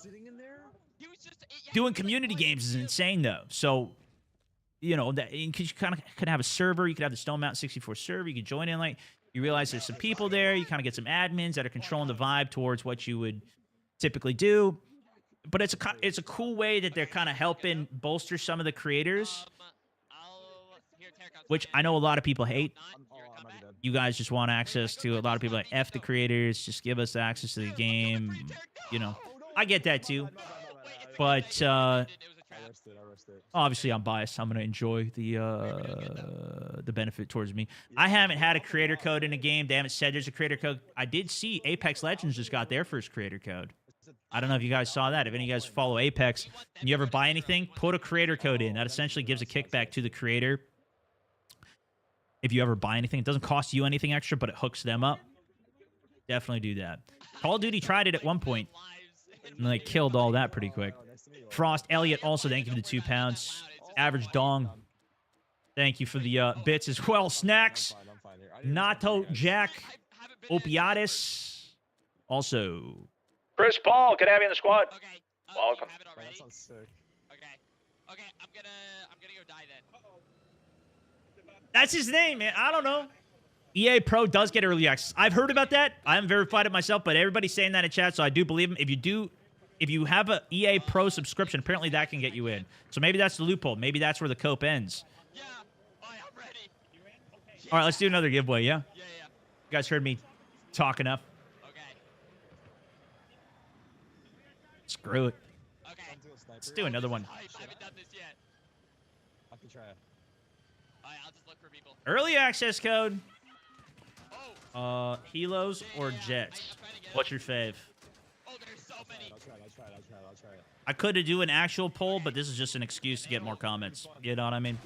doing community games is insane, though. So, you know, because you kind of could have a server. You could have the Stone Mountain 64 server. You could join in, like, you realize there's some people there. You kind of get some admins that are controlling the vibe towards what you would typically do. But it's a cool way that they're kind of helping bolster some of the creators, which I know a lot of people hate. You guys just want access to a lot of people like F the creators. Just give us access to the game. You know, I get that too. But obviously, I'm biased. I'm going to enjoy the benefit towards me. I haven't had a creator code in a game. They haven't said there's a creator code. I did see Apex Legends just got their first creator code. I don't know if you guys saw that. If any of you guys follow Apex and you ever buy anything, put a creator code in. That essentially gives a kickback to the creator. If you ever buy anything, it doesn't cost you anything extra, but it hooks them up. Definitely do that. Call of Duty tried it at one point, and they killed all that pretty quick. Frost Elliott also, thank you for the 2 pounds. Average Dong, thank you for the bits as well. Snacks, Nato Jack, Opiatis, also. Chris Paul, could have you in the squad. Okay. Welcome. You have it already? That sounds sick. Okay, I'm gonna go die then. That's his name, man. I don't know. EA Pro does get early access. I've heard about that. I haven't verified it myself, but everybody's saying that in chat, so I do believe him. If you have a EA Pro subscription, apparently that can get you in. So maybe that's the loophole. Maybe that's where the cope ends. Yeah. I'm ready. All right, let's do another giveaway, yeah? Yeah. You guys heard me talk enough. Okay. Screw it. Okay. Let's do another one. I haven't done this yet. I can try it. Alright, I'll just look for people. Early access code. Oh. Helos or Jets? What's your fave? Oh, there's so many. I'll try it. I could do an actual poll, but this is just an excuse to get more comments. You know what I mean?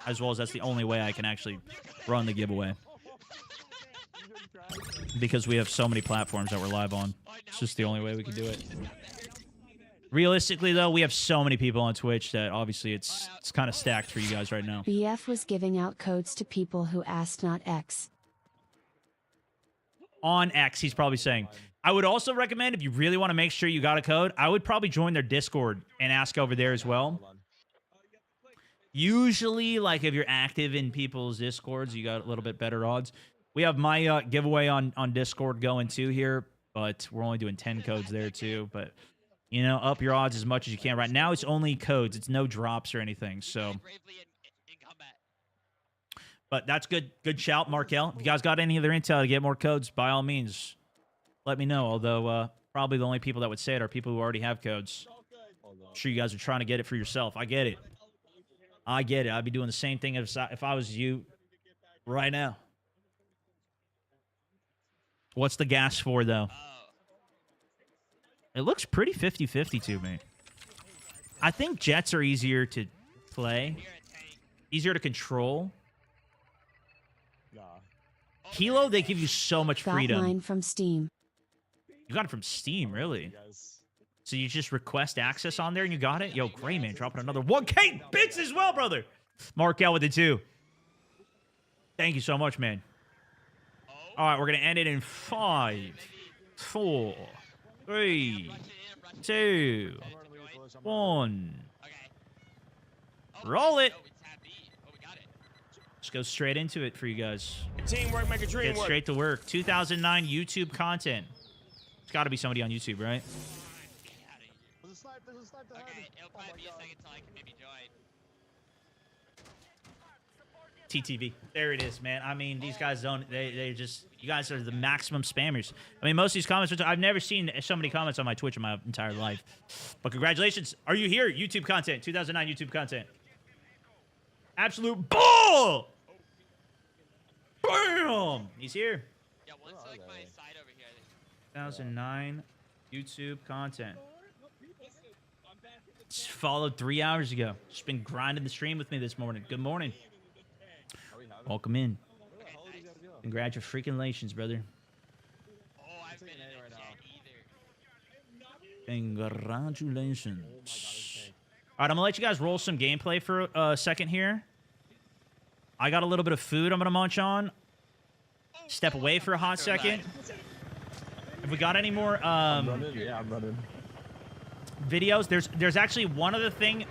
As well as that's the only way I can actually run the giveaway. Because we have so many platforms that we're live on. It's just the only way we can do it. Realistically, though, we have so many people on Twitch that obviously it's kind of stacked for you guys right now. BF was giving out codes to people who asked not X. On X, he's probably saying. I would also recommend, if you really want to make sure you got a code, I would probably join their Discord and ask over there as well. Usually, like, if you're active in people's Discords, you got a little bit better odds. We have my giveaway on Discord going too here, but we're only doing 10 codes there too. But, you know, up your odds as much as you can. Right now, it's only codes. It's no drops or anything, so... But that's good shout, Markel. If you guys got any other intel to get more codes, by all means, let me know. Although, probably the only people that would say it are people who already have codes. I'm sure you guys are trying to get it for yourself. I get it. I get it. I'd be doing the same thing if I was you right now. What's the gas for, though? It looks pretty 50-50 to me. I think jets are easier to play. Easier to control. Kilo, they give you so much freedom. Got mine from Steam. You got it from Steam, really? So you just request access on there and you got it? Yo, great, man. Dropping another 1K bits as well, brother. Mark out with the 2. Thank you so much, man. All right, we're going to end it in 5, 4, 3, 2, 1. Roll it. Let's go straight into it for you guys. Teamwork make a dream Get work. straight to work. 2009 YouTube content. There's got to be somebody on YouTube, right? There's a snipe, there's a snipe to Okay, head. it'll Oh my probably be a God. second till I can maybe join. TTV. There it is, man. I mean, these guys don't, they just, you guys are the maximum spammers. I mean, most of these comments, I've never seen so many comments on my Twitch in my entire life. But congratulations. Are you here? YouTube content. 2009 YouTube content. Absolute bull! Bam! He's here. Yeah, one's like my side over here. 2009 YouTube content. Just followed 3 hours ago. Just been grinding the stream with me this morning. Good morning. Welcome in. Congratulations, brother. Oh, I've been in a jet either. Congratulations. All right, I'm going to let you guys roll some gameplay for a second here. I got a little bit of food I'm going to munch on. Step away for a hot second. Have we got any more I'm running. Yeah, I'm running. videos? There's actually one other thing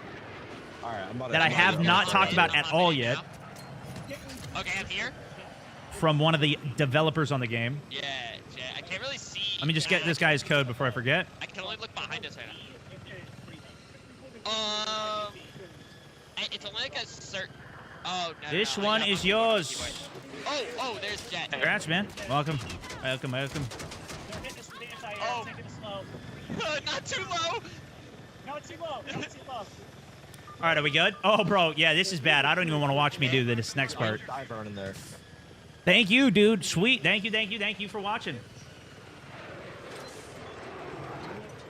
All right, I'm about to, that I have not talked about at all yet Okay, I'm here. from one of the developers on the game. Yeah, I can't really see. Let me just get this guy's code before I forget. I can only look behind us right now. It's only like a certain. Oh no. This no, one I is got yours. Oh, there's Jet. Congrats, man. Welcome. Welcome. Oh. Not too low. All right, are we good? Oh, bro, yeah, this is bad. I don't even want to watch me do this next part. I burn in there. Thank you, dude. Sweet. Thank you for watching.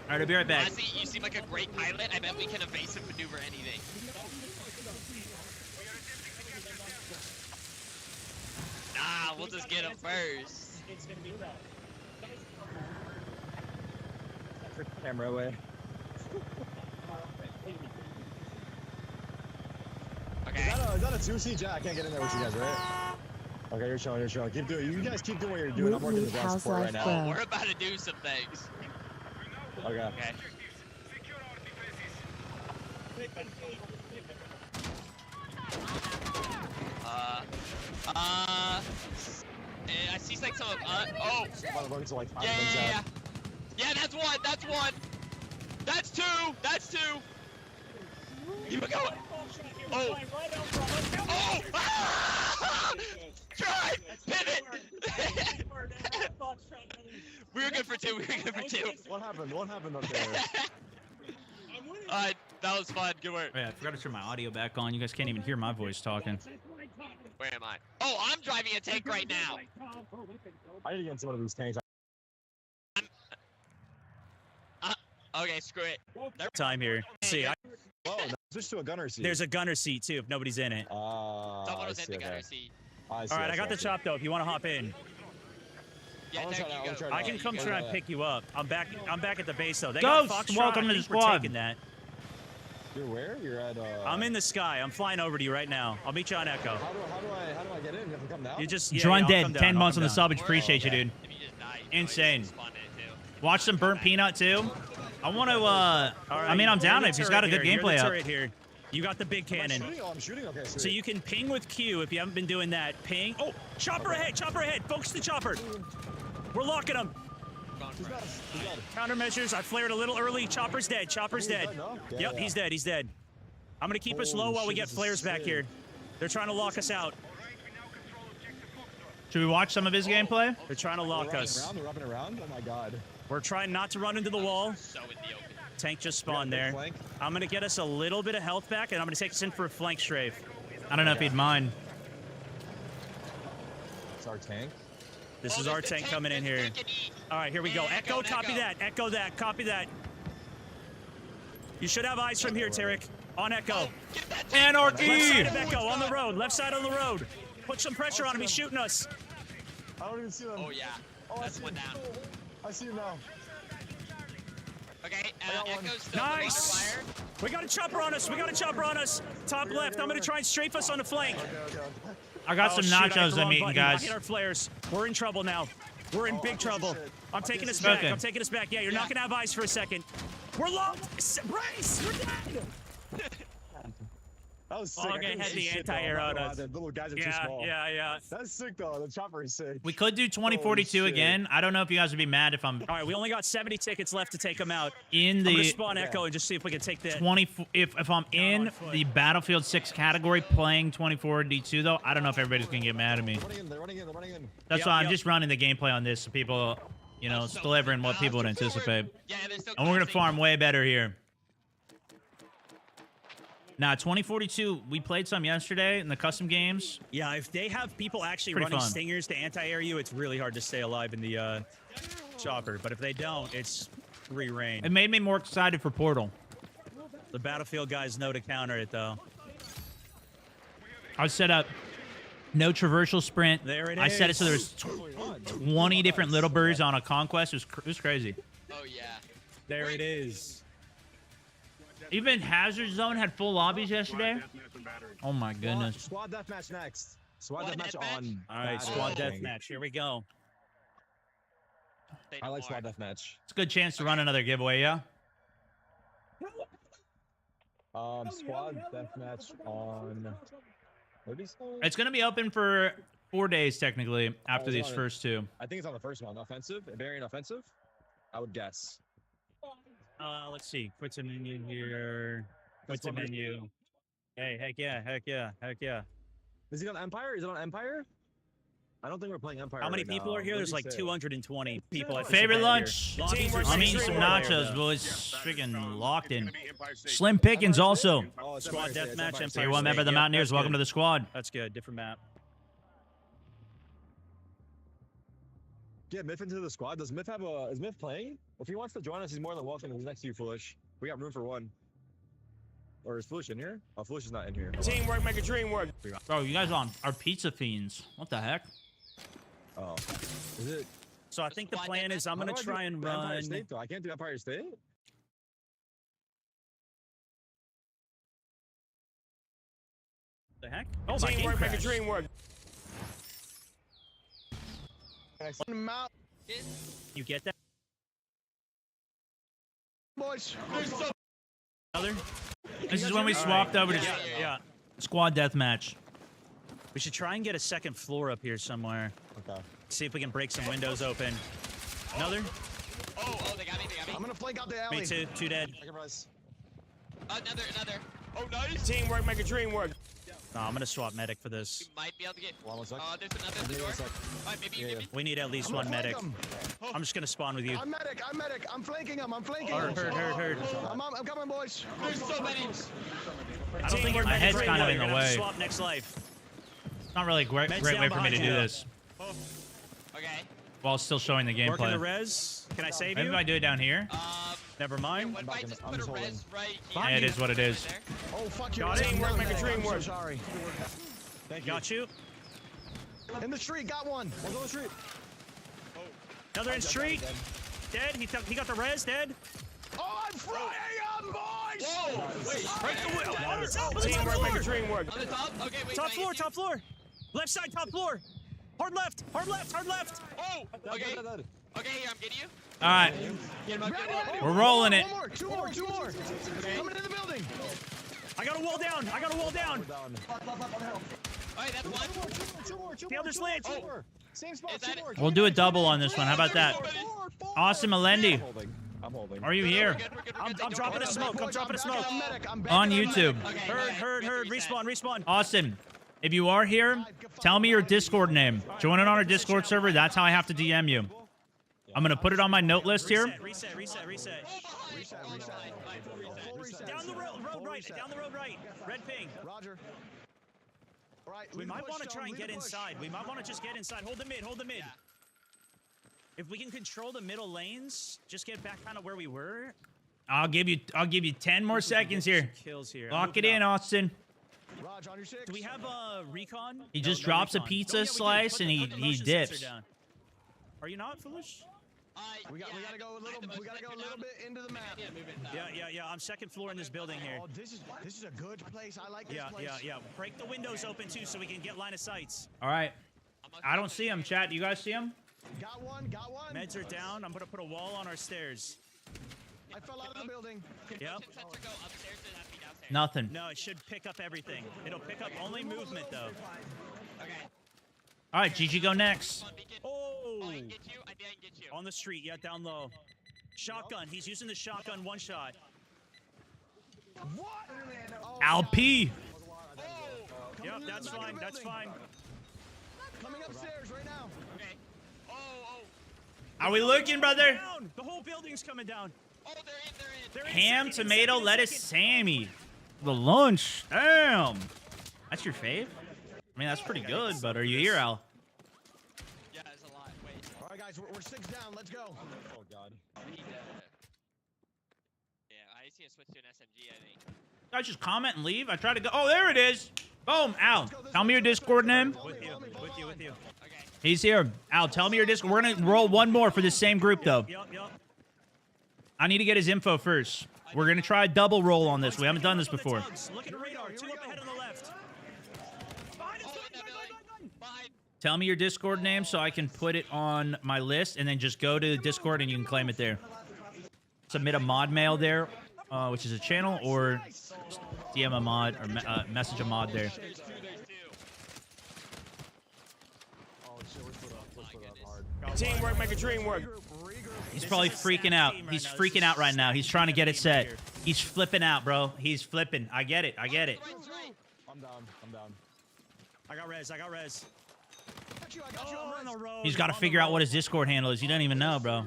All right, I'll be right back. Honestly, you seem like a great pilot. I bet we can evasive maneuver anything. Nah, we'll just get him first. Camera away. Okay. Is that a 2C jet? I can't get in there with you guys, right? Okay, you're chilling, Keep doing it. You guys keep doing what you're doing. I'm working the ground How's support right life, now. bro? We're about to do some things. Okay. Okay. I see like some of, oh. Motherfuckers are like Yeah. Yeah, that's one, that's one. That's two. Keep it going. Oh. Oh. Ah! Try. Pivot. We were good for two. What happened up there? That was fun. Good work. Oh, yeah, I forgot to turn my audio back on. You guys can't even hear my voice talking. Where am I? Oh, I'm driving a tank right now. I need to get into one of these tanks. Okay, screw it. Time here. See, Whoa, switch to a gunner seat. there's a gunner seat too if nobody's in it. Someone I was see, in the okay. gunner seat. I see, All right, I see, got the see. chop though. If you want to hop in. Yeah, Derek, you go. I can come try and pick you up. I'm back at the base though. They Ghost, got Foxtrot. welcome to I the think we're squad. taking that. You're where? You're at. I'm in the sky. I'm flying over to you right now. I'll meet you on Echo. How do I get in? You have to come down. You just Drawn I'll dead. come 10 down, I'll months come on the down. subbage. Appreciate you, dude. If you just die, Insane. Spawn it too. Watch some burnt peanut too. I want to. All right, I mean, I'm you're down the if he's got a good turret here. gameplay You're the up. turret here. You got the big cannon. I'm shooting. Okay, sweet. So you can ping with Q if you haven't been doing that. Ping. Oh, chopper ahead. Chopper ahead. Focus the chopper. We're locking him. He's dead. Countermeasures. I flared a little early. Chopper's dead. Chopper's He's dead. dead, no? Yeah, Yep, yeah. he's dead. He's dead. I'm gonna keep us Holy low while we shit, get this is flares back sick. here. They're trying to lock us out. Should we watch some of his gameplay? They're trying to lock us. They're wrapping around. Oh my god. We're trying not to run into the wall. So in the open. Tank just spawned big there. flank. I'm gonna get us a little bit of health back, and I'm gonna take us in for a flank strafe. I don't know if he'd mind. It's our tank. This is there's our the tank coming in there's here. the tank and E. All right, here we go. Yeah, Echo, Echo, copy Echo. that. Echo that. Copy that. You should have eyes from here, Tarek. On Echo. Get that tank. Anarchy! Left side of Echo, on the road. Left side on the road. Put some pressure on him. He's shooting us. I don't even see them. Oh yeah. Oh, I That's see one him. down. I see him now. Okay, got one. Echo's still Nice. under fire. We got a chopper on us. We got a chopper on us. Top left. I'm going to try and strafe us on the flank. Okay. I got Oh, some shoot, I hit nachos the I'm wrong eating, button. I guys. hit our flares. We're in trouble now. We're in big trouble. shit. I'm taking us Okay. back. I'm taking us back. Yeah, you're not going to have eyes for a second. We're locked. Brace. We're dead. That was sick. Oh, I okay, couldn't had see the shit, though. anti-air I'm not on gonna lie, us. The little guys are too Yeah, small. yeah. That's sick though. The chopper is sick. We could do 2042 shit. again. I don't know if you guys would be mad if I'm All right, we only got 70 tickets left to take them out. in I'm going to the spawn Echo and just see if we can take that. 20. If I'm in the Battlefield 6 category playing 24D2 though, I don't know if everybody's gonna get mad at me. They're running in. That's Yep, why I'm yep. just running the gameplay on this so people, you know, it's delivering what people would anticipate. Yeah, they're still And we're gonna crossing. farm way better here. Nah, 2042, we played some yesterday in the custom games. Yeah, if they have people actually Pretty running fun. stingers to anti-air you, it's really hard to stay alive in the chopper. But if they don't, it's free reign. It made me more excited for Portal. The Battlefield guys know to counter it, though. I set up no traversal sprint. There it I set it so there is. was 20 different little birds on a conquest. It was crazy. Oh yeah. There it is. Even Hazard Zone had full lobbies yesterday. Oh my goodness. Squad deathmatch next. Squad Squad deathmatch deathmatch? on. All right, Battle, squad I think. deathmatch. Here we go. Say I no like more. squad deathmatch. It's a good chance to run another giveaway, yeah? Squad deathmatch on. What did he say? It's going to be open for 4 days, technically, after it's these on it. first two. I think it's on the first one. Offensive, variant offensive. I would guess. Let's see. Quit a menu here. Quit a That's what menu. Hey, heck yeah. Is he on Empire? Is it on Empire? I don't think we're playing Empire. How many right people now. are here? What There's did he like say? 220 people. at Favorite this event lunch? here. Lobbies are I'm eating six some right there, nachos, though. boys. Freaking locked in. Slim Pickens also. Oh, it's Squad Empire State, it's deathmatch, Empire Empire State. You're one member of the Yep, Mountaineers. that's Welcome good. to the squad. That's good. Different map. Get Miff into the squad. Does Miff have a? Is Miff playing? If he wants to join us, he's more than welcome. He's next to you, Foolish. We got room for one. Or is Foolish in here? Oh, Foolish is not in here. Teamwork make a dream work. Bro, you guys are pizza fiends. What the heck? Oh, is it? So I think the Squad plan is I'm How going do to I do try and the Empire run. State, though? I can't do Empire State. The heck? Oh, my game Teamwork make a crashed. dream work. On the mouth, You get that? boys. Other? This is when we swapped over to Yeah. squad deathmatch. We should try and get a second floor up here somewhere. Okay. See if we can break some windows open. Another? Oh, they got me. I'm gonna flank out the alley. Me too. Two dead. Second res. Another. Oh, nice. Teamwork make a dream work. No, I'm going to swap medic for this. You might be able to get. Hold on one sec. There's another at the Give me door. one sec. Alright, maybe you Yeah, give me. We need at least I'm one gonna medic. flank I'm just going to spawn with you. him. I'm medic. I'm flanking him. I'm flanking him. Heard. I'm coming, boys. There's so many. I don't think My medic's head's ready kind of yet. in We're the gonna have to way. Swap next life. It's not really a great Meds way down for me to behind do you. this Okay. while still showing the Working the gameplay. res. Can I save Maybe you? if I do it down here. Never Here, mind. what if I back in- just I'm put a just holding. res right Yeah, here? it is what it is. Right there? Oh, fuck you. Got it. Teamwork make a dream I'm so work. sorry. Thank you. Got you. In the street, got one. One's on the street. Another in street. Dead. He got the res. Dead. Oh, I'm frying up, boys! Whoa! Wait, Break the wheel. On the top Teamwork, make floor. a dream work. on the top? Okay, wait. Top can I floor. get you? Top floor. Left side. Top floor. Hard left. Hard left. Hard left. Oh! Okay. Okay, here, I'm getting you. All right, Get him up, get him up. we're rolling it. One more, two more. Coming into the building. I got a wall down. I got a wall down. Alright, that's one. Two more. The other slant. Same spot. Is that it? We'll do a double on this one. How about that? Awesome, Melendi. I'm holding. Are you here? I'm dropping a smoke. I'm dropping a smoke. On YouTube. Heard. Respawn. Austin, if you are here, tell me your Discord name. Join it on our Discord server. That's how I have to DM you. I'm going to put it on my note list here. Reset. Down the road right. Down the road right. Red ping. Roger. All right, We lead the might push, want to Stone, try and lead get the push. inside. We might want to just get inside. Hold the mid. Yeah. If we can control the middle lanes, just get back kind of where we were. I'll give you 10 more seconds here. Kills here. Lock it in, Austin. Raj, on your six. Do we have recon? He No, just no drops a recon. pizza Oh, yeah, we do. slice Put and the- he put the motion dips. sensor down. Are you not foolish? We gotta go a little. We gotta go a little bit into the map. Yeah, move it. Yeah. I'm second floor in this building here. Oh, this is a good place. I like this place. Yeah. Break the windows open too, so we can get line of sights. All right. I don't see him, chat. Do you guys see him? Got one. Meds are down. I'm gonna put a wall on our stairs. I fell out of the building. Yep. Motion sensor go upstairs and have to be downstairs. Nothing. No, it should pick up everything. It'll pick up only movement though. Okay. All right, Gigi, go next. Come on, beacon. Oh! I can get you. I think I can get you. On the street, yeah, down low. Shotgun. He's using the shotgun. One shot. What? Oh, Alp. Yep, that's fine. That's fine. Coming upstairs right now. Okay. Oh. Are we looking, brother? Down. The whole building's coming down. Oh, they're in. They're in Ham, second, tomato, second, lettuce, second. Sammy. The lunch. Damn. That's your fave? I mean, that's pretty good, but are you here, Al? Yeah, there's a lot. Wait. All right, guys, we're six down. Let's go. Oh god. I need yeah, I see a switch to an SMG, I think. Guys, just comment and leave. I try to go. Oh, there it is. Boom. Al, tell me your Discord name. With you. Okay. He's here. Al, tell me your Discord. We're going to roll one more for the same group, though. Yup. I need to get his info first. We're going to try a double roll on this. We haven't done this Look at the before. tugs. Look at the radar. Two up ahead on the left. Behind us, Oh, in that building. Behind. Tell me your Discord name so I can put it on my list, and then just go to Discord and you can claim it there. Submit a mod mail there, which is a channel, or DM a mod or message a mod there. There's two. Oh shit, we're split up hard. Teamwork, make a dream work. He's probably freaking out. He's freaking out right now. He's trying to get it set. He's flipping out, bro. He's flipping. I get it. I'm down. I got res. I got you. Oh, on the road. He's got to on the figure out road. what his Discord handle is. You don't even know, bro.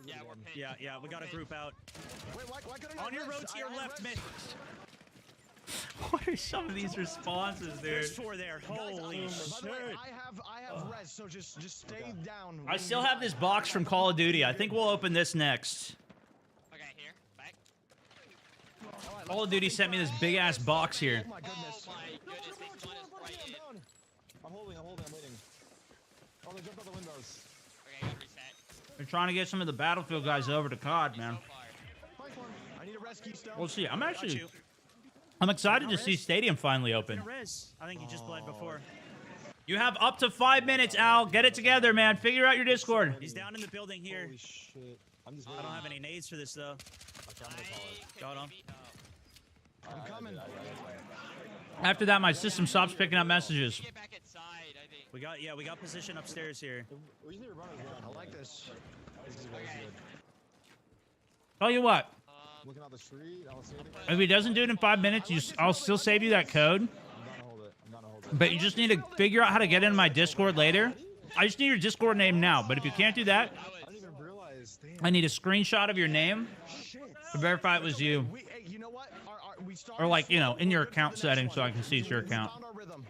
Yeah, we're pinned. Yeah, we got a group out. Wait, why couldn't I On your res? road to your I left, res. mid. What are some of these responses, There's dude? 4 there. Holy By the way, shit. I have res, so just stay down. I still have this box from Call of Duty. I think we'll open this next. Okay, here. Back. Call of Duty sent me this big ass box here. Oh my goodness. Oh my goodness, this one is right in. I'm holding, I'm waiting. Oh, they jumped out the windows. Okay, got reset. We're trying to get some of the Battlefield guys over to COD, man. So far. I need a rescue stone. We'll see. I'm Got actually, you. I'm excited to see Stadium finally open. Res. I think you just bled before. You have up to 5 minutes, Al. Get it together, man. Figure out your Discord. He's down in the building here. Holy shit. I'm just I waiting. don't have any nades for this though. Got him. I'm coming. After that, my system stops picking up messages. Get back inside, I think. We got position upstairs here. We usually run as well. I like this. This is very good. Tell you what, Looking out the street, I don't see anything. if he doesn't do it in 5 minutes, I'll still save you that code. I'm down to hold it. But you just need to figure out how to get into my Discord later. I just need your Discord name now. But if you can't do that, I didn't even realize. Damn. I need a screenshot of your name Shit. to verify it was you. Hey, you know what? We started Or like, you know, slow. in your We're good for account the next settings so one. I can see it's your account. We found our rhythm.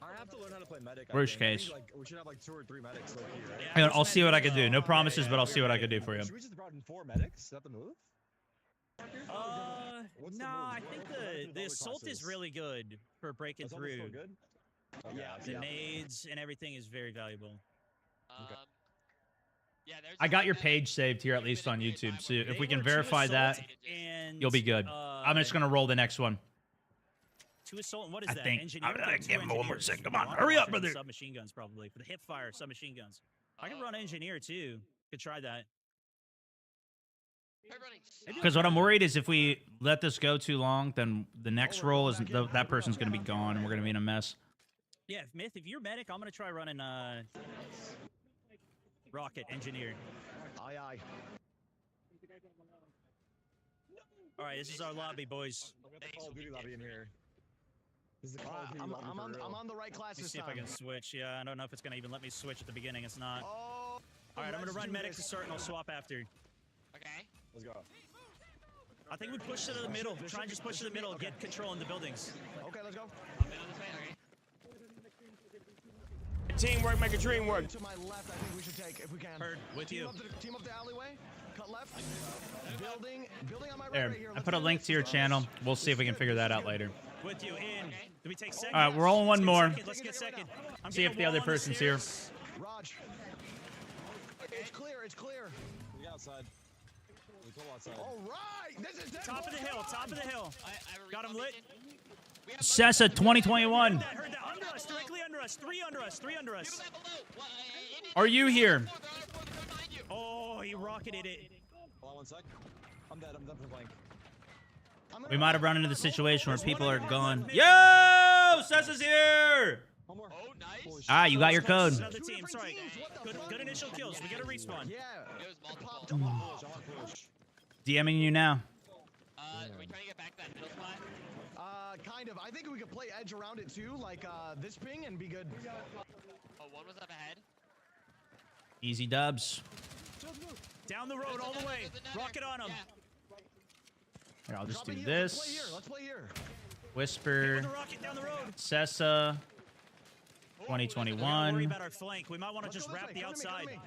I have to learn how to play medic. I Worst think. I case. think, we should have like 2 or 3 medics like here. Right? Hang on, I'll see what I can do. No promises, but I'll see what I can do for you. Should we just brought in 4 medics? Is that the move? What's the Nah, I move? think What happens the with all assault is classes? really good for breaking Assault is through. still good? Okay, The yeah. nades and everything is very valuable. Um, Yeah, there's I got your one page saved here, at least on YouTube. So if They we can were two verify that, assault and, you'll be good. I'm just gonna roll the next one. 2 assault and what is I that? think- Engineer? I'm gonna Two give him one more engineers. second. Come on, Rocket hurry up, launchers and brother. Submachine guns, probably. For the hip fire, submachine guns. I can run engineer, too. Could try that. Because what I'm worried is if we let this go too long, then the next roll is that person's gonna be gone, and we're gonna be in a mess. Yeah, Myth, if you're medic, I'm going to try running rocket engineer. Aye, aye. All right, this is our lobby, boys. We got the Call of Duty lobby in here. This is the Call of Duty I'm lobby for real. on the right class Let me this see if I time. can switch. Yeah, I don't know if it's going to even let me switch at the beginning. It's not. Oh, All right, I'm going to let's run do medic this. to start, and I'll swap after. Okay. Let's go. I think we push to the middle. Try and just push to the middle. Get control in the buildings. Okay, let's go. I'm in on this way. Okay. Teamwork make a dream work. To my left, I think we should take if we can. Heard. With you. Team up the alleyway. Cut left. Building on my right. There, right here. I Let's put a do link this. to your Let's channel. go. We'll see if we can figure that out later. With you. In. Do we take second? All right, we're rolling one Let's more. get second. Let's get second. I'm See if getting the a other wall on person's here. stairs. Raj. It's clear. It's clear. We outside. We go outside. All right. This is dead. Top of the hill. Top of the hill. I have a Got him respawn lit. mission. We have Sessa 2021. Heard that. Under us. Directly under us. 3 under us. 3 under us. people that below. What, Are you here? behind you. Oh, he rocketed it. Hold on one sec. I'm dead. I'm done for blank. We might have run into the situation where people are gone. Yo, Sessa's here. One more. Oh, nice. Ah, you got your code. Another team. Sorry. Good initial kills. We get a respawn. Yeah. It was multiple. Push, I want push. DMing you now. Are we trying to get back to that middle spot? Kind of. I think we could play edge around it too, like this ping, and be good. Oh, one was up ahead. Easy dubs. Down the road all the way. Rocket on him. Yeah. Here, I'll just Drop do it here. Let's this. play here. Let's play here. Whisper. With the rocket down the road. Sessa. We gotta worry 2021. about our flank. We might want to Let's just go this wrap way. the Come to me, come outside. to me.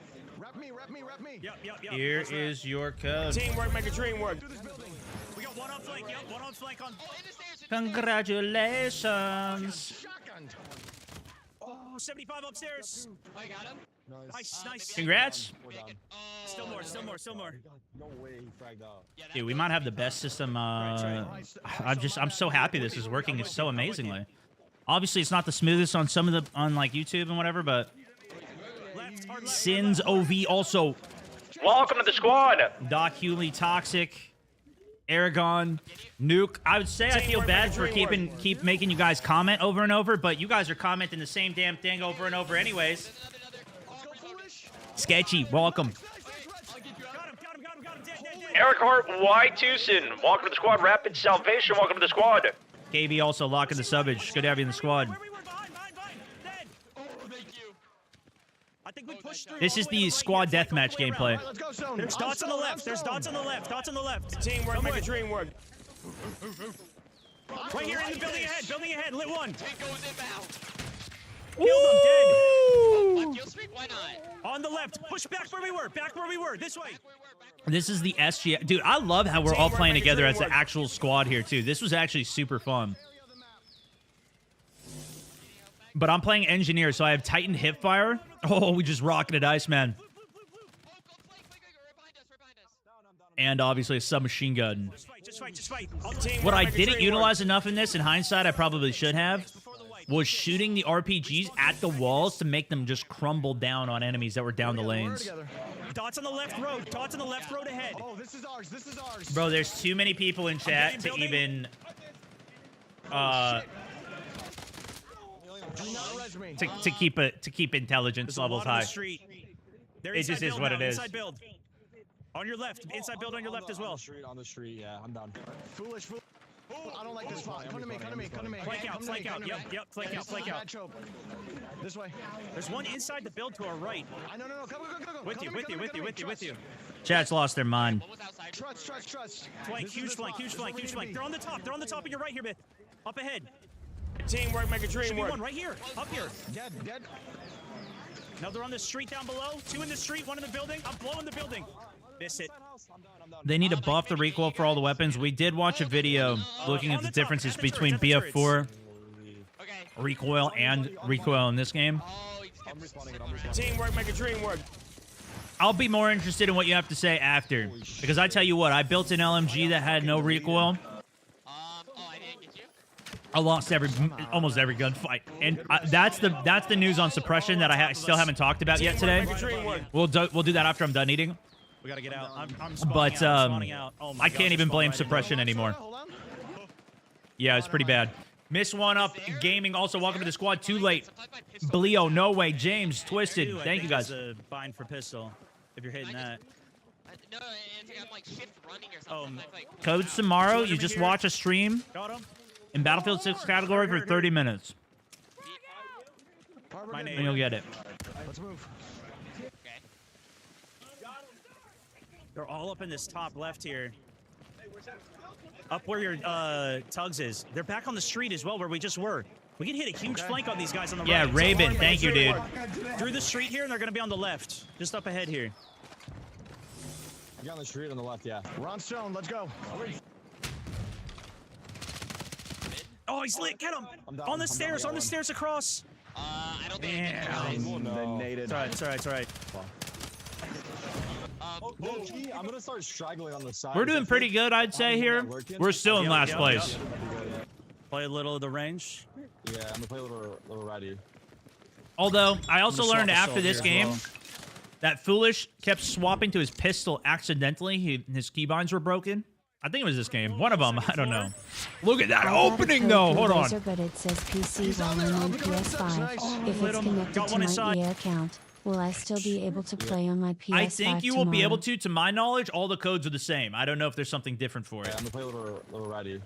Wrap me. Yep. Here That's right. is your code. Teamwork make a dream work. Do this building. We got one on flank. Yep, one on flank on. Oh, in the stairs. Congratulations. Shotgun. Oh, 75 upstairs. I got him. Nice. Congrats. We're down. Oh. Still more. No way he fragged out. Yeah, that Dude, we building- might have the best system. I'm so happy this is working so amazingly. Obviously, it's not the smoothest on some of the like YouTube and whatever, but Left, hard left. Sins OV also. Welcome to the squad. Doc Hewley, Toxic, Aragon, Nuke. I would say I feel bad for keep making you guys comment over and over, but you guys are commenting the same damn thing over and over anyways. Let's go foolish. Sketchy, welcome. Got him. Dead. Eric Hart, Y. Tucson. Welcome to the squad. Rapid Salvation. Welcome to the squad. KB also locking the subbage. Good to have you in the squad. Where we were behind. Dead. Oh, thank you. I think we pushed through. This all is the way to the right squad here. deathmatch gameplay. All right, let's go zone. There's I'm dots on the stone, left. I'm There's stone. dots on the left. Teamwork make a dream work. Right here in the building ahead. Lit one. It goes inbound. Killed him. Dead. Left kill streak? Why not? On the left. Push back where we were. This way. This is the SG. Dude, I love how we're all playing together as an actual squad here, too. This was actually super fun. But I'm playing engineer, so I have Titan Hipfire. Oh, we just rocketed Iceman. Oh, go flank, right behind us. And obviously a submachine gun. Just fight. What I didn't utilize enough in this, in hindsight, I probably should have, was shooting the RPGs at the walls to make them just crumble down on enemies that were down the lanes. Dots on the left road ahead. Oh, this is ours. Bro, there's too many people in chat to even Do not res me. to keep intelligence There's a levels lot on high. the street. They're It just inside is build what now, it is. Inside build. On your left. Inside build on your left as well. On the street, yeah, I'm down. Foolish. I don't like this spot. Come to me. Flank out. Yep, flank out. Bad choke. This way. There's one inside the build to our right. No. Come. With you. Chat's lost their mind. One was outside. Trust. Flank, This is huge the flank. spot. This is where we need to be. They're on the top on your right here, Myth. Up ahead. Teamwork make a Should dream be work. one right here. Up here. Dead. Now they're on the street down below. 2 in the street, 1 in the building. I'm blowing the building. Miss it. They need to buff the recoil for all the weapons. We did watch a video looking at the differences between BF4 Okay. recoil and recoil in this game. Oh, he's kept I'm respawning it. slipping around. Teamwork make a dream work. I'll be more interested in what you have to say after, because I tell you what, I built an LMG that had no recoil. I didn't get you. I lost almost every gunfight, and that's the news on suppression that I still haven't talked about yet today. We'll do that after I'm done eating. We gotta get out. I'm But spawning out. Oh my I gosh, can't even spawned blame right in. suppression anymore. Yeah, it's pretty bad. Miss One Up Gaming also welcome to the squad. Too late. Bleo, no way. James, Twisted. Dude, I Thank you think guys. it's a bind for pistol. If you're hitting that. No, it's like I'm like shift running or something. Like, Codes tomorrow. You just watch a stream Got him. in Battlefield 6 category for 30 minutes, My name. and you'll get it. Let's move. okay. They're all up in this top left here. Up where your Tugs is. They're back on the street as well, where we just were. We can hit a huge flank on these guys on the Yeah, right. Raven. Thank you, dude. Through the street here, and they're gonna be on the left, just up ahead here. You're on the street on the left, yeah. We're on stone. Let's go. Oh, he's lit. Get him. I'm down, On the I'm stairs. down On the one. stades across. I don't think Damn. No. It's all right. It's all right. It's all right. Low-key, I'm gonna start straggling on the side. We're doing pretty good, I'd say here. We're still in Yep, last yep, place. yep. Play a little of the range. Yeah, I'm gonna play a little ratty. Although I also I'm gonna learned swap after assault this here as game well. that Foolish kept swapping to his pistol accidentally. His keybinds were broken. I think it was this game. One of them. I don't know. Look at that I got a opening, code though. for Hold on. Laser, but it says PC while I'm on PS5. If it's connected Got to one my inside. EA account, will I still be able to play on my PS5 I think you will be able tomorrow? to. To my knowledge, all the codes are the same. I don't know if there's something different for Yeah, it. I'm gonna play a little ratty. I'm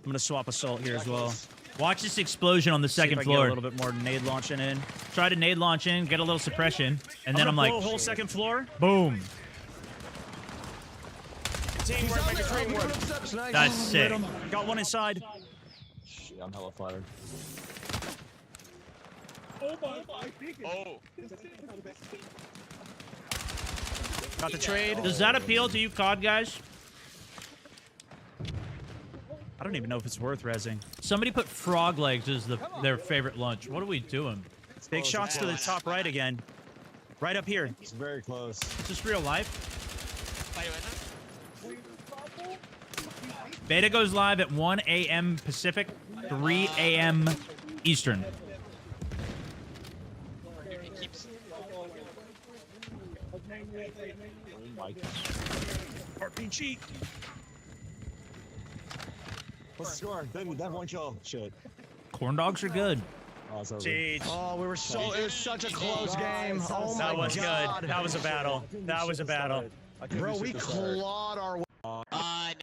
gonna swap assault here as well. Watch this explosion on the See if second I can get floor. a little bit more nade launching in. Try to nade launch in, get a little suppression, and then I'm gonna like, blow a whole second floor. boom. Teamwork, make a dream work. That's sick. Got one inside. Shit, I'm hella fired. Oh. Got the trade. Does that appeal to you, COD guys? I don't even know if it's worth rezzing. Somebody put frog legs as their favorite lunch. What are we doing? Big shots to the top right again. Right up here. It's very close. Is this real life? Fight right now? Beta goes live at 1 a.m. Pacific, 3 a.m. Eastern. It keeps. RPG. What's the score? That one kill. Shit. Corn dogs are good. Oh, it's over. Jeez. Oh, we were so. It was such a close game. Oh my That was god. good. That was a battle. That was a battle. Bro, we clawed our way. Uh, I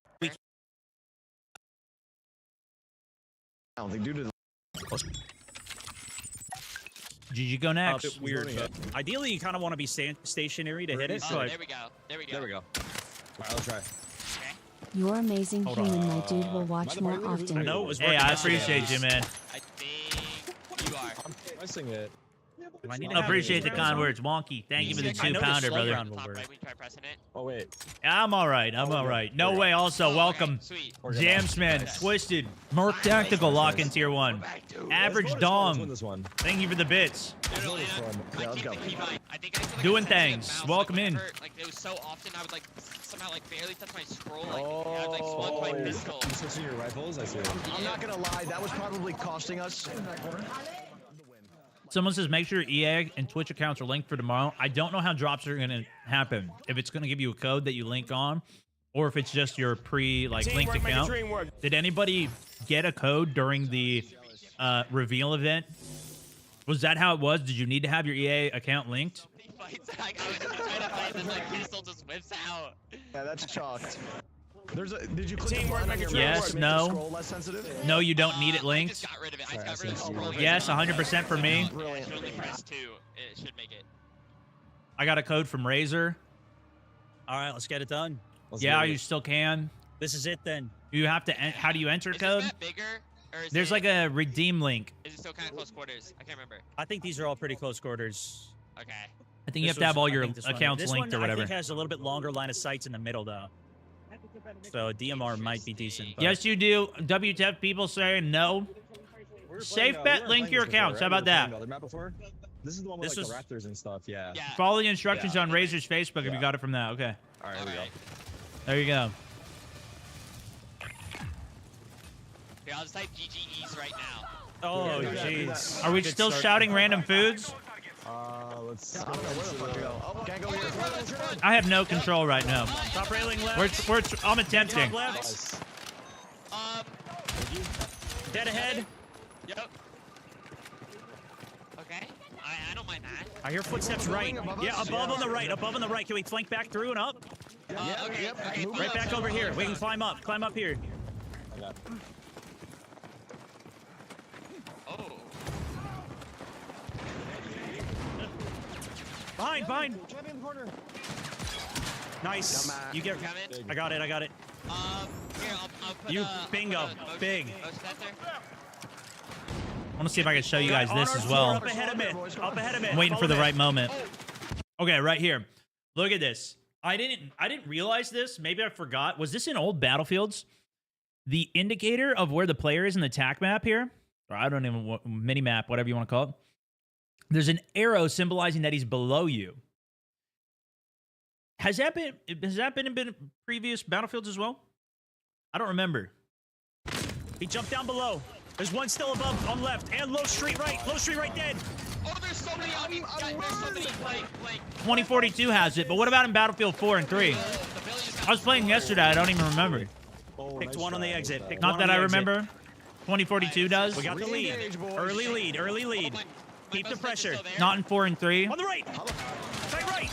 don't think due to the GG go next. Weird. But ideally, you kind of want to be stationary to hit it. oh, But there we go. There we go. There we go. Alright, let's try. Your amazing Hold human, my dude, will watch Am I more the bartender? often. I know it was. Hey, working I yesterday. appreciate you, man. I think you are. I'm pressing it. Do I need to I have appreciate it? the kind words. Wonky, thank you for the I know the 2-pounder, slow brother. round will Top work. right, we try pressing it. Oh, wait. I'm all right. I'm all right. No way. Also, welcome, Sweet. Jamsman, Twisted, Merc Tactical, lock in tier 1. Average Let's win Dong, this one. thank you for the bits. No, this one. I Yeah, let's keep go. the keybind. I think I feel like Doing I was things. mouse, Welcome like, in. whenever, like it was so often I would like somehow like barely touch my scroll. Like I would like swung my pistol. You switching your rifles? I see. I'm not gonna lie, that was probably costing us. Someone says make sure EA and Twitch accounts are linked for tomorrow. I don't know how drops are going to happen. If it's going to give you a code that you link on, or if it's just your linked Teamwork, make a account. dream work. Did anybody get a code during the reveal event? Was that how it was? Did you need to have your EA account linked? He fights. Like, I was just trying to fight, and then like pistol just whips out. Yeah, that's chalked. Did you click Teamwork, the button on make a your dream mouse work. to make No. the scroll less sensitive? No, you don't need it I linked. just got rid of it. I just got rid of the scroll. Yes, 100% for me. Yeah, I should only press 2. It should make it. I got a code from Razer. All right, let's get it done. Let's Yeah, do it. you still can. This is it then. You have to. How do you enter Is code? this map bigger? Or is There's it, like a redeem link. Is it still kind of close quarters? I can't remember. I think these are all pretty close quarters. Okay. I think you This have to have was- all I your think this one- accounts this linked one, or whatever. I think has a little bit longer line of sights in the middle though. So DMR might be decent. But Yes, you do. WTF people say no. Safe bet, link your accounts. How about that? Other map before? This is the one with This like the raptors and stuff. Yeah. Yeah. Follow the instructions Yeah. on Razor's Facebook if you Yeah. got it from that. Okay. All right, here we go. Alright. There you go. Here, I'll just type GGEs right now. Oh, Yeah, do that. jeez. Are we Good still start. shouting random foods? Let's go. Where the fuck we go? Oh, can't go here. I have no control right now. Top railing left. I'm attempting. Top left. Nice. Dead ahead. Yep. Okay. I don't mind that. I hear footsteps right. Yeah, above on the right. Above on the right. Can we flank back through and up? Okay. Okay. Right back over here. We can climb up. Climb up here. I got it. Oh. Behind. Try to be in the corner. Nice. You get. Coming. I got it. Here, I'll put You- I'll bingo. put a motion- Big. motion sensor. I want to see if I can show you guys On this our as floor, well. Up ahead of it. Up ahead of it. I'm waiting for Follow the it. right moment. Okay, right here. Look at this. I didn't realize this. Maybe I forgot. Was this in old Battlefields? The indicator of where the player is in the attack map here, or I don't even mini map, whatever you want to call it. There's an arrow symbolizing that he's below you. Has that been in previous Battlefields as well? I don't remember. He jumped down below. There's one still above on left and low street right. Low street right dead. Oh, there's so many on me. There's so many like 2042 has it, but what about in Battlefield 4 and 3? the village is I was playing yesterday. I don't even remember. Oh, Picked nice one on the try. exit. Picked Not one that on I the exit. remember. 2042 does. We got the lead. Re-engage, boys. Early lead. Early lead. My Keep the motion sensor's pressure. still there. Not in 4 and 3. On the right. Tight right.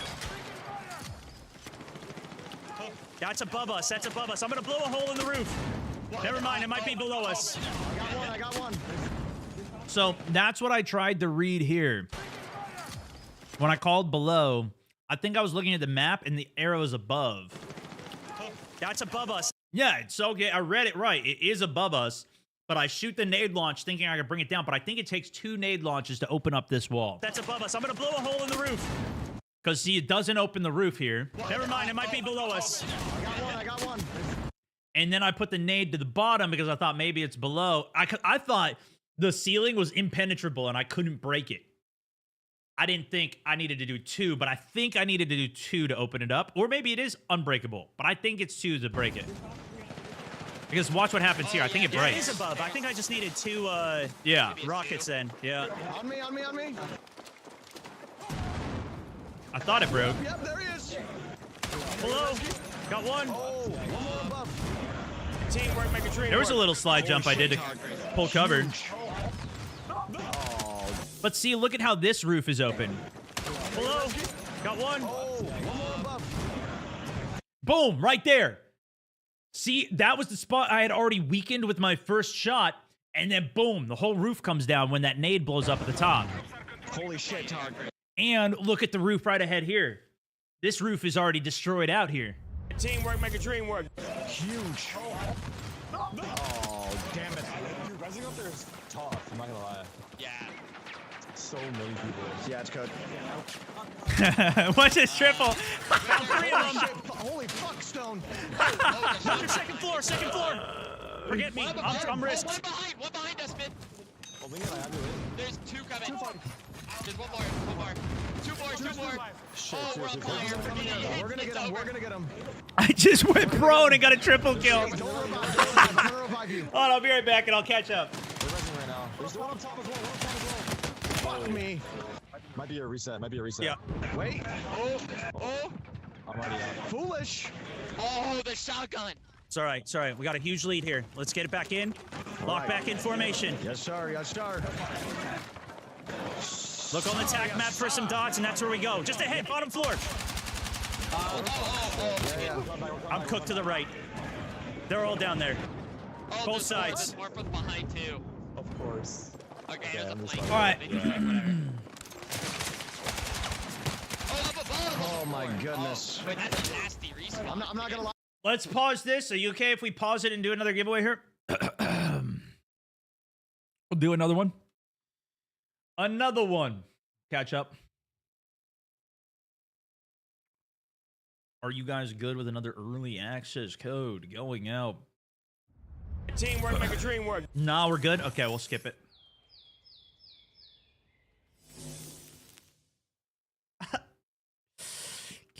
That's above us. That's above us. I'm gonna blow a hole in the roof. Never mind. It might be below us. I got one. So that's what I tried to read here. When I called below, I think I was looking at the map and the arrow is above. That's above us. Yeah, it's okay. I read it right. It is above us, but I shoot the nade launch thinking I could bring it down, but I think it takes 2 nade launches to open up this wall. That's above us. I'm gonna blow a hole in the roof. Because, see, it doesn't open the roof here. Never mind. It might be below us. I got one. And then I put the nade to the bottom because I thought maybe it's below. I thought the ceiling was impenetrable and I couldn't break it. I didn't think I needed to do 2, but I think I needed to do 2 to open it up. Or maybe it is unbreakable, but I think it's 2 to break it. Because watch what happens here. I think it Yeah, it breaks. is above. I think I just needed 2 Yeah. rockets then. Yeah. On me. I thought it broke. Yep, there he is. Below. Got one. Oh, one more above. Teamwork, make a dream There was a work. little slide jump I did to pull cover. But see, look at how this roof is open. Below. Got one. Oh, one more above. Boom, right there. See, that was the spot I had already weakened with my first shot. And then boom, the whole roof comes down when that nade blows up at the top. Holy shit, Todd. And look at the roof right ahead here. This roof is already destroyed out here. Teamwork, make a dream work. Huge. Oh, damn it. Dude, rising up there is tough. I'm not gonna lie. Yeah. So many people. Yeah, it's code. Watch this triple. Found 3 of them. Holy fuck, Stone. Another second floor. Second floor. Forget me. I'm risked. One behind us, mid. Oh, Lincoln, I have you in. There's 2 coming. There's one more. 2 more. Shit, Oh, we're on seriously. fire. We're gonna get him. We're gonna get him. I just went prone and got a triple kill. Don't revive. I'm gonna revive you. Hold on, I'll be right back and I'll catch up. We're resing right now. There's one on top as well. Fuck me. Might be a reset. Yeah. Wait. Oh. I'm already out. Foolish. Oh, the shotgun. It's all right. It's all right. We got a huge lead here. Let's get it back in. Lock back in formation. Yes, sir. Look on the attack map for some dots, and that's where we go. Just ahead, bottom floor. I'm cooked to the right. They're all down there. Oh, Both sides. More from behind too. Of course. Okay, Yeah, there's a I'm just flank. All right. Oh, up above. Oh my goodness. Wait, that's a nasty respawn. I'm not gonna lie. Let's pause this. Are you okay if we pause it and do another giveaway here? We'll do another one. Another one. Catch up. Are you guys good with another early access code going out? Teamwork, make a dream work. Nah, we're good. Okay, we'll skip it.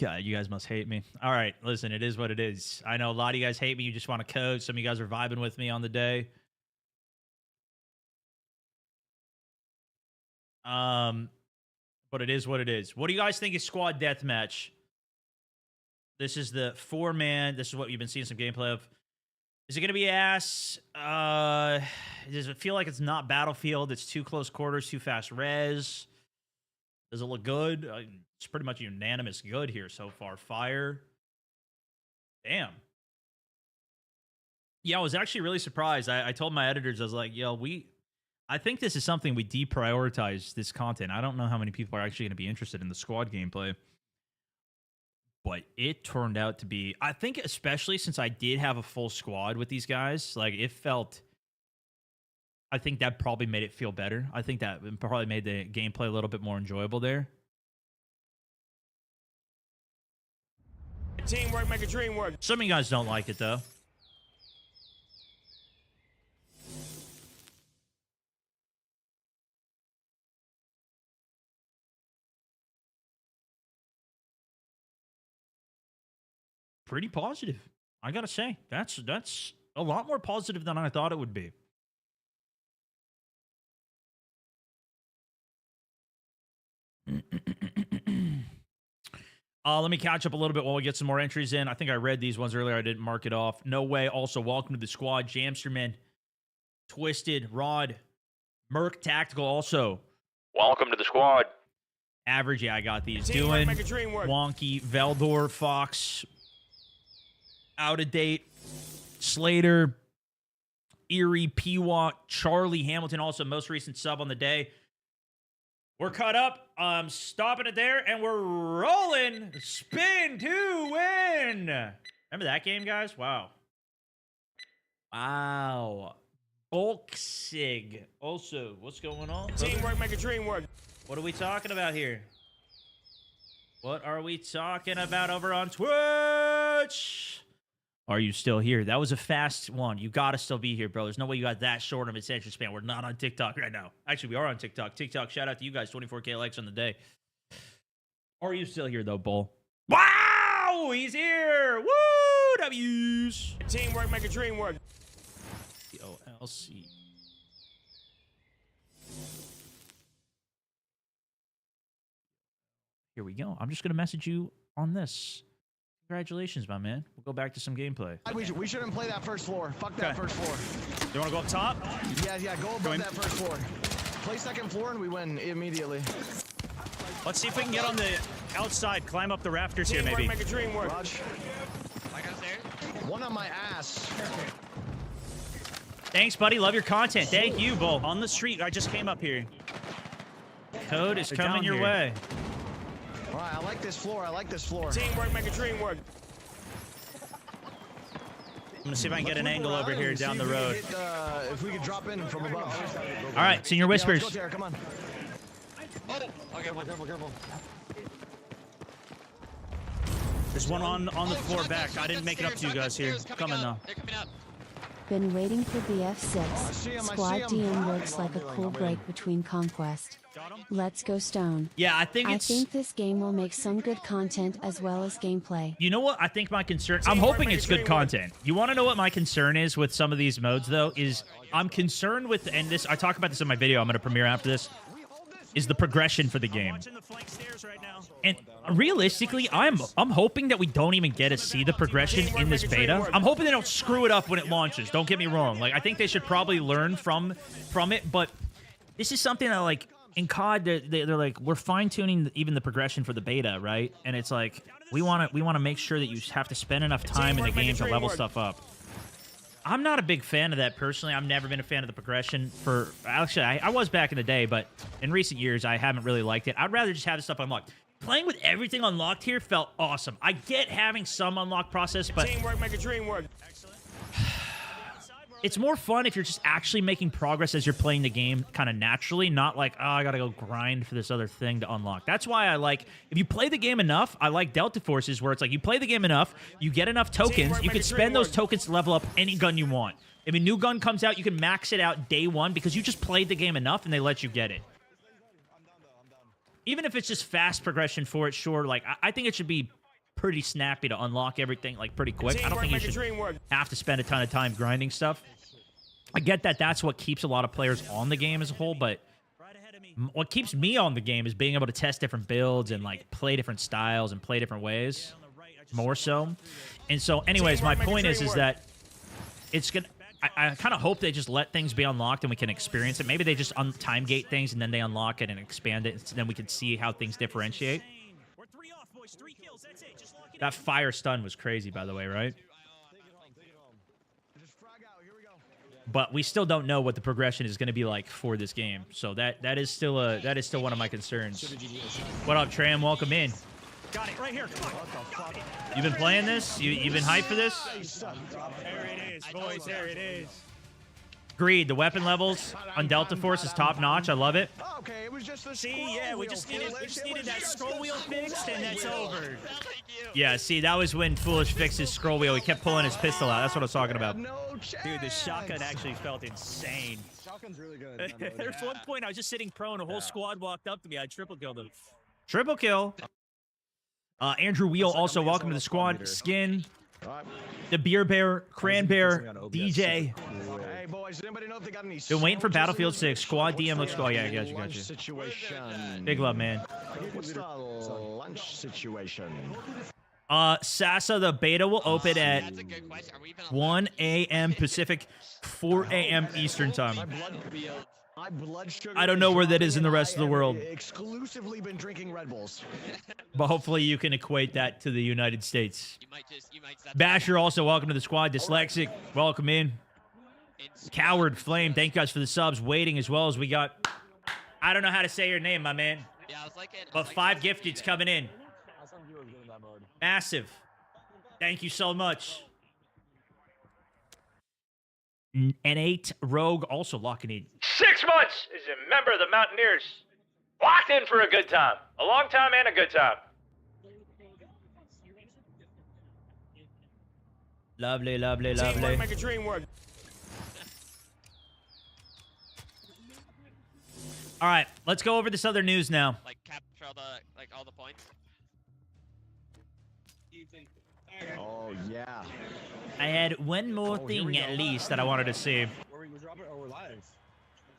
God, you guys must hate me. All right, listen, it is what it is. I know a lot of you guys hate me. You just want to code. Some of you guys are vibing with me on the day. But it is what it is. What do you guys think is squad deathmatch? This is the 4-man. This is what you've been seeing some gameplay of. Is it going to be ass? Does it feel like it's not Battlefield? It's too close quarters, too fast res. Does it look good? It's pretty much unanimous good here so far. Fire. Damn. Yeah, I was actually really surprised. I told my editors, I was like, yo, I think this is something we deprioritize this content. I don't know how many people are actually going to be interested in the squad gameplay. But it turned out to be, I think, especially since I did have a full squad with these guys, like it felt, I think that probably made it feel better. I think that probably made the gameplay a little bit more enjoyable there. Teamwork make a dream work. Some of you guys don't like it, though. Pretty positive, I gotta say. That's a lot more positive than I thought it would be. Let me catch up a little bit while we get some more entries in. I think I read these ones earlier. I didn't mark it off. No way. Also, welcome to the squad. Jamsterman, Twisted, Rod, Merc Tactical. Also, welcome to the squad. Average, yeah, I got these. Teamwork Doing make a dream work. Wonky, Veldor, Fox, Out of Date, Slater, Erie, Peewat, Charlie Hamilton, also most recent sub on the day. We're caught up. Stopping it there, and we're rolling. Spin to win. Remember that game, guys? Wow. Wow. Bulk Sig. Also, what's going on? Teamwork make a dream work. What are we talking about here? What are we talking about over on Twitch? Are you still here? That was a fast one. You got to still be here, bro. There's no way you got that short of an attention span. We're not on TikTok right now. Actually, we are on TikTok. TikTok, shout out to you guys. 24K likes on the day. Are you still here, though, Bull? Wow! He's here! Woo! W's! Teamwork make a dream work. OLC. Here we go. I'm just going to message you on this. Congratulations, my man. We'll go back to some gameplay. We shouldn't play that first floor. Fuck that first floor. You want to go up top? Yeah, go above that first floor. Play second floor and we win immediately. Let's see if we can get on the outside, climb up the rafters here, Teamwork maybe. make a dream work. Raj. One on my ass. Thanks, buddy. Love your content. Thank you, Bull. On the street, I just came up here. Code is They're coming down your here. way. All right, I like this floor. Teamwork make a dream work. I'm gonna see if I can get an angle over here down the road. If we could drop in from above. All right, Senior Whispers. Let's go, Tara, come on. Careful. There's one on the floor back. I didn't make it up to you guys here. Coming though. They're coming up. Been waiting for see BF6. 'em, I see 'em. Squad DM looks like a cool break between Conquest. Let's go Stone. Yeah, I think I it's... think this game will make some good content as well as gameplay. You know what? I think my concern... I'm hoping it's good content. You want to know what my concern is with some of these modes, though? Is I'm concerned with... And this, I talk about this in my video I'm going to premiere after this. Is the progression for the game. Watching the flank stairs right now. And realistically, I'm hoping that we don't even get to see the progression in this beta. I'm hoping they don't screw it up when it launches. Don't get me wrong. Like, I think they should probably learn from it. But this is something that, like, in COD, they're like, we're fine-tuning even the progression for the beta, right? And it's like, we want to make sure that you have to spend enough time in the game to level stuff up. I'm not a big fan of that personally. I've never been a fan of the progression for... Actually, I was back in the day, but in recent years, I haven't really liked it. I'd rather just have the stuff unlocked. Playing with everything unlocked here felt awesome. I get having some unlock process, but... Teamwork make a dream work. It's more fun if you're just actually making progress as you're playing the game kind of naturally, not like, oh, I gotta go grind for this other thing to unlock. That's why I like, if you play the game enough, I like Delta Forces, where it's like, you play the game enough, you get enough tokens, you can spend those tokens to level up any gun you want. If a new gun comes out, you can max it out day one because you just played the game enough and they let you get it. Even if it's just fast progression for it, sure, like, I think it should be pretty snappy to unlock everything like pretty quick. I don't Teamwork think you make a should dream work. have to spend a ton of time grinding stuff. I get that that's what keeps a lot of players on the game as a whole, but what keeps me on the game is being able to test different builds and like play different styles and play different ways, more so. And so, anyways, my point is that it's gonna. I kind of hope they just let things be unlocked and we can experience it. Maybe they just time gate things and then they unlock it and expand it, so then we can see how things differentiate. That fire stun was crazy, by the way, right? But we still don't know what the progression is going to be like for this game, so that is still one of my concerns. What up, Tram? Welcome in. Got it right here. Come on. You've been playing this? You've been hyped for this? There it is, boys. There it is. Agreed. The weapon levels on Delta Force is top notch. I love it. Okay, it was just a See, yeah, we just needed that scroll wheel fixed, and that's over. Yeah, see, that was when Foolish fixed his scroll wheel. He kept pulling his pistol out. That's what I was talking about. Dude, the shotgun actually felt insane. Shotgun's really good. There's one point I was just sitting prone, a whole squad walked up to me. I triple killed him. Triple kill. Andrew Wheel also welcome to the squad. Skin. The Beer Bear, Cranbear, DJ. Hey boys, anybody know if they got any? Been waiting for Battlefield 6. Squad DM looks cool. Yeah, got you. Situation. Big love, man. What's the lunch situation? Sasa, the beta will open at That's a good question. Are we even 1 a.m. Pacific, 4 a.m. Eastern time. My blood sugar. I don't know where that is in the rest of the world. Exclusively been drinking Red Bulls. But hopefully you can equate that to the United States. You might just Basher, also welcome to the squad. Dyslexic, welcome in. Coward, Flame, thank you guys for the subs. Waiting as well as we got... I don't know how to say your name, my man. Yeah, I was like But 5 gifteds coming in. Massive. Thank you so much. N8 Rogue also locking in. 6 months as a member of the Mountaineers. Locked in for a good time. A long time and a good time. Lovely, lovely, Teamwork lovely. make a dream work. All right, let's go over this other news now. like capture all the points. Oh yeah. I had one more thing at least that I wanted to see. We're dropping or we're live.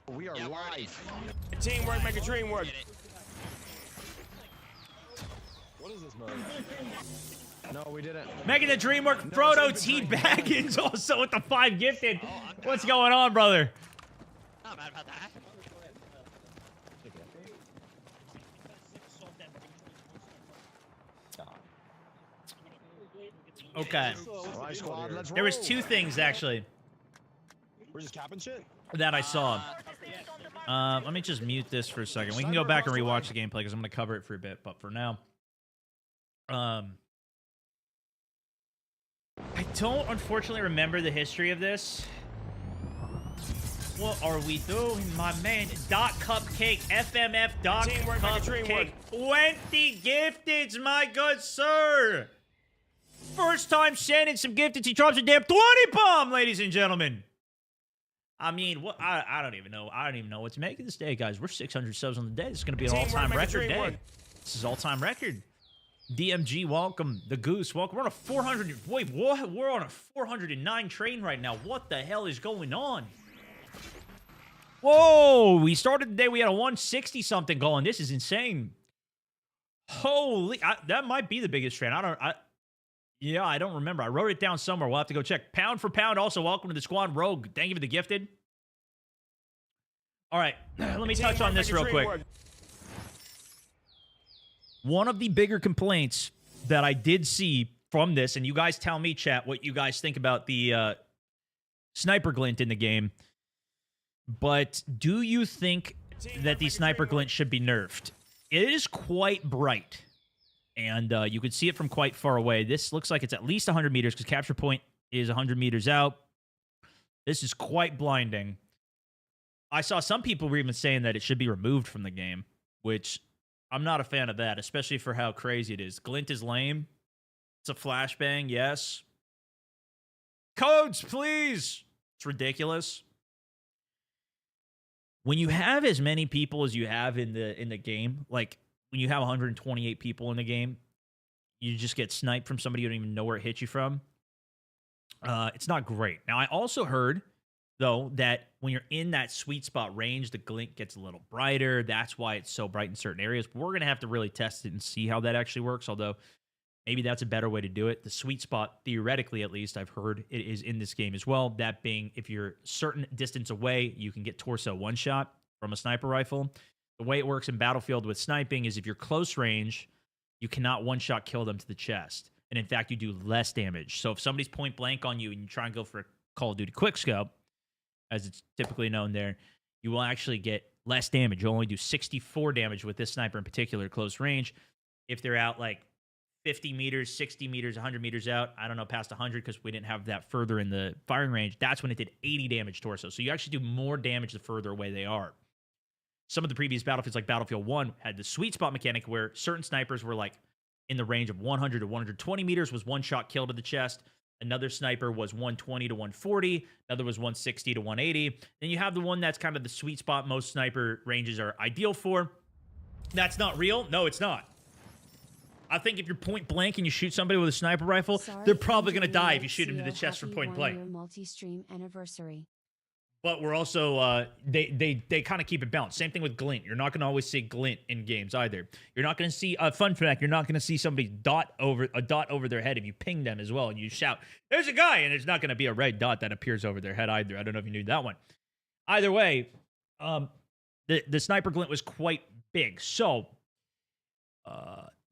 We are Yeah, we're already- live. Teamwork make a dream work. Get it. What is this mode? No, we didn't. Making the dream work. Frodo T. Baggins also with the 5 gifted. What's going on, brother? Not mad about that. Okay. All right, squad, let's There was roll. 2 things actually We're just capping shit. that I saw. Let me just mute this for a second. We can go back and rewatch the gameplay because I'm going to cover it for a bit. But for now, I don't unfortunately remember the history of this. What are we doing, my man? Dot Cupcake, FMF Dot Teamwork make a dream Cupcake. work. 20 gifteds, my good sir. First time sending some gifteds. He drops a damn 20 bomb, ladies and gentlemen. I mean, what? I don't even know. I don't even know what to make of this day, guys. We're 600 subs on the day. This is going to be an Teamwork all-time make a record dream day. work. This is all-time record. DMG, welcome. The Goose, welcome. We're on a 400. Wait, what? We're on a 409 train right now. What the hell is going on? Whoa! We started the day. We had a 160 something going. This is insane. Holy! That might be the biggest train. Yeah, I don't remember. I wrote it down somewhere. We'll have to go check. Pound for pound. Also, welcome to the squad. Rogue, thank you for the gifted. All right, let me touch on this real quick. One of the bigger complaints that I did see from this, and you guys tell me, chat, what you guys think about the sniper glint in the game. But do you think that the sniper glint should be nerfed? It is quite bright. And you can see it from quite far away. This looks like it's at least 100 meters because capture point is 100 meters out. This is quite blinding. I saw some people were even saying that it should be removed from the game, which I'm not a fan of that, especially for how crazy it is. Glint is lame. It's a flashbang, yes. Codes, please! It's ridiculous. When you have as many people as you have in the game, like when you have 128 people in the game, you just get sniped from somebody you don't even know where it hit you from. It's not great. Now, I also heard, though, that when you're in that sweet spot range, the glint gets a little brighter. That's why it's so bright in certain areas. We're going to have to really test it and see how that actually works, although maybe that's a better way to do it. The sweet spot, theoretically at least, I've heard it is in this game as well. That being, if you're certain distance away, you can get torso one shot from a sniper rifle. The way it works in Battlefield with sniping is if you're close range, you cannot one shot kill them to the chest. And in fact, you do less damage. So if somebody's point blank on you and you try and go for a Call of Duty quickscope, as it's typically known there, you will actually get less damage. You'll only do 64 damage with this sniper in particular, close range. If they're out like 50 meters, 60 meters, 100 meters out, I don't know, past 100 because we didn't have that further in the firing range, that's when it did 80 damage torso. So you actually do more damage the further away they are. Some of the previous Battlefields, like Battlefield 1, had the sweet spot mechanic where certain snipers were like in the range of 100 to 120 meters was one shot kill to the chest. Another sniper was 120 to 140. Another was 160 to 180. Then you have the one that's kind of the sweet spot most sniper ranges are ideal for. That's not real. No, it's not. I think if you're point blank and you shoot somebody with a sniper rifle, they're probably going to die if you shoot them to the chest from point blank. Multi-stream anniversary. But we're also they kind of keep it balanced. Same thing with glint. You're not going to always see glint in games either. You're not going to see a fun fact. You're not going to see somebody dot over their head if you ping them as well and you shout, "There's a guy!" and there's not going to be a red dot that appears over their head either. I don't know if you knew that one. Either way, the sniper glint was quite big. So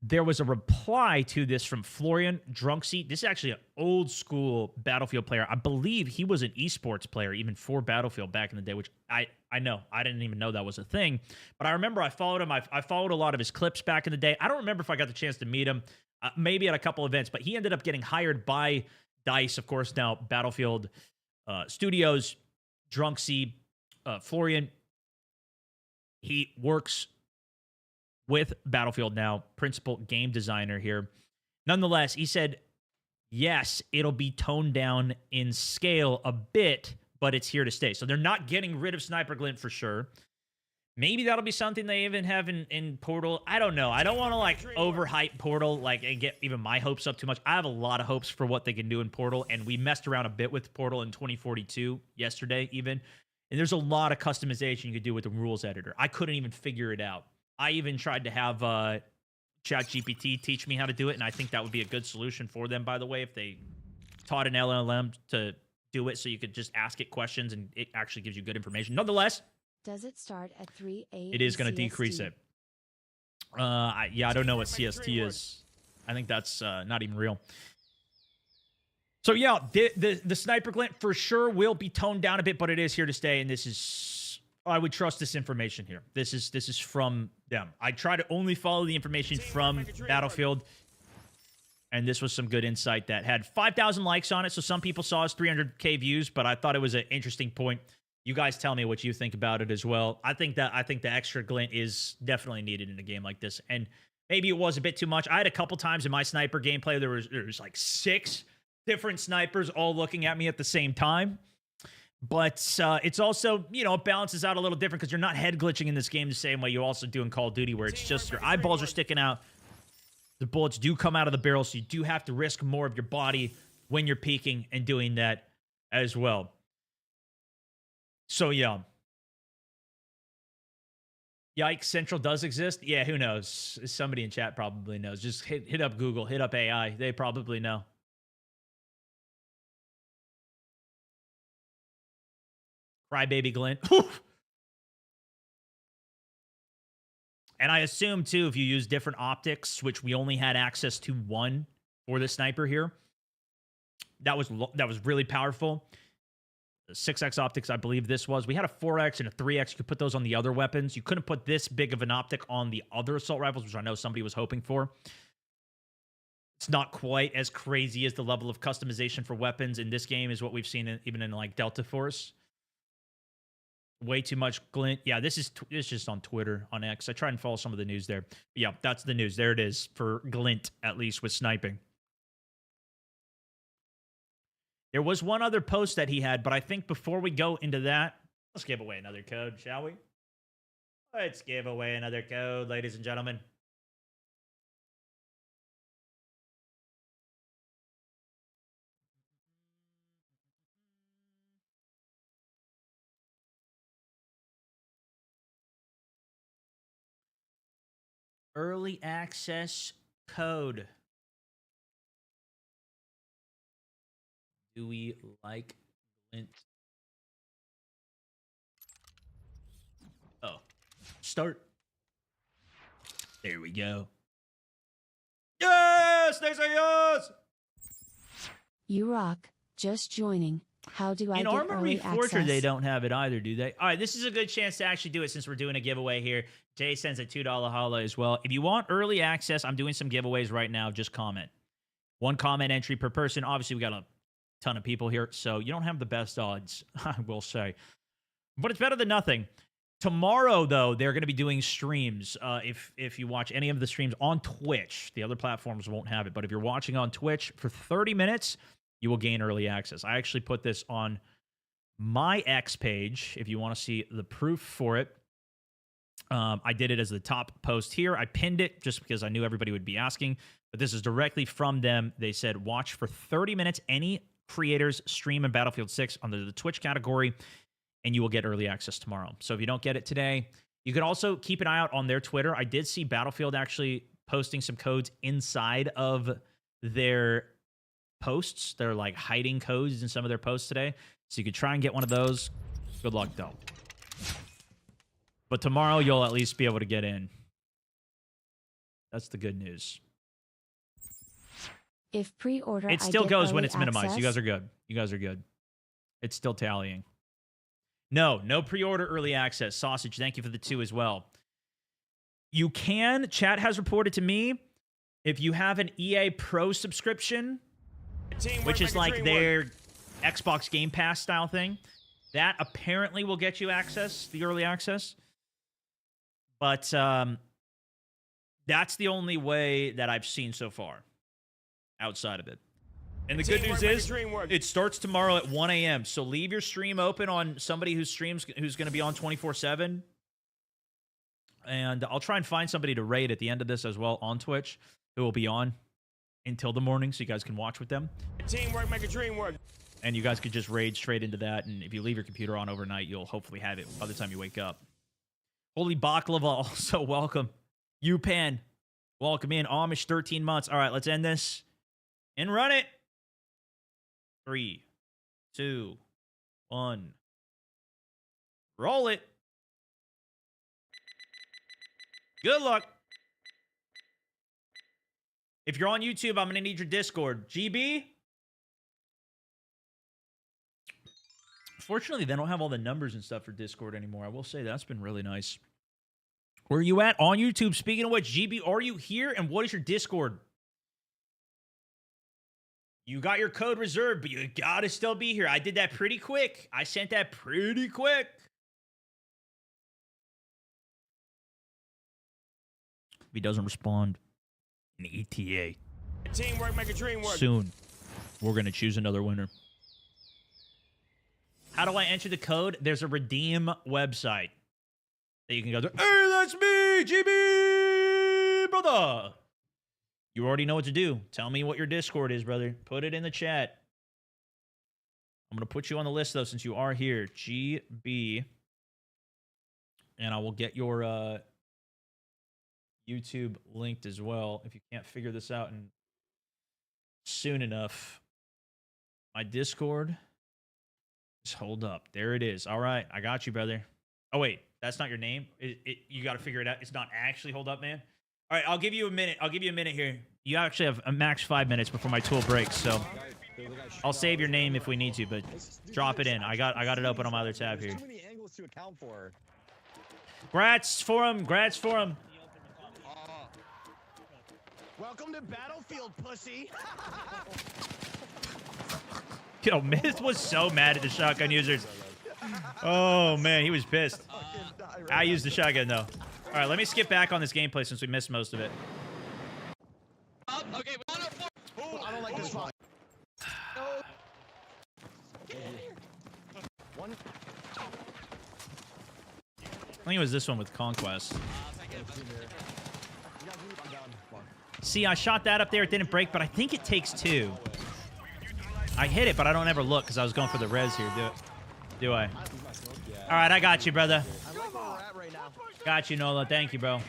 there was a reply to this from Florian Drunksy. This is actually an old school Battlefield player. I believe he was an esports player even for Battlefield back in the day, which I know. I didn't even know that was a thing. But I remember I followed him. I followed a lot of his clips back in the day. I don't remember if I got the chance to meet him, maybe at a couple events, but he ended up getting hired by DICE, of course, now Battlefield Studios. Drunksy, Florian, he works with Battlefield now, principal game designer here. Nonetheless, he said, yes, it'll be toned down in scale a bit, but it's here to stay. So they're not getting rid of Sniper Glint for sure. Maybe that'll be something they even have in Portal. I don't know. I don't want to like overhype Portal and get even my hopes up too much. I have a lot of hopes for what they can do in Portal, and we messed around a bit with Portal in 2042 yesterday even. And there's a lot of customization you could do with the rules editor. I couldn't even figure it out. I even tried to have ChatGPT teach me how to do it, and I think that would be a good solution for them, by the way, if they taught an LLM to do it so you could just ask it questions and it actually gives you good information. Nonetheless, does it start at 3 a.m.? It is going to decrease it. I don't know what CST is. I think that's not even real. So, yeah, the Sniper Glint for sure will be toned down a bit, but it is here to stay, and this is... I would trust this information here. This is from them. I try to only follow the information from Battlefield, and this was some good insight that had 5,000 likes on it, so some people saw us 300K views, but I thought it was an interesting point. You guys tell me what you think about it as well. I think the extra glint is definitely needed in a game like this, and maybe it was a bit too much. I had a couple times in my sniper gameplay, there was like 6 different snipers all looking at me at the same time. But it's also, it balances out a little different because you're not head glitching in this game the same way you also do in Call of Duty, where it's just your eyeballs are sticking out. The bullets do come out of the barrel, so you do have to risk more of your body when you're peeking and doing that as well. So, yeah. Yikes, Central does exist? Yeah, who knows? Somebody in chat probably knows. Just hit up Google, hit up AI. They probably know. Crybaby Glint. And I assume, too, if you use different optics, which we only had access to one for the sniper here, that was really powerful. The 6x optics, I believe this was. We had a 4x and a 3x. You could put those on the other weapons. You couldn't put this big of an optic on the other assault rifles, which I know somebody was hoping for. It's not quite as crazy as the level of customization for weapons in this game is what we've seen even in like Delta Force. Way too much glint. Yeah, this is just on Twitter, on X. I try and follow some of the news there. But yeah, that's the news. There it is for glint, at least with sniping. There was one other post that he had, but I think before we go into that, let's give away another code, shall we? Let's give away another code, ladies and gentlemen. early access code. Do we like Glint? Oh, start. There we go. Yes, they say yes. You rock. Just joining. How do I In get Armored early Reforger, access? they don't have it either, do they? All right, this is a good chance to actually do it since we're doing a giveaway here. Jay sends a $2 holla as well. If you want early access, I'm doing some giveaways right now. Just comment. 1 comment entry per person. Obviously, we got a ton of people here, so you don't have the best odds, I will say. But it's better than nothing. Tomorrow, though, they're going to be doing streams. If you watch any of the streams on Twitch, the other platforms won't have it. But if you're watching on Twitch for 30 minutes, you will gain early access. I actually put this on my X page if you want to see the proof for it. I did it as the top post here. I pinned it just because I knew everybody would be asking. But this is directly from them. They said, watch for 30 minutes any creators stream in Battlefield 6 under the Twitch category, and you will get early access tomorrow. So if you don't get it today, you can also keep an eye out on their Twitter. I did see Battlefield actually posting some codes inside of their posts. They're like hiding codes in some of their posts today. So you could try and get one of those. Good luck, though. But tomorrow, you'll at least be able to get in. That's the good news. If pre-order, It still goes when it's minimized. access? You guys are good. You guys are good. It's still tallying. No pre-order early access. Sausage, thank you for the 2 as well. You can, chat has reported to me, if you have an EA Pro subscription, which is like their Xbox Game Pass style thing, that apparently will get you access, the early access. But that's the only way that I've seen so far outside of it. And the good news is, it starts tomorrow at 1 a.m. So leave your stream open on somebody who's going to be on 24/7. And I'll try and find somebody to raid at the end of this as well on Twitch who will be on until the morning so you guys can watch with them. Teamwork make a dream work. And you guys could just raid straight into that. And if you leave your computer on overnight, you'll hopefully have it by the time you wake up. Holy Baklava, also welcome. Upan, welcome in. Amish, 13 months. All right, let's end this and run it. 3, 2, 1. Roll it. Good luck. If you're on YouTube, I'm going to need your Discord. GB? Fortunately, they don't have all the numbers and stuff for Discord anymore. I will say that's been really nice. Where are you at on YouTube? Speaking of which, GB, are you here? And what is your Discord? You got your code reserved, but you got to still be here. I did that pretty quick. I sent that pretty quick. If he doesn't respond, an ETA. Teamwork make a dream work. Soon, we're going to choose another winner. How do I enter the code? There's a redeem website that you can go to. Hey, that's me, GB, brother. You already know what to do. Tell me what your Discord is, brother. Put it in the chat. I'm going to put you on the list, though, since you are here. GB. And I will get your YouTube linked as well if you can't figure this out soon enough. My Discord. Just hold up. There it is. All right. I got you, brother. Oh, wait. That's not your name? You got to figure it out. It's not actually. Hold up, man. All right. I'll give you a minute. I'll give you a minute here. You actually have a max 5 minutes before my tool breaks, so I'll save your name if we need to, but drop it in. I got it open on my other tab here. Too many angles to account for. Grats for him. Grats for him. Welcome to Battlefield, pussy. Yo, Myth was so mad at the shotgun users. Oh, man. He was pissed. I used the shotgun, though. All right, let me skip back on this gameplay since we missed most of it. Okay, 104. I don't like this fight. One. I think it was this one with Conquest. I'm down. See, I shot that up there. It didn't break, but I think it takes 2. I hit it, but I don't ever look because I was going for the res here. Do I? All right, I got you, brother. I like where we're at right now. Got you, Nola. Thank you, bro.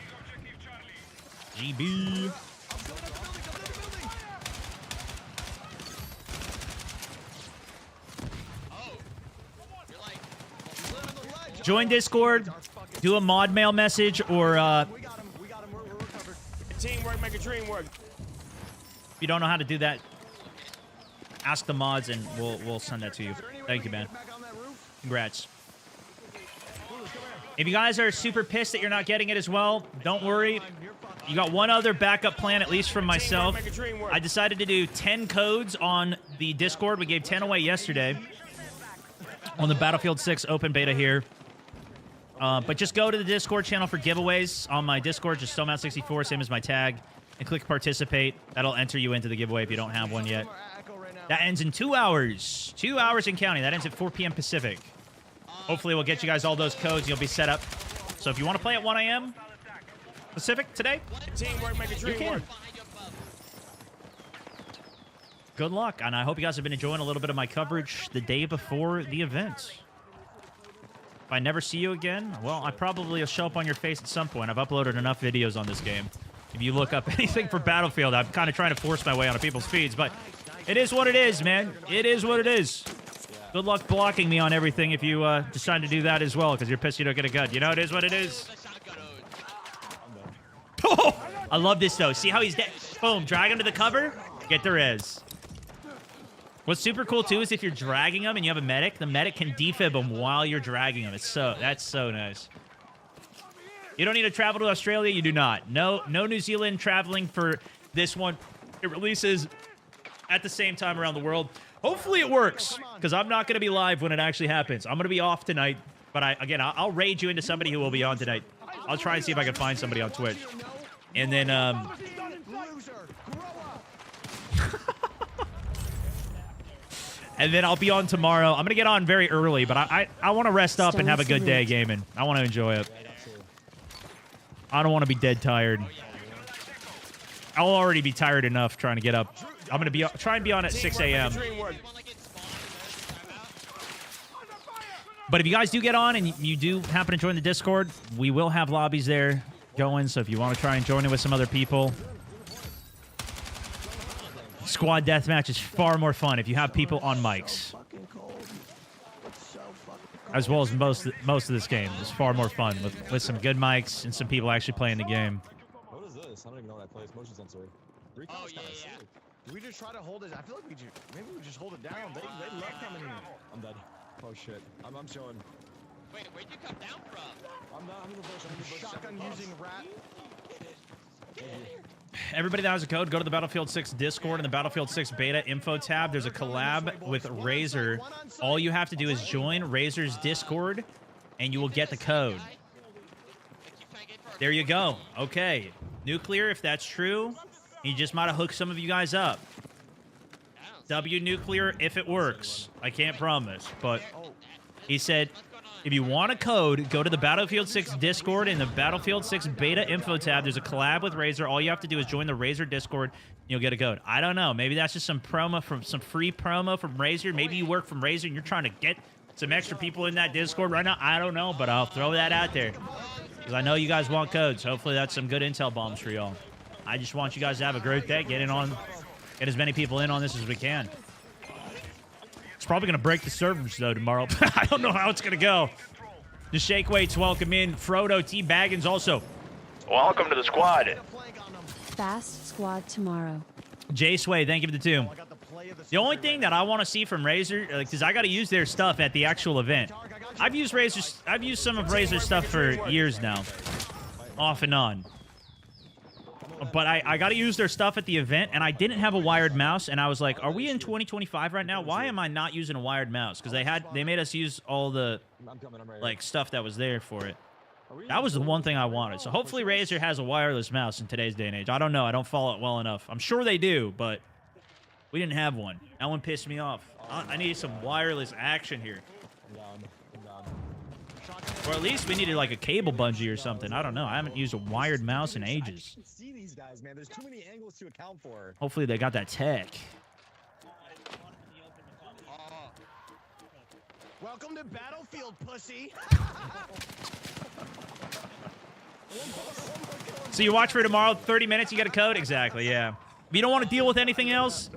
GB. Join Discord, do a mod mail message, or We got him. We're covered. Teamwork make a dream work. if you don't know how to do that, ask the mods and we'll send that to you. Thank you, man. Back on that roof. Congrats. If you guys are super pissed that you're not getting it as well, don't worry. You got one other backup plan, at least from myself. Make a dream work. I decided to do 10 codes on the Discord. We gave 10 away yesterday on the Battlefield 6 open beta here. But just go to the Discord channel for giveaways on my Discord, just Stonemout64, same as my tag, and click participate. That'll enter you into the giveaway if you don't have one yet. That ends in 2 hours. 2 hours in counting. That ends at 4 p.m. Pacific. Hopefully we'll get you guys all those codes. You'll be set up. So if you want to play at 1 a.m. Pacific today, Teamwork make a you dream can. work. Good luck, and I hope you guys have been enjoying a little bit of my coverage the day before the event. If I never see you again, well, I probably will show up on your face at some point. I've uploaded enough videos on this game. If you look up anything for Battlefield, I'm kind of trying to force my way onto people's feeds, but it is what it is, man. It is what it is. Good luck blocking me on everything if you decide to do that as well, because you're pissed you don't get a gun. You know, it is what it is. Oh, I love this, though. See how he's dead? Boom, drag him to the cover, get the res. What's super cool, too, is if you're dragging him and you have a medic, the medic can defib him while you're dragging him. That's so nice. You don't need to travel to Australia. You do not. No New Zealand traveling for this one. It releases at the same time around the world. Hopefully it works, because I'm not going to be live when it actually happens. I'm going to be off tonight, but I'll raid you into somebody who will be on tonight. I'll try and see if I can find somebody on Twitch. And then, and then I'll be on tomorrow. I'm going to get on very early, but I want to rest up and have a good day gaming. I want to enjoy it. I don't want to be dead tired. I'll already be tired enough trying to get up. I'm going to try and be on at 6 a.m. But if you guys do get on and you do happen to join the Discord, we will have lobbies there going. So if you want to try and join it with some other people, squad deathmatch is far more fun if you have people on mics. As well as most of this game is far more fun with some good mics and some people actually playing the game. What is this? I don't even know what that plays. Motion sensor. Oh, yeah. Do we just try to hold it? I feel like maybe we just hold it down. They love coming here. I'm dead. Oh shit. I'm showing. Wait, where'd you come down from? I'm in the bush. I'm in the bush. Shotgun using rat. Everybody that has a code, go to the Battlefield 6 Discord and the Battlefield 6 Beta info tab. There's a collab with Razer. All you have to do is join Razer's Discord, and you will get the code. There you go. Okay. Nuclear, if that's true, he just might have hooked some of you guys up. W Nuclear, if it works. I can't promise, but he said, if you want a code, go to the Battlefield 6 Discord in the Battlefield 6 Beta info tab. There's a collab with Razer. All you have to do is join the Razer Discord, and you'll get a code. I don't know. Maybe that's just some free promo from Razer. Maybe you work from Razer and you're trying to get some extra people in that Discord right now. I don't know, but I'll throw that out there because I know you guys want codes. Hopefully that's some good intel bombs for y'all. I just want you guys to have a great day. Get as many people in on this as we can. It's probably going to break the servers, though, tomorrow. I don't know how it's going to go. The Shake Weights, welcome in. Frodo T. Baggins also. Welcome to the squad. Fast squad tomorrow. Jay Sway, thank you for the tomb. The only thing that I want to see from Razer, because I got to use their stuff at the actual event. I've used some of Razer's stuff for years now, off and on. But I got to use their stuff at the event, and I didn't have a wired mouse, and I was like, are we in 2025 right now? Why am I not using a wired mouse? Because they made us use all the stuff that was there for it. That was the one thing I wanted. So hopefully Razer has a wireless mouse in today's day and age. I don't know. I don't follow it well enough. I'm sure they do, but we didn't have one. That one pissed me off. I needed some wireless action here. Or at least we needed like a cable bungee or something. I don't know. I haven't used a wired mouse in ages. See these guys, man. There's too many angles to account for. Hopefully they got that tech. Welcome to Battlefield, pussy. So you watch for tomorrow, 30 minutes, you get a code? Exactly, yeah. If you don't want to deal with anything else,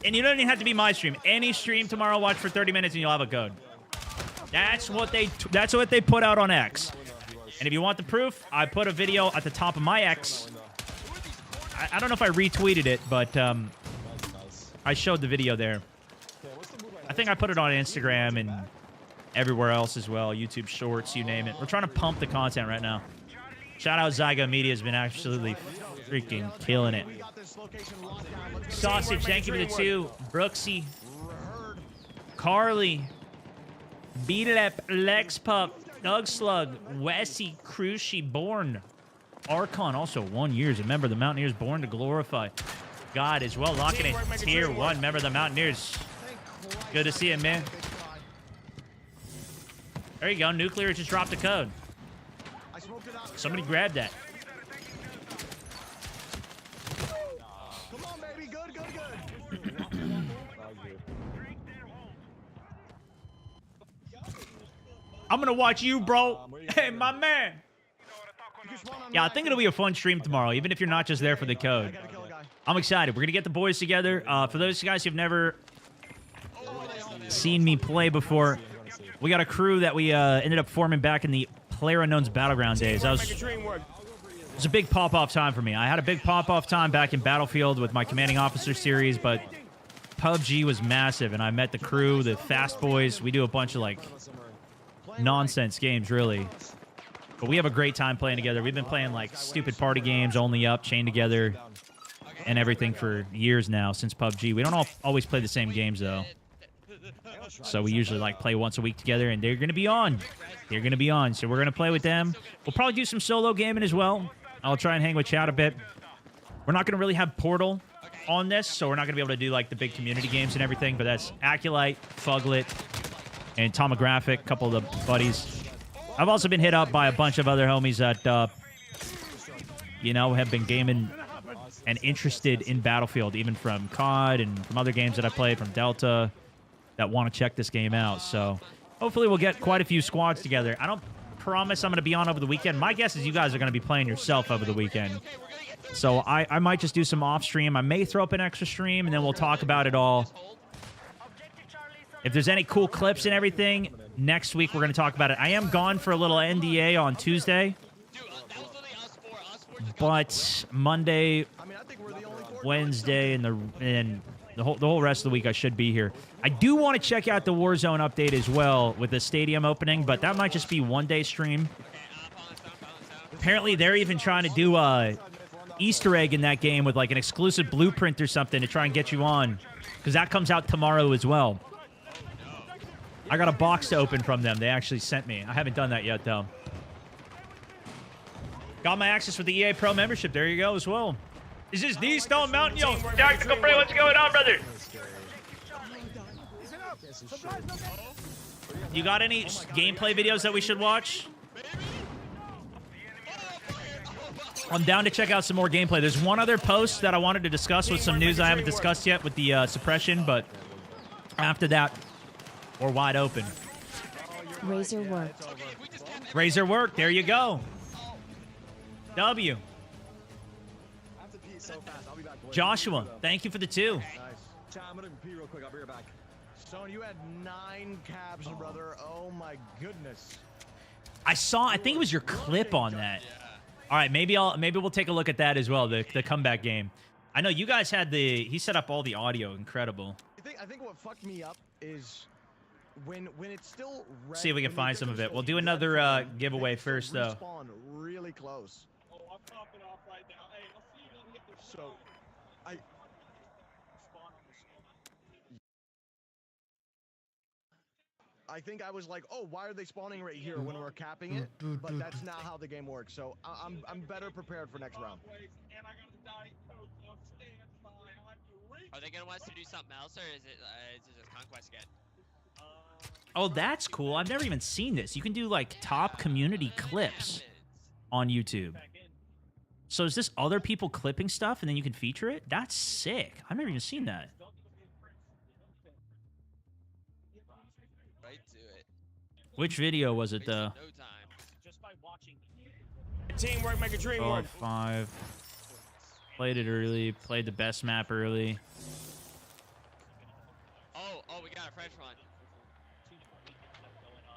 and you don't even have to be my stream. Any stream tomorrow, watch for 30 minutes and you'll have a code. That's what they put out on X. And if you want the proof, I put a video at the top of my X. I don't know if I retweeted it, but I showed the video there. I think I put it on Instagram and everywhere else as well. YouTube Shorts, you name it. We're trying to pump the content right now. Shout out Zygo Media has been absolutely freaking killing it. Sausage, thank you for the 2. Brooksy. Carly. Beatlep, Lex Pup, Doug Slug, Wessie, Cruci, Born. Archon, also 1 year as a member of the Mountaineers, Born to Glorify. God as well, locking in tier 1 member of the Mountaineers. Good to see him, man. There you go. Nuclear just dropped the code. Somebody grab that. Come on, baby. Good, good, good. I'm going to watch you, bro. Hey, my man. Yeah, I think it'll be a fun stream tomorrow, even if you're not just there for the code. I'm excited. We're going to get the boys together. For those guys who've never seen me play before, we got a crew that we ended up forming back in the PlayerUnknown's Battleground days. It was a big pop-off time for me. I had a big pop-off time back in Battlefield with my Commanding Officer series, but PUBG was massive, and I met the crew, the Fast Boys. We do a bunch of, like, nonsense games, really. But we have a great time playing together. We've been playing, like, stupid party games, Only Up, Chained Together, and everything for years now since PUBG. We don't always play the same games, though. So we usually, like, play once a week together, and they're going to be on. They're going to be on, so we're going to play with them. We'll probably do some solo gaming as well. I'll try and hang with Chad a bit. We're not going to really have Portal on this, so we're not going to be able to do, like, the big community games and everything, but that's Aculite, Fuglet, and Tomographic, a couple of the buddies. I've also been hit up by a bunch of other homies that, you know, have been gaming and interested in Battlefield, even from COD and from other games that I played, from Delta, that want to check this game out. So hopefully we'll get quite a few squads together. I don't promise I'm going to be on over the weekend. My guess is you guys are going to be playing yourself over the weekend. So I might just do some off-stream. I may throw up an extra stream, and then we'll talk about it all. If there's any cool clips and everything, next week we're going to talk about it. I am gone for a little NDA on Tuesday. But Monday, Wednesday, and the whole rest of the week I should be here. I do want to check out the Warzone update as well with the stadium opening, but that might just be one-day stream. Apparently, they're even trying to do a Easter egg in that game with like an exclusive blueprint or something to try and get you on, because that comes out tomorrow as well. I got a box to open from them. They actually sent me. I haven't done that yet, though. Got my access with the EA Pro membership. There you go as well. Is this the Stone Mountain? Yo, Tactical Free, what's going on, brother? You got any gameplay videos that we should watch? I'm down to check out some more gameplay. There's one other post that I wanted to discuss with some news I haven't discussed yet with the Suppression, but after that, we're wide open. Razor worked. Razor worked. There you go. W. Joshua, thank you for the 2. Nice. Chat, I'm gonna pee real quick. I'll be right back. Stone, you had 9 cabs, brother. Oh my goodness. I think it was your clip on that. All right, maybe we'll take a look at that as well, the comeback game. I know you guys had he set up all the audio, incredible. I think what fucked me up is when it's still red. See if we can find some of it. We'll do another giveaway first, though. Respawn really close. Oh, I'm popping off right now. Hey, let's see if we can get this. So, I think I was like, oh, why are they spawning right here when we're capping it? But that's not how the game works. So I'm better prepared for next round. Are they gonna want us to do something else, or is it just Conquest again? Oh, that's cool. I've never even seen this. You can do like top community clips on YouTube. So is this other people clipping stuff and then you can feature it? That's sick. I've never even seen that. Right to it. Which video was it, though? No time. Just by watching. Teamwork make a dream Oh, work. 5. Played it early. Played the best map early. Oh, we got a fresh one.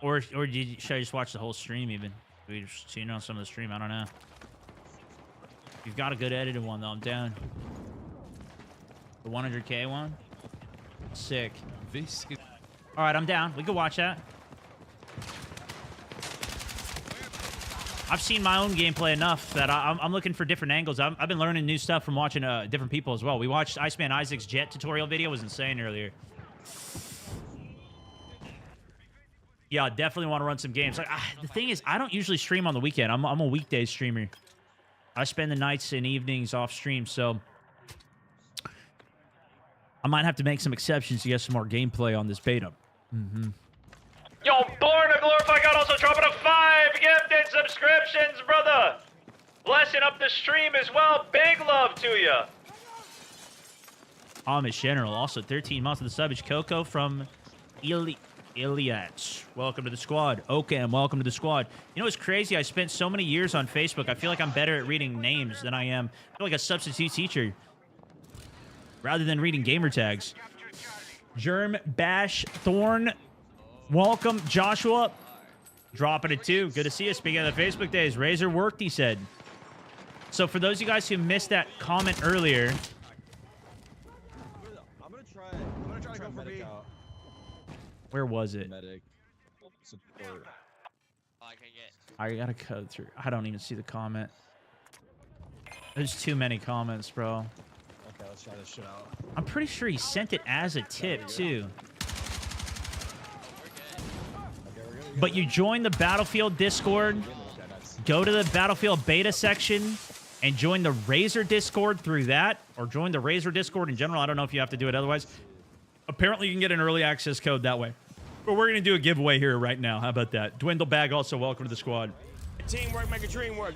Or should I just watch the whole stream even? We just seen on some of the stream. I don't know. If you've got a good edited one though, I'm down. The 100K one. Sick. All right, I'm down. We can watch that. I've seen my own gameplay enough that I'm looking for different angles. I've been learning new stuff from watching different people as well. We watched Iceman Isaac's jet tutorial video. It was insane earlier. Yeah, I definitely want to run some games. Like, the thing is, I don't usually stream on the weekend. I'm a weekday streamer. I spend the nights and evenings off stream, so I might have to make some exceptions to get some more gameplay on this beta. Yo, Born a Glorified God also dropping a 5 gifted subscriptions, brother. Blessing up the stream as well. Big love to you. Amish General, also 13 months of the subbage. Coco from Iliad. Welcome to the squad. Okam, welcome to the squad. You know what's crazy? I spent so many years on Facebook. I feel like I'm better at reading names than I am. I feel like a substitute teacher rather than reading gamer tags. Germ, Bash, Thorn, welcome. Joshua, dropping it too. Good to see you. Speaking of the Facebook days, Razor worked, he said. So for those of you guys who missed that comment earlier, I'm gonna try to go for B. where was it? Medic. Support. Oh, I can get. I gotta code through. I don't even see the comment. There's too many comments, bro. Okay, let's try this shit out. I'm pretty sure he sent it as a tip, too. But you join the Battlefield Discord, go to the Battlefield beta section, and join the Razor Discord through that, or join the Razor Discord in general. I don't know if you have to do it otherwise. Apparently, you can get an early access code that way. But we're going to do a giveaway here right now. How about that? Dwindle Bag also, welcome to the squad. Teamwork make a dream work.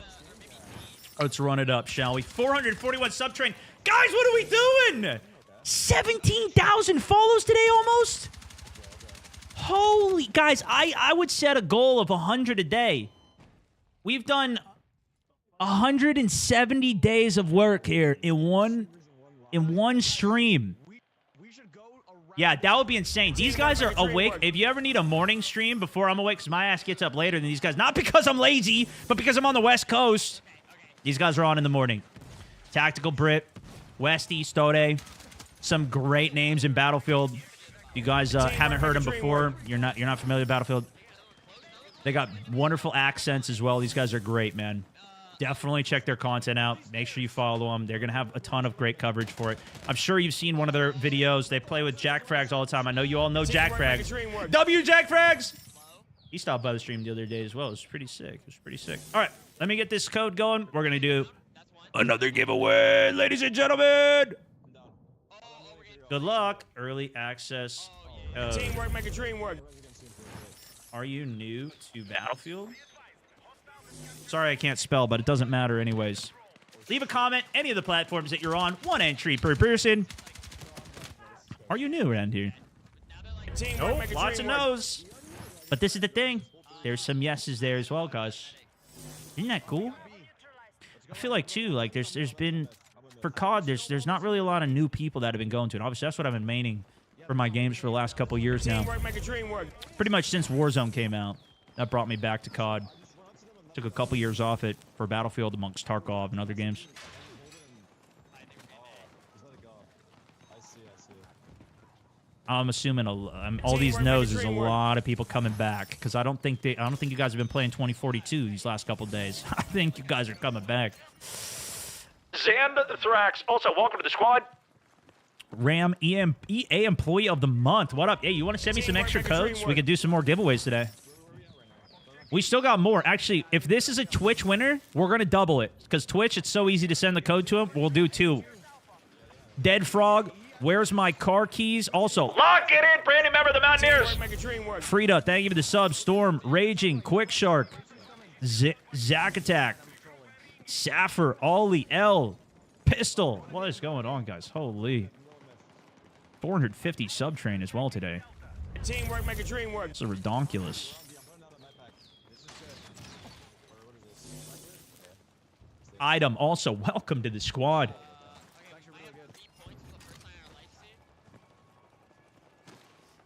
Let's run it up, shall we? 441 subtrain. Guys, what are we doing? 17,000 follows today almost? Holy... Guys, I would set a goal of 100 a day. We've done 170 days of work here in one stream. Yeah, that would be insane. These guys are awake. If you ever need a morning stream before I'm awake, because my ass gets up later than these guys, not because I'm lazy, but because I'm on the West Coast, these guys are on in the morning. Tactical Brit, Westy, Stode, some great names in Battlefield. You guys haven't heard them before. You're not familiar with Battlefield. They got wonderful accents as well. These guys are great, man. Definitely check their content out. Make sure you follow them. They're going to have a ton of great coverage for it. I'm sure you've seen one of their videos. They play with Jack Frags all the time. I know you all know Jack Frags. W Jack Frags! He stopped by the stream the other day as well. It was pretty sick. All right, let me get this code going. We're going to do another giveaway, ladies and gentlemen. Good luck. Early access. Teamwork make a dream work. Are you new to Battlefield? Sorry I can't spell, but it doesn't matter anyways. Leave a comment, any of the platforms that you're on. 1 entry per person. Are you new around here? Oh, lots of no's. But this is the thing. There's some yeses there as well, guys. Isn't that cool? I feel like, too, like there's been... For COD, there's not really a lot of new people that have been going to it. Obviously, that's what I've been maining for my games for the last couple years now. Pretty much since Warzone came out. That brought me back to COD. Took a couple years off it for Battlefield amongst Tarkov and other games. I'm assuming all these knows is a lot of people coming back because I don't think you guys have been playing 2042 these last couple days. I think you guys are coming back. Zand the Thrax also welcome to the squad. Ram EA Employee of the Month. What up? Hey, you want to send me some extra codes? We could do some more giveaways today. We still got more. Actually, if this is a Twitch winner, we're going to double it. Because Twitch, it's so easy to send the code to them. We'll do 2. Dead Frog, where's my car keys? Also, Lock it in, brand new member of the Mountaineers. Frida, thank you for the sub. Storm, Raging, Quick Shark, Zack Attack, Saffer, Ollie, L, Pistol. What is going on, guys? Holy. 450 sub train as well today. Teamwork make a dream work. It's a redonkulous. item. Also, welcome to the squad.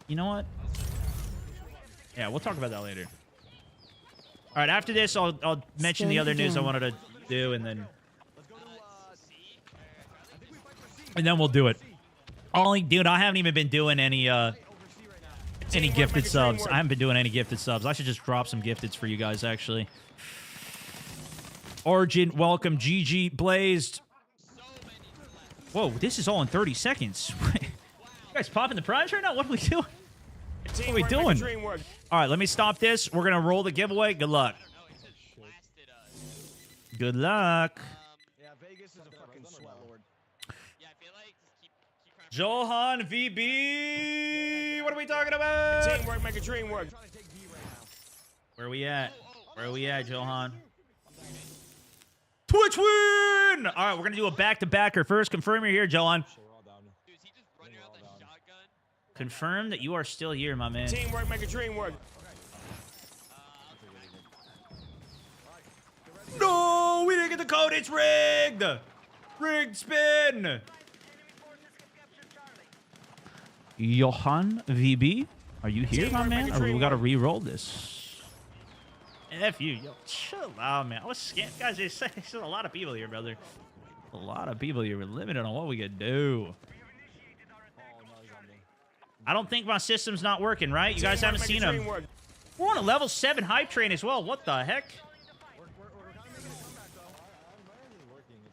You know what? Yeah, we'll talk about that later. All right, after this, I'll mention the other news I wanted to do, and then we'll do it. Only, dude, I haven't even been doing any gifted subs. I haven't been doing any gifted subs. I should just drop some gifteds for you guys, actually. Origin, welcome. GG, Blazed. Whoa, this is all in 30 seconds. You guys popping the prize right now? What are we doing? What are we doing? All right, let me stop this. We're going to roll the giveaway. Good luck. Good luck. Yeah, Vegas is a fucking sweat lord. Yeah, I feel like just keep Johan VB. What are we talking about? Teamwork make a dream work. Trying to take B right now. Where are we at? Where are we at, Johan? Twitch win! All right, we're going to do a back-to-backer. First, confirm you're here, Johan. Dude, is he just running around with a shotgun? Confirm that you are still here, my man. Teamwork make a dream work. No, we didn't get the code. It's rigged. Rigged spin. Johan VB, are you here, my man? Or we got to re-roll this? F you. Yo, chill out, man. I was scared. Guys, there's a lot of people here, brother. A lot of people here. We're limited on what we could do. I don't think my system's not working, right? You guys haven't seen them. We're on a level 7 hype train as well. What the heck?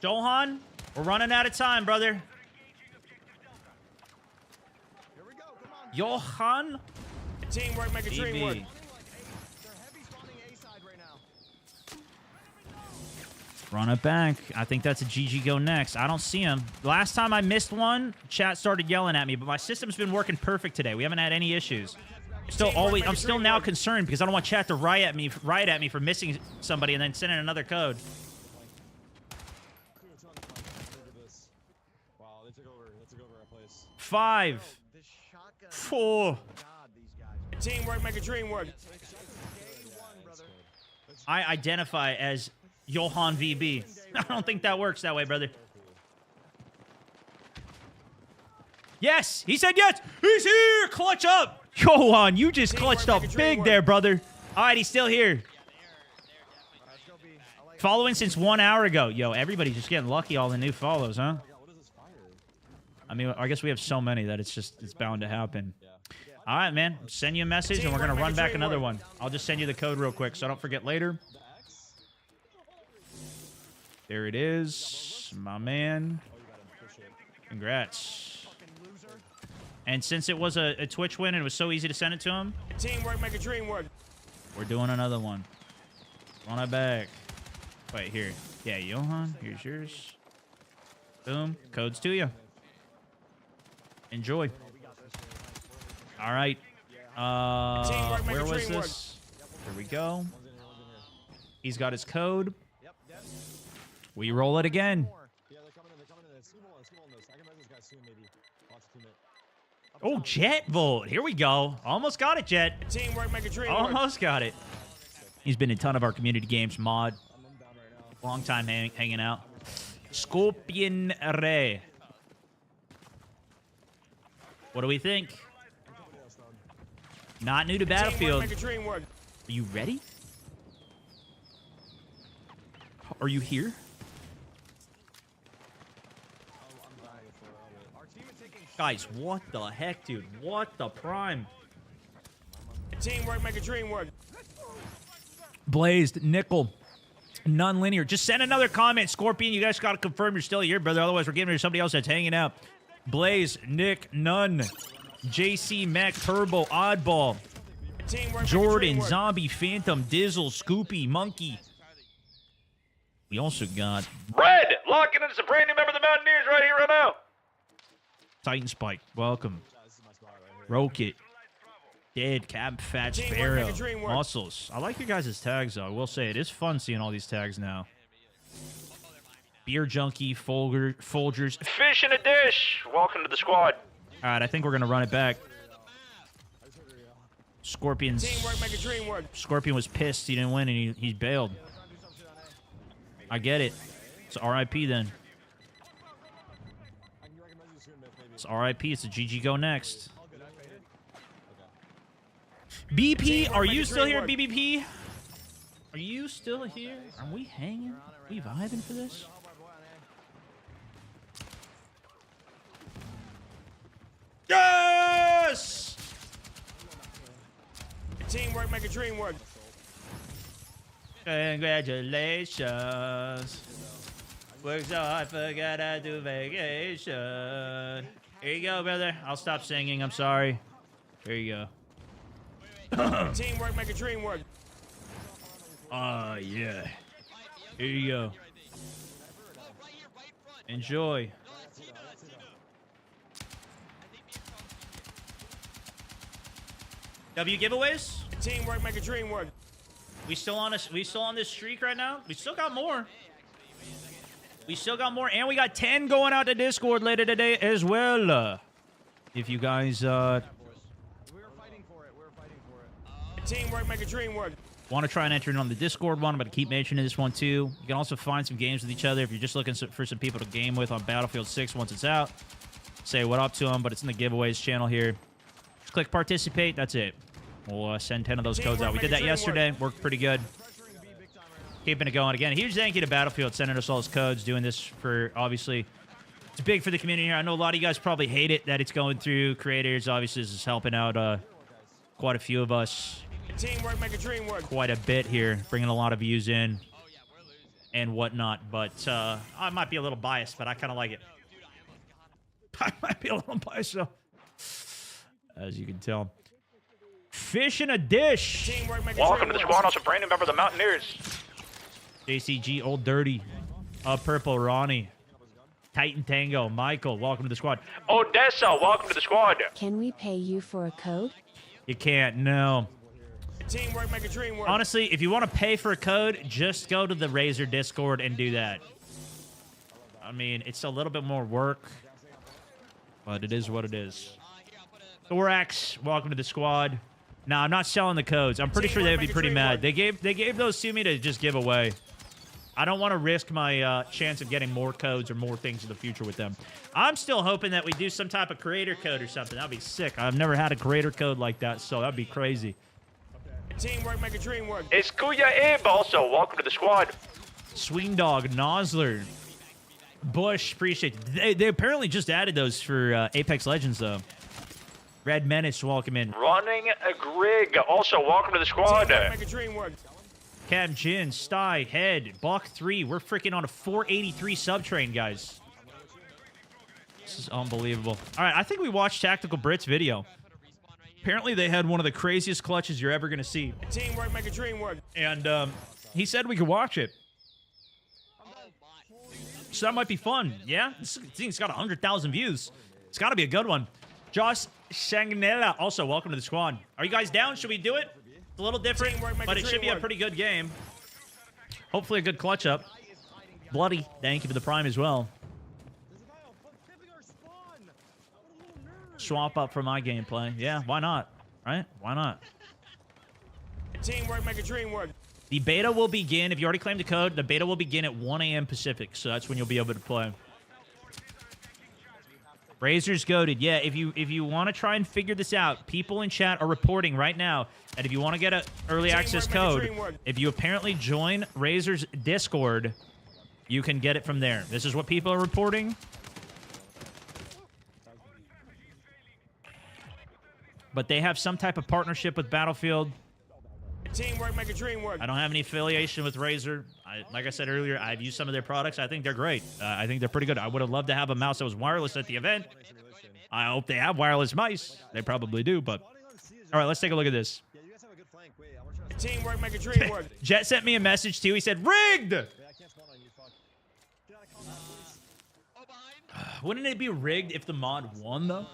Johan, we're running out of time, brother. Here we go. Come on. Johan Teamwork make a dream work. VB. They're heavy spawning A side right now. Run it back. I think that's a GG go next. I don't see him. Last time I missed one, chat started yelling at me, but my system's been working perfect today. We haven't had any issues. I'm still now concerned because I don't want chat to riot at me for missing somebody and then sending another code. Wow, they took over our place. 5, This shotgun. 4. God, these guys. Teamwork make a dream work. A1, brother. I identify as Johan VB. I don't think that works that way, brother. Yes! He said yes! He's here! Clutch up! Johan, you just clutched up big there, brother. All right, he's still here. Let's go B. I like Following since 1 hour ago. Yo, everybody's just getting lucky, all the new follows, huh? I mean, I guess we have so many that it's bound to happen. All right, man. Send you a message, and we're going to run back another one. I'll just send you the code real quick so I don't forget later. There it is. My man. Congrats. And since it was a Twitch win and it was so easy to send it to him, Teamwork make a dream work. we're doing another one. Run it back. Wait, here. Yeah, Johan, here's yours. Boom. Codes to you. Enjoy. All right. Where was this? Here we go. He's got his code. We roll it again. Yeah, they're coming in. Scoop on this. I can measure this guy soon, maybe. Watch the teammate. Oh, Jet Volt. Here we go. Almost got it, Jet. Teamwork make a dream work. Almost got it. He's been in a ton of our community games, mod. I'm down right now. Long time hanging out. Scorpion Ray. What do we think? Not new to Battlefield. Teamwork make a dream work. Are you ready? Are you here? Guys, what the heck, dude? What the prime? Teamwork make a dream work. Blazed, Nickel, non-linear. Just send another comment, Scorpion. You guys got to confirm you're still here, brother. Otherwise, we're giving it to somebody else that's hanging out. Blaze, Nick, None, JC, Mac, Turbo, Oddball, Teamwork make a Jordan, dream work. Zombie, Phantom, Dizzle, Scoopy, Monkey. We also got Red, locking in as a brand new member of the Mountaineers right here, right now. Titan Spike. Welcome. Rocket. Dead, Cab, Fat Teamwork Sparrow, make a dream work. Muscles. I like your guys' tags, though. I will say, it is fun seeing all these tags now. Beer Junkie, Folgers. Fish in a dish. Welcome to the squad. All right, I think we're going to run it back. Teamwork make a dream work. Scorpion was pissed he didn't win, and he bailed. I get it. It's RIP then. It's RIP. It's a GG go next. BP, are you still here, BBP? Are you still here? Are we hanging? Are we vibing for this? Yes! Teamwork make a dream work. Congratulations. Work so hard, forgot I do vacation. Here you go, brother. I'll stop singing. I'm sorry. Here you go. Teamwork make a dream work. Oh, yeah. Here you go. Enjoy. W giveaways? Teamwork make a dream work. We still on this streak right now? We still got more. We still got more, and we got 10 going out to Discord later today as well. If you guys We were fighting for it. We were fighting for it. Teamwork make a dream work. want to try and enter in on the Discord one, but keep mentioning this one too. You can also find some games with each other if you're just looking for some people to game with on Battlefield 6 once it's out. Say what up to them, but it's in the giveaways channel here. Just click participate. That's it. We'll send 10 of those codes out. We did that yesterday. Worked pretty good. Keeping it going. Again, huge thank you to Battlefield sending us all those codes, doing this for, obviously, it's big for the community here. I know a lot of you guys probably hate it that it's going through creators. Obviously, this is helping out quite a few of us. Teamwork make a dream work. Quite a bit here, bringing a lot of views in and whatnot. But I might be a little biased, but I kind of like it. I might be a little biased, so, as you can tell. Fish in a dish. Teamwork make a Welcome dream to the work. squad. Also, Brandon, member of the Mountaineers. JCG, Old Dirty. Purple, Ronnie. Titan Tango, Michael, welcome to the squad. Odessa, welcome to the squad. Can we pay you for a code? You can't, no. Teamwork make a dream work. Honestly, if you want to pay for a code, just go to the Razer Discord and do that. I mean, it's a little bit more work, but it is what it is. Thorax, welcome to the squad. No, I'm not selling the codes. I'm pretty sure they would be pretty mad. They gave those to me to just give away. I don't want to risk my chance of getting more codes or more things in the future with them. I'm still hoping that we do some type of creator code or something. That'd be sick. I've never had a creator code like that, so that'd be crazy. Teamwork make a dream work. It's Kuya Abe, also, welcome to the squad. Swing Dog, Nosler, Bush, appreciate it. They apparently just added those for Apex Legends, though. Red Menace, welcome in. Running a Grig, also, welcome to the squad. Teamwork make a dream work. Cam Jin, Sty, Head, Buck 3. We're freaking on a 483 subtrain, guys. This is unbelievable. All right, I think we watched Tactical Brit's video. Apparently, they had one of the craziest clutches you're ever going to see. Teamwork make a dream work. And he said we could watch it. So that might be fun. Yeah? This thing's got 100,000 views. It's got to be a good one. Josh Shangnella, also, welcome to the squad. Are you guys down? Should we do it? It's a little different, but it should be a pretty good game. Hopefully a good clutch up. Bloody, thank you for the prime as well. Swap up for my gameplay. Yeah, why not? Right? Why not? Teamwork make a dream work. The beta will begin, if you already claimed the code, the beta will begin at 1 a.m. Pacific, so that's when you'll be able to play. Razor's goated. Yeah, if you want to try and figure this out, people in chat are reporting right now that if you want to get an early access code, if you apparently join Razor's Discord, you can get it from there. This is what people are reporting. But they have some type of partnership with Battlefield. Teamwork make a dream work. I don't have any affiliation with Razer. Like I said earlier, I've used some of their products. I think they're great. I think they're pretty good. I would have loved to have a mouse that was wireless at the event. I hope they have wireless mice. They probably do, but... All right, let's take a look at this. Teamwork make a dream work. Jet sent me a message, too. He said, rigged! Wouldn't it be rigged if the mod won, though?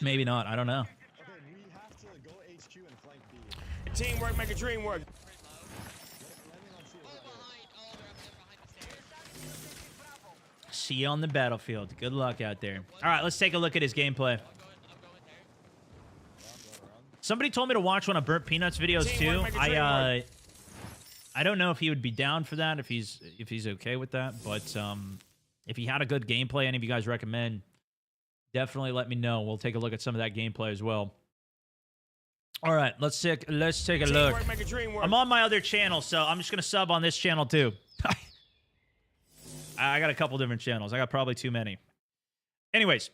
Maybe not. I don't know. Teamwork make a dream work. See you on the battlefield. Good luck out there. All right, let's take a look at his gameplay. Somebody told me to watch one of Burnt Peanuts videos, too. I don't know if he would be down for that, if he's okay with that. But if he had a good gameplay, any of you guys recommend, definitely let me know. We'll take a look at some of that gameplay as well. All right, let's take a look. Teamwork make a dream work. I'm on my other channel, so I'm just gonna sub on this channel too. I got a couple different channels. I got probably too many. Anyways,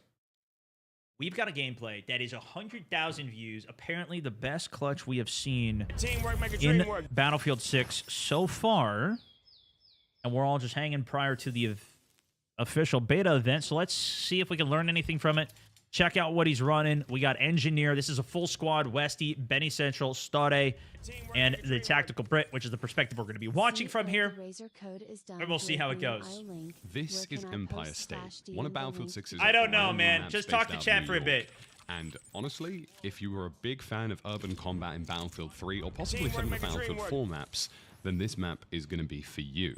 we've got a gameplay that is 100,000 views. Apparently, the best clutch we have seen Teamwork make a dream in work. Battlefield 6 so far, and we're all just hanging prior to the official beta event. So let's see if we can learn anything from it. Check out what he's running. We got Engineer. This is a full squad. Westy, Benny Central, Stade, and the Tactical Brit, which is the perspective we're going to be watching from here. And we'll see how it goes. This is Empire State, one of Battlefield 6's... I don't know, man. Just talk to chat for a bit. And honestly, if you were a big fan of urban combat in Battlefield 3, or possibly some of the Battlefield 4 maps, then this map is going to be for you.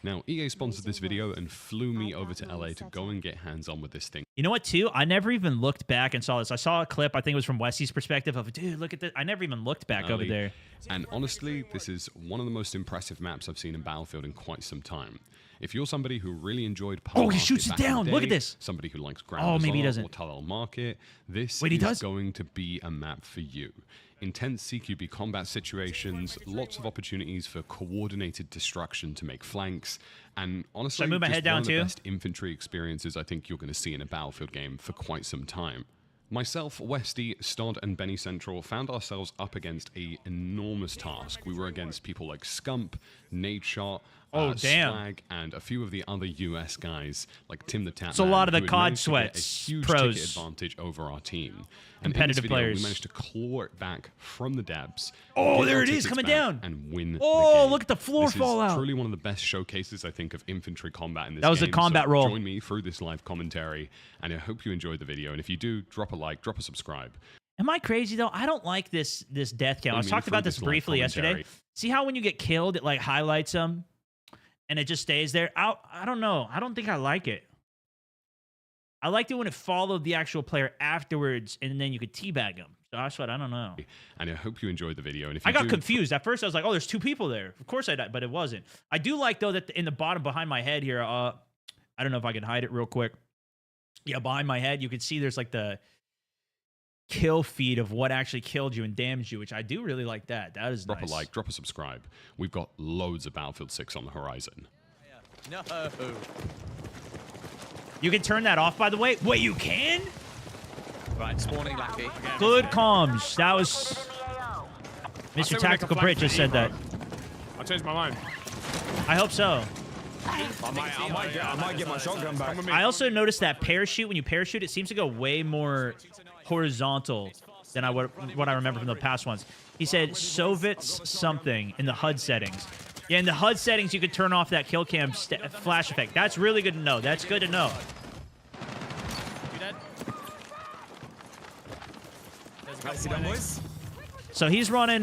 Now, EA sponsored this video and flew me over to LA to go and get hands-on with this thing. You know what, too? I never even looked back and saw this. I saw a clip, I think it was from Westy's perspective of, dude, look at this. I never even looked back over there. And honestly, this is one of the most impressive maps I've seen in Battlefield in quite some time. If you're somebody who really enjoyed Oh, he shoots it down. Look at this. Somebody who likes Ground maybe he doesn't. or Talal Market, this Wait, he is does? going to be a map for you. Intense CQB combat situations, lots of opportunities for coordinated destruction to make flanks, and honestly, Should I move my just head down one of the too? best infantry experiences I think you're going to see in a Battlefield game for quite some time. Myself, Westy, Stod, and Benny Central found ourselves up against an enormous task. We were against people like Scump, Nadeshot, Slag, and a few of the other US guys like Tim the Tatman. So a lot of the who had COD managed to get sweats, a huge pros. ticket advantage over our team. And Competitive in this video, players. we managed to claw it back from the debs. Oh, get there our it is, tickets coming back, down. And win the Oh, game. look at the floor this fall is out. truly one of the best showcases, I think, of infantry combat in this That was a game. combat So roll. Join me through this live commentary, and I hope you enjoyed the video. And if you do, drop a like, drop a subscribe. Am I crazy, though? I don't like this death count. I was Join me talking through about this this live briefly yesterday. commentary. See how when you get killed, it like highlights them, and it just stays there? I don't know. I don't think I like it. I liked it when it followed the actual player afterwards, and then you could teabag them. So that's what I don't know. And I hope you enjoyed the video. And if you I got do, confused. At first, I was like, oh, there's two people there. Of course I died, but it wasn't. I do like, though, that in the bottom behind my head here, I don't know if I can hide it real quick. Yeah, behind my head, you can see there's like the kill feed of what actually killed you and damaged you, which I do really like that. That is drop nice. a like, drop a subscribe. We've got loads of Battlefield 6 on the horizon. No. You can turn that off, by the way. Wait, you can? Right, spawning lucky. Good comms. That was... Mr. Tactical Brit just said that. I changed my mind. I hope so. I might get my shotgun back. I also noticed that parachute, when you parachute, it seems to go way more horizontal than what I remember from the past ones. He said Sovit's something in the HUD settings. Yeah, in the HUD settings, you could turn off that kill cam flash effect. That's really good to know. That's good to know. So he's running,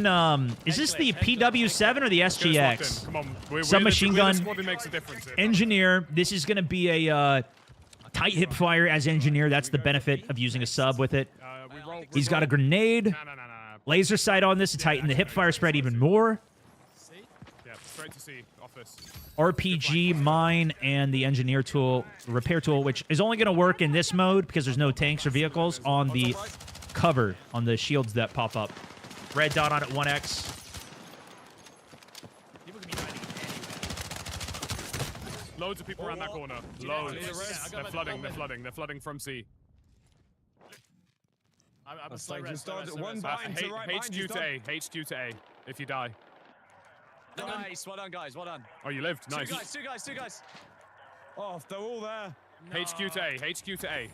is this the PW7 or the SGX? Come on. Submachine gun. Makes a difference here. Engineer. This is going to be a tight hip fire as engineer. That's the benefit of using a sub with it. He's got a grenade. No. Laser sight on this to tighten the hip fire spread even more. Yeah, straight to C, office. RPG, mine, and the engineer tool, repair tool, which is only going to work in this mode because there's no tanks or vehicles on the cover, on the shields that pop up. Red dot on it, 1x. Loads of people around that corner. Loads. They're flooding from C. One behind to right, HQ to A. HQ to A. If you die. Nice, well done, guys, well done. Oh, you lived. Nice. Two guys. Oh, they're all there. HQ to A. HQ to A.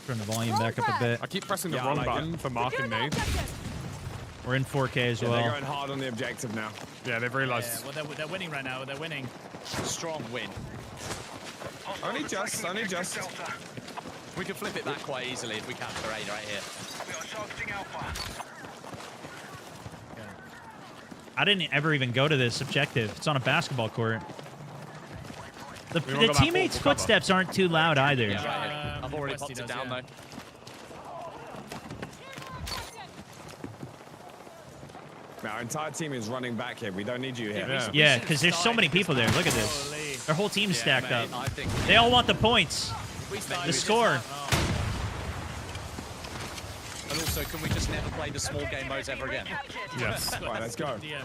Turn the volume back up a bit. I keep pressing the wrong button for marking me. We're in 4K as well. They're going hard on the objective now. Yeah, they've realized. Yeah, well, they're winning right now. They're winning. Strong win. Only just. We can flip it back quite easily if we capture A right here. I didn't ever even go to this objective. It's on a basketball court. The teammates' footsteps aren't too loud either. Yeah, I've already popped it down, though. Our entire team is running back here. We don't need you here. Yeah, because there's so many people there. Look at this. Their whole team's stacked up. They all want the points. The score. And also, can we just never play the small game modes ever again? Yes. All right, let's go. Yeah,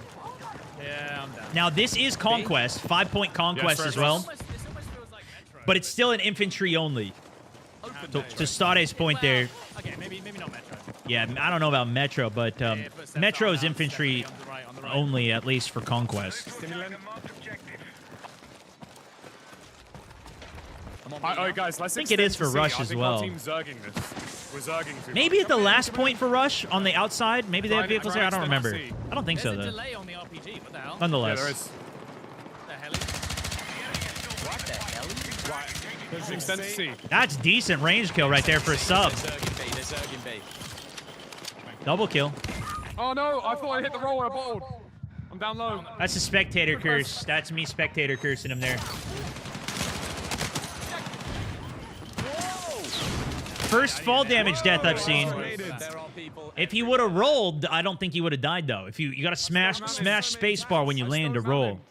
I'm down. Now, this is Conquest. 5-point Conquest as well. But it's still an infantry only. So, to Stade's point there. Okay, maybe not Metro. Yeah, I don't know about Metro, but Metro is infantry only, at least for Conquest. Alright, guys, let's I think it is for Rush as well. We're zerging too Maybe much. at the last point for Rush on the outside. Maybe they have vehicles there. I don't remember. I don't think so, There's a though. delay on the RPG. What the hell? Nonetheless. Yeah, there is. What the hell? There's extended C. That's decent range kill right there for a sub. Double kill. Oh no, I thought I hit the roll and I bottled. I'm down low. That's a spectator curse. That's me spectator cursing him there. First fall damage death I've seen. If he would have rolled, I don't think he would have died though. If you gotta smash spacebar when you land to roll.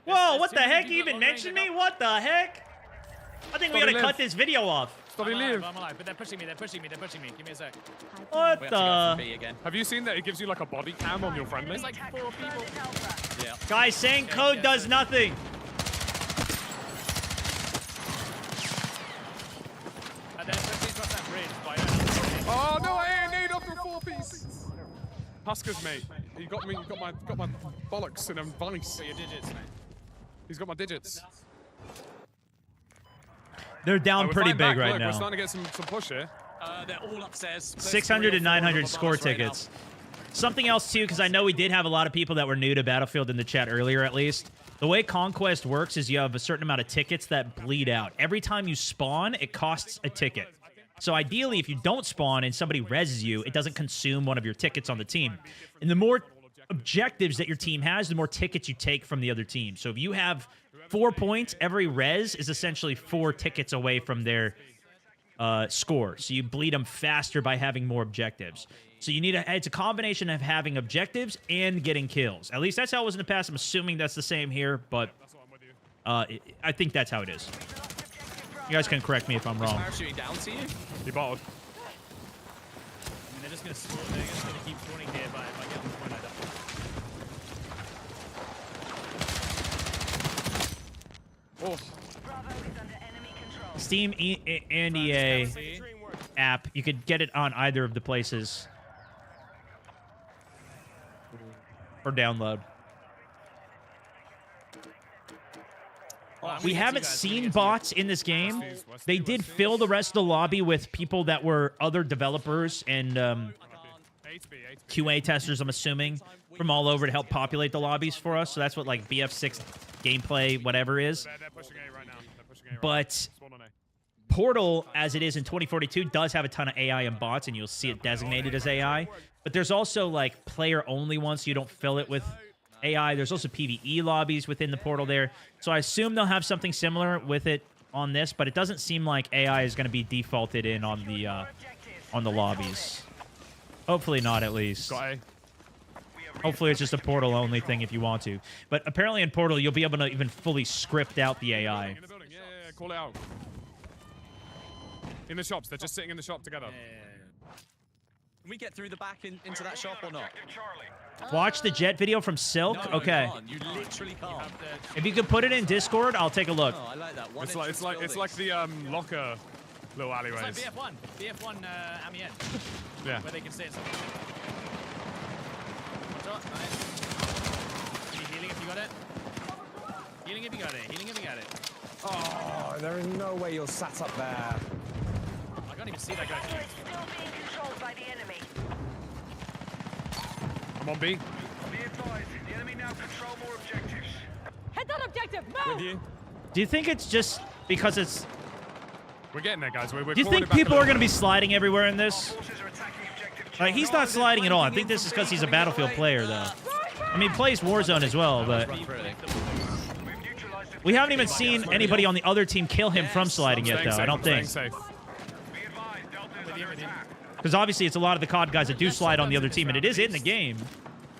Whoa, what the heck? You even mentioned me? What the heck? I think we gotta cut this video off. I'm alive, but they're pushing me. Give me a sec. What the? Have you seen that it gives you like a body cam on your friendly? There's like 4 people. Yeah. Guys, saying code does nothing. And then please cross that bridge. Oh no, I ain't need up for 4-piece. Huskers, mate. You got me. You got my bollocks in a vice. Got your digits, mate. He's got my digits. They're down We're pretty fighting big back. right Look, now. We're starting to get some push here. They're all upstairs. 600 and 900 score tickets. Something else, too, because I know we did have a lot of people that were new to Battlefield in the chat earlier, at least. The way Conquest works is you have a certain amount of tickets that bleed out. Every time you spawn, it costs a ticket. So ideally, if you don't spawn and somebody reses you, it doesn't consume one of your tickets on the team. And the more objectives that your team has, the more tickets you take from the other team. So if you have 4 points, every res is essentially 4 tickets away from their score. So you bleed them faster by having more objectives. So you need it's a combination of having objectives and getting kills. At least that's how it was in the past. I'm assuming that's the same here, but I think that's how it is. You guys can correct me if I'm wrong. Parachuting down to you? He bottled. I mean, they're just gonna keep spawning here, but if I get on the point, I don't. Oh. Steam and EA app. You could get it on either of the places. Or download. We haven't seen bots in this game. They did fill the rest of the lobby with people that were other developers and QA testers, I'm assuming, from all over to help populate the lobbies for us. So that's what like BF6 gameplay, whatever is. But Portal, as it is in 2042, does have a ton of AI and bots, and you'll see it designated as AI. But there's also like player-only ones, so you don't fill it with AI. There's also PvE lobbies within the Portal there. So I assume they'll have something similar with it on this, but it doesn't seem like AI is going to be defaulted in on the lobbies. Hopefully not, at least. Hopefully it's just a Portal-only thing if you want to. But apparently in Portal, you'll be able to even fully script out the AI. In the building. Yeah, call it out. In the shops. They're just sitting in the shop together. Can we get through the back into that shop or not? Watch the jet video from Silk? No, okay. You literally can't. If you could put it in Discord, I'll take a look. Oh, I like that. It's like the locker little alleyways. It's like BF1 Amiens. Yeah. Where they can sit something. Nice. Healing if you got it. Healing if you got it. Healing if you got it. Oh, there is no way you're sat up there. I can't even see that guy. Still being controlled by the enemy. I'm on B. Be advised, the enemy now control more objectives. Hit that objective! Move! With you. Do you think it's just because it's... We're getting there, guys. We're Do you think people are going to be sliding everywhere in this? Like, he's not sliding at all. I think this is because he's a Battlefield player, though. I mean, he plays Warzone as well, but... We haven't even seen anybody on the other team kill him from sliding yet, though. I don't think. Because obviously it's a lot of the COD guys that do slide on the other team, and it is in the game.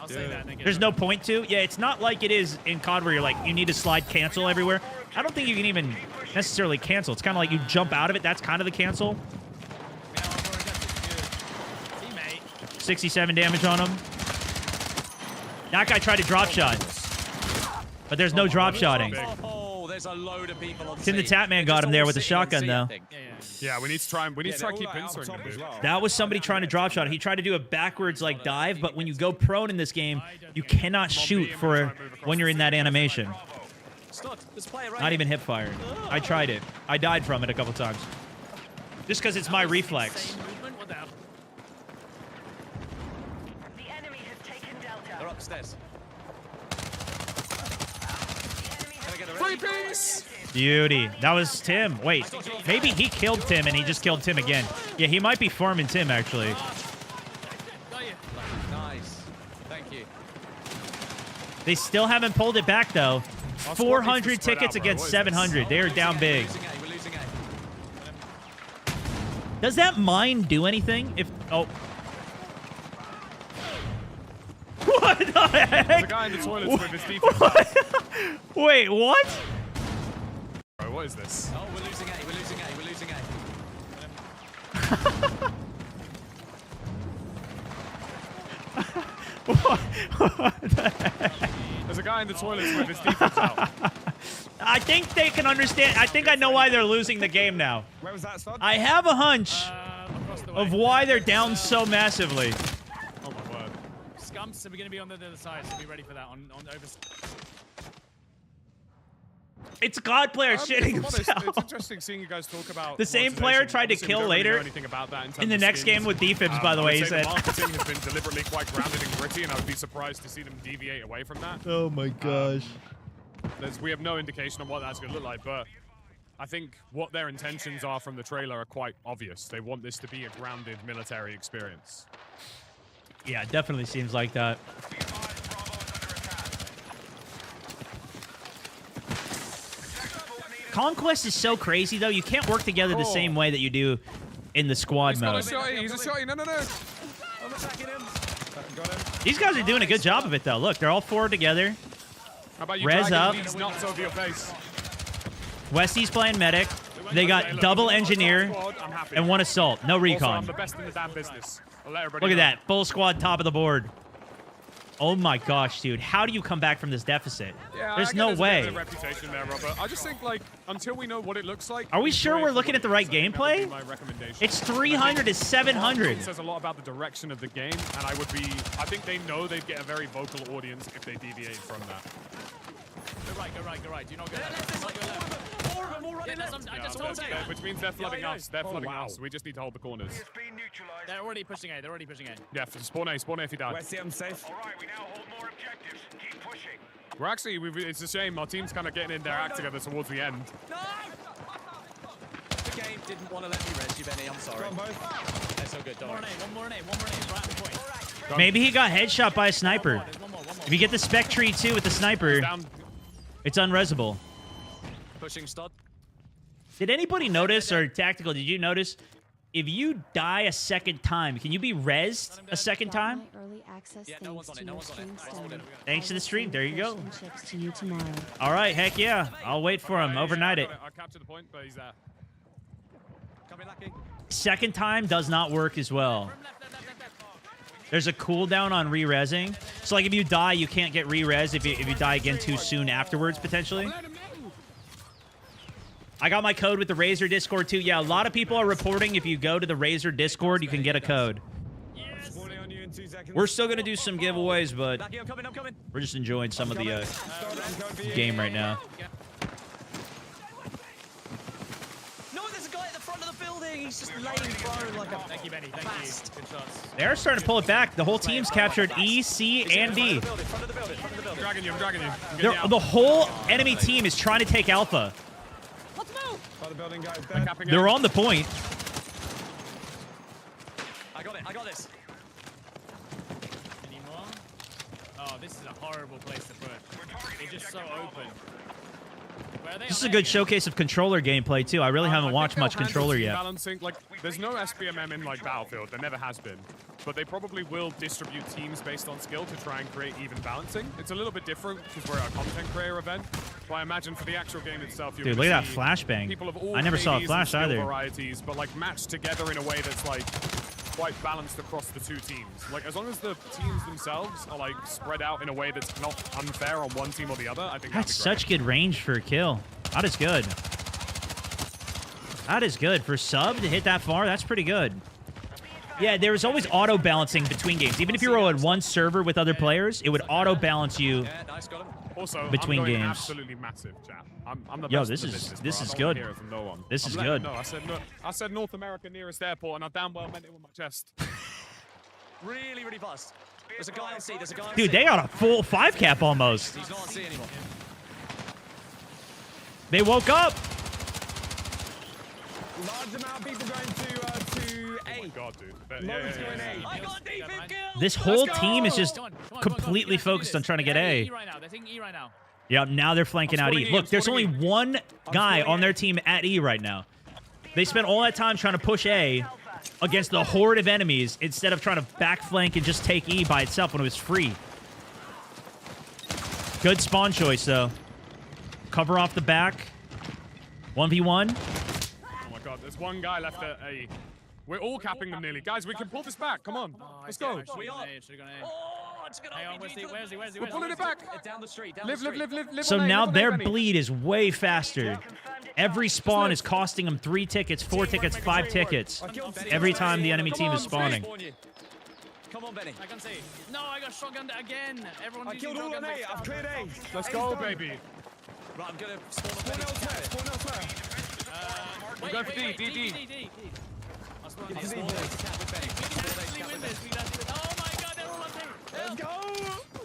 I'll say that. And then get There's no point to. Yeah, it's not like it is in COD where you're like, you need to slide cancel everywhere. I don't think you can even necessarily cancel. It's kind of like you jump out of it. That's kind of the cancel. 67 damage on him. That guy tried to drop shot. But there's no drop shotting. Oh, there's a load of people on Tim the Tap Man got him there with the shotgun, though. Yeah, we need to try and keep pinstring him. That was somebody trying to drop shot. He tried to do a backwards like dive, but when you go prone in this game, you cannot shoot for when you're in that animation. Not even hip fired. I tried it. I died from it a couple times. Just because it's my reflex. They're upstairs. Free piece! Beauty. That was Tim. Wait, maybe he killed Tim and he just killed Tim again. Yeah, he might be farming Tim, actually. Nice. Thank you. They still haven't pulled it back, though. 400 tickets against 700. They are down big. We're losing A. Does that mine do anything? If oh. What the heck? There's a guy in the toilets with his defense out. Wait, what? Bro, what is this? Oh, we're losing A. We're losing A. We're losing A. What the heck? There's a guy in the toilets with his defense out. I think they can understand. I think I know why they're losing the game now. Where was that, Stod? I have a hunch of why they're down so massively. Oh my word. Scumps are going to be on the other side, so be ready for that on over. It's God player shitting If I'm honest, himself. It's interesting seeing you guys talk about The same player tried to Obviously, we kill don't really know later anything about that in in the terms of next skins. game with defibs, by the I way, would he say said. the marketing has been deliberately quite grounded and gritty, and I would be surprised to see them deviate away from that. Oh my gosh. We have no indication on what that's going to look like, but I think what their intentions are from the trailer are quite obvious. They want this to be a grounded military experience. Yeah, it definitely seems like that. Conquest is so crazy, though. You can't work together the same way that you do in the squad mode. He's a shotty. No. I'm attacking him. Got him. These guys are doing a good job of it, though. Look, they're all four together. How about you Res dragging up. these nuts over your face? Westy's playing medic. They got double engineer I'm happy. and one assault. No Also, recon. I'm the best in the damn business. I'll let everybody Look at know. that. Full squad, top of the board. Oh my gosh, dude. How do you come back from this deficit? Yeah, There's I get no there's a way. bit of a reputation there, Robert. I just think, like, until we know what it looks like... Are we sure enjoy we're it for looking what at the it right is. I think that would gameplay? be my recommendation. It's 300 to 700. It says a lot about the direction of the game, and I think they know they'd get a very vocal audience if they deviate from that. Go right. Do not go left. More of them all running left. I just told you. Which means they're flooding us. They're flooding wow. us. We just need to hold the corners. Being neutralized. They're already pushing A. Yeah, spawn A if you die. Westy, I'm safe. All right, we now hold more objectives. Keep pushing. We're actually, it's a shame. Our team's kind of getting in their act together towards the end. No! The game didn't want to let me res you, Benny. I'm sorry. Got 'em both. That's so good, don't worry. One more in A. Right at the point. Maybe he got headshot by a sniper. There's one more. If you get the spec tree, too, with the sniper, Down. it's unresable. Pushing Stod. Did anybody notice, or Tactical, did you notice, if you die a second time, can you be rezzed a second Got time? my early access Yeah, no one's thanks on it, to no your one's on it. stream Hold study. it. Thanks to the stream. There you go. Fish and chips to you tomorrow. All right, heck yeah. I'll wait for him. Overnight it. I captured the point, but he's there. Coming, Lucky. Second time does not work as well. There's a cooldown on re-rezzing. So, like, if you die, you can't get re-res if you die again too soon afterwards, potentially. I got my code with the Razer Discord, too. Yeah, a lot of people are reporting if you go to the Razer Discord, you can get a code. Spawning on you in 2 seconds. We're still going to do some giveaways, but Lucky, I'm coming. we're just enjoying some of the Stod, I'm going for you. game right now. No, there's a guy at the front of the building. He's just laying prone like a... Thank you, Benny. Thank you. Good shots. They're starting to pull it back. The whole team's captured E, C, and D. Front of the building. I'm dragging you. I'm getting out. The whole enemy team is trying to take Alpha. By the building, guys. They're Dead. capping They're out. on the point. I got this. Any more? Oh, this is a horrible place to push. They're just so open. Where are they? This is a good showcase of controller gameplay, too. I really haven't I watched think much they'll handle controller team yet. Balancing. Like, there's no SBMM in like Battlefield. There never has been. but they probably will distribute teams based on skill to try and create even balancing. It's a little bit different because we're a content creator event, but I imagine for the actual game itself, you're Dude, look at that flashbang. People of all I never saw a KDs flash and skill either. varieties, but like matched together in a way that's like quite balanced across the two teams. Like as long as the teams themselves are like spread out in a way that's not unfair on one team or the other, I think That's that'd be great. such good range for a kill. That is good. That is good. For sub to hit that far, that's pretty good. Yeah, there was always auto-balancing between games. Even if you were on one server with other players, it would auto-balance you Also, between I'm going games. absolutely massive, chat. I'm the Yo, best this in the is- business, this bro. is I don't wanna good. hear it from no one. This I'm is letting good. them know. I said North America nearest airport, and I damn well meant it with my chest. Really, really fast. There's a guy on C. There's a guy on Dude, C. they got a full 5 cap almost. He's not on C anymore. They woke up. Large amount of people going to A. Oh my god, dude. Loads going A. I got defib kill. This whole Let's team is go. just completely focused on trying to get A. right now. They're thinking E right now. Yeah, now they're flanking I'm out spawning E. E, Look, I'm there's only spawning E. one guy spawning on their A. team at E right now. They spent all that time trying to push A against the horde of enemies instead of trying to back flank and just take E by itself when it was free. Good spawn choice, though. Cover off the back. 1v1. Oh my god, there's one guy left at A. We're all capping them nearly. Guys, we can pull this back. Come on. Let's go. We are. Oh, it's gonna Hang on, where's he? We're pulling it back. Down the street. Down Live, the live, street. live, live, live. So on A, now live on A, their Benny. bleed is way faster. Every spawn is costing them 3 tickets, 4 tickets, 5 tickets. Every time the enemy Come team on, is spawning. Come on, Benny. I can see. No, I got shotgunned again. Everyone I killed all on A. I've cleared A. Let's go, baby. Right, I'm gonna spawn on Benny. Spawn elsewhere. Wait, going for wait, D, wait, D, D. I'll spawn Get on to D. D, We boys. can actually win this. We can actually win. Oh my god, they're all on D. Let's go.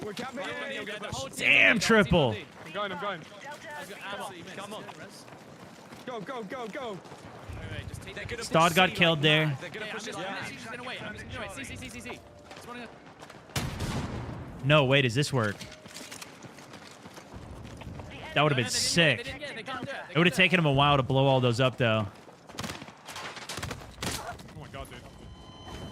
We're capping A. The whole team Damn, on D, triple. the whole team I'm going, I'm going. on D. Absolutely missed. Come on. Go, go, go, go. Wait, just take They're that. gonna Stod push got C killed like there. mad. They're gonna Yeah, I'm push just it like I'm just gonna wait. I'm just gonna wait. See. Spawning up. No, wait, does this work? That would have been They sick. didn't get it. They can't do it. It would have taken them a while to blow all those up, though. Oh my god, dude.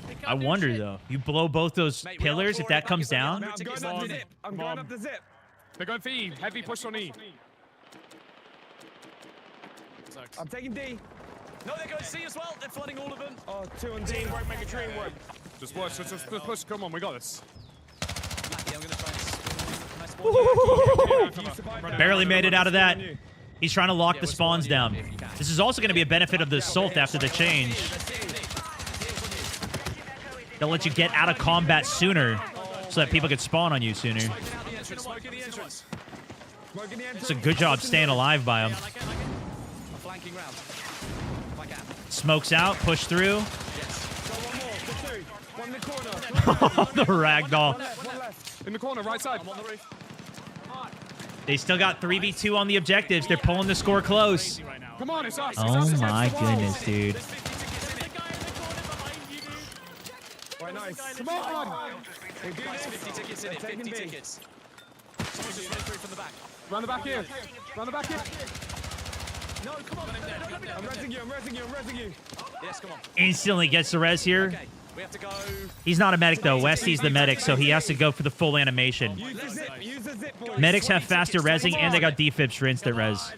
They can't I do wonder, shit. though. You blow both those Mate, we are pillars, if clawing that it back comes if we down. I'm going up the zip. I'm going up the zip. They're going for E. Heavy push on E. Sucks. I'm taking D. No, they're going C as well. They're flooding all of them. Oh, 2 on D. Teamwork, make a dream work. Just watch, just push. Come on, we got this. Lucky, I'm gonna try and spawn. Can I spawn? You survived that. Barely made it out of that. You. He's trying to lock Yeah, the we're spawns spawning down. if you can. This is also going to be a benefit of the Sult after the change. They'll let you get out of combat sooner so that people can spawn on you sooner. Smoking out the entrance. Smoking the entrance. Smoking the It's a good job staying alive by him. I like it. I'm flanking round. If I can. Smokes out, push through. Yes. Go one more. For 2. One in the corner. The ragdoll. One left. In the corner, right side. I'm on the roof. They still got 3v2 on the objectives. They're pulling the score close. Right now. Come on, it's us. It's Oh us my against the world. goodness, dude. There's the guy in the corner behind you, dude. Right, nice. Come on. We do Guys, this. 50 tickets in it. They're 50 taking B. tickets. Someone's just running through from the back. Round the back here. Round the back here. No, come on. I'm resing you. I'm resing you. I'm resing you. Yes, come on. Instantly gets the res here. Okay, we have to go. He's not a medic, though. Westy's the medic, so he has to go for the full animation. Use the zip. Use the zip, boys. Medics have faster resing, and they got defibs for instant res.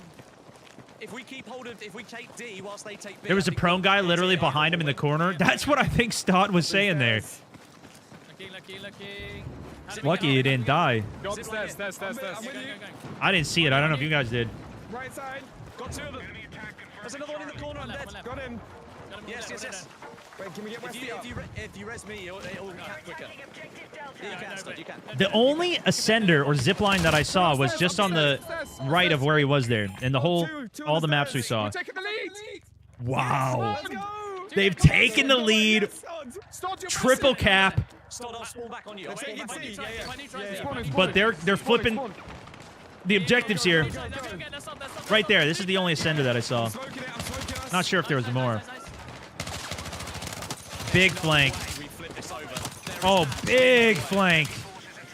If we keep hold of, if we take D whilst they take B. There was a prone guy literally behind him in the corner. That's what I think Stott was saying there. Lucky. Lucky he didn't die. Go upstairs, stairs. I'm with you. I didn't see it. I don't know if you guys did. Right side. Got 2 of them. There's another one in the corner. I'm dead. Got him. Yes. Wait, can we get Westy up? If you res me, it'll cap quicker. Yeah, you can, Stud, you can. The only ascender or zip line that I saw was just on the right of where he was there. In the whole, all the maps we saw. We're taking the lead. Wow. Let's go. They've taken the lead. Start your Triple cap. Stud, I'll spawn back on you. I'll Let's spawn take back it on you. C. Yeah. Spawning, But they're spawning, flipping spawning. the objectives here. Right there. This is the only ascender that I saw. Smoking it. I'm smoking us. Not sure if there was more. Big flank. We flip this over. Oh, big flank.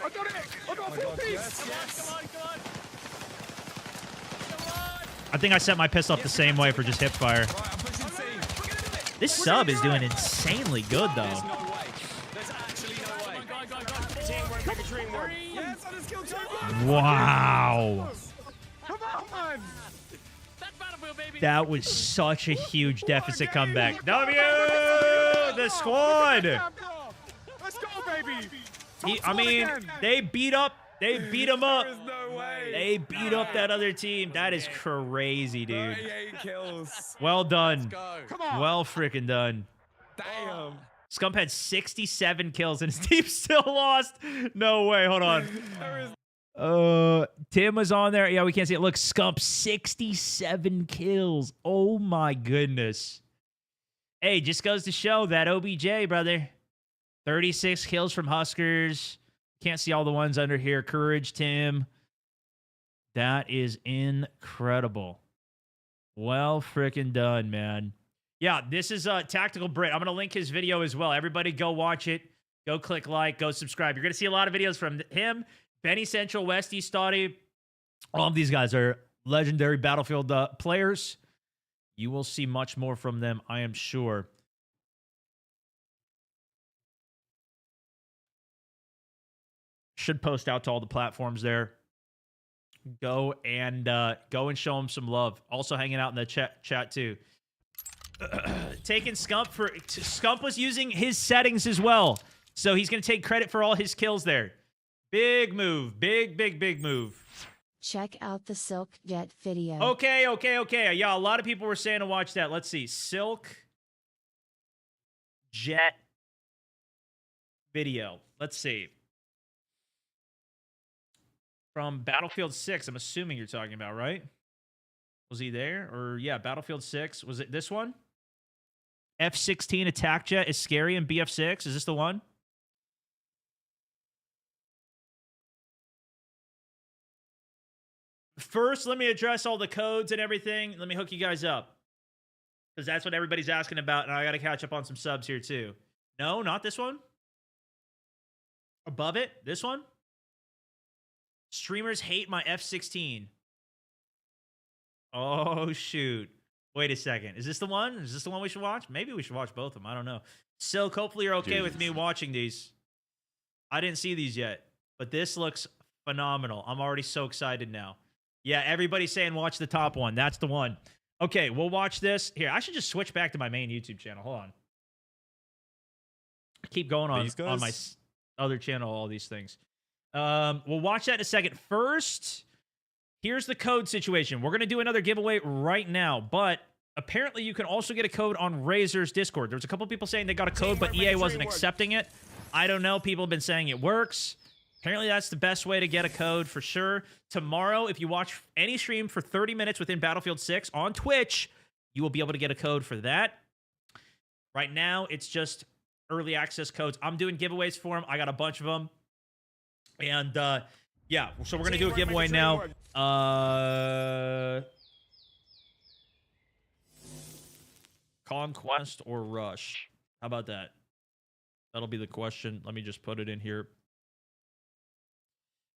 I got it. I got a full piece. I think I set my pistol up the same way for just hip fire. Right, I'm pushing C. This sub is doing insanely good, though. No way. There's Teamwork, make a dream work. Yes, I just killed two. Wow. Come on. That's Battlefield, baby. That was such a huge deficit comeback. W! The squad. Let's go, baby. I mean, they beat up. They beat him up. There is no way. They beat up that other team. That is crazy, dude. 38 kills. Well done. Come on. Well freaking done. Damn. Scump had 67 kills and his team still lost. No way. Hold on. Tim was on there. Yeah, we can't see it. Look, Scump, 67 kills. Oh my goodness. Hey, just goes to show that OBJ, brother. 36 kills from Huskers. Can't see all the ones under here. Courage, Tim. That is incredible. Well freaking done, man. Yeah, this is Tactical Brit. I'm going to link his video as well. Everybody go watch it. Go click like. Go subscribe. You're going to see a lot of videos from him, Benny Central, Westy, Stoddy. All of these guys are legendary Battlefield players. You will see much more from them, I am sure. Should post out to all the platforms there. Go and show them some love. Also hanging out in the chat too. Taking Scump was using his settings as well, so he's gonna take credit for all his kills there. Big move, big move. Check out the Silk Jet video. Okay. Yeah, a lot of people were saying to watch that. Let's see, Silk Jet video. Let's see. From Battlefield 6, I'm assuming you're talking about, right? Was he there? Or, yeah, Battlefield 6. Was it this one? F-16 attack jet is scary in BF6. Is this the one? First, let me address all the codes and everything. Let me hook you guys up. Because that's what everybody's asking about, and I got to catch up on some subs here, too. No, not this one. Above it, this one. Streamers hate my F-16. Oh, shoot. Wait a second. Is this the one? Is this the one we should watch? Maybe we should watch both of them. I don't know. Silk, hopefully you're okay with me watching these. I didn't see these yet, but this looks phenomenal. I'm already so excited now. Yeah, everybody's saying watch the top one. That's the one. Okay, we'll watch this. Here, I should just switch back to my main YouTube channel. Hold on. I keep going on my other channel, all these things. We'll watch that in a second. First, here's the code situation. We're going to do another giveaway right now, but apparently you can also get a code on Razor's Discord. There was a couple people saying they got a code, but EA wasn't accepting it. I don't know. People have been saying it works. Apparently that's the best way to get a code for sure. Tomorrow, if you watch any stream for 30 minutes within Battlefield 6 on Twitch, you will be able to get a code for that. Right now, it's just early access codes. I'm doing giveaways for them. I got a bunch of them. And, yeah, so we're going to do a giveaway now. Conquest or Rush? How about that? That'll be the question. Let me just put it in here.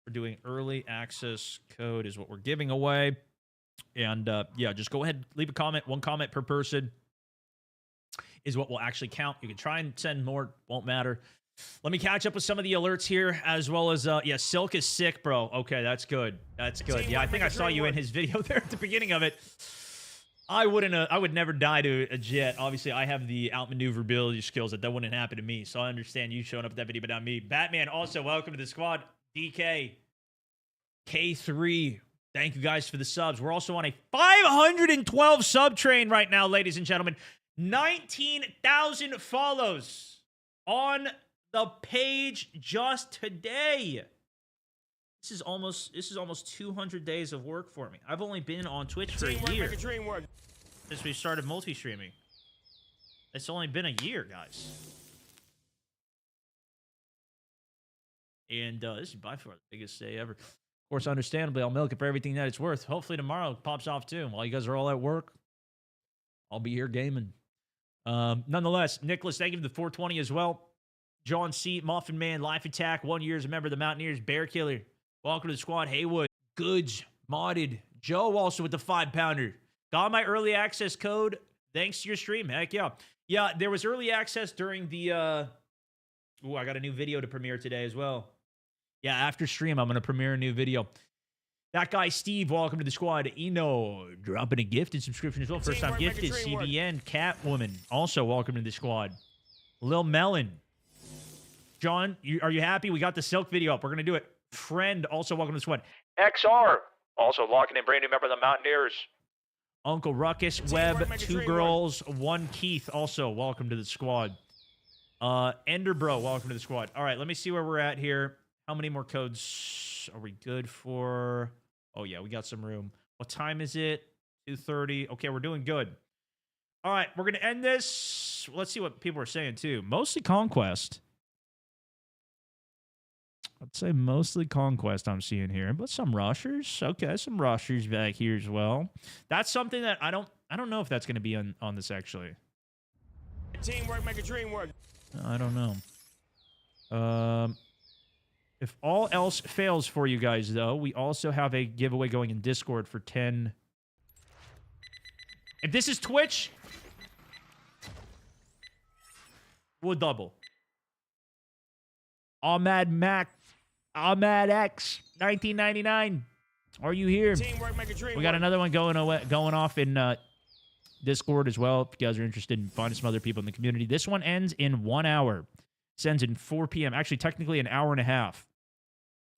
We're doing early access code is what we're giving away. And, yeah, just go ahead, leave a comment. 1 comment per person is what will actually count. You can try and send more. Won't matter. Let me catch up with some of the alerts here, as well as, yeah, Silk is sick, bro. Okay, that's good. That's good. Yeah, I think I saw you in his video there at the beginning of it. I would never die to a jet. Obviously, I have the outmaneuverability skills that wouldn't happen to me. So I understand you showing up at that video, but not me. Batman, also, welcome to the squad. DK, K3, thank you guys for the subs. We're also on a 512 sub train right now, ladies and gentlemen. 19,000 follows on the page just today. This is almost 200 days of work for me. I've only been on Twitch for a year since we started multi-streaming. It's only been a year, guys. And this is by far the biggest day ever. Of course, understandably, I'll milk it for everything that it's worth. Hopefully tomorrow it pops off too. While you guys are all at work, I'll be here gaming. Nonetheless, Nicholas, thank you for the 420 as well. John C., Muffin Man, Life Attack, 1 year as a member of the Mountaineers, Bear Killer. Welcome to the squad. Haywood, Goods, Modded. Joe also with the 5-pounder. Got my early access code thanks to your stream. Heck yeah. Yeah, there was early access during the... Ooh, I got a new video to premiere today as well. Yeah, after stream, I'm going to premiere a new video. That guy, Steve, welcome to the squad. Eno, dropping a gifted subscription as well. First time gifted. CBN, Catwoman, also welcome to the squad. Lil Melon. John, are you happy? We got the Silk video up. We're going to do it. Friend, also welcome to the squad. XR, also locking in brand new member of the Mountaineers. Uncle Ruckus, Webb, 2 girls, 1 Keith, also welcome to the squad. Enderbro, welcome to the squad. All right, let me see where we're at here. How many more codes are we good for? Oh, yeah, we got some room. What time is it? 2:30. Okay, we're doing good. All right, we're going to end this. Let's see what people are saying, too. Mostly Conquest. I'd say mostly Conquest I'm seeing here, but some rushers. Okay, some rushers back here as well. That's something that I don't know if that's going to be on this, actually. Teamwork make a dream work. I don't know. If all else fails for you guys, though, we also have a giveaway going in Discord for 10. If this is Twitch, we'll double. Ahmad Mac, Ahmad X, 1999. Are you here? Teamwork make a dream We got work. another one going off in Discord as well. If you guys are interested in finding some other people in the community. This one ends in 1 hour. Ends in 4 p.m. Actually, technically an hour and a half.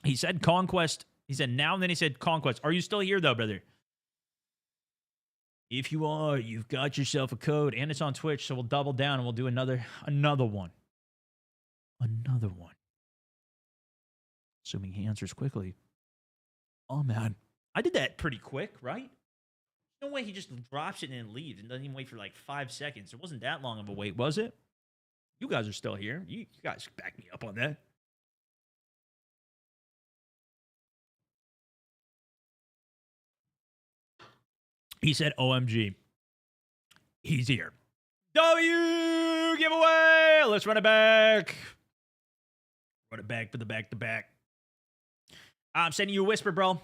He said Conquest. He said now, and then he said Conquest. Are you still here, though, brother? If you are, you've got yourself a code, and it's on Twitch, so we'll double down and we'll do another one. Another one. Assuming he answers quickly. Oh, man. I did that pretty quick, right? No way he just drops it and then leaves and doesn't even wait for like 5 seconds. It wasn't that long of a wait, was it? You guys are still here. You guys back me up on that. He said, OMG. He's here. W giveaway. Let's run it back. Run it back for the back to back. I'm sending you a whisper, bro.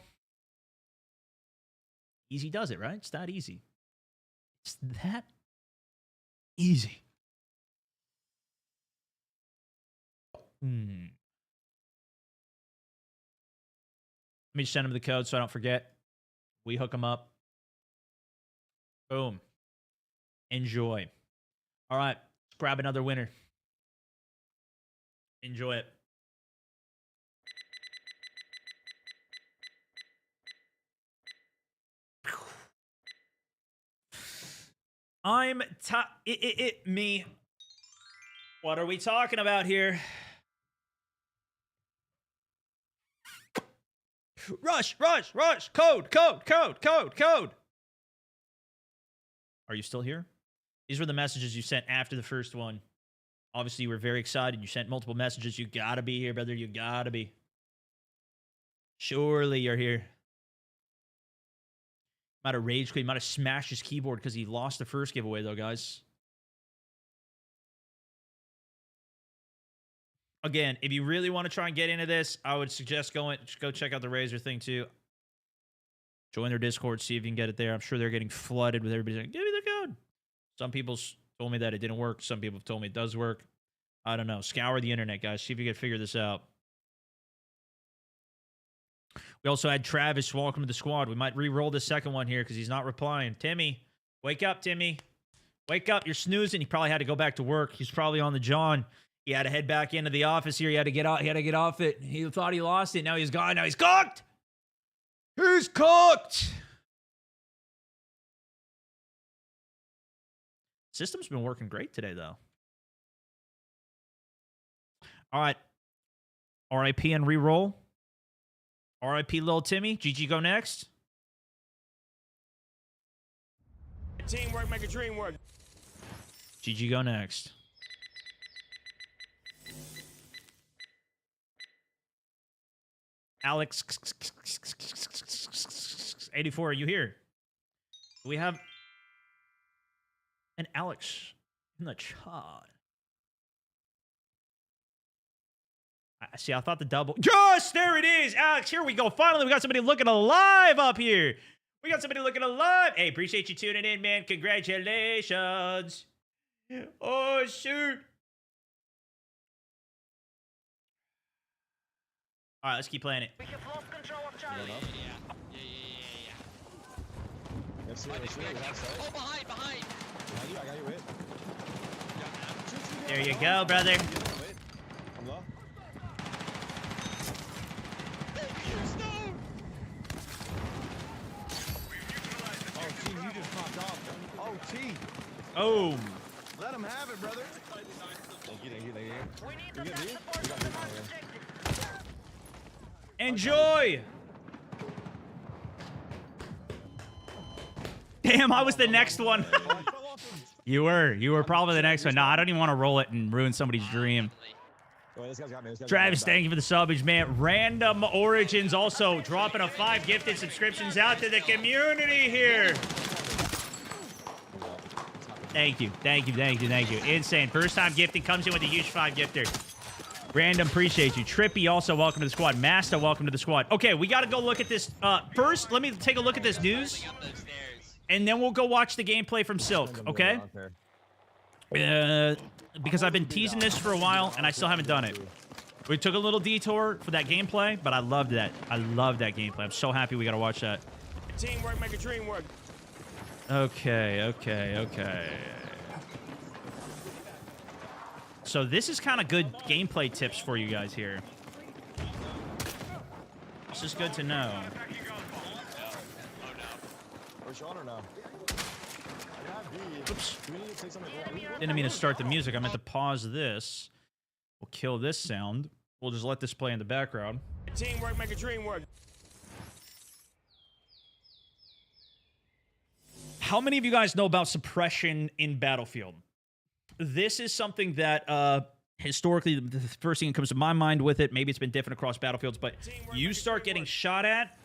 Easy does it, right? It's that easy. It's that easy. Let me send him the code so I don't forget. We hook him up. Boom. Enjoy. All right. Let's grab another winner. Enjoy it. I'm me. What are we talking about here? Rush, rush, rush. Code, code, code, code, code. Are you still here? These were the messages you sent after the first one. Obviously, you were very excited. You sent multiple messages. You gotta be here, brother. You gotta be. Surely you're here. Might have rage quit. Might have smashed his keyboard because he lost the first giveaway, though, guys. Again, if you really want to try and get into this, I would suggest go check out the Razer thing, too. Join their Discord, see if you can get it there. I'm sure they're getting flooded with everybody saying, give me the code. Some people told me that it didn't work. Some people have told me it does work. I don't know. Scour the internet, guys. See if you can figure this out. We also had Travis. Welcome to the squad. We might re-roll the second one here because he's not replying. Timmy, wake up, Timmy. Wake up. You're snoozing. He probably had to go back to work. He's probably on the John. He had to head back into the office here. He had to get out. He had to get off it. He thought he lost it. Now he's gone. Now he's cooked. He's cooked. System's been working great today, though. All right. RIP and re-roll. RIP Lil Timmy. GG go next. Teamwork make a dream work. GG go next. Alex 84, are you here? Do we have an Alex in the chat? I see, I thought the double. Yes, there it is, Alex. Here we go. Finally, we got somebody looking alive up here. We got somebody looking alive. Hey, appreciate you tuning in, man. Congratulations. Oh, shoot. All right, let's keep playing it. You don't know? Let's see, let's see. We have sight. Oh, behind. Behind you, I got you, wait. There you go, brother. Wait. I'm low. Oh, T, you just popped off. Oh, T. Oh. Let him have it, brother. Thank you. You get me? You got me. Enjoy. Damn, I was the next one. You were probably the next one. No, I don't even want to roll it and ruin somebody's dream. Oh, this guy's got me. This guy's Travis, got me. thank you for the subbage, man. Random Origins also dropping a 5 gifted subscriptions out to the community here. Thank you. Insane. First time gifting comes in with a huge 5 gifter. Random, appreciate you. Trippy, also welcome to the squad. Master, welcome to the squad. Okay, we got to go look at this. First, let me take a look at this news. And then we'll go watch the gameplay from Silk, okay? Because I've been teasing this for a while, and I still haven't done it. We took a little detour for that gameplay, but I loved that. I love that gameplay. I'm so happy we got to watch that. Teamwork make a dream work. Okay. So this is kind of good gameplay tips for you guys here. This is good to know. We're Sean or no? Oops. Didn't mean to start the music. I meant to pause this. We'll kill this sound. We'll just let this play in the background. Teamwork make a dream work. How many of you guys know about suppression in Battlefield? This is something that historically, the first thing that comes to my mind with it, maybe it's been different across Battlefields, but you start getting shot at,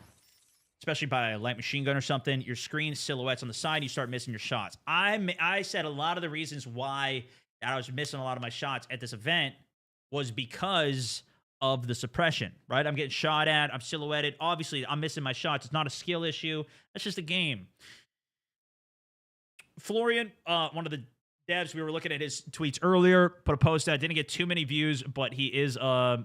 especially by a light machine gun or something, your screen silhouettes on the side, you start missing your shots. I said a lot of the reasons why I was missing a lot of my shots at this event was because of the suppression, right? I'm getting shot at, I'm silhouetted. Obviously, I'm missing my shots. It's not a skill issue. That's just a game. Florian, one of the devs, we were looking at his tweets earlier, put a post out, didn't get too many views, but he is a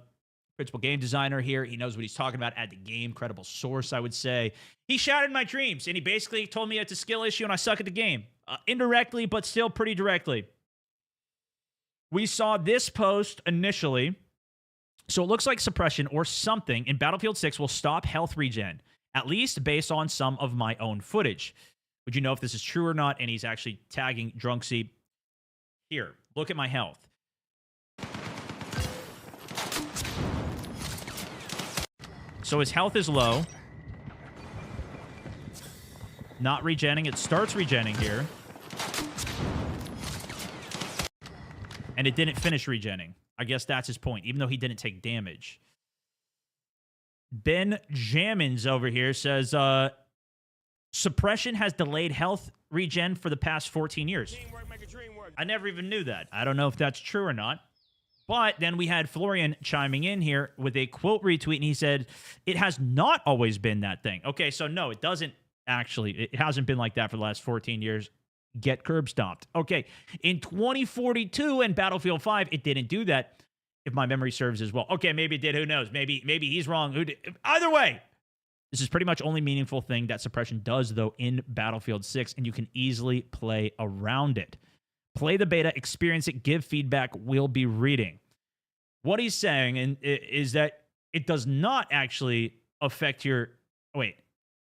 principal game designer here. He knows what he's talking about at the game. Credible source, I would say. He shattered my dreams, and he basically told me it's a skill issue and I suck at the game. Indirectly, but still pretty directly. We saw this post initially. So it looks like suppression or something in Battlefield 6 will stop health regen, at least based on some of my own footage. Would you know if this is true or not? And he's actually tagging Drunksy. Here, look at my health. So his health is low. Not regenning. It starts regenning here. And it didn't finish regenning. I guess that's his point, even though he didn't take damage. Ben Jammins over here says, suppression has delayed health regen for the past 14 years. I never even knew that. I don't know if that's true or not. But then we had Florian chiming in here with a quote retweet, and he said, it has not always been that thing. Okay, so no, it doesn't actually. It hasn't been like that for the last 14 years. Get curb stomped. Okay, in 2042 and Battlefield 5, it didn't do that, if my memory serves as well. Okay, maybe it did. Who knows? Maybe he's wrong. Who did? Either way, this is pretty much only meaningful thing that suppression does, though, in Battlefield 6, and you can easily play around it. Play the beta, experience it, give feedback. We'll be reading. What he's saying is that it does not actually affect your... Wait.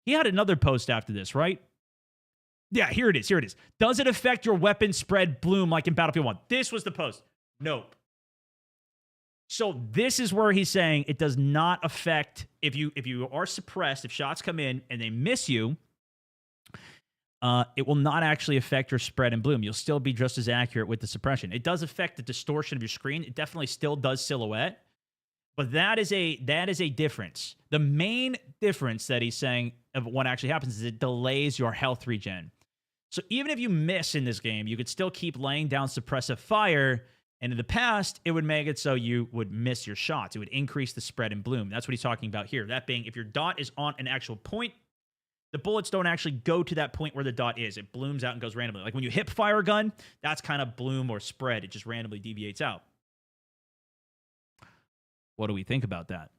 He had another post after this, right? Yeah, here it is. Does it affect your weapon spread bloom like in Battlefield 1? This was the post. Nope. So this is where he's saying it does not affect... If you are suppressed, if shots come in and they miss you... it will not actually affect your spread and bloom. You'll still be just as accurate with the suppression. It does affect the distortion of your screen. It definitely still does silhouette, but that is a difference. The main difference that he's saying of what actually happens is it delays your health regen. So even if you miss in this game, you could still keep laying down suppressive fire, and in the past, it would make it so you would miss your shots. It would increase the spread and bloom. That's what he's talking about here. That being, if your dot is on an actual point, the bullets don't actually go to that point where the dot is. It blooms out and goes randomly. Like when you hip fire a gun, that's kind of bloom or spread. It just randomly deviates out. What do we think about that?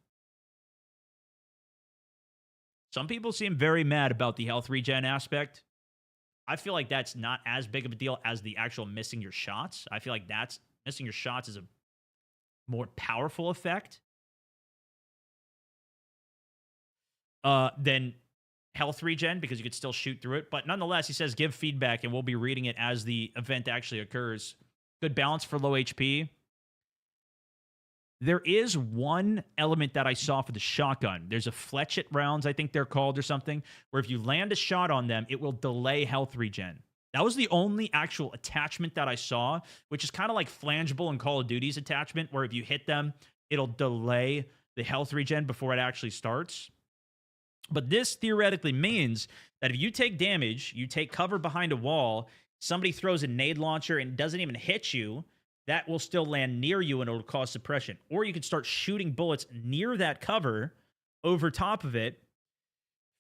Some people seem very mad about the health regen aspect. I feel like that's not as big of a deal as the actual missing your shots. I feel like that's missing your shots is a more powerful effect than health regen, because you could still shoot through it. But nonetheless, he says give feedback and we'll be reading it as the event actually occurs. Good balance for low HP. There is one element that I saw for the shotgun. There's a fletchet rounds, I think they're called, or something, where if you land a shot on them, it will delay health regen. That was the only actual attachment that I saw, which is kind of like Flangeable in Call of Duty's attachment, where if you hit them, it'll delay the health regen before it actually starts. But this theoretically means that if you take damage, you take cover behind a wall, somebody throws a nade launcher and doesn't even hit you, that will still land near you and it'll cause suppression. Or you can start shooting bullets near that cover over top of it.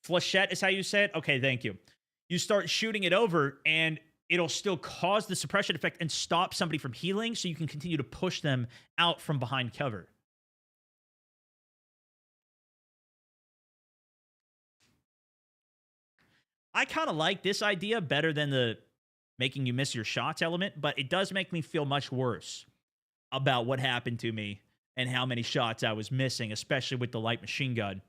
Flechette is how you say it? Okay, thank you. You start shooting it over and it'll still cause the suppression effect and stop somebody from healing, so you can continue to push them out from behind cover. I kind of like this idea better than the making you miss your shots element, but it does make me feel much worse about what happened to me and how many shots I was missing, especially with the light machine gun.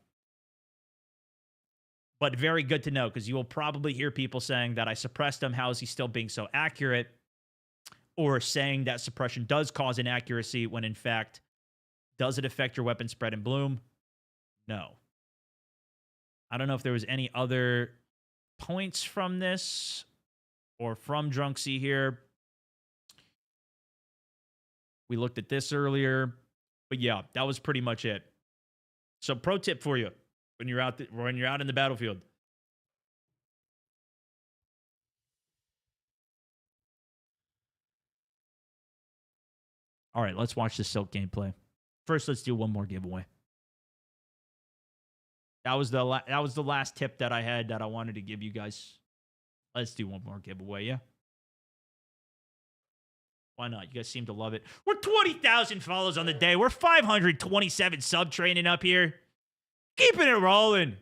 But very good to know, because you will probably hear people saying that I suppressed him. How is he still being so accurate? Or saying that suppression does cause inaccuracy when, in fact, does it affect your weapon spread and bloom? No. I don't know if there was any other points from this or from Drunksy here. We looked at this earlier, but yeah, that was pretty much it. So, pro tip for you when you're out in the battlefield: all right, let's watch the Silk gameplay. First, let's do one more giveaway. That was the last tip that I had that I wanted to give you guys. Let's do one more giveaway, yeah? Why not? You guys seem to love it. We're 20,000 follows on the day. We're 527 sub training up here. Keeping it rolling.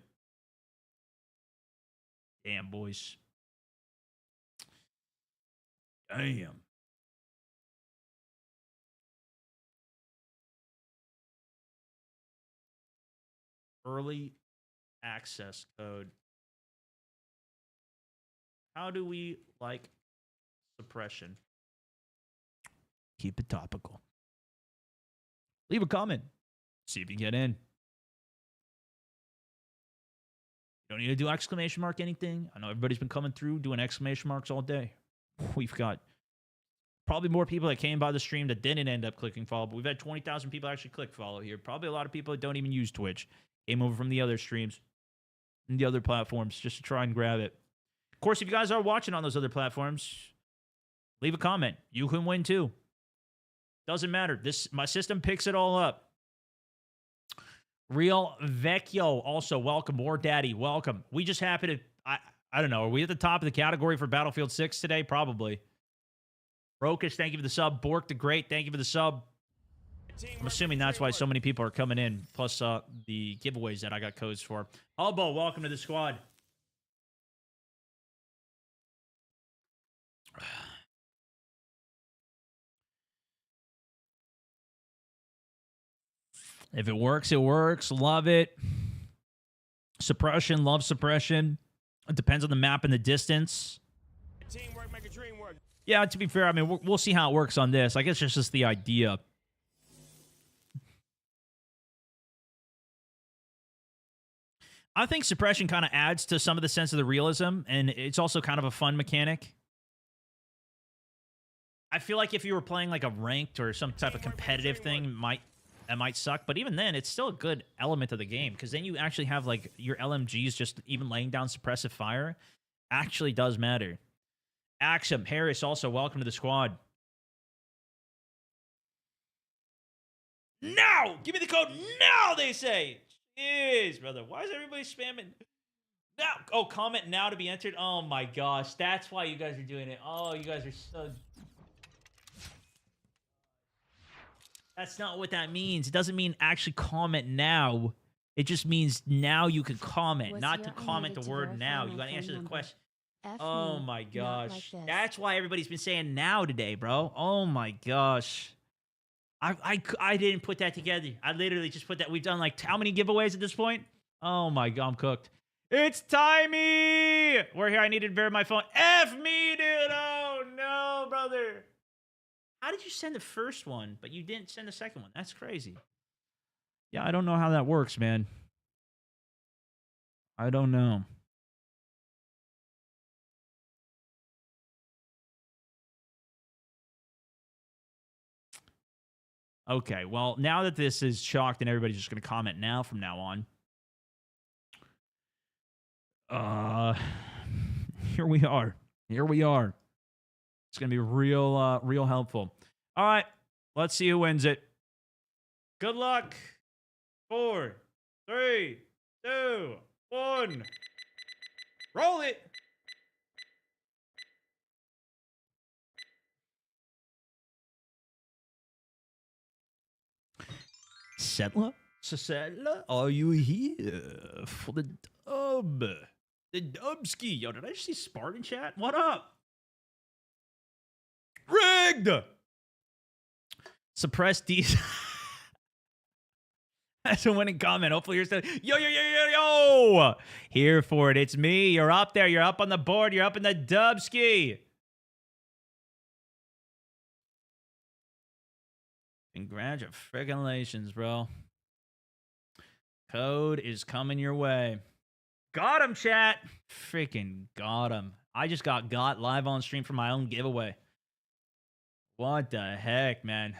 Damn, boys. Damn. Early access code. How do we like suppression? Keep it topical. Leave a comment. See if you get in. You don't need to do exclamation mark anything. I know everybody's been coming through doing exclamation marks all day. We've got probably more people that came by the stream that didn't end up clicking follow, but we've had 20,000 people actually click follow here. Probably a lot of people that don't even use Twitch. Came over from the other streams and the other platforms just to try and grab it. Of course, if you guys are watching on those other platforms, leave a comment. You can win too. Doesn't matter. My system picks it all up. Real Vecchio, also welcome. More Daddy, welcome. We just happen to, I don't know, are we at the top of the category for Battlefield 6 today? Probably. Rokus, thank you for the sub. Bork the Great, thank you for the sub. I'm assuming that's why so many people are coming in, plus the giveaways that I got codes for. Albo, welcome to the squad. If it works, it works. Love it. Suppression, love suppression. It depends on the map and the distance. Teamwork make a dream work. Yeah, to be fair, I mean, we'll see how it works on this. I guess it's just the idea. I think suppression kind of adds to some of the sense of the realism, and it's also kind of a fun mechanic. I feel like if you were playing like a ranked or some type of competitive thing, that might suck. But even then, it's still a good element of the game, because then you actually have like your LMGs just even laying down suppressive fire actually does matter. Axum, Harris, also welcome to the squad. Now! Give me the code now, they say! Jeez, brother. Why is everybody spamming? Now! Oh, comment now to be entered? Oh my gosh, that's why you guys are doing it. Oh, you guys are so... That's not what that means. It doesn't mean actually comment now. It just means now you can comment, Was not here to I comment the needed to word verify now. my You got to phone answer the number. question. F Oh me, my not gosh. like this. That's why everybody's been saying now today, bro. Oh my gosh. I didn't put that together. I literally just put that. We've done like how many giveaways at this point? Oh my god, I'm cooked. It's timey. We're here. I needed to verify my phone. F me, dude. Oh no, brother. How did you send the first one, but you didn't send the second one? That's crazy. Yeah, I don't know how that works, man. I don't know. Okay, well, now that this is chalked and everybody's just going to comment now from now on. Here we are. Here we are. It's going to be real helpful. All right, let's see who wins it. Good luck. 4, 3, 2, 1. Roll it. Settler? Settler? Are you here for the dub? The dubski. Yo, did I just see Spartan chat? What up? Rigged! Suppress these. That's a winning comment. Hopefully you're still. Yo! Here for it. It's me. You're up there. You're up on the board. You're up in the dubski. Congratulations, bro. Code is coming your way. Got him, chat. Freaking got him. I just got live on stream for my own giveaway. What the heck, man?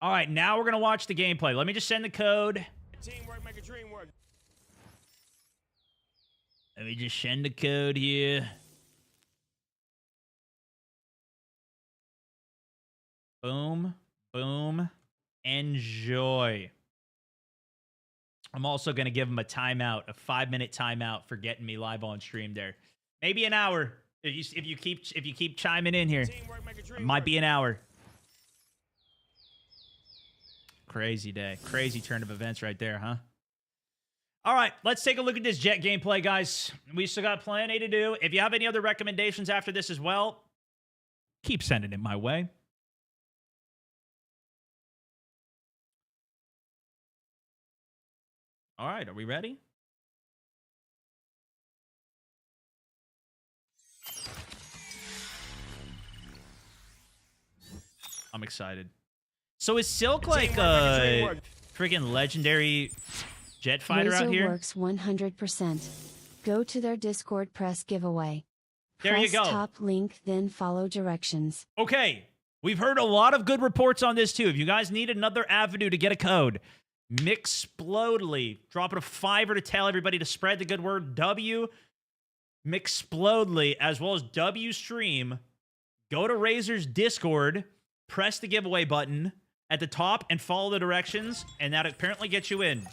All right, now we're going to watch the gameplay. Let me just send the code. Teamwork make a dream work. Let me just send the code here. Boom, boom. Enjoy. I'm also going to give him a timeout, a 5-minute timeout for getting me live on stream there. Maybe an hour if you keep chiming in here. It might be an hour. Crazy day. Crazy turn of events right there, huh? All right, let's take a look at this Jet gameplay, guys. We still got plenty to do. If you have any other recommendations after this as well, keep sending it my way. All right, are we ready? I'm excited. So is Silk like a freaking legendary jet fighter Razor out here? works 100%. Go to their Discord, press giveaway. There you Press go. top link, then follow directions. Okay, we've heard a lot of good reports on this too. If you guys need another avenue to get a code, Mixplodely, drop it a $5 to tell everybody to spread the good word. W Mixplodely, as well as W Stream. Go to Razor's Discord, press the giveaway button at the top, and follow the directions, and that apparently gets you in.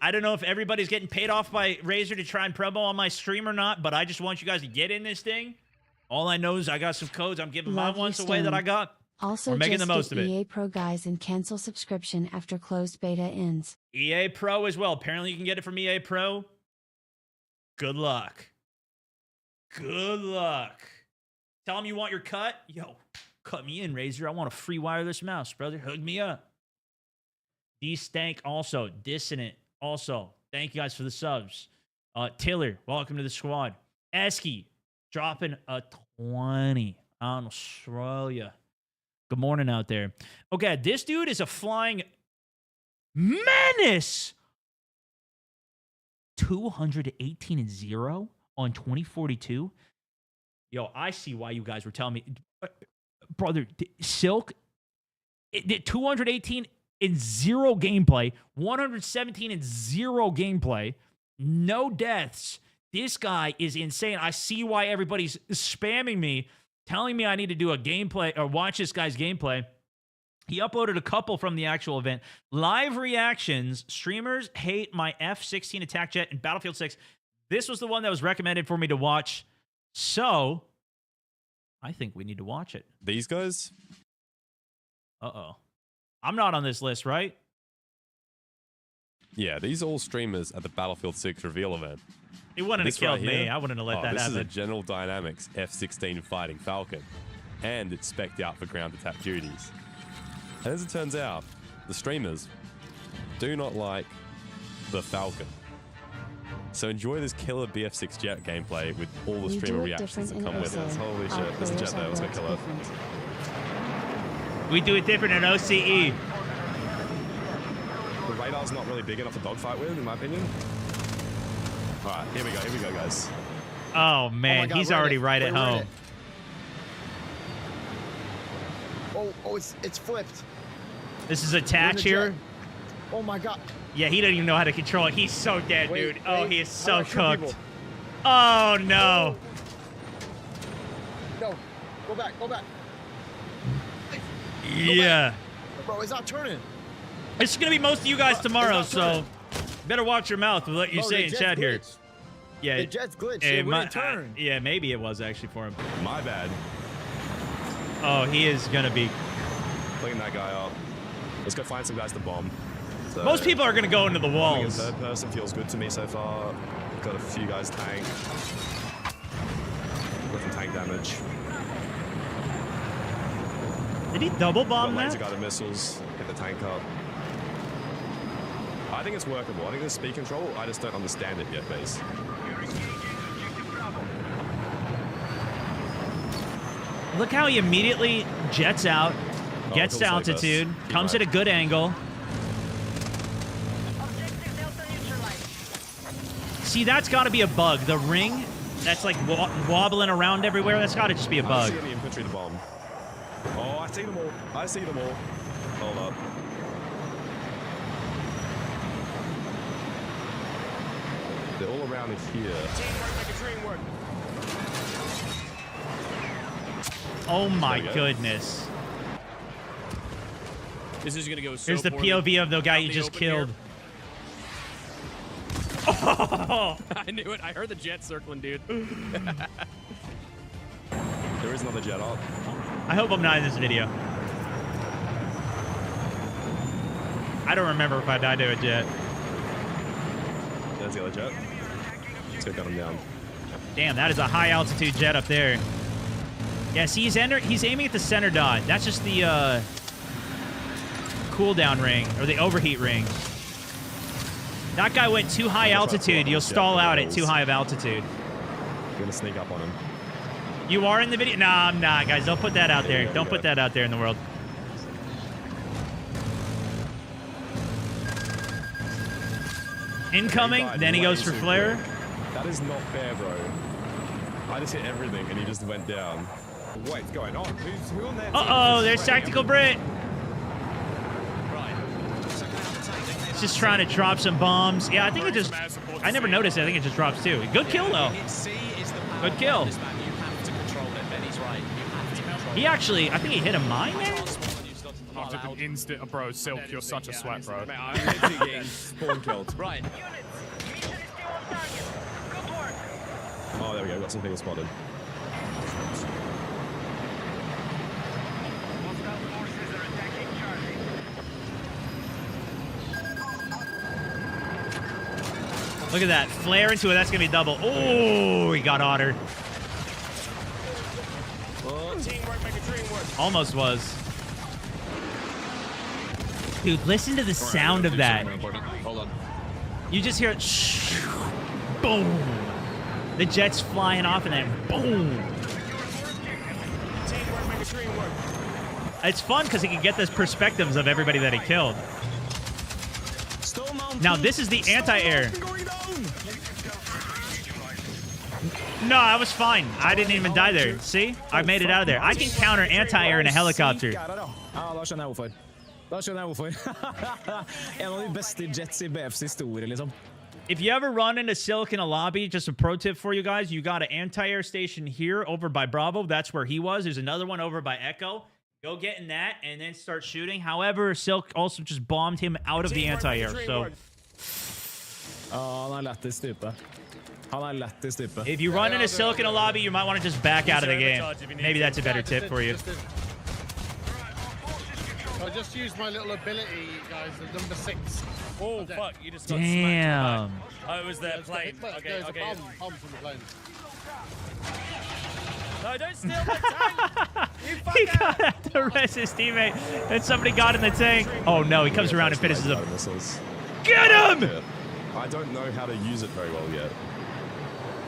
I don't know if everybody's getting paid off by Razor to try and promo on my stream or not, but I just want you guys to get in this thing. All I know is I got some codes. I'm giving my ones away that I got. Also, We're making just the most get of it. EA Pro guys and cancel subscription after closed beta ends. EA Pro as well. Apparently you can get it from EA Pro. Good luck. Good luck. Tell them you want your cut. Yo, cut me in, Razor. I want a free wireless mouse, brother. Hook me up. D-Stank also. Dissonant also. Thank you guys for the subs. Tiller, welcome to the squad. Esky, dropping a 20 on Australia. Good morning out there. Okay, this dude is a flying menace. 218-0 on 2042. Yo, I see why you guys were telling me. Brother, Silk, 218-0 gameplay, 117-0 gameplay, no deaths. This guy is insane. I see why everybody's spamming me, telling me I need to do a gameplay or watch this guy's gameplay. He uploaded a couple from the actual event. Live reactions. Streamers hate my F-16 attack jet in Battlefield 6. This was the one that was recommended for me to watch. So, I think we need to watch it. These guys? Uh-oh. I'm not on this list, right? Yeah, these are all streamers at the Battlefield 6 reveal event. He wouldn't have This killed right me. here- I wouldn't have let that this happen. is a General Dynamics F-16 Fighting Falcon, and it's spec'd out for ground attack duties. And as it turns out, the streamers do not like the Falcon. So enjoy this killer BF6 jet gameplay with all the We streamer do it reactions that different come in with it. OCE. Holy Our shit, there's a jet players there, are let's go built kill it. different. We do it different in OCE. The radar's not really big enough to dogfight with, in my opinion. All right, here we go, guys. Oh man, God, he's we're in already it. right at We're in home. it. Oh, it's flipped. This is We're in attach the here. jet. Oh my God. Yeah, he doesn't even know how to control it. He's so dead, Wait, dude. Oh, wait. he is How so do I shoot cooked. people? Oh no. No, go back, go back. Yeah. Bro, it's not turning. It's gonna be most of you guys tomorrow, not so turning. better watch your mouth with what you Bro, say the in jet's chat here. glitched. Yeah, The jet's glitched. it It wouldn't turn. yeah, maybe it was actually for him. My bad. Oh, he is gonna be. Clean that guy up. Let's go find some guys to bomb. So, Most people are gonna go into the bombing in walls. third person feels good to me so far. Got a few guys tank. Got some tank damage. Did he double bomb Got laser that? guided missiles. Hit the tank up. I think it's workable. I think there's speed control. I just don't understand it yet, base. Look how he immediately jets out, Oh, gets it to feels like this. altitude, Keep comes right. at a good angle. See, that's got to be a bug. The ring that's like wobbling around everywhere, that's got to just be a I bug. don't see any infantry to bomb. Oh, I see them all. I see them all. Hold up. They're all around in here. Oh my There we go. goodness. This is gonna go so Here's the poorly. POV of the guy you the just open killed. here. Oh! I knew it. I heard the jet circling, dude. There is another jet up. I hope I'm not in this video. I don't remember if I died to a jet. There's the other jet. Let's go gun him down. Damn, that is a high altitude jet up there. Yeah, see, he's aiming at the center dot. That's just the cooldown ring, or the overheat ring. That guy went too high altitude. You'll stall out at too high of altitude. I'm gonna sneak up on him. You are in the video? Nah, I'm not, guys. Don't put that out there. Don't put that out there in the world. Incoming, died then he way goes for too flare. quick. That is not fair, bro. I just hit everything and he just went down. What's going on? Who on that? Uh-oh, there's Tactical Brit. It's just trying to drop some bombs. Yeah, I think it just... I never noticed it. I think it just drops too. Good kill, though. Good kill. He actually... I think he hit a mine there? I took an instant, bro. Silk, you're such a sweat, bro. I'm literally getting spawn killed. Right. Oh, there we go. Got some people spotted. Look at that. Flare into it. That's going to be double. Oh, he got Otter. Almost was. Dude, listen to the sound of that. Hold on. You just hear it. Shh, boom. The jet's flying off and then boom. It's fun because he can get those perspectives of everybody that he killed. Now, this is the anti-air. No, I was fine. I didn't even die there. See? I made it out of there. I can counter anti-air in a helicopter. Ja, da skjønner jeg hvorfor. Da skjønner jeg hvorfor. En av de beste jets I BFs historie, liksom. If you ever run into Silicon a lobby, just a pro tip for you guys, you got an anti-air station here over by Bravo. That's where he was. There's another one over by Echo. Go get in that and then start shooting. However, Silk also just bombed him out of the anti-air, so... Han lett I stupet. Han lett I stupet. If you run into Silicon a lobby, you might want to just back out of the game. Maybe that's a better tip for you. just used my little ability, guys, the number 6. Oh, fuck, you just got Damn. smacked. Oh, it was the plane. Okay, There's okay. a bomb from the plane. No, don't steal my tank! You He fucker! got to rest his teammate, and somebody got in the tank. Oh no, he comes around and finishes him. Get him! I don't know how to use it very well yet.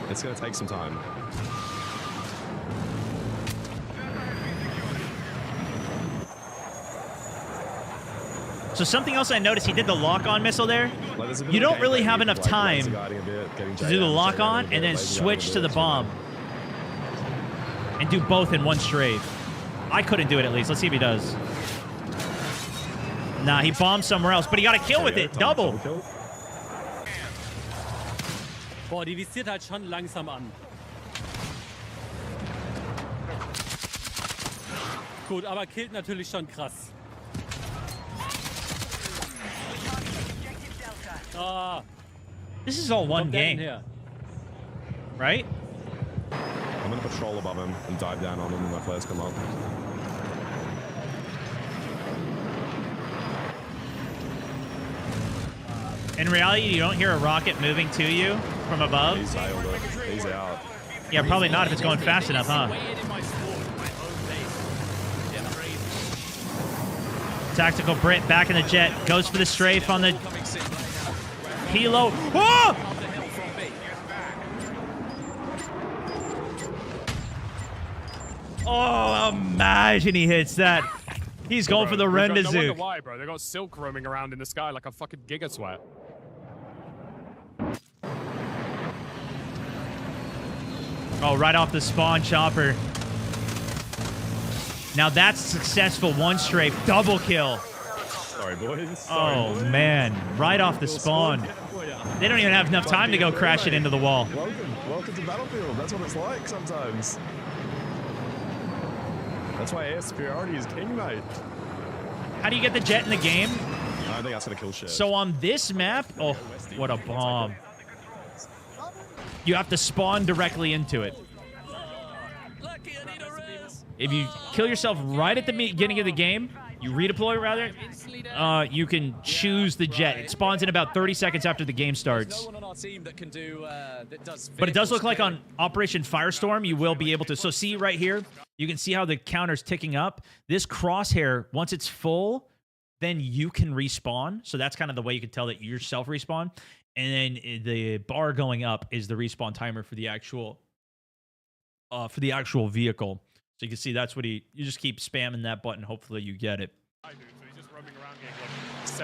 It's going to take some time. So something else I noticed, he did the lock-on missile there. You don't really have enough time to do the lock-on and then switch to the bomb. And do both in one strafe. I couldn't do it at least. Let's see if he does. Nah, he bombed somewhere else, but he got a kill with it. Double. Boah, die visiert halt schon langsam an. Gut, aber killt natürlich schon krass. Ah. This is all one game. Right? I'm going to patrol above him and dive down on him when my flares come up. In reality, you don't hear a rocket moving to you from above. He's nailed it. He's out. Yeah, probably not if it's going fast enough, huh? Tactical Brit back in the jet. Goes for the strafe on the helo. Oh! Oh, imagine he hits that. He's going for the No wonder Rendazook. why, bro. They got Silk roaming around in the sky like a fucking Giga Sweat. Oh, right off the spawn chopper. Now that's successful. One strafe. Double kill. Sorry, boys. Oh, man. Right off the spawn. They don't even have enough time to go crash it into the wall. Welcome to Battlefield. That's what it's like sometimes. That's why air superiority is king, mate. How do you get the jet in the game? I think that's going to kill shit. So on this map, oh, what a bomb. You have to spawn directly into it. If you kill yourself right at the beginning of the game, you redeploy rather, you can choose the jet. It spawns in about 30 seconds after the game starts. But it does look like on Operation Firestorm, you will be able to. So see right here, you can see how the counter's ticking up. This crosshair, once it's full, then you can respawn. So that's kind of the way you can tell that you yourself respawn. And then the bar going up is the respawn timer for the actual vehicle. So you can see that's what you just keep spamming that button. Hopefully you get it.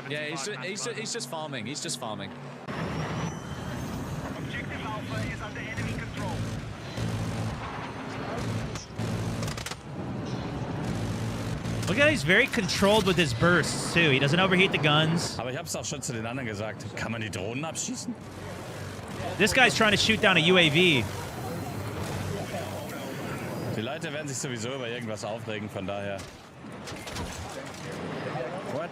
Yeah, he's just farming. He's just farming. Objective Alpha is under enemy control. Look at how he's very controlled with his bursts, too. He doesn't overheat the guns. Aber ich hab's auch schon zu den anderen gesagt. Kann man die Drohnen abschießen? This guy's trying to shoot down a UAV. Die Leute werden sich sowieso über irgendwas aufregen, von daher. What?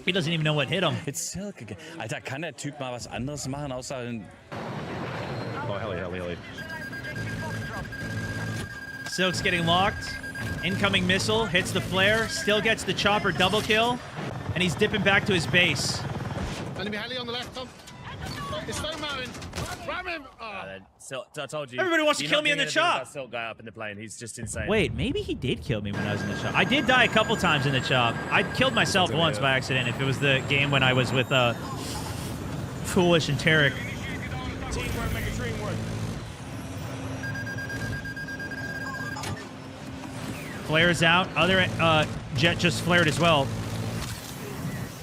He doesn't even know what hit him. It's Silk again. Alter, kann der Typ mal was anderes machen, außer... Oh, heli. Silk's getting locked. Incoming missile, hits the flare, still gets the chopper double kill, and he's dipping back to his base. Enemy heli on the left, Tom. It's Stone Mountain. Ram him! Oh. I told you. Everybody wants to you're kill not me in the doing anything with chop. that Silk guy up in the plane. He's just insane. Wait, maybe he did kill me when I was in the chop. I did die a couple times in the chop. I killed myself once by accident if it was the game when I was with Foolish and Tarek. Teamwork, make a dream work. Flares out. Other jet just flared as well.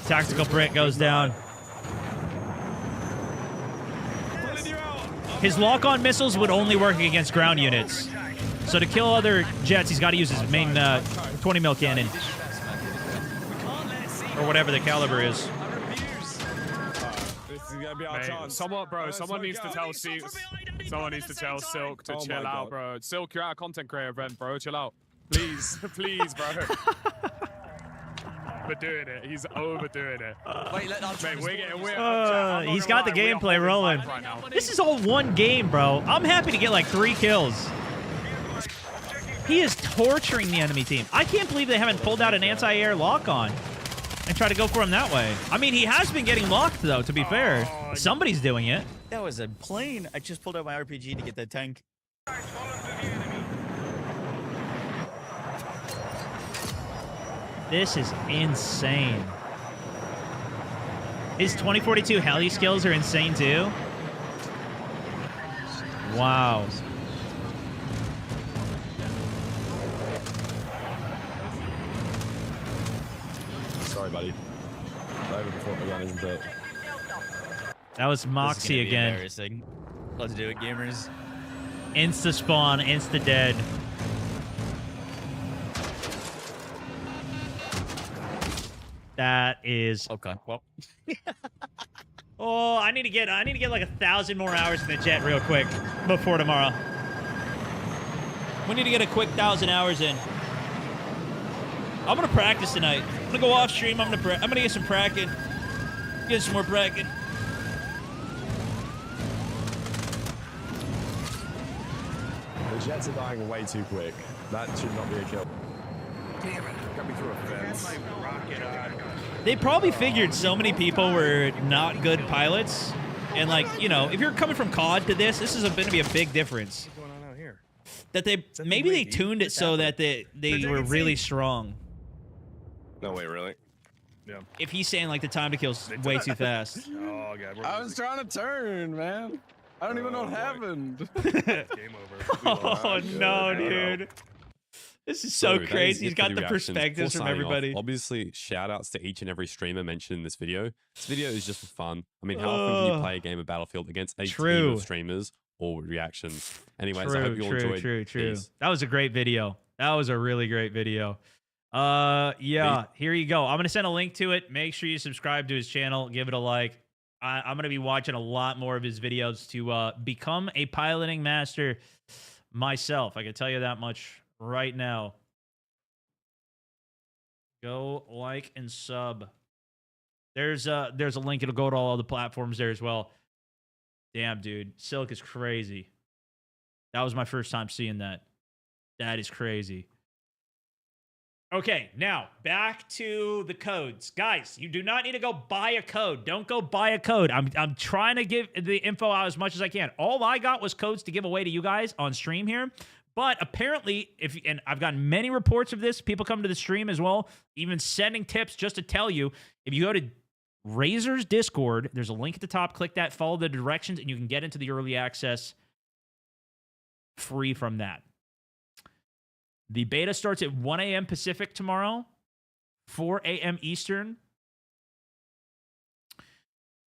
Tactical Brit goes down. His lock-on missiles would only work against ground units. So to kill other jets, he's got to use his main 20 mil cannon. Or whatever the caliber is. This is going to be our Mate, chance. someone needs to tell Silk to chill out, bro. Silk, you're at a content creator event, bro. Chill out. Please, please, bro. Overdoing it. He's overdoing it. Wait, He's got the gameplay rolling. This is all one game, bro. I'm happy to get like 3 kills. He is torturing the enemy team. I can't believe they haven't pulled out an anti-air lock-on and try to go for him that way. I mean, he has been getting locked, though, to be fair. Somebody's doing it. That was a plane. I just pulled out my RPG to get that tank. This is insane. His 2042 heli skills are insane, too. Wow. Sorry, buddy. Over before again, isn't it? That was Moxie again. Embarrassing. Let's do it, gamers. Insta spawn, insta dead. That is okay. Well, oh, I need to get like 1,000 more hours in the jet real quick before tomorrow. We need to get a quick 1,000 hours in. I'm gonna practice tonight. I'm gonna go off stream. I'm gonna get some pracking. Get some more pracking. The Jets are dying way too quick. That should not be a kill. Damn it! Got me through a fence. They probably figured so many people were not good pilots, and like, you know, if you're coming from COD to this is going to be a big difference. What's going on out here? That maybe they tuned it so that they were really strong. No way, really? Yeah. If he's saying like the time to kill's way too fast. Oh god. I was trying to turn, man. I don't even know what happened. Game over. Oh no, dude. This is so crazy. He's got the perspectives from everybody. Obviously, shout outs to each and every streamer mentioned in this video. This video is just for fun. I mean, how often can you play a game of Battlefield against a team of streamers or reactions? Anyways, I hope you all enjoyed. True. Peace. That was a great video. That was a really great video. Yeah, here you go. I'm going to send a link to it. Make sure you subscribe to his channel. Give it a like. I'm going to be watching a lot more of his videos to become a piloting master myself. I can tell you that much right now. Go like and sub. There's a link. It'll go to all the platforms there as well. Damn, dude. Silk is crazy. That was my first time seeing that. That is crazy. Okay, now back to the codes. Guys, you do not need to go buy a code. Don't go buy a code. I'm trying to give the info out as much as I can. All I got was codes to give away to you guys on stream here. But apparently, and I've gotten many reports of this, people come to the stream as well, even sending tips just to tell you, if you go to Razor's Discord, there's a link at the top, click that, follow the directions, and you can get into the early access free from that. The beta starts at 1 a.m. Pacific tomorrow, 4 a.m. Eastern.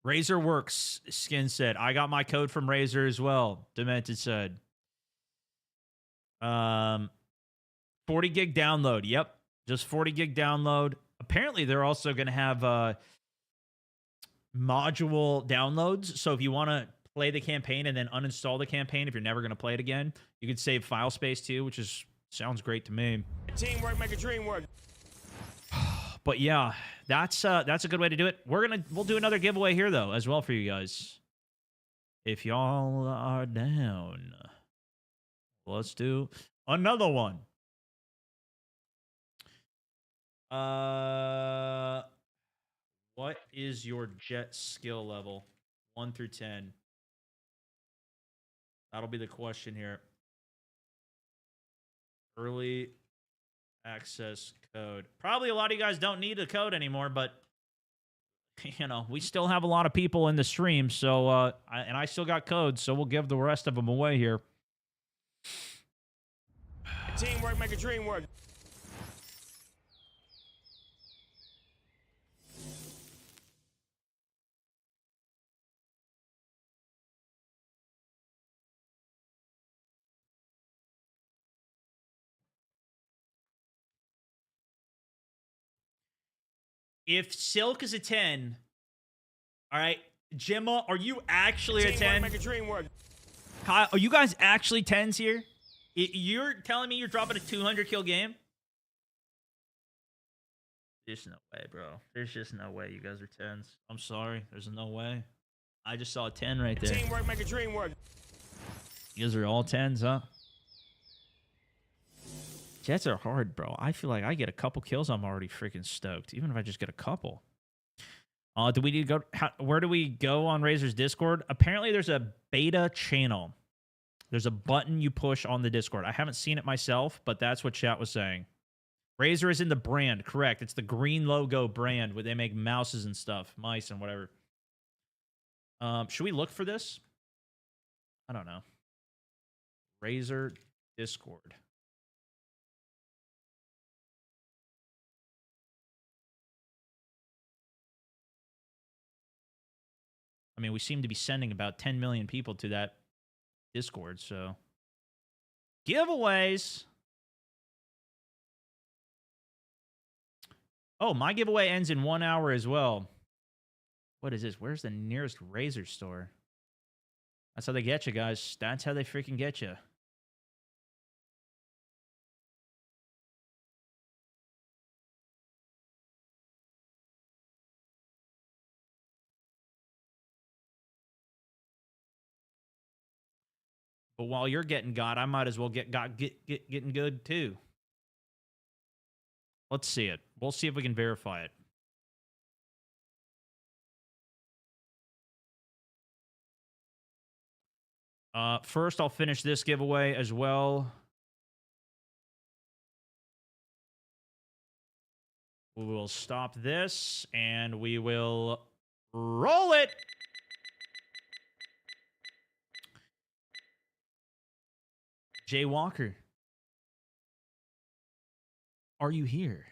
Razor works, Skin said. I got my code from Razor as well, Demented said. 40 gig download. Yep, just 40 gig download. Apparently, they're also going to have module downloads. So if you want to play the campaign and then uninstall the campaign, if you're never going to play it again, you could save file space too, which is sounds great to me. Teamwork make a dream work. But yeah, that's a good way to do it. We'll do another giveaway here though as well for you guys. If y'all are down, let's do another one. What is your jet skill level? 1 through 10. That'll be the question here. Early access code. Probably a lot of you guys don't need a code anymore, but you know, we still have a lot of people in the stream, so I still got codes, so we'll give the rest of them away here. Teamwork make a dream work. If Silk is a 10, all right, Gemma, are you actually a 10? Make a dream work. Kyle, are you guys actually 10s here? You're telling me you're dropping a 200 kill game? There's no way, bro. There's just no way you guys are 10s. I'm sorry. There's no way. I just saw a 10 right there. Teamwork make a dream work. You guys are all 10s, huh? Jets are hard, bro. I feel like I get a couple kills, I'm already freaking stoked. Even if I just get a couple. Do we need to go? Where do we go on Razor's Discord? Apparently, there's a beta channel. There's a button you push on the Discord. I haven't seen it myself, but that's what chat was saying. Razor is in the brand, correct? It's the green logo brand where they make mouses and stuff, mice and whatever. Should we look for this? I don't know. Razor Discord. I mean, we seem to be sending about 10 million people to that Discord, so. Giveaways. Oh, my giveaway ends in 1 hour as well. What is this? Where's the nearest Razor store? That's how they get you, guys. That's how they freaking get you. But while you're getting got, I might as well get getting good too. Let's see it. We'll see if we can verify it. First, I'll finish this giveaway as well. We will stop this, and we will roll it. Jay Walker, are you here?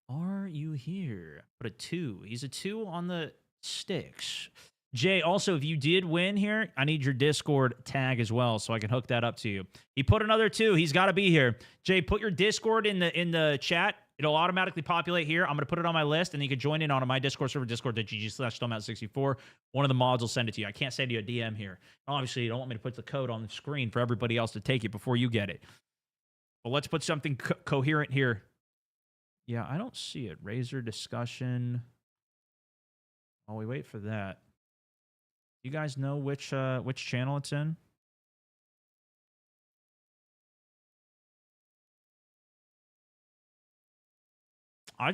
Are you here? Put a 2. He's a 2 on the sticks. Jay, also, if you did win here, I need your Discord tag as well so I can hook that up to you. He put another 2. He's got to be here. Jay, put your Discord in the chat. It'll automatically populate here. I'm going to put it on my list, and you can join in on my Discord server, discord.gg/StoneMountain64. One of the mods will send it to you. I can't send you a DM here. Obviously, you don't want me to put the code on the screen for everybody else to take it before you get it. But let's put something coherent here. Yeah, I don't see it. Razor discussion. While we wait for that. You guys know which channel it's in? I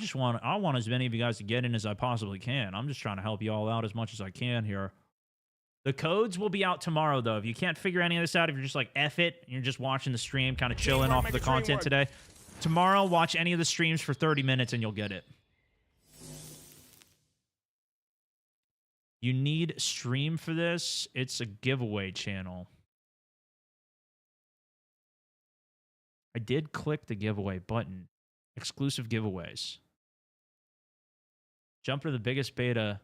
want as many of you guys to get in as I possibly can. I'm just trying to help you all out as much as I can here. The codes will be out tomorrow, though. If you can't figure any of this out, if you're just like, F it, and you're just watching the stream, kind of chilling off of the content today, tomorrow, watch any of the streams for 30 minutes and you'll get it. You need stream for this. It's a giveaway channel. I did click the giveaway button. Exclusive giveaways. Jump to the biggest beta,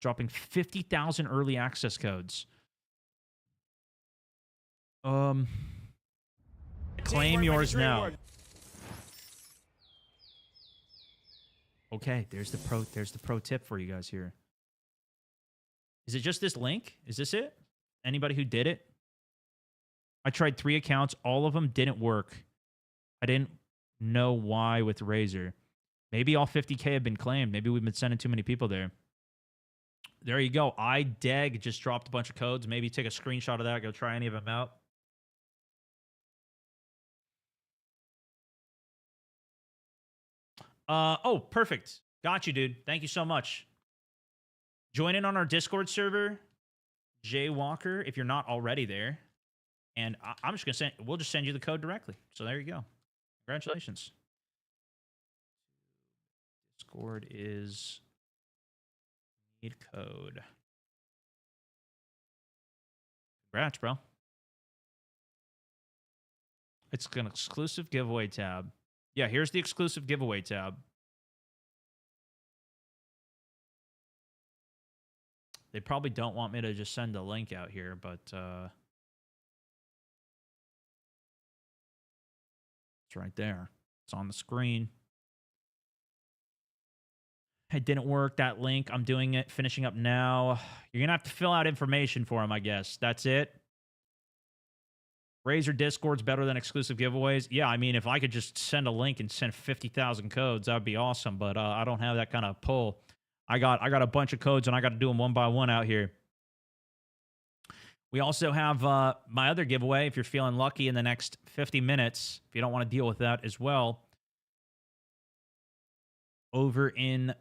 dropping 50,000 early access codes. Claim yours now. Okay, there's the pro tip for you guys here. Is it just this link? Is this it? Anybody who did it? I tried 3 accounts. All of them didn't work. I didn't know why with Razor. Maybe all 50K have been claimed. Maybe we've been sending too many people there. There you go. iDeg just dropped a bunch of codes. Maybe take a screenshot of that. Go try any of them out. Oh, perfect. Got you, dude. Thank you so much. Join in on our Discord server, Jay Walker, if you're not already there. And I'm just going to we'll just send you the code directly. So there you go. Congratulations. Discord is need code. Congrats, bro. It's an exclusive giveaway tab. Yeah, here's the exclusive giveaway tab. They probably don't want me to just send a link out here, but it's right there. It's on the screen. It didn't work, that link. I'm doing it, finishing up now. You're going to have to fill out information for them, I guess. That's it. Razor Discord's better than exclusive giveaways. Yeah, I mean, if I could just send a link and send 50,000 codes, that would be awesome. But I don't have that kind of pull. I got a bunch of codes, and I got to do them one by one out here. We also have my other giveaway if you're feeling lucky in the next 50 minutes, if you don't want to deal with that as well. Over in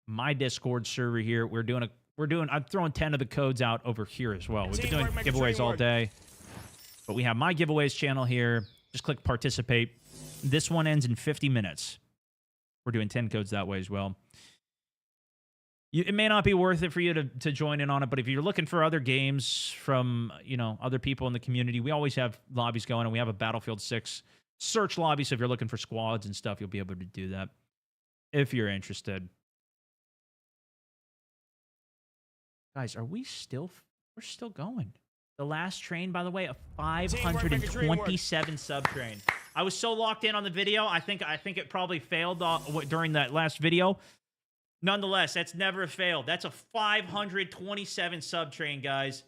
my Discord server here, I'm throwing 10 of the codes out over here as well. We've been doing giveaways all day. But we have my giveaways channel here. Just click participate. This one ends in 50 minutes. We're doing 10 codes that way as well. It may not be worth it for you to join in on it, but if you're looking for other games from, other people in the community, we always have lobbies going, and we have a Battlefield 6 search lobby, so if you're looking for squads and stuff, you'll be able to do that if you're interested. Guys, we're still going. The last train, by the way, a 527 sub train. I was so locked in on the video, I think it probably failed during that last video. Nonetheless, that's never failed. That's a 527 sub train, guys.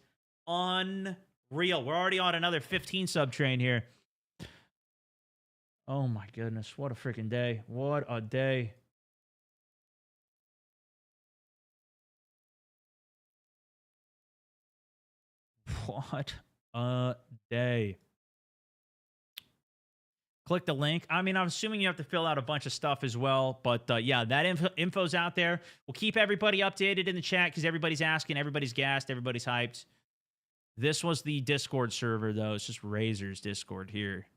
Unreal. We're already on another 15 sub train here. Oh my goodness. What a freaking day. What a day. What a day. Click the link. I mean, I'm assuming you have to fill out a bunch of stuff as well. But yeah, that info's out there. We'll keep everybody updated in the chat because everybody's asking, everybody's gassed, everybody's hyped. This was the Discord server, though. It's just Razor's Discord here.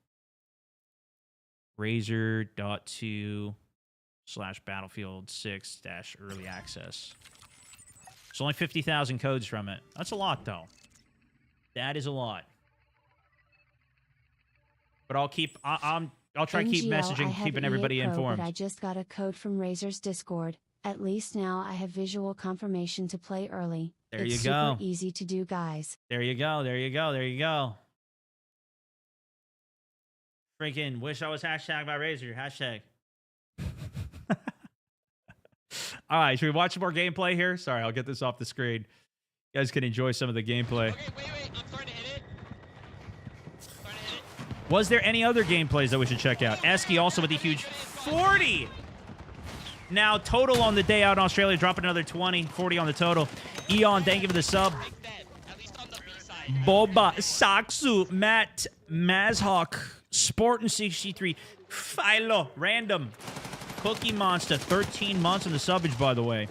Razor.2/Battlefield 6-early access. There's only 50,000 codes from it. That's a lot, though. That is a lot. But I'll try to keep messaging, keeping everybody informed. But I just got a code from Razor's Discord. At least now I have visual confirmation to play early. There it's you go. Super easy to do, guys. There you go. There you go. There you go. Freaking wish I was hashtag by Razor. Hashtag. All right, should we watch some more gameplay here? Sorry, I'll get this off the screen. You guys can enjoy some of the gameplay. Okay, wait. I'm starting to hit it. Was there any other gameplays that we should check out? Esky also with a huge 40. Now, total on the day out in Australia, dropping another 20. 40 on the total. Eon, thank you for the sub. Boba, Saksu, Matt, Mazhawk, Sportin 63, Philo, Random, Cookie Monster, 13 months in the subbage, by the way.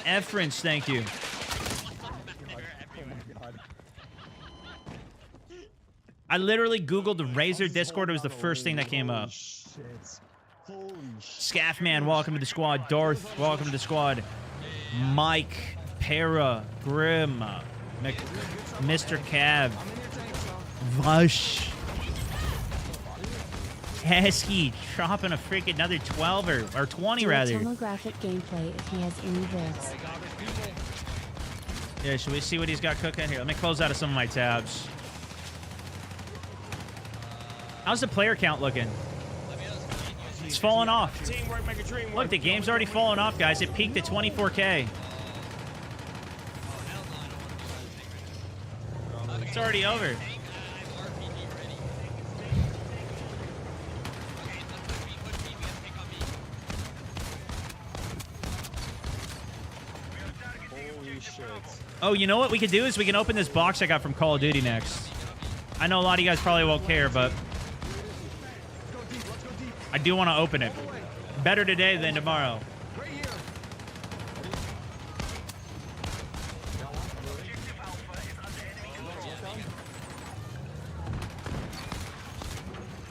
Efrins, thank you. I literally Googled the Razor Discord. It was the first thing that came up. Scaffman, welcome to the squad. Darth, welcome to the squad. Mike, Para, Grim, Mr. Cav, Vush, Hesky, dropping a freaking another 12 or 20 rather. Tomographic gameplay if he has any vids. Yeah, should we see what he's got cooking here? Let me close out of some of my tabs. How's the player count looking? It's falling off. Look, the game's already fallen off, guys. It peaked at 24K. It's already over. Oh, you know what we could do is we can open this box I got from Call of Duty next. I know a lot of you guys probably won't care, but I do want to open it. Better today than tomorrow.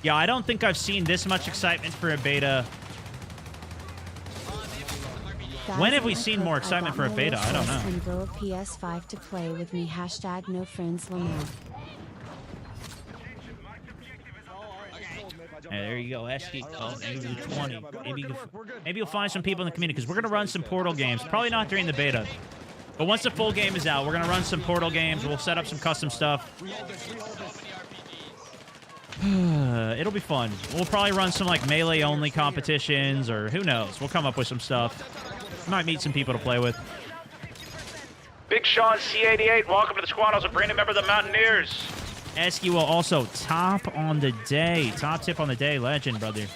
Yeah, I don't think I've seen this much excitement for a beta. When have we seen more excitement for a beta? I don't know. And grow a PS5 to play with me. Hashtag no friends Lamar. Hey, there you go, Esky. Oh, maybe 20. Maybe you'll find some people in the community because we're going to run some Portal games. Probably not during the beta. But once the full game is out, we're going to run some Portal games. We'll set up some custom stuff. It'll be fun. We'll probably run some like melee-only competitions or who knows. We'll come up with some stuff. Might meet some people to play with. Big Sean C88, welcome to the squad. Also, brand new member of the Mountaineers. Esky will also top on the day. Top tip on the day. Legend, brother.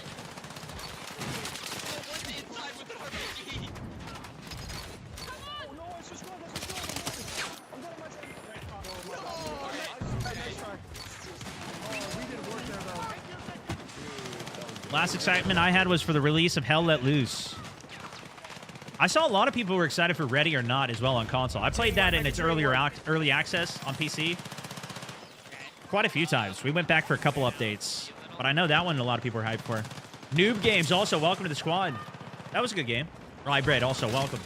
Last excitement I had was for the release of Hell Let Loose. I saw a lot of people who were excited for Ready or Not as well on console. I played that in its early access on PC quite a few times. We went back for a couple updates, but I know that one a lot of people are hyped for. Noob Games also, welcome to the squad. That was a good game. Rybread also, welcome.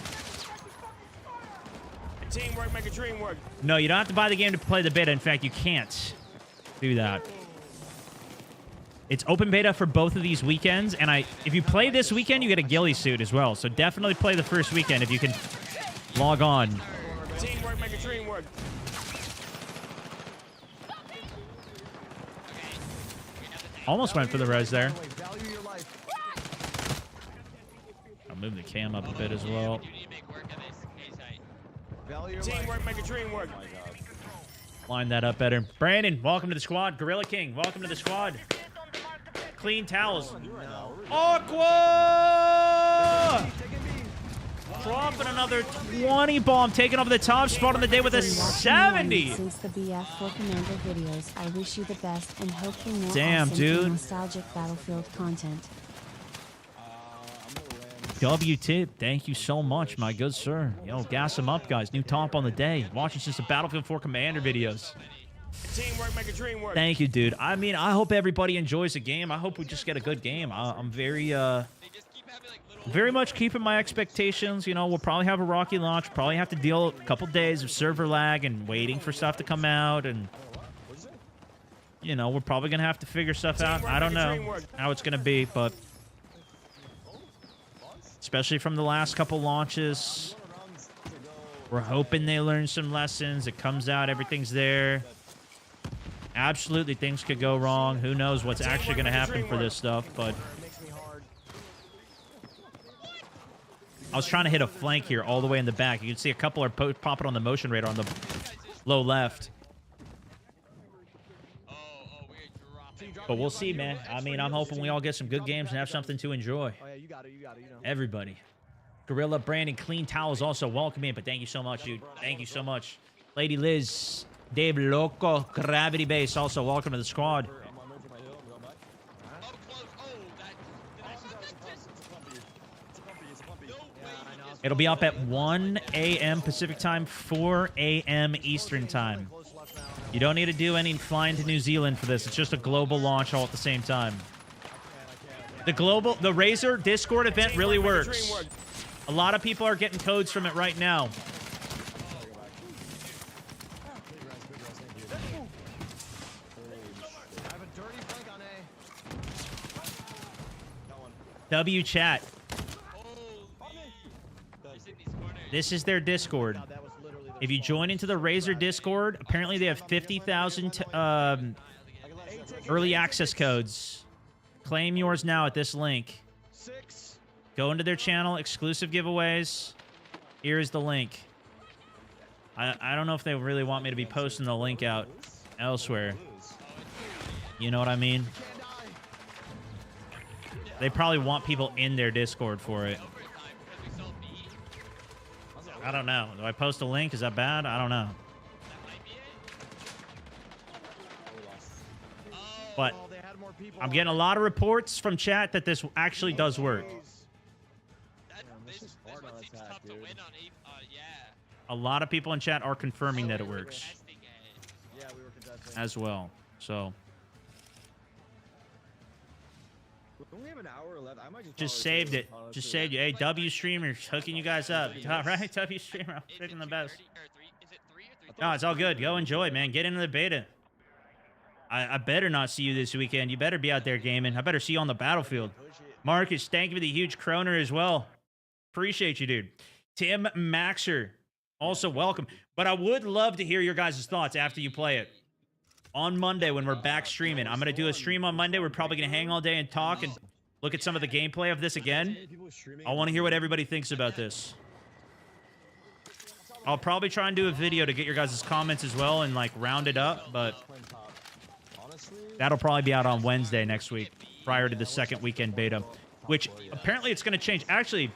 Teamwork make a dream work. No, you don't have to buy the game to play the beta. In fact, you can't do that. It's open beta for both of these weekends, and if you play this weekend, you get a ghillie suit as well. So definitely play the first weekend if you can log on. Teamwork make a dream work. Almost went for the res there. I'll move the cam up a bit as well. Teamwork make a dream work. Line that up better. Brandon, welcome to the squad. Gorilla King, welcome to the squad. Clean towels. Aqua! Dropping another 20 bomb, taking over the top spot on the day with a 70. Since the BF4 Commander videos, I wish you the best and hope for more Damn, awesome dude. and nostalgic Battlefield content. W-Tip, thank you so much, my good sir. Yo, gas him up, guys. New top on the day. Watching since the Battlefield 4 Commander videos. Teamwork make a dream work. Thank you, dude. I mean, I hope everybody enjoys the game. I hope we just get a good game. I'm very much keeping my expectations. You know, we'll probably have a rocky launch. Probably have to deal a couple days of server lag and waiting for stuff to come out. And, you know, we're probably going to have to figure stuff out. I don't know how it's going to be, but especially from the last couple launches, we're hoping they learn some lessons. It comes out, everything's there. Absolutely, things could go wrong. Who knows what's actually going to happen for this stuff, but I was trying to hit a flank here all the way in the back. You can see a couple are popping on the motion radar on the low left. But we'll see, man. I mean, I'm hoping we all get some good games and have something to enjoy. Oh, yeah, you got it, you know. Everybody. Gorilla, Brandon, Clean Towels also welcome in, but thank you so much, dude. Thank you so much. Lady Liz, Dave Loco, Gravity Base also welcome to the squad. It'll be up at 1 a.m. Pacific time, 4 a.m. Eastern time. You don't need to do any flying to New Zealand for this. It's just a global launch all at the same time. The Razor Discord event really works. A lot of people are getting codes from it right now. W chat. This is their Discord. If you join into the Razor Discord, apparently they have 50,000 early access codes. Claim yours now at this link. Go into their channel, exclusive giveaways. Here's the link. I don't know if they really want me to be posting the link out elsewhere. You know what I mean? They probably want people in their Discord for it. I don't know. Do I post a link? Is that bad? I don't know. But I'm getting a lot of reports from chat that this actually does work. A lot of people in chat are confirming that it works as well. So just saved it. Just saved you. Hey, W Streamers hooking you guys up. All right, W Streamer, I'm picking the best. No, it's all good. Go enjoy, man. Get into the beta. I better not see you this weekend. You better be out there gaming. I better see you on the battlefield. Marcus, thank you for the huge kroner as well. Appreciate you, dude. Tim Maxer, also welcome. But I would love to hear your guys' thoughts after you play it. On Monday when we're back streaming. I'm going to do a stream on Monday. We're probably going to hang all day and talk and look at some of the gameplay of this again. I want to hear what everybody thinks about this. I'll probably try and do a video to get your guys' comments as well and like round it up, but that'll probably be out on Wednesday next week prior to the second weekend beta, which apparently it's going to change. Actually,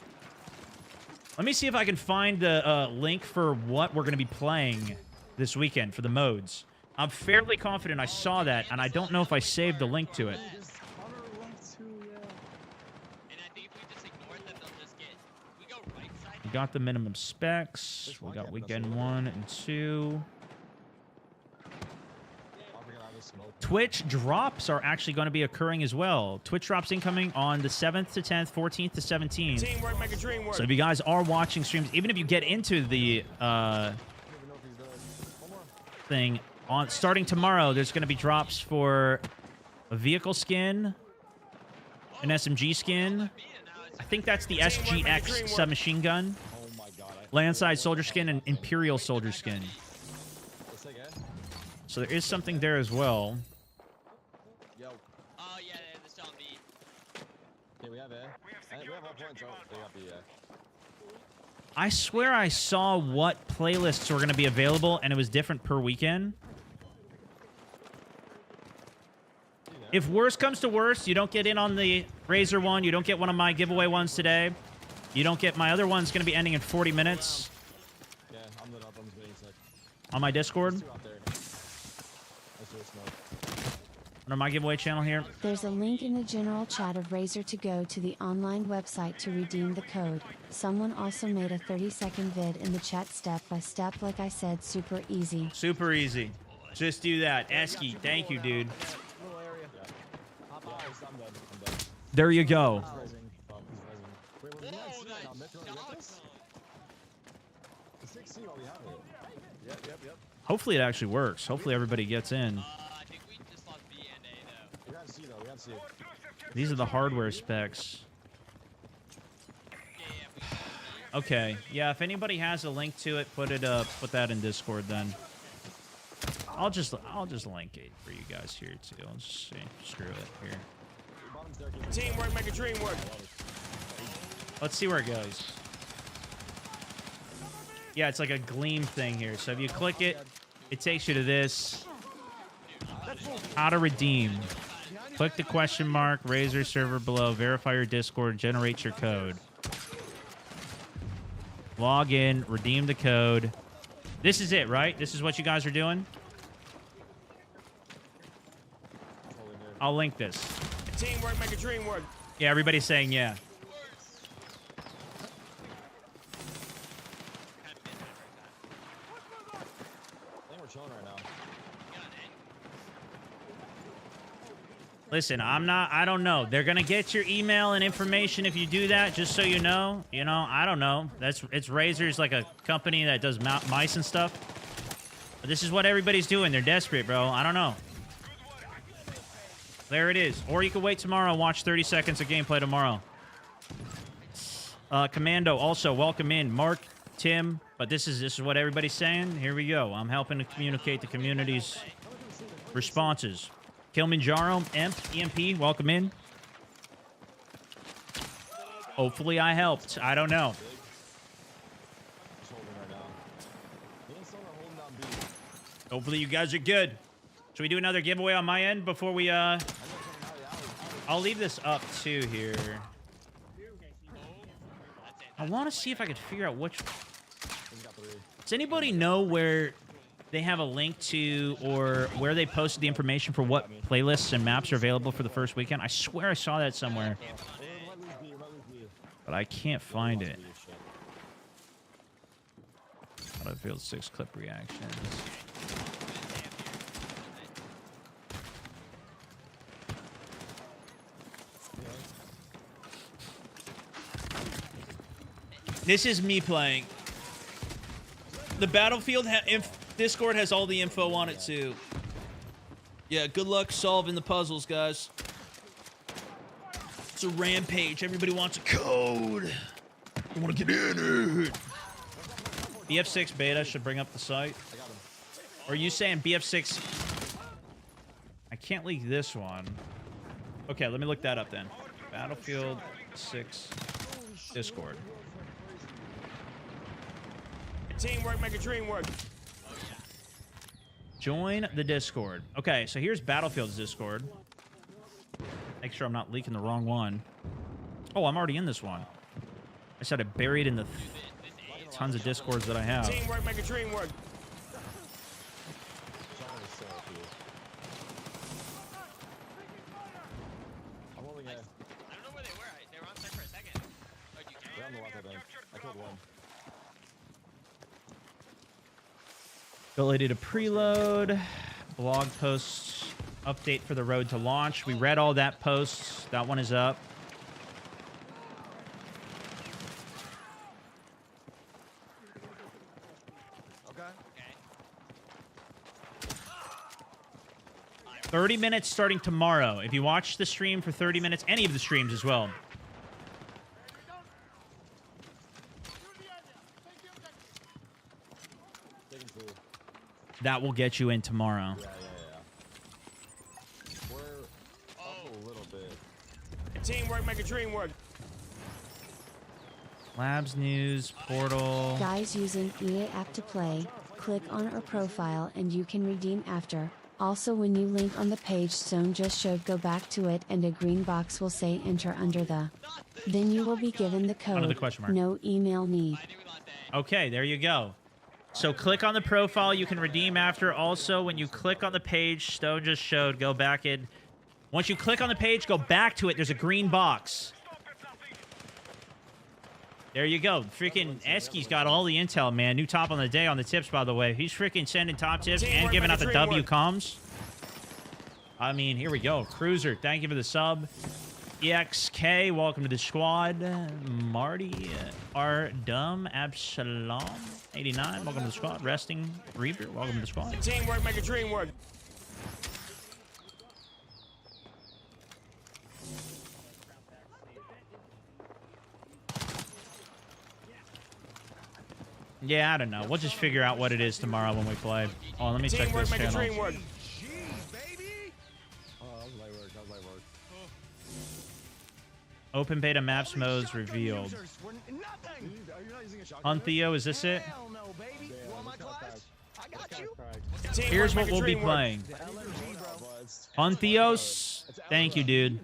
let me see if I can find the link for what we're going to be playing this weekend for the modes. I'm fairly confident I saw that, and I don't know if I saved the link to it. got the minimum specs. We got weekend 1 and 2. Twitch drops are actually going to be occurring as well. Twitch drops incoming on the 7th to 10th, 14th to 17th. Teamwork make a dream work. So if you guys are watching streams, even if you get into the thing on starting tomorrow, there's going to be drops for a vehicle skin, an SMG skin. I think that's the SGX submachine gun, landside soldier skin, and Imperial soldier skin. So there is something there as well. Yo. Oh, yeah, this on B. Yeah, we have A. We have all points. Oh, they got B, yeah. I swear I saw what playlists were going to be available, and it was different per weekend. If worst comes to worst, you don't get in on the Razor one, you don't get one of my giveaway ones today, you don't get my other one's going to be ending in 40 minutes. Yeah, I'm lit up. I'm just waiting a sec. On my Discord. On my giveaway channel here. There's a link in the general chat of Razer to go to the online website to redeem the code. Someone also made a 30-second vid in the chat step by step, like I said, super easy. Super easy. Just do that. Esky, thank you, dude. There you go. Hopefully it actually works. Hopefully everybody gets in. I think we just lost B and A, though. We got C, though. We got C. These are the hardware specs. Okay. Yeah, if anybody has a link to it, put that in Discord then. I'll just link it for you guys here too. Let's see. Screw it here. Teamwork make a dream work. Let's see where it goes. Yeah, it's like a gleam thing here. So if you click it, it takes you to this. How to redeem. Click the question mark, Razer server below, verify your Discord, generate your code. Log in, redeem the code. This is it, right? This is what you guys are doing? I'll link this. Teamwork make a dream work. Yeah, everybody's saying yeah. Listen, I don't know. They're going to get your email and information if you do that, just so you know. You know, I don't know. It's Razer's like a company that does mice and stuff. But this is what everybody's doing. They're desperate, bro. I don't know. There it is. Or you can wait tomorrow and watch 30 seconds of gameplay tomorrow. Commando, also, welcome in. Mark, Tim, but this is what everybody's saying. Here we go. I'm helping to communicate the community's responses. Kilimanjaro, EMP, welcome in. Hopefully I helped. I don't know. Hopefully you guys are good. Should we do another giveaway on my end before we, I'll leave this up too here. I want to see if I could figure out which... Does anybody know where they have a link to or where they posted the information for what playlists and maps are available for the first weekend? I swear I saw that somewhere, but I can't find it. Battlefield 6 clip reactions. This is me playing. The Battlefield Discord has all the info on it too. Yeah, good luck solving the puzzles, guys. It's a rampage. Everybody wants a code. I want to get in it. BF6 beta should bring up the site. Or are you saying BF6? I can't leak this one. Okay, let me look that up then. Battlefield 6 Discord. Teamwork make a dream work. Join the Discord. Okay, so here's Battlefield's Discord. Make sure I'm not leaking the wrong one. Oh, I'm already in this one. I just had it buried in the tons of Discords that I have. Teamwork make a dream work. I don't know where they were. They were on site for a second. They're on the left, I think. I killed one. Ability to preload. Blog posts. Update for the road to launch. We read all that posts. That one is up. Okay. 30 minutes starting tomorrow. If you watch the stream for 30 minutes, any of the streams as well. That will get you in tomorrow. We're up a little bit. Teamwork make a dream work. Labs news, portal. Guys using EA app to play, click on our profile and you can redeem after. Also when you link on the page Stone just showed, go back to it and a green box will say enter under the. Then you will be given the code. Under the question mark. No email need. Okay, there you go. So click on the profile. You can redeem after. Also, when you click on the page Stone just showed, go back in. Once you click on the page, go back to it. There's a green box. There you go. Freaking Eski's got all the intel, man. New top on the day on the tips, by the way. He's freaking sending top tips and giving out the W comms. I mean, here we go. Cruiser, thank you for the sub. EXK, welcome to the squad. Marty, R. Dumb, Absalom, 89, welcome to the squad. Resting, Reaper, welcome to the squad. Teamwork make a dream work. Yeah, I don't know. We'll just figure out what it is tomorrow when we play. Oh, let me check this channel. Open beta maps modes revealed. On Theo, is this it? Here's what we'll be playing. On Theos, thank you, dude.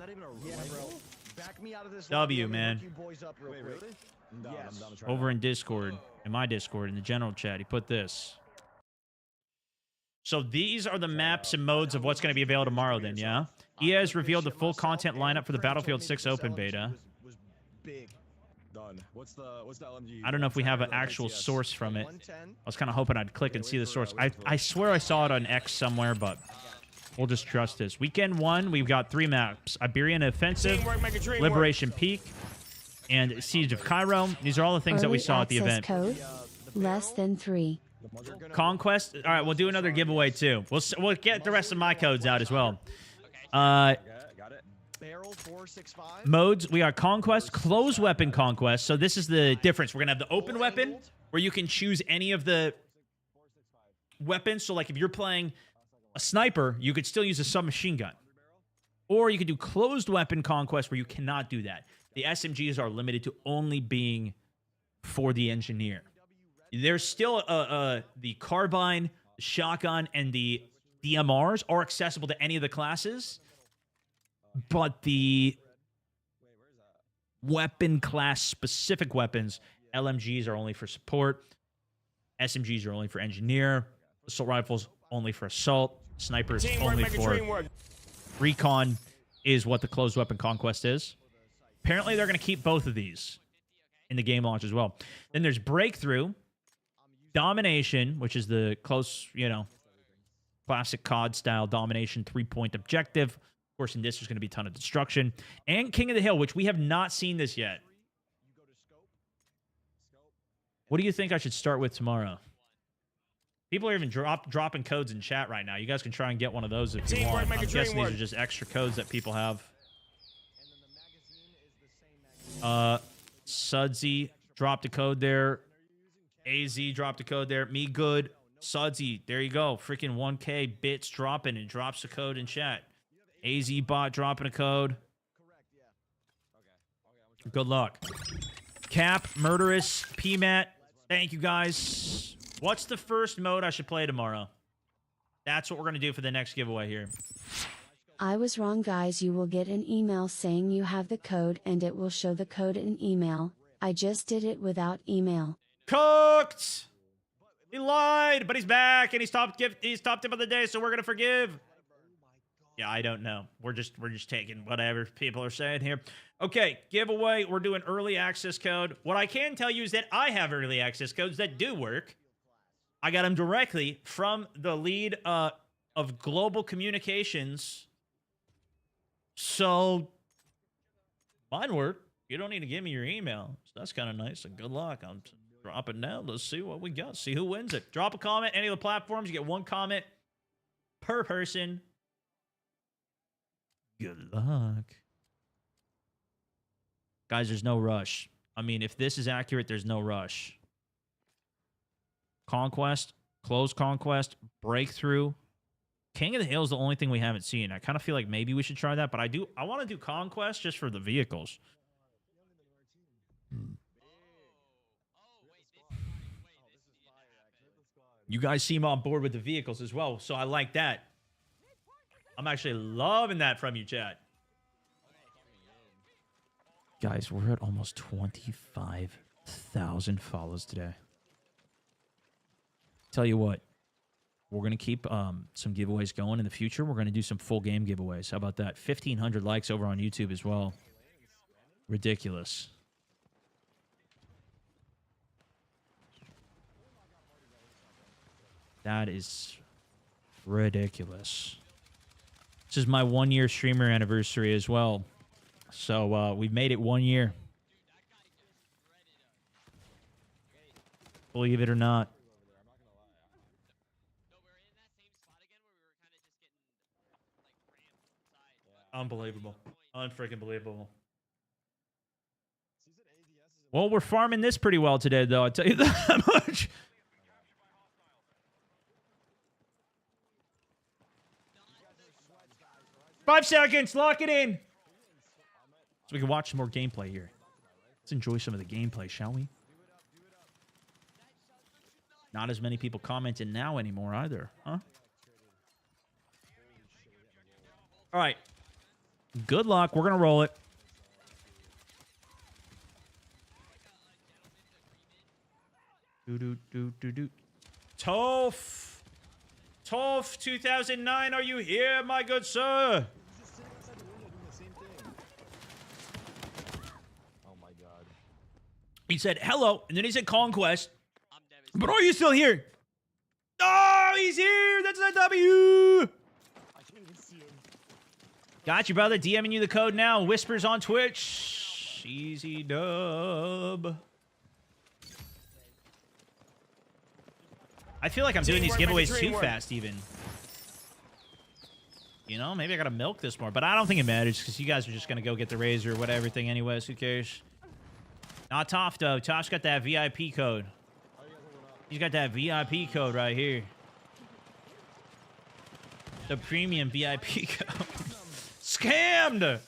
W, man. Over in Discord, in my Discord, in the general chat, he put this. So these are the maps and modes of what's going to be available tomorrow then, yeah? EA has revealed the full content lineup for the Battlefield 6 open beta. I don't know if we have an actual source from it. I was kind of hoping I'd click and see the source. I swear I saw it on X somewhere, but we'll just trust this. Weekend 1, we've got 3 maps. Iberian Offensive, Liberation Peak, and Siege of Cairo. These are all the things that we saw at the event. Code? Less than 3. Conquest. All right, we'll do another giveaway too. We'll get the rest of my codes out as well. Modes. We got Conquest, Closed Weapon Conquest. So this is the difference. We're gonna have the open weapon where you can choose any of the weapons. So like if you're playing a sniper, you could still use a submachine gun, or you could do Closed Weapon Conquest where you cannot do that. The SMGs are limited to only being for the engineer. There's still the carbine, the shotgun, and the DMRs are accessible to any of the classes, but the weapon class specific weapons, LMGs are only for support, SMGs are only for engineer, assault rifles only for assault, snipers only for recon is what the Closed Weapon Conquest is. Apparently, they're going to keep both of these in the game launch as well. Then there's Breakthrough, Domination, which is the close, classic COD style domination 3-point objective. Of course, in this, there's going to be a ton of destruction. And King of the Hill, which we have not seen this yet. What do you think I should start with tomorrow? People are even dropping codes in chat right now. You guys can try and get one of those if you want. I'm guessing these are just extra codes that people have. Sudsy dropped a code there. AZ dropped a code there. Me good. Sudsy, there you go. Freaking 1K bits dropping and drops a code in chat. AZ bot dropping a code. Good luck. Cap, Murderous, PMAT. Thank you guys. What's the first mode I should play tomorrow? That's what we're going to do for the next giveaway here. I was wrong, guys. You will get an email saying you have the code and it will show the code in email. I just did it without email. Cooked! He lied, but he's back and he's top tip of the day, so we're gonna forgive. Yeah, I don't know. We're just taking whatever people are saying here. Okay, giveaway. We're doing early access code. What I can tell you is that I have early access codes that do work. I got them directly from the lead of global communications. So, mine work. You don't need to give me your email. So that's kind of nice. And good luck. I'm dropping now. Let's see what we got. See who wins it. Drop a comment. Any of the platforms, you get 1 comment per person. Good luck. Guys, there's no rush. I mean, if this is accurate, there's no rush. Conquest, close conquest, breakthrough. King of the Hill is the only thing we haven't seen. I kind of feel like maybe we should try that, but I want to do conquest just for the vehicles. You guys seem on board with the vehicles as well, so I like that. I'm actually loving that from you, chat. Guys, we're at almost 25,000 follows today. Tell you what, we're going to keep some giveaways going in the future. We're going to do some full game giveaways. How about that? 1,500 likes over on YouTube as well. Ridiculous. That is ridiculous. This is my 1-year streamer anniversary as well. So we've made it 1 year. Believe it or not. Unbelievable. Unfreaking believable. Well, we're farming this pretty well today, though. I'll tell you that much. Five seconds. Lock it in. So we can watch some more gameplay here. Let's enjoy some of the gameplay, shall we? Not as many people commenting now anymore either, huh? All right. Good luck. We're going to roll it. Toph. Toph 2009, are you here, my good sir? He said, hello, and then he said conquest. But are you still here? Oh, he's here. That's a W. Got you, brother. DMing you the code now. Whispers on Twitch. Easy dub. I feel like I'm doing these giveaways too fast, even. You know, maybe I gotta milk this more. But I don't think it matters, because you guys are just gonna go get the razor or whatever thing anyways. Who cares? Not Toph, though. Toph's got that VIP code. He's got that VIP code right here. The premium VIP code. Scammed!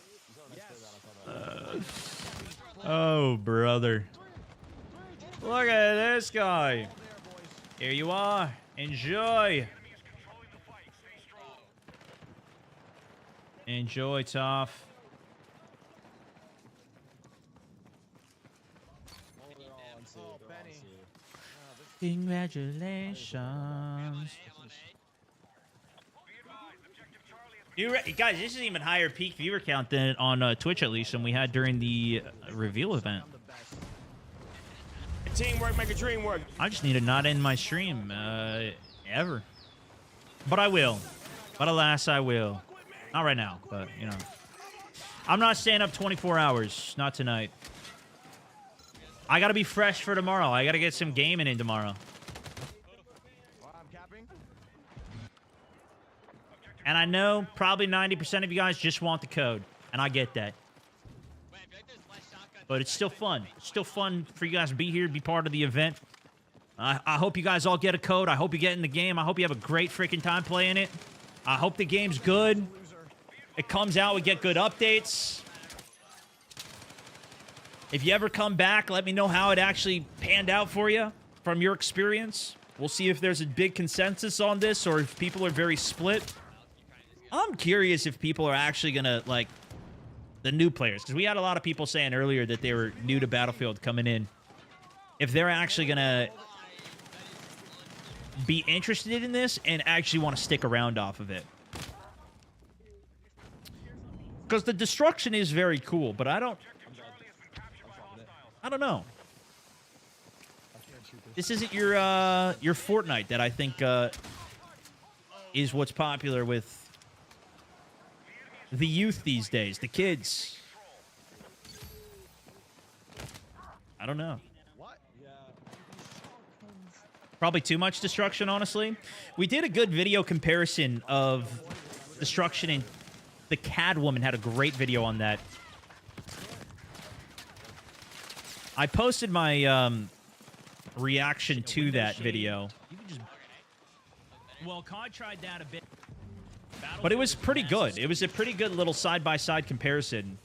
Oh, brother. Look at this guy. Here you are. Enjoy. Enjoy, Toph. Congratulations. Guys, this is even higher peak viewer count than on Twitch, at least, than we had during the reveal event. Teamwork make a dream work. I just need to not end my stream ever. But I will. But alas, I will. Not right now, but, you know. I'm not staying up 24 hours. Not tonight. I got to be fresh for tomorrow. I got to get some gaming in tomorrow. And I know probably 90% of you guys just want the code. And I get that. But it's still fun. It's still fun for you guys to be here, be part of the event. I hope you guys all get a code. I hope you get in the game. I hope you have a great freaking time playing it. I hope the game's good. It comes out, we get good updates. If you ever come back, let me know how it actually panned out for you from your experience. We'll see if there's a big consensus on this or if people are very split. I'm curious if people are actually going to, like, the new players. Because we had a lot of people saying earlier that they were new to Battlefield coming in. If they're actually going to be interested in this and actually want to stick around off of it. Because the destruction is very cool, but I don't know. This isn't your Fortnite that I think is what's popular with the youth these days, the kids. I don't know. Probably too much destruction, honestly. We did a good video comparison of destruction, and the Cadwoman had a great video on that. I posted my reaction to that video. Well, COD tried that a bit. But it was pretty good. It was a pretty good little side-by-side comparison.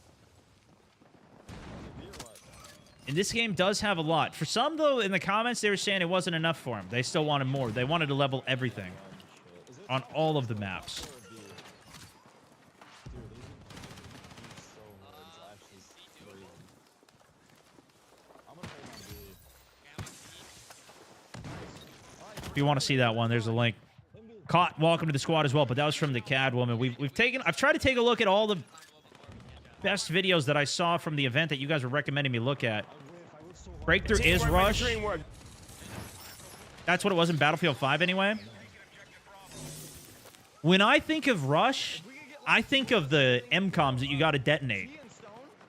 And this game does have a lot. For some, though, in the comments, they were saying it wasn't enough for them. They still wanted more. They wanted to level everything on all of the maps. If you want to see that one, there's a link. Caught, welcome to the squad as well, but that was from the Cadwoman. I've tried to take a look at all the best videos that I saw from the event that you guys were recommending me look at. Breakthrough is Rush. That's what it was in Battlefield 5 anyway. When I think of Rush, I think of the MCOMs that you got to detonate.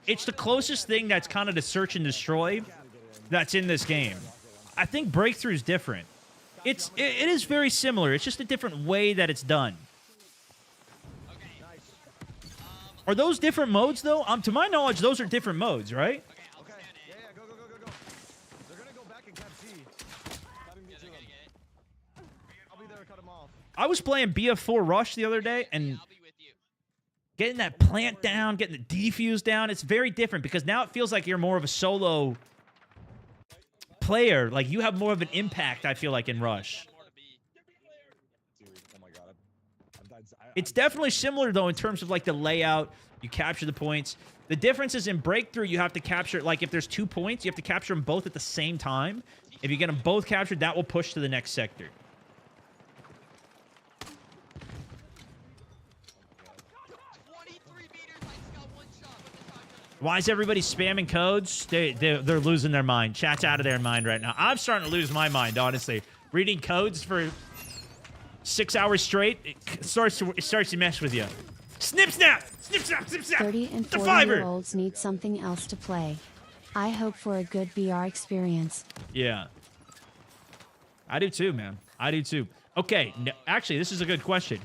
It's the closest thing that's kind of to search and destroy that's in this game. I think Breakthrough is different. It is very similar. It's just a different way that it's done. Are those different modes, though? To my knowledge, those are different modes, right? Okay. Yeah, go. They're gonna go back and cap C. I'll be there to cut them off. I was playing BF4 Rush the other day, and getting that plant down, getting the defuse down, it's very different because now it feels like you're more of a solo player. Like, you have more of an impact, I feel like, in Rush. It's definitely similar, though, in terms of, like, the layout. You capture the points. The difference is in Breakthrough, you have to capture, like, if there's 2 points, you have to capture them both at the same time. If you get them both captured, that will push to the next sector. Why is everybody spamming codes? They're losing their mind. Chat's out of their mind right now. I'm starting to lose my mind, honestly. Reading codes for 6 hours straight, it starts to mess with you. Snip snap! Snip snap! Snip snap! 30 and 40-year-olds need something else to play. I hope for a good BR experience. Yeah. I do too, man. I do too. Okay, actually, this is a good question.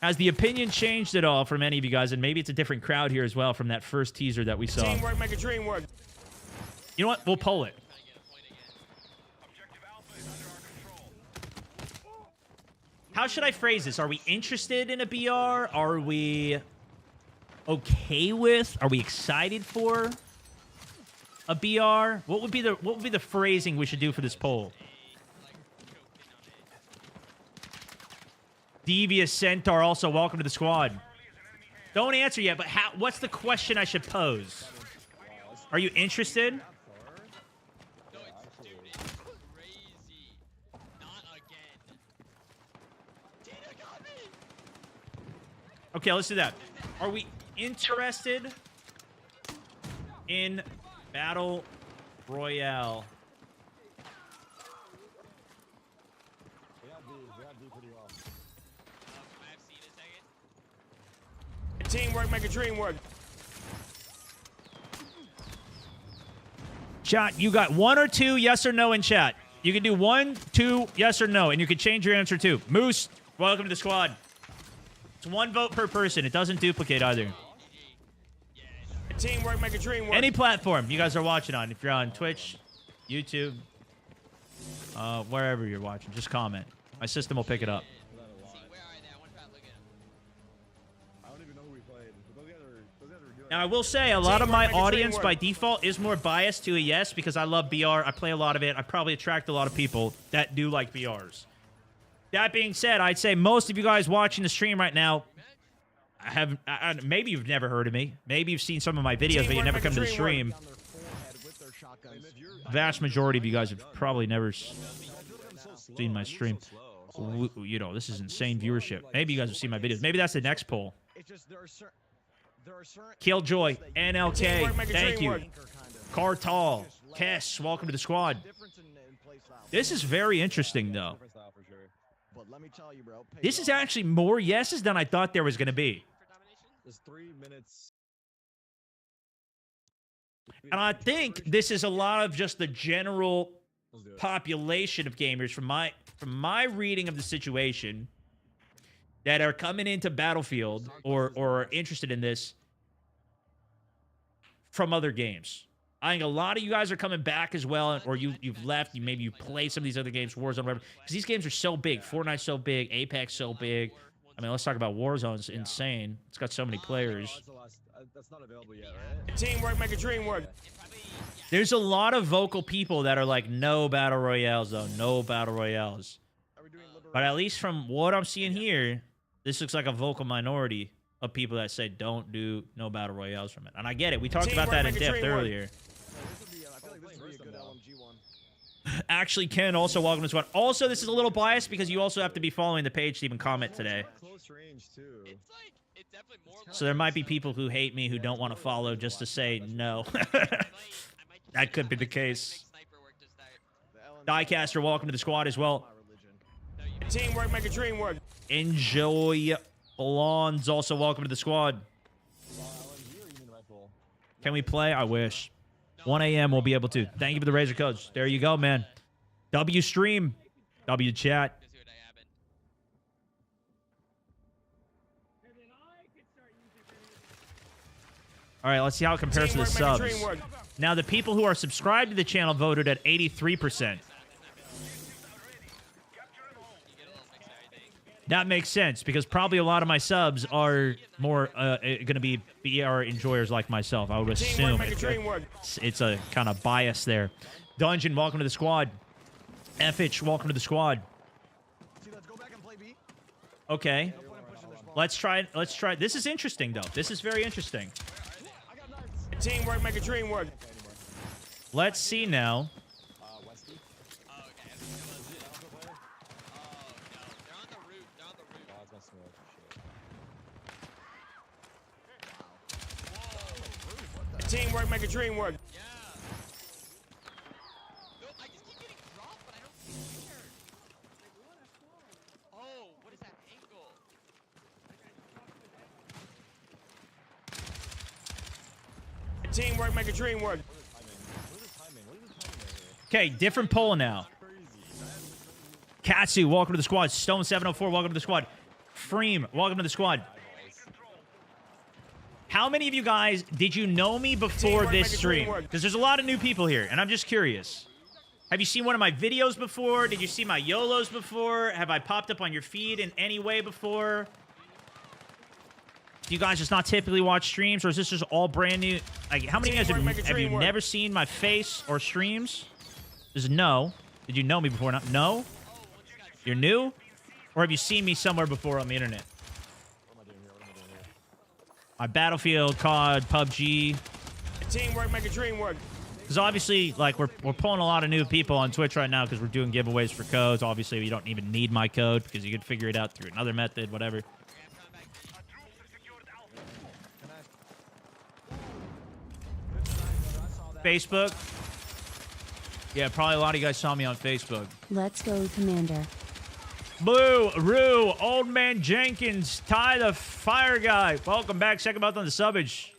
Has the opinion changed at all from any of you guys? And maybe it's a different crowd here as well from that first teaser that we saw. Teamwork make a dream work. You know what? We'll poll it. How should I phrase this? Are we interested in a BR? Are we okay with? Are we excited for a BR? What would be the phrasing we should do for this poll? Devious Centaur, also welcome to the squad. Don't answer yet, but what's the question I should pose? Are you interested? Okay, let's do that. Are we interested in Battle Royale? Teamwork make a dream work. Chat, you got 1 or 2 yes or no in chat. You can do 1, 2, yes or no, and you can change your answer too. Moose, welcome to the squad. It's 1 vote per person. It doesn't duplicate either. Teamwork make a dream work. Any platform you guys are watching on. If you're on Twitch, YouTube, wherever you're watching, just comment. My system will pick it up. Now, I will say, a lot of my audience, by default, is more biased to a yes because I love BR. I play a lot of it. I probably attract a lot of people that do like BRs. That being said, I'd say most of you guys watching the stream right now, maybe you've never heard of me. Maybe you've seen some of my videos, but you never come to the stream. Vast majority of you guys have probably never seen my stream. You know, this is insane viewership. Maybe you guys have seen my videos. Maybe that's the next poll. Killjoy, NLK, thank you. Cartal, Kess, welcome to the squad. This is very interesting, though. Different style for sure. But let me tell you, bro. This is actually more yeses than I thought there was going to be. There's 3 minutes. And I think this is a lot of just the general population of gamers from my reading of the situation that are coming into Battlefield or are interested in this from other games. I think a lot of you guys are coming back as well, or you've left. Maybe you play some of these other games, Warzone, whatever. Because these games are so big. Fortnite's so big. Apex so big. I mean, let's talk about Warzone's insane. It's got so many players. That's not available yet, right? Teamwork make a dream work. There's a lot of vocal people that are like, no battle royales, though. No battle royales. But at least from what I'm seeing here, this looks like a vocal minority of people that say don't do no battle royales from it. And I get it. We talked about that in depth earlier. Actually, Ken, also welcome to the squad. Also, this is a little biased because you also have to be following the page to even comment today. Close range too. So there might be people who hate me who don't want to follow just to say no. That could be the case. Diecaster, welcome to the squad as well. Teamwork make a dream work. Enjoy Lawns, also welcome to the squad. Can we play? I wish. 1 a.m. we'll be able to. Thank you for the Razor codes. There you go, man. W stream. W chat. All right, let's see how it compares to the subs. Now, the people who are subscribed to the channel voted at 83%. That makes sense, because probably a lot of my subs are more going to be BR enjoyers like myself. I would assume it's a kind of bias there. Dungeon, welcome to the squad. FH, welcome to the squad. Okay. Let's try. This is interesting, though. This is very interesting. Teamwork make a dream work. Let's see now. Teamwork make a dream work. Teamwork make a dream work. Okay, different poll now. Katsu, welcome to the squad. Stone704, welcome to the squad. Freem, welcome to the squad. How many of you guys, did you know me before this stream? Because there's a lot of new people here, and I'm just curious. Have you seen one of my videos before? Did you see my YOLOs before? Have I popped up on your feed in any way before? Do you guys just not typically watch streams, or is this just all brand new? Like, how many of you guys have you never seen my face or streams? This is no. Did you know me before? Not no? You're new? Or have you seen me somewhere before on the internet? My Battlefield, COD, PUBG. Teamwork make a dream work. Because obviously, like, we're pulling a lot of new people on Twitch right now because we're doing giveaways for codes. Obviously, you don't even need my code because you could figure it out through another method, whatever. Facebook. Yeah, probably a lot of you guys saw me on Facebook. Let's go, Commander. Blue, Rue, Old Man Jenkins, Ty the Fire Guy. Welcome back. Second month on the subbage.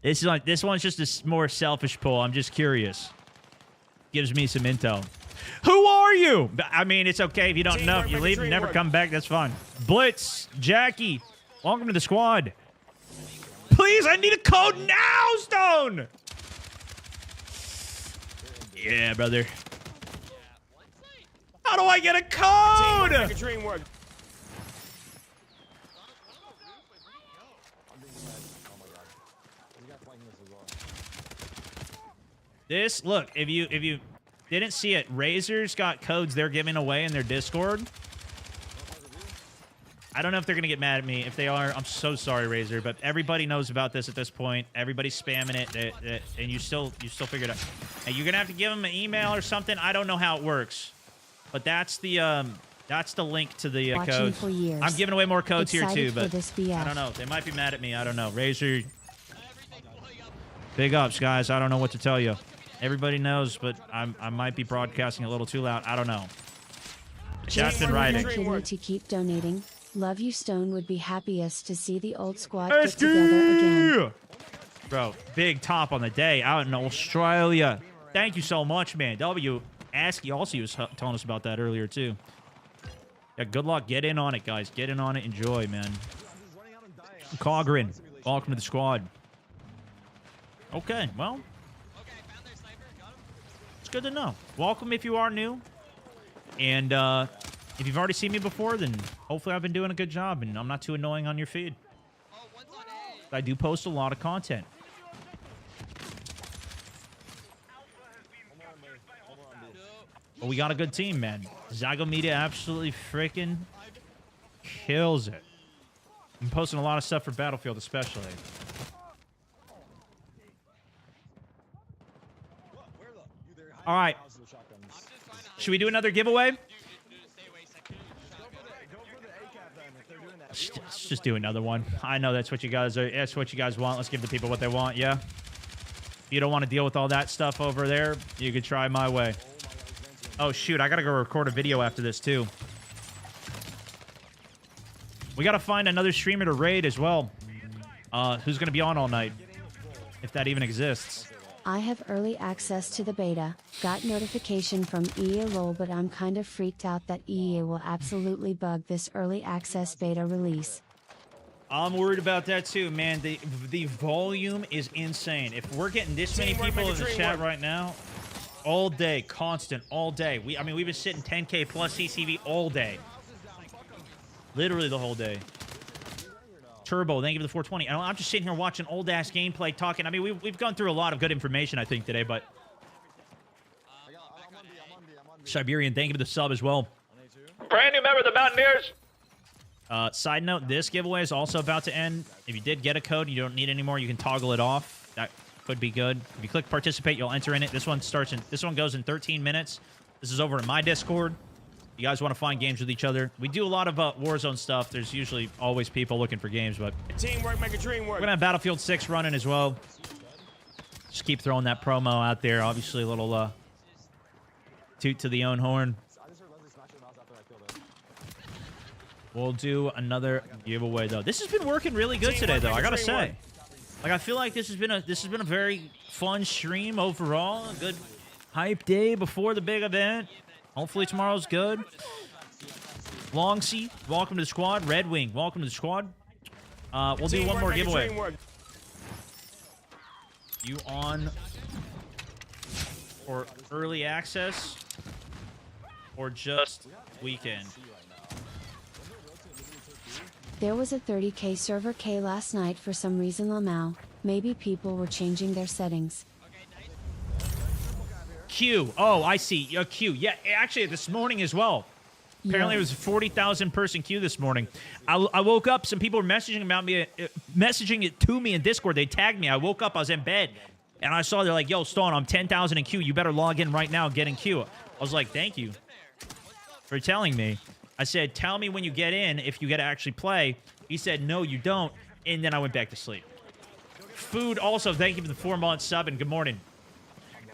This one's just a more selfish poll. I'm just curious. Gives me some intel. Who are you? I mean, it's okay if you don't know. If you leave and never come back, that's fine. Blitz, Jackie, welcome to the squad. Please, I need a code now, Stone! Yeah, brother. How do I get a code? Teamwork make a dream work. This, look, if you didn't see it, Razor's got codes they're giving away in their Discord. I don't know if they're gonna get mad at me. If they are, I'm so sorry, Razor. But everybody knows about this at this point. Everybody's spamming it, and you still figure it out. And you're gonna have to give them an email or something. I don't know how it works, but that's the link to the codes. I'm giving away more codes here too, but I don't know. They might be mad at me. I don't know. Razor. Big ups, guys. I don't know what to tell you. Everybody knows, but I might be broadcasting a little too loud. I don't know. Chat's been writing. Continue to keep donating. Love you, Stone. Would be happiest to see the old squad get together again. Bro, big top on the day out in Australia. Thank you so much, man. W. Asky also was telling us about that earlier, too. Yeah, good luck. Get in on it, guys. Get in on it. Enjoy, man. Cogrin, welcome to the squad. Okay, well. It's good to know. Welcome if you are new. And if you've already seen me before, then hopefully I've been doing a good job and I'm not too annoying on your feed. I do post a lot of content. But we got a good team, man. Zygo Media absolutely freaking kills it. I'm posting a lot of stuff for Battlefield, especially. All right. Should we do another giveaway? Let's just do another one. I know that's what you guys are. That's what you guys want. Let's give the people what they want. Yeah. If you don't want to deal with all that stuff over there, you could try my way. Oh shoot! I gotta go record a video after this too. We gotta find another streamer to raid as well. Who's gonna be on all night? If that even exists. I have early access to the beta. Got notification from EA LOL, but I'm kind of freaked out that EA will absolutely bug this early access beta release. I'm worried about that too, man. The volume is insane. If we're getting this many people in the chat right now, all day, constant, all day. I mean, we've been sitting 10K plus CCV all day. Literally the whole day. Turbo, thank you for the 420. And I'm just sitting here watching old-ass gameplay, talking. I mean, we've gone through a lot of good information, I think, today, but... Siberian, thank you for the sub as well. Brand new member of the Mountaineers. Side note, this giveaway is also about to end. If you did get a code, you don't need any more, you can toggle it off. That could be good. If you click participate, you'll enter in it. This one goes in 13 minutes. This is over in my Discord. You guys want to find games with each other? We do a lot of Warzone stuff. There's usually always people looking for games, but teamwork make a dream work. We're gonna have Battlefield 6 running as well. Just keep throwing that promo out there. Obviously, a little toot to the own horn. We'll do another giveaway though. This has been working really good today, though. I gotta say, like, I feel like this has been a very fun stream overall. A good hype day before the big event. Hopefully tomorrow's good. Longsy, welcome to the squad. Red Wing, welcome to the squad. We'll do one more giveaway. You on for early access or just weekend? There was a 30K server K last night for some reason, Lamau. Maybe people were changing their settings. Q. Oh, I see. Q. Yeah, actually, this morning as well. Apparently, it was a 40,000 person queue this morning. I woke up. Some people were messaging about me, messaging it to me in Discord. They tagged me. I woke up. I was in bed, and I saw they're like, "Yo, Stone, I'm 10,000 in queue. You better log in right now and get in queue." I was like, "Thank you for telling me." I said, "Tell me when you get in if you get to actually play." He said, "No, you don't," and then I went back to sleep. Food also. Thank you for the 4-month sub and good morning.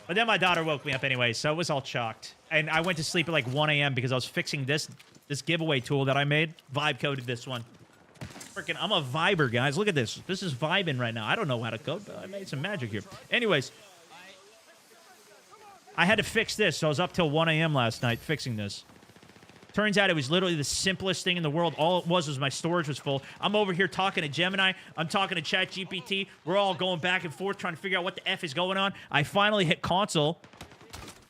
But then my daughter woke me up anyway, so it was all chalked. And I went to sleep at like 1 a.m. because I was fixing this giveaway tool that I made. Vibe coded this one. Freaking, I'm a viber, guys. Look at this. This is vibing right now. I don't know how to code, but I made some magic here. Anyways, I had to fix this, so I was up till 1 a.m. last night fixing this. Turns out it was literally the simplest thing in the world. All it was my storage was full. I'm over here talking to Gemini. I'm talking to ChatGPT. We're all going back and forth trying to figure out what the F is going on. I finally hit console,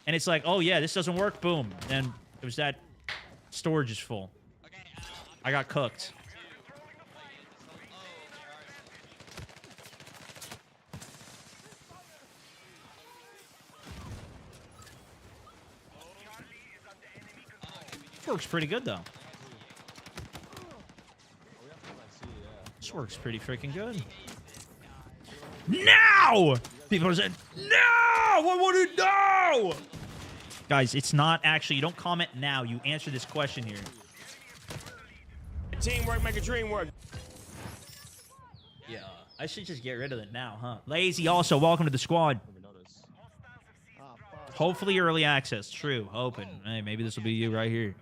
and it's like, oh, yeah, this doesn't work. Boom. And it was that storage is full. I got cooked. Works pretty good though. This works pretty freaking good. Now! People are saying, no! I want to know! Guys, it's not actually, you don't comment now. You answer this question here. Teamwork make a dream work. Yeah. I should just get rid of it now, huh? Lazy also, welcome to the squad. Hopefully early access. True. Hoping. Hey, maybe this will be you right here.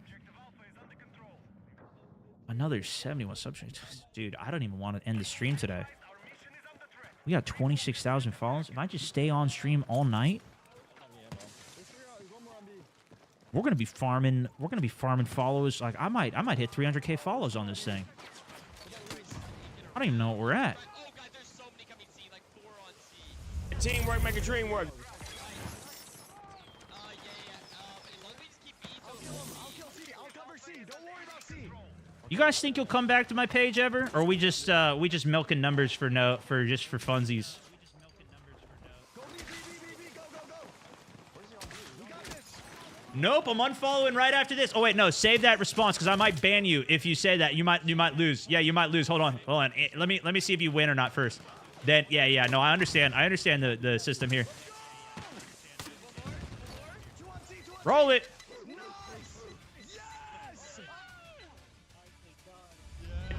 Another 71 subject. Dude, I don't even want to end the stream today. We got 26,000 follows. If I just stay on stream all night, we're gonna be farming. We're gonna be farming followers. Like I might hit 300K follows on this thing. I don't even know what we're at. Teamwork make a dream work. You guys think you'll come back to my page ever, or we just milking numbers for funsies? Nope, I'm unfollowing right after this. Oh wait, no, save that response because I might ban you if you say that. You might lose. Yeah, you might lose. Hold on. Let me see if you win or not first. Then yeah. No, I understand. I understand the system here. Roll it.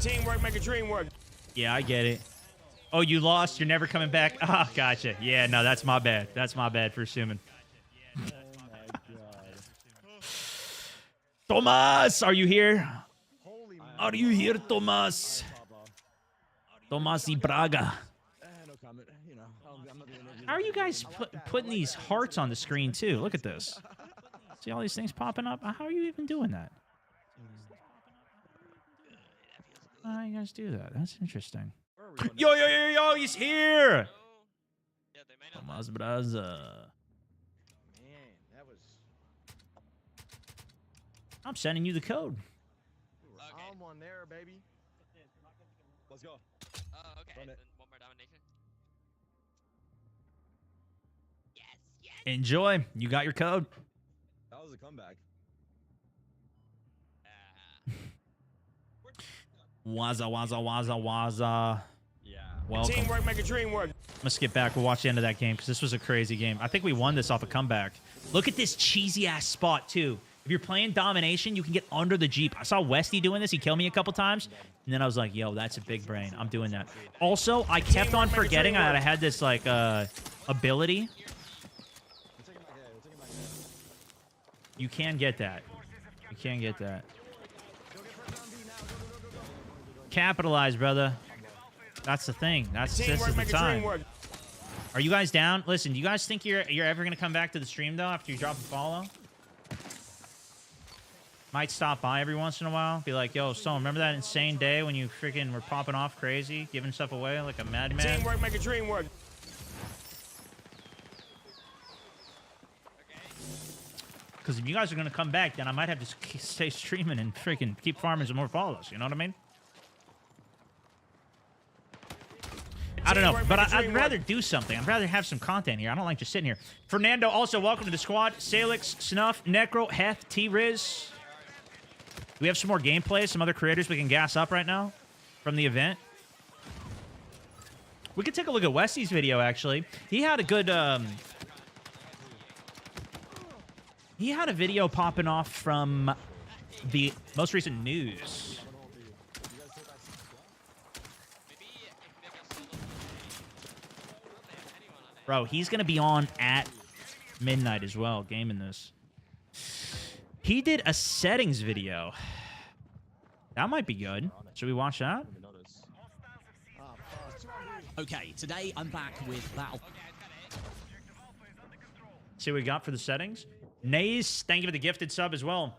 Teamwork make a dream work. Yeah, I get it. Oh, you lost? You're never coming back? Ah, oh, gotcha. Yeah, no, that's my bad. That's my bad for assuming. Tomas, are you here? Are you here, Tomas? Tomas y Braga. How are you guys putting these hearts on the screen, too? Look at this. See all these things popping up? How are you even doing that? How you guys do that? That's interesting. Yo, he's here! Tomas Braza. I'm sending you the code. I'm on there, baby. Let's go. Okay. Then one more domination. Yes. Enjoy. You got your code. That was a comeback. Waza. Yeah. Welcome. Teamwork make a dream work. I'm gonna skip back. We'll watch the end of that game because this was a crazy game. I think we won this off a comeback. Look at this cheesy ass spot too. If you're playing domination, you can get under the Jeep. I saw Westy doing this. He killed me a couple times. And then I was like, yo, that's a big brain. I'm doing that. Also, I kept on forgetting that I had this, like, ability. You can get that. You can get that. Capitalize, brother. That's the thing. This is the time. Are you guys down? Listen, do you guys think you're ever going to come back to the stream, though, after you drop a follow? Might stop by every once in a while. Be like, yo, Stone, remember that insane day when you freaking were popping off crazy, giving stuff away like a madman? Teamwork make a dream work. Because if you guys are going to come back, then I might have to stay streaming and freaking keep farming some more follows. You know what I mean? I don't know, but I'd rather do something. I'd rather have some content here. I don't like just sitting here. Fernando, also welcome to the squad. Salix, Snuff, Necro, Heth, T-Riz. We have some more gameplay, some other creators we can gas up right now from the event. We could take a look at Westy's video, actually. He had a good... he had a video popping off from the most recent news. Bro, he's going to be on at midnight as well, gaming this. He did a settings video. That might be good. Should we watch that? Okay, today I'm back with Battle. See what we got for the settings. Nays, thank you for the gifted sub as well.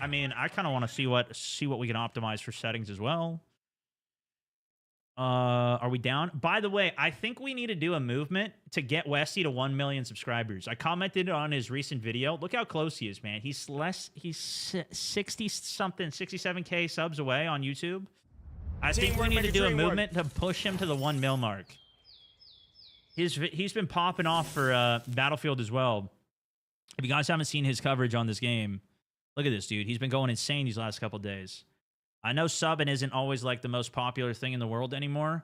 I mean, I kind of want to see what we can optimize for settings as well. Are we down? By the way, I think we need to do a movement to get Westy to 1 million subscribers. I commented on his recent video. Look how close he is, man. He's 60-something, 67K subs away on YouTube. I think we need to do a movement to push him to the 1 mil mark. He's been popping off for Battlefield as well. If you guys haven't seen his coverage on this game, look at this dude. He's been going insane these last couple days. I know subbing isn't always like the most popular thing in the world anymore,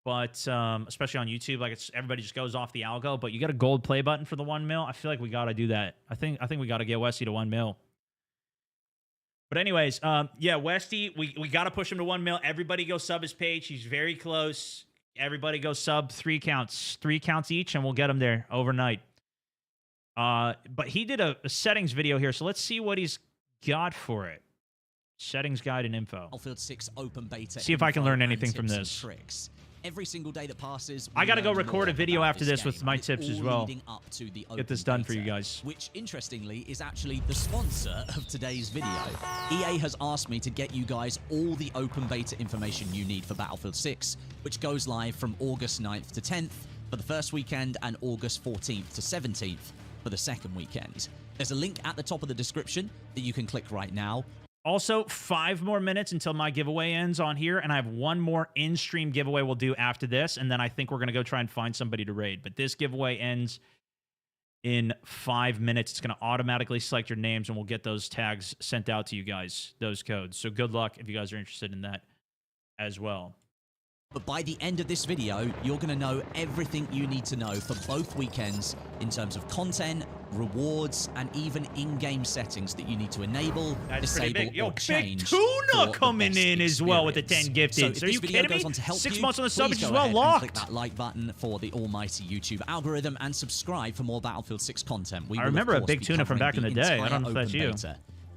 but especially on YouTube, like everybody just goes off the algo. But you got a gold play button for the 1 mil. I feel like we got to do that. I think we got to get Westy to 1 mil. But anyways, yeah, Westy, we got to push him to 1 mil. Everybody go sub his page. He's very close. Everybody go sub 3 counts. 3 counts each, and we'll get them there overnight. But he did a settings video here, so let's see what he's got for it. Settings guide and info. Battlefield 6 open beta. See if I can learn info anything and from tips this. and tricks. Every single day that passes, I got to go we learn record a more video about after this game, with my and it's tips as all well. leading up to the Get this open done for you beta, guys. Which, interestingly, is actually the sponsor of today's video. EA has asked me to get you guys all the open beta information you need for Battlefield 6, which goes live from August 9th to 10th for the first weekend and August 14th to 17th for the second weekend. There's a link at the top of the description that you can click right now. Also, 5 more minutes until my giveaway ends on here, and I have 1 more in-stream giveaway we'll do after this, and then I think we're going to go try and find somebody to raid. But this giveaway ends in 5 minutes. It's going to automatically select your names, and we'll get those tags sent out to you guys, those codes. So good luck if you guys are interested in that as well. But by the end of this video, you're going to know everything you need to know for both weekends in terms of content, rewards, and even in-game settings that you need to enable, disable, or change. Tuna coming in as well with the 10 gifteds. So Are you kidding me? 6 months on the sub, which is well locked. Click that like button for the almighty YouTube algorithm and subscribe for more Battlefield 6 content. I remember a big tuna from back in the day. I don't know if that's you.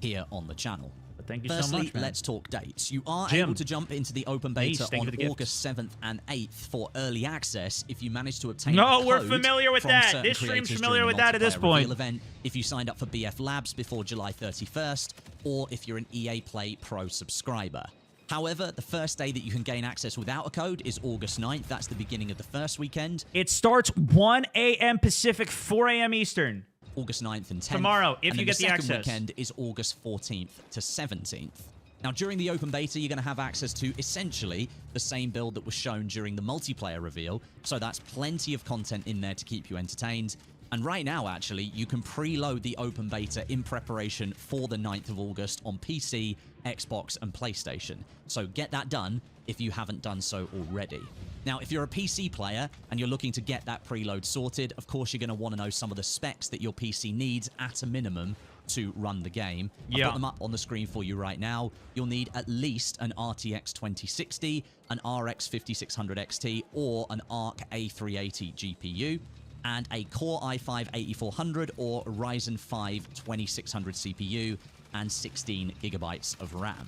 Here on the channel. Thank you Firstly, so much, man. let's talk dates. You are Jim. able to jump into the open beta Thank you on for the gift. August 7th and 8th for early access if you manage to obtain No, a we're code familiar with from that. certain This stream's creators familiar during with the that at this multiplayer point. reveal event, if you signed up for BF Labs before July 31st, or if you're an EA Play Pro subscriber. However, the first day that you can gain access without a code is August 9th. That's the beginning of the first weekend. It starts 1 a.m. Pacific, 4 a.m. Eastern. August 9th and 10th. Tomorrow, if and you then get the second access. Weekend is August 14th to 17th. Now, during the open beta, you're going to have access to essentially the same build that was shown during the multiplayer reveal, so that's plenty of content in there to keep you entertained. And right now, actually, you can preload the open beta in preparation for the 9th of August on PC, Xbox, and PlayStation. So get that done if you haven't done so already. Now, if you're a PC player and you're looking to get that preload sorted, of course, you're going to want to know some of the specs that your PC needs at a minimum to run the game. I've got them up on the screen for you right now. You'll need at least an RTX 2060, an RX 5600 XT, or an ARC A380 GPU, and a Core i5-8400 or Ryzen 5 2600 CPU, and 16 gigabytes of RAM.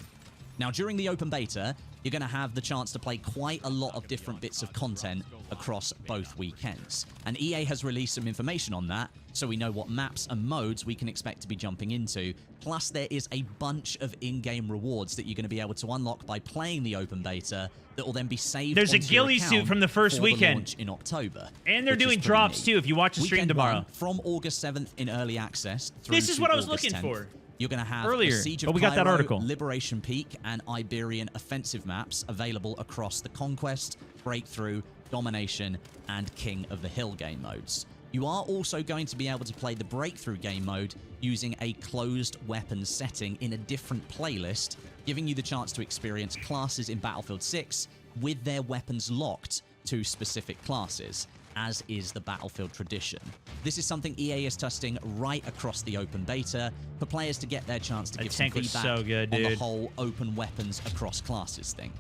Now, during the open beta, you're going to have the chance to play quite a lot of different bits of content across both weekends. And EA has released some information on that, so we know what maps and modes we can expect to be jumping into. Plus, there is a bunch of in-game rewards that you're going to be able to unlock by playing the open beta that will then be saved. There's a onto your ghillie account suit from the first for weekend. launch in October. And they're which is doing pretty drops neat. too if you watch the stream Weekend tomorrow. 1, from August 7th in early access through This is to what I was August looking 10th, for. You're going to have earlier, the Siege of but we got that Cairo, article. Liberation Peak, and Iberian offensive maps available across the Conquest, Breakthrough, Domination, and King of the Hill game modes. You are also going to be able to play the Breakthrough game mode using a closed weapons setting in a different playlist, giving you the chance to experience classes in Battlefield 6 with their weapons locked to specific classes, as is the Battlefield tradition. This is something EA is testing right across the open beta for players to get their chance to give some tank was feedback so good, on the dude. whole open weapons across classes thing.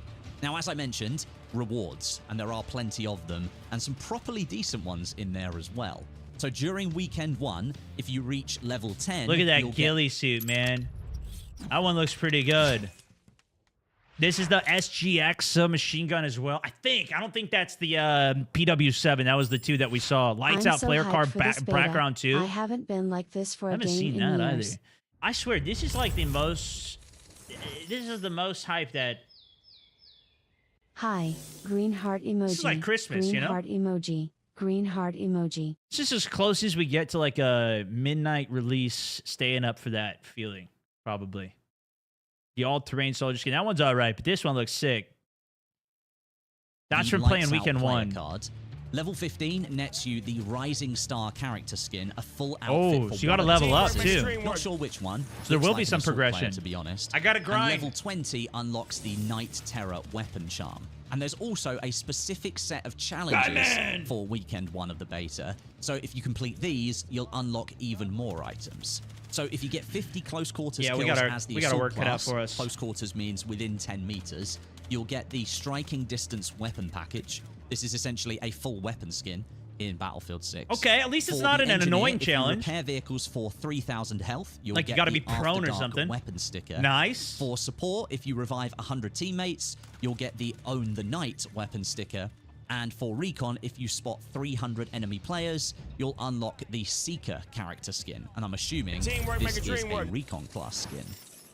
Now, as I mentioned, rewards, and there are plenty of them, and some properly decent ones in there as well. So during weekend 1, if you reach level 10... Look at that you'll ghillie suit, man. That one looks pretty good. This is the SGX machine gun as well. I don't think that's the PW7. That was the 2 that we saw. Lights I'm out so player hyped card for this beta. background 2. I haven't been like this for I a haven't game seen in that years. either. I swear, this is like the most... This is the most hype that... Hi, green heart emoji. This is like Christmas, green you know? heart emoji. Green heart emoji. This is as close as we get to like a midnight release, staying up for that feeling, probably. The all-terrain soldier skin. That one's all right, but this one looks sick. That's the from playing Lights Out weekend player 1. Card. Level 15 nets you the Rising Star character skin, a full outfit Oh, for so you gotta one of the level up, classes. too. Not sure which one. So there Looks will like be an some assault player, progression. to be honest. I gotta grind. And level 20 unlocks the Night Terror weapon charm. And there's also a specific set of challenges Batman! for weekend 1 of the beta. So if you complete these, you'll unlock even more items. So if you get 50 close quarters Yeah, kills we got our- as the we got our assault work cut out class, for us. close quarters means within 10 meters, you'll get the striking distance weapon package, This is essentially a full weapon skin in Battlefield 6. Okay, at least it's For not the an engineer, annoying if you challenge. repair vehicles for 3,000 health, you'll Like, you get gotta the be prone After or Dark something. weapon sticker. Nice. For support, if you revive 100 teammates, you'll get the Own the Night weapon sticker. And for recon, if you spot 300 enemy players, you'll unlock the Seeker character skin. And I'm assuming Teamwork, this make a is dream a work. recon class skin.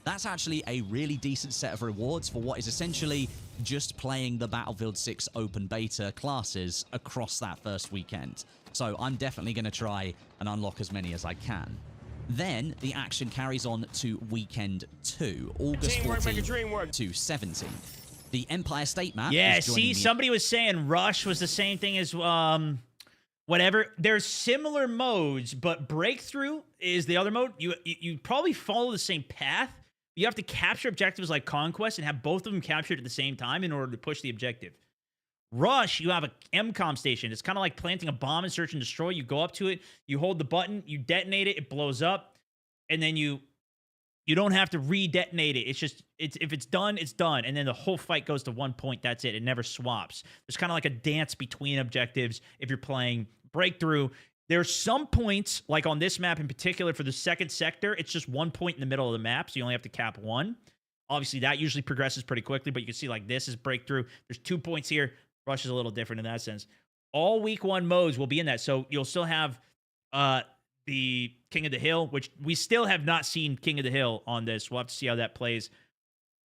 That's actually a really decent set of rewards for what is essentially just playing the Battlefield 6 open beta classes across that first weekend. So I'm definitely going to try and unlock as many as I can. Then the action carries on to weekend 2, August Teamwork, make a 14th dream work. to 17th. The Empire State map Yeah, is joining see, the somebody was saying Rush was the same thing as whatever. There's similar modes, but Breakthrough is the other mode. You probably follow the same path. You have to capture objectives like Conquest and have both of them captured at the same time in order to push the objective. Rush, you have a MCOM station. It's kind of like planting a bomb in Search and Destroy. You go up to it, you hold the button, you detonate it, it blows up, and then you don't have to re-detonate it. It's just, if it's done, it's done. And then the whole fight goes to 1 point. That's it. It never swaps. There's kind of like a dance between objectives if you're playing Breakthrough. There's some points, like on this map in particular for the second sector, it's just 1 point in the middle of the map, so you only have to cap one. Obviously, that usually progresses pretty quickly, but you can see like this is Breakthrough. There's 2 points here. Rush is a little different in that sense. All week one modes will be in that, so you'll still have the King of the Hill, which we still have not seen King of the Hill on this. We'll have to see how that plays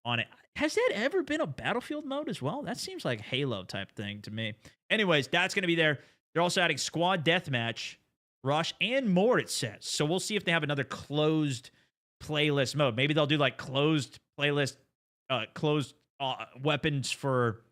on it. Has that ever been a Battlefield mode as well? That seems like Halo type thing to me. Anyways, that's going to be there. They're also adding Squad Deathmatch, Rush, and more, it says. So we'll see if they have another closed playlist mode. Maybe they'll do like closed playlist, closed weapons for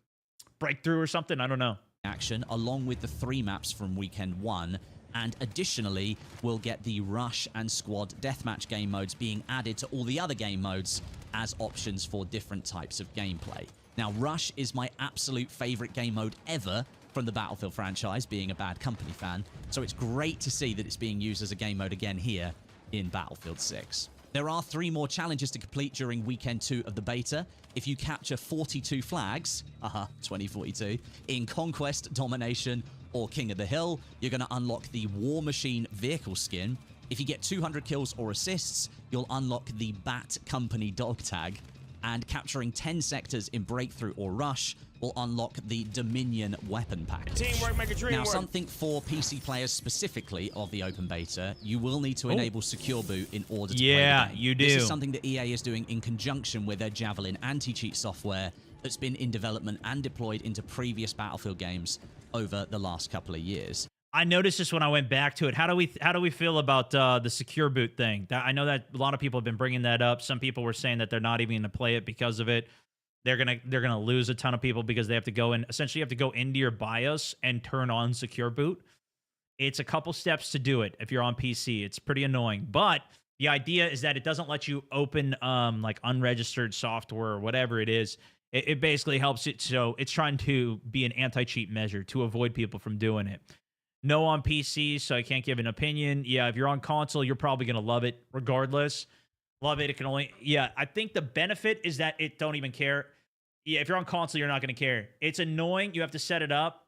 Breakthrough or something. I don't know. Action, along with the 3 maps from weekend 1. And additionally, we'll get the Rush and Squad Deathmatch game modes being added to all the other game modes as options for different types of gameplay. Now, Rush is my absolute favorite game mode ever from the Battlefield franchise, being a Bad Company fan, so it's great to see that it's being used as a game mode again here in Battlefield 6. There are 3 more challenges to complete during weekend 2 of the beta. If you capture 42 flags, 2042, in Conquest, Domination, or King of the Hill, you're going to unlock the War Machine vehicle skin. If you get 200 kills or assists, you'll unlock the Bat Company dog tag. And capturing 10 sectors in Breakthrough or Rush will unlock the Dominion weapon package. Teamwork, make a dream Now, work. something for PC players specifically of the open beta, you will need to enable Secure Boot in order to play the game. you do. This is something that EA is doing in conjunction with their Javelin anti-cheat software that's been in development and deployed into previous Battlefield games over the last couple of years. I noticed this when I went back to it. How do we feel about the Secure Boot thing? I know that a lot of people have been bringing that up. Some people were saying that they're not even going to play it because of it. They're gonna lose a ton of people because they have to go in. Essentially, you have to go into your BIOS and turn on Secure Boot. It's a couple steps to do it if you're on PC. It's pretty annoying, but the idea is that it doesn't let you open like unregistered software or whatever it is. It basically helps it. So it's trying to be an anti-cheat measure to avoid people from doing it. No on PC, so I can't give an opinion. Yeah, if you're on console, you're probably going to love it regardless. Love it. It can only... Yeah, I think the benefit is that it don't even care. Yeah, if you're on console, you're not going to care. It's annoying. You have to set it up.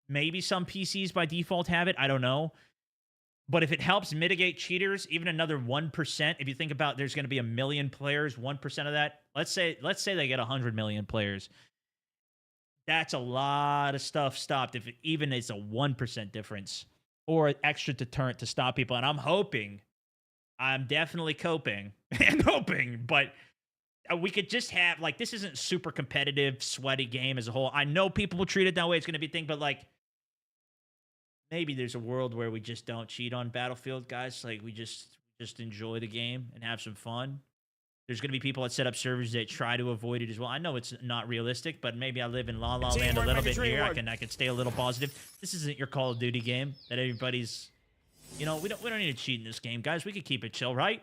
Maybe some PCs by default have it. I don't know. But if it helps mitigate cheaters, even another 1%, if you think about there's going to be 1 million players, 1% of that, let's say they get 100 million players. That's a lot of stuff stopped if even it's a 1% difference or an extra deterrent to stop people. And I'm definitely coping and hoping, but we could just have, like, this isn't super competitive, sweaty game as a whole. I know people will treat it that way. It's going to be a thing, but like, maybe there's a world where we just don't cheat on Battlefield, guys. Like, we just enjoy the game and have some fun. There's going to be people that set up servers that try to avoid it as well. I know it's not realistic, but maybe I live in La La Land a little bit here. I can stay a little positive. This isn't your Call of Duty game that everybody's, we don't need to cheat in this game, guys. We could keep it chill, right?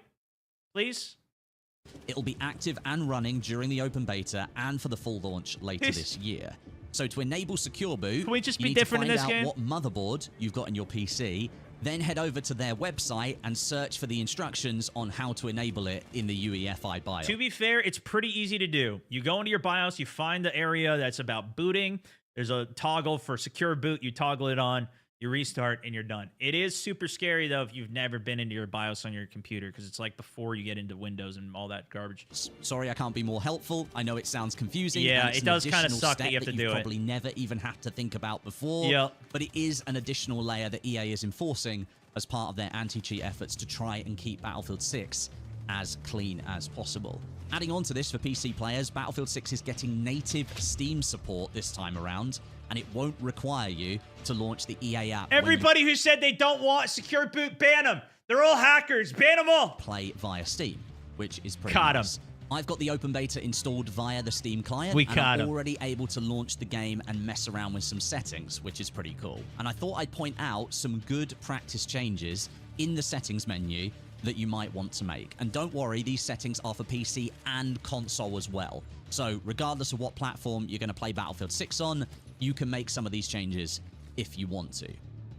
Please. It'll be active and running during the open beta and for the full launch later this year. So to enable Secure Boot, can we just you be need different to in find this game? out what motherboard you've got in your PC, then head over to their website and search for the instructions on how to enable it in the UEFI BIOS. To be fair, it's pretty easy to do. You go into your BIOS, you find the area that's about booting, There's a toggle for secure boot. You toggle it on, you restart, and you're done. It is super scary, though, if you've never been into your BIOS on your computer, because it's like before you get into Windows and all that garbage. Sorry, I can't be more helpful. I know it sounds confusing. Yeah, and it's it does kind of an suck that additional you have to step do you've it. probably never even had to think about before. Yep. But it is an additional layer that EA is enforcing as part of their anti-cheat efforts to try and keep Battlefield 6 as clean as possible. Adding on to this, for PC players, Battlefield 6 is getting native Steam support this time around, and it won't require you to launch the EA app. Everybody who said they don't want secure boot, ban them. They're all hackers. Ban them all. Play via Steam, which is pretty Caught 'em. nice. I've got the open beta installed via the Steam client, We and caught I'm 'em. already able to launch the game and mess around with some settings, which is pretty cool. And I thought I'd point out some good practice changes in the settings menu that you might want to make. And don't worry, these settings are for PC and console as well. So regardless of what platform you're going to play Battlefield 6 on, you can make some of these changes if you want to.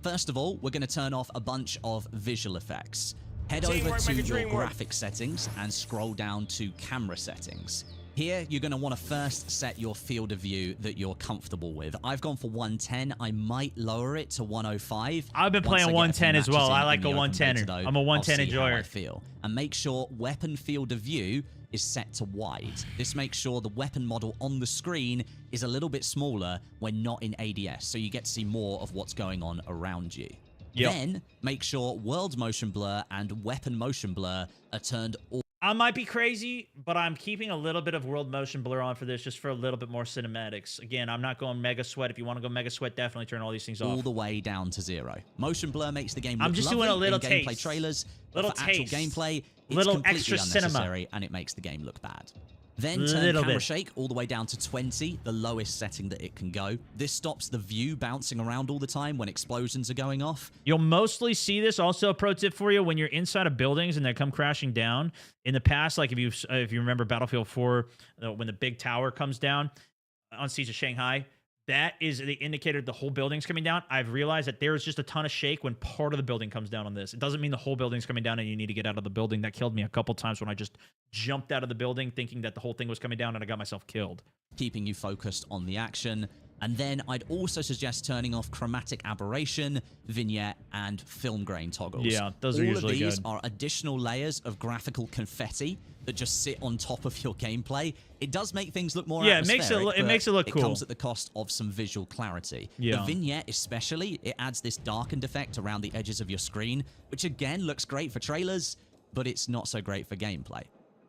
First of all, we're going to turn off a bunch of visual effects. Head over Teamwork, to make a your dream work. graphic settings and scroll down to camera settings. Here, you're going to want to first set your field of view that you're comfortable with. I've gone for 110. I might lower it to 105. I've been playing Once I get 110 as matches well. in I like the a open 110er. beta, though, I'm a 110 I'll see how enjoyer. I feel. And make sure weapon field of view is set to wide. This makes sure the weapon model on the screen is a little bit smaller when not in ADS, so you get to see more of what's going on around you. Yep. Then, make sure world motion blur and weapon motion blur are turned all. I might be crazy, but I'm keeping a little bit of world motion blur on for this just for a little bit more cinematics. Again, I'm not going mega sweat. If you want to go mega sweat, definitely turn all these things off. All the way down to 0. Motion blur makes the game look I'm just lovely doing a little in gameplay taste. trailers, Little but for actual taste. gameplay, it's Little completely extra cinema. unnecessary and it makes the game look bad. Then turn Little camera bit. shake all the way down to 20, the lowest setting that it can go. This stops the view bouncing around all the time when explosions are going off. You'll mostly see this. Also, a pro tip for you: when you're inside of buildings and they come crashing down. In the past, like if you remember Battlefield 4, when the big tower comes down on Siege of Shanghai, that is the indicator the whole building's coming down. I've realized that there is just a ton of shake when part of the building comes down on this. It doesn't mean the whole building's coming down and you need to get out of the building. That killed me a couple times when I just jumped out of the building thinking that the whole thing was coming down and I got myself killed. Keeping you focused on the action. And then I'd also suggest turning off chromatic aberration, vignette, and film grain toggles. Yeah, those are usually All of these good. are additional layers of graphical confetti that just sit on top of your gameplay. It does make things look more Yeah, it makes it atmospheric, look- it but makes it look cool. It comes at the cost of some visual clarity. Yeah. The vignette especially, it adds this darkened effect around the edges of your screen, which again looks great for trailers, but it's not so great for gameplay.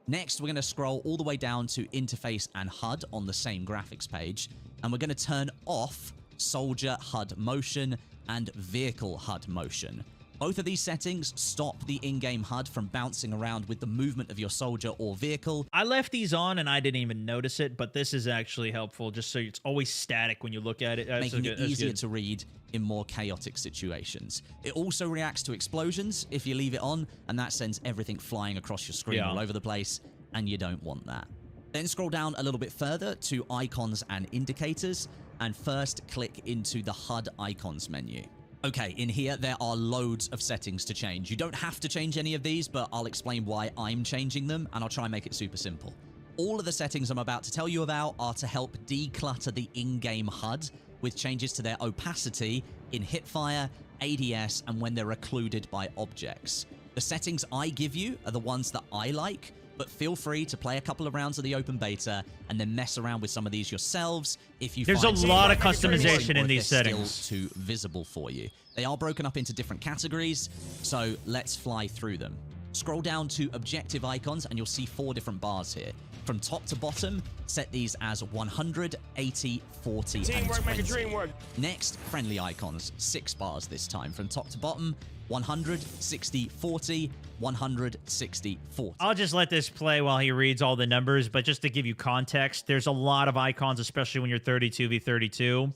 Next, we're going to scroll all the way down to interface and HUD on the same graphics page, and we're going to turn off soldier HUD motion and vehicle HUD motion. Both of these settings stop the in-game HUD from bouncing around with the movement of your soldier or vehicle. I left these on and I didn't even notice it, but this is actually helpful just so it's always static when you look at it. That's Making good. it That's easier good. to read in more chaotic situations. It also reacts to explosions if you leave it on, and that sends everything flying across your screen Yeah. all over the place, and you don't want that. Then scroll down a little bit further to icons and indicators, and first click into the HUD icons menu. Okay, in here, there are loads of settings to change. You don't have to change any of these, but I'll explain why I'm changing them, and I'll try and make it super simple. All of the settings I'm about to tell you about are to help declutter the in-game HUD with changes to their opacity in hipfire, ADS, and when they're occluded by objects. The settings I give you are the ones that I like, but feel free to play a couple of rounds of the open beta and then mess around with some of these yourselves if you There's find a lot of something missing customization or in if these they're settings. Still too visible for you. They are broken up into different categories, so let's fly through them. Scroll down to objective icons and you'll see 4 different bars here. From top to bottom, set these as 100, 80, 40, and Teamwork, make a 20. dream work. Next, friendly icons, 6 bars this time. From top to bottom, 100, 60, 40, 100, 60, 40. I'll just let this play while he reads all the numbers, but just to give you context, there's a lot of icons, especially when you're 32v32.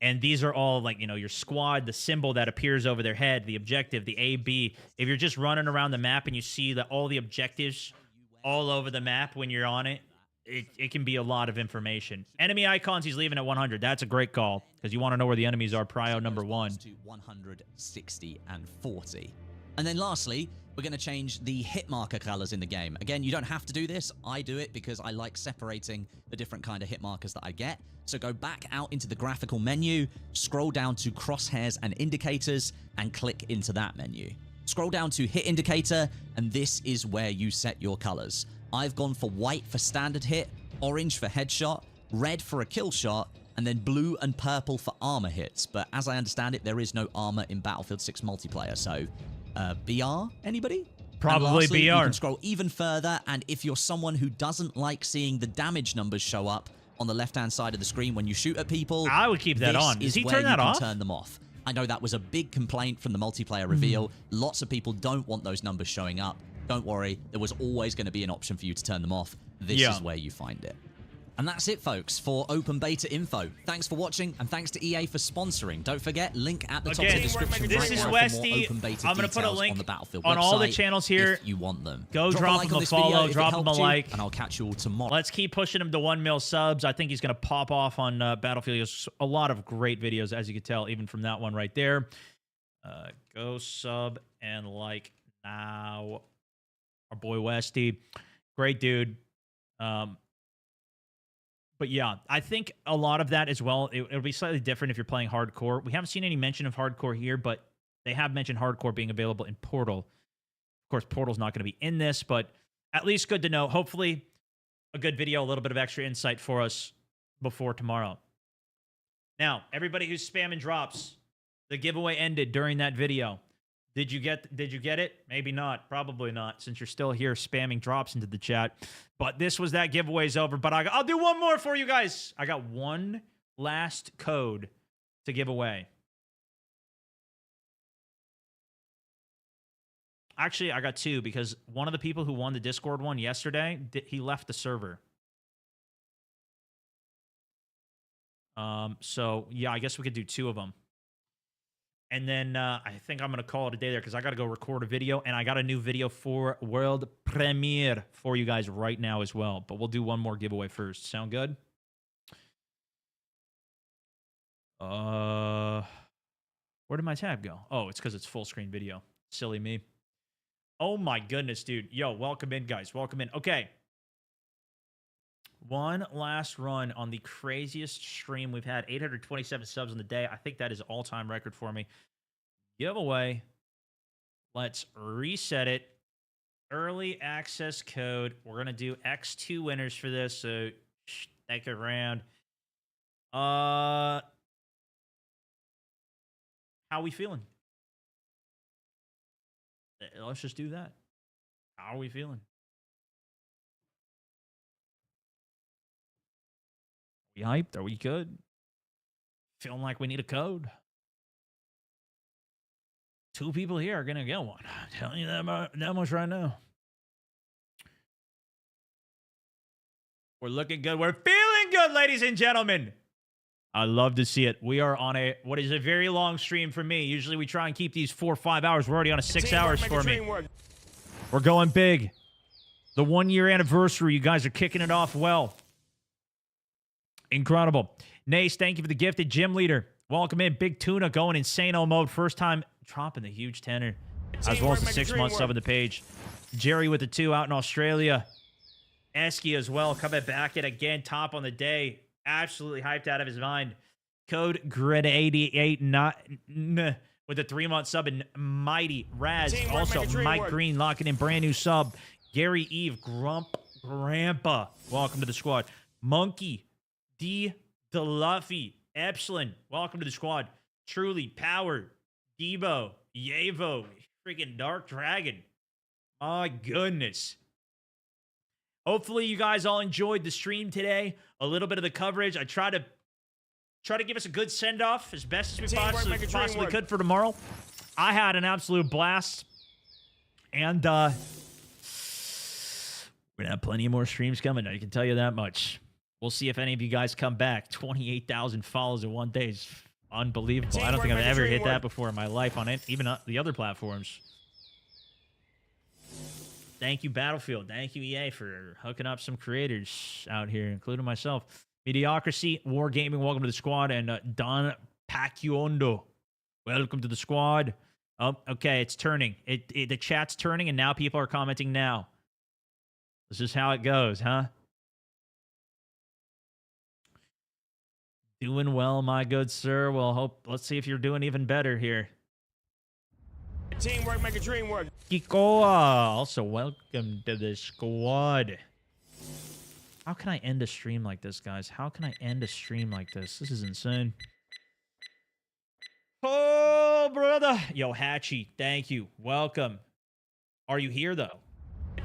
And these are all like, you know, your squad, the symbol that appears over their head, the objective, the A, B. If you're just running around the map and you see that all the objectives all over the map when you're on it, it can be a lot of information. Enemy icons, he's leaving at 100. That's a great call because you want to know where the enemies are. Prio number 1. To 100, 60, and 40. And then lastly, we're going to change the hit marker colors in the game. Again, you don't have to do this. I do it because I like separating the different kind of hit markers that I get. So go back out into the graphical menu, scroll down to crosshairs and indicators, and click into that menu. Scroll down to hit indicator, and this is where you set your colors. I've gone for white for standard hit, orange for headshot, red for a kill shot, and then blue and purple for armor hits. But as I understand it, there is no armor in Battlefield 6 multiplayer, so BR, anybody? Probably and lastly, BR. You can scroll even further, and if you're someone who doesn't like seeing the damage numbers show up on the left-hand side of the screen when you shoot at people, I would keep that on. Does he turn that off? Turn them off. I know that was a big complaint from the multiplayer reveal. Lots of people don't want those numbers showing up. Don't worry, there was always going to be an option for you to turn them off. This is where you find it. And that's it, folks, for open beta info. Thanks for watching, and thanks to EA for sponsoring. Don't forget, link at the top of the description. This is Westy. I'm going to put a link on the Battlefield on all the website channels here. if you want them. Go drop him a follow, drop him a like. And I'll catch you all tomorrow. Let's keep pushing him to 1 mil subs. I think he's going to pop off on Battlefield. He has a lot of great videos, as you can tell, even from that one right there. Go sub and like now. Our boy Westy. Great dude. But yeah, I think a lot of that as well, it'll be slightly different if you're playing hardcore. We haven't seen any mention of hardcore here, but they have mentioned hardcore being available in Portal. Of course, Portal's not going to be in this, but at least good to know. Hopefully, a good video, a little bit of extra insight for us before tomorrow. Now, everybody who's spamming drops, the giveaway ended during that video. Did you get it? Maybe not. Probably not, since you're still here spamming drops into the chat. But this was that giveaway's over. But I'll do one more for you guys. I got one last code to give away. Actually, I got two because one of the people who won the Discord one yesterday, he left the server. So, yeah, I guess we could do two of them. And then I think I'm going to call it a day there because I got to go record a video. And I got a new video for World Premiere for you guys right now as well. But we'll do one more giveaway first. Sound good? Where did my tab go? Oh, it's because it's full screen video. Silly me. Oh my goodness, dude. Yo, welcome in, guys. Welcome in. Okay. One last run on the craziest stream we've had. 827 subs on the day. I think that is all-time record for me. Giveaway. Let's reset it. Early access code. We're going to do X2 winners for this, so stick around. How we feeling? Let's just do that. How are we feeling? We hyped? Are we good? Feeling like we need a code? 2 people here are going to get one. I'm telling you that much right now. We're looking good. We're feeling good, ladies and gentlemen. I love to see it. We are on what is a very long stream for me. Usually we try and keep these 4 or 5 hours. We're already on a 6 hours for me. We're going big. The 1-year anniversary. You guys are kicking it off well. Incredible. Nace, thank you for the gifted gym leader. Welcome in. Big Tuna going insane-o mode. First time dropping the huge tenor. As well as the 6 months sub on the page. Jerry with the 2 out in Australia. Esky as well. Coming back at again. Top on the day. Absolutely hyped out of his mind. Code Grid88 with a 3-month sub. And Mighty Raz. Also, Mike Green locking in brand new sub. Gary Eve. Grandpa. Welcome to the squad. Monkey. D. DeLuffy. Epsilon. Welcome to the squad. Truly. Power. Debo. Yevo. Freaking Dark Dragon. My goodness. Hopefully you guys all enjoyed the stream today. A little bit of the coverage. I try to give us a good send-off as best as we possibly could for tomorrow. I had an absolute blast. And we're going to have plenty more streams coming. I can tell you that much. We'll see if any of you guys come back. 28,000 follows in one day is unbelievable. I don't think I've ever hit that before in my life on even the other platforms. Thank you, Battlefield. Thank you, EA, for hooking up some creators out here, including myself. Mediocrity, Wargaming, welcome to the squad. And Don Pacchiondo, welcome to the squad. Oh, okay, it's turning. The chat's turning, and now people are commenting now. This is how it goes, huh? Doing well, my good sir. Well, let's see if you're doing even better here. Teamwork make a dream work. Kikoa, also welcome to the squad. How can I end a stream like this, guys? How can I end a stream like this? This is insane. Oh, brother. Yo, Hatchie, thank you. Welcome. Are you here, though?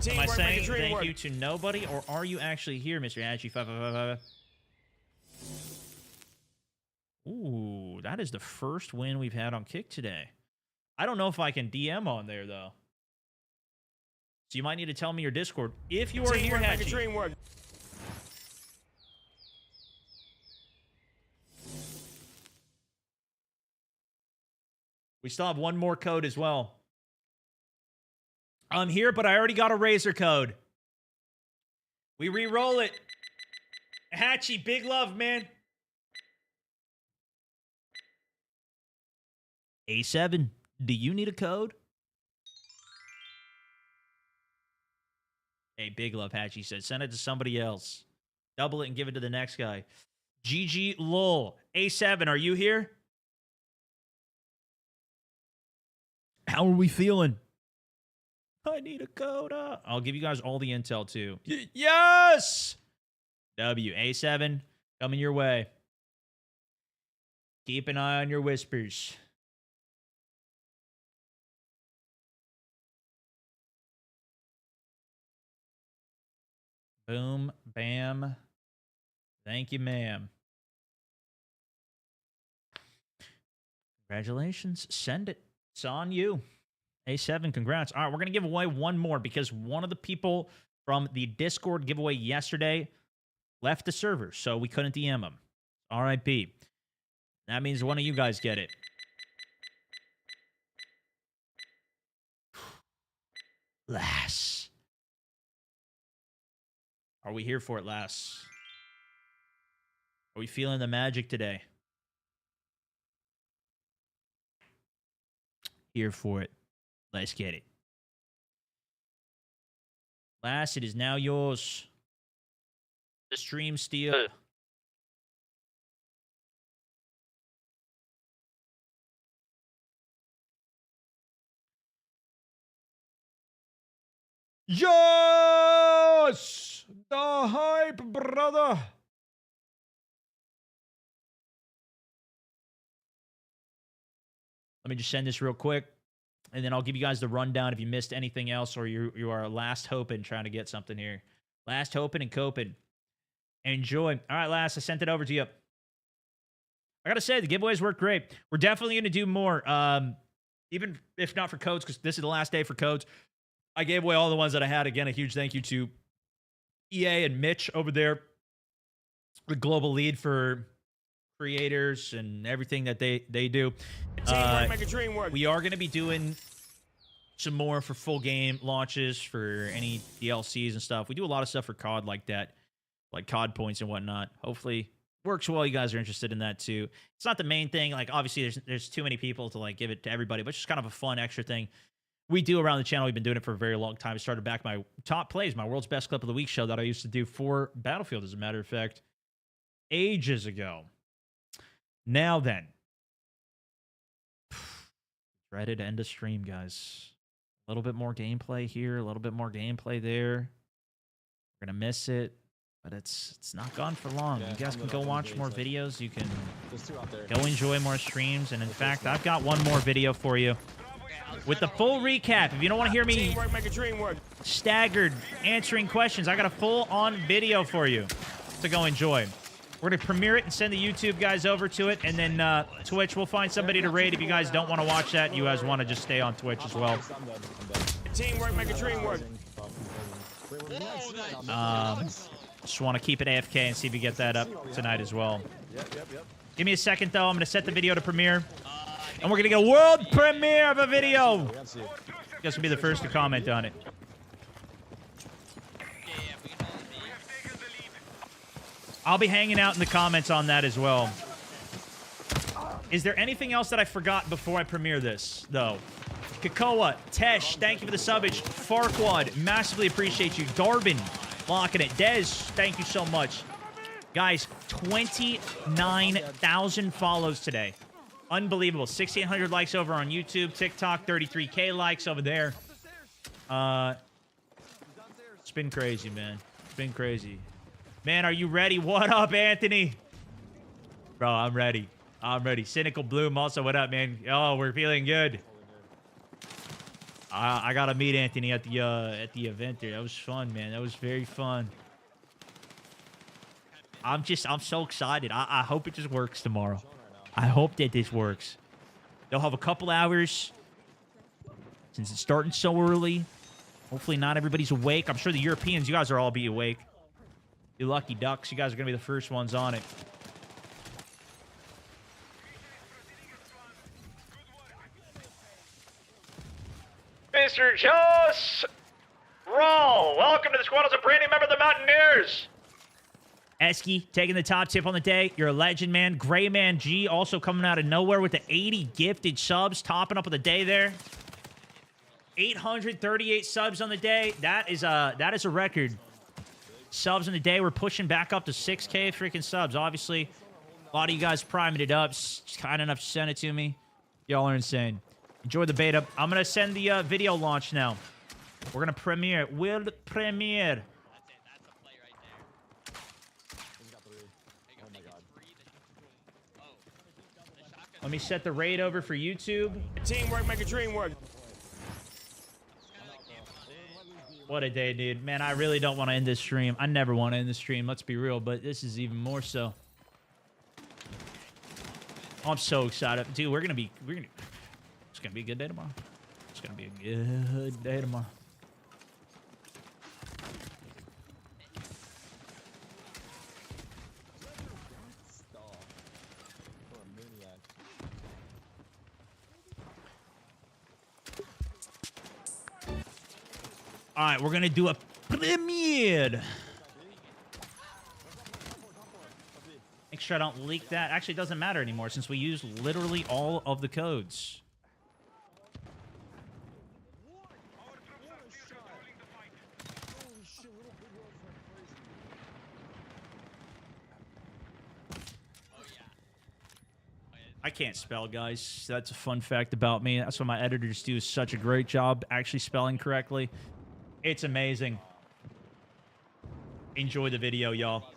Am I saying thank you to nobody, or are you actually here, Mr. Hatchie? 5555. Ooh, that is the first win we've had on Kick today. I don't know if I can DM on there, though. So you might need to tell me your Discord. If you are here, Hatchie. We still have one more code as well. I'm here, but I already got a Razor code. We re-roll it. Hatchie, big love, man. A7, do you need a code? Hey, big love, Hatchie said. Send it to somebody else. Double it and give it to the next guy. GG lol. A7, are you here? How are we feeling? I need a code. I'll give you guys all the intel, too. Yes! W. A7, coming your way. Keep an eye on your whispers. Boom, bam. Thank you, ma'am. Congratulations. Send it. It's on you. A7, congrats. All right, we're going to give away one more because one of the people from the Discord giveaway yesterday left the server, so we couldn't DM him. RIP. That means one of you guys get it. Lass. Are we here for it, Lass? Are we feeling the magic today? Here for it. Let's get it. Lass, it is now yours. The stream steal. Yes! The hype, brother! Let me just send this real quick, and then I'll give you guys the rundown if you missed anything else or you are last hoping trying to get something here. Last hoping and coping. Enjoy. All right, Last, I sent it over to you. I got to say, the giveaways worked great. We're definitely going to do more, even if not for codes, because this is the last day for codes. I gave away all the ones that I had. Again, a huge thank you to EA and Mitch over there, the global lead for creators and everything that they do. Make a dream work. We are going to be doing some more for full game launches for any DLCs and stuff. We do a lot of stuff for COD like that, like COD points and whatnot. Hopefully works well. You guys are interested in that too. It's not the main thing. Like obviously there's too many people to like give it to everybody, but it's just kind of a fun extra thing we do around the channel. We've been doing it for a very long time. I started back my top plays, my world's best clip of the week show that I used to do for Battlefield, as a matter of fact, ages ago. Now then, dreaded end of stream, guys. A little bit more gameplay here, a little bit more gameplay there. We're gonna miss it, but it's not gone for long. Yeah, you guys can go watch more videos. You can go enjoy more streams, and in fact, I've got one more video for you with the full recap. If you don't want to hear me Teamwork make a dream work. staggered answering questions, I got a full-on video for you to go enjoy. We're going to premiere it and send the YouTube guys over to it, and then Twitch, we'll find somebody to raid if you guys don't want to watch that. You guys want to just stay on Twitch as well. Teamwork make a dream work. Just want to keep it AFK and see if we get that up tonight as well. Give me a second, though. I'm going to set the video to premiere. And we're going to get a world premiere of a video. You guys will be the first to comment on it. I'll be hanging out in the comments on that as well. Is there anything else that I forgot before I premiere this, though? Kakoa, Tesh, thank you for the subbage. Farquad, massively appreciate you. Darbin, locking it. Dez, thank you so much. Guys, 29,000 follows today. Unbelievable. 1,600 likes over on YouTube, TikTok, 33K likes over there. It's been crazy, man. It's been crazy. Man, are you ready? What up, Anthony? Bro, I'm ready. I'm ready. Cynical Bloom also, what up, man? Oh, we're feeling good. I got to meet Anthony at the event there. That was fun, man. That was very fun. I'm so excited. I hope it just works tomorrow. I hope that this works. They'll have a couple hours since it's starting so early. Hopefully not everybody's awake. I'm sure the Europeans, you guys are all be awake. You lucky ducks. You guys are going to be the first ones on it. Mr. Joss Rawl, welcome to the squad as a brand new member of the Mountaineers. Esky taking the top tip on the day. You're a legend, man. Gray Man G also coming out of nowhere with the 80 gifted subs, topping up of the day there. 838 subs on the day. That is a record. Subs on the day. We're pushing back up to 6K freaking subs. Obviously, a lot of you guys priming it up. Just kind enough to send it to me. Y'all are insane. Enjoy the beta. I'm going to send the video launch now. We're going to premiere. We'll premiere. Let me set the raid over for YouTube. Teamwork make a dream work. What a day, dude. Man, I really don't want to end this stream. I never want to end the stream, let's be real, but this is even more so. I'm so excited. Dude, it's going to be a good day tomorrow. It's going to be a good day tomorrow. All right, we're going to do a premiere. Make sure I don't leak that. Actually, it doesn't matter anymore since we use literally all of the codes. I can't spell, guys. That's a fun fact about me. That's what my editors do such a great job actually spelling correctly. It's amazing. Enjoy the video, y'all.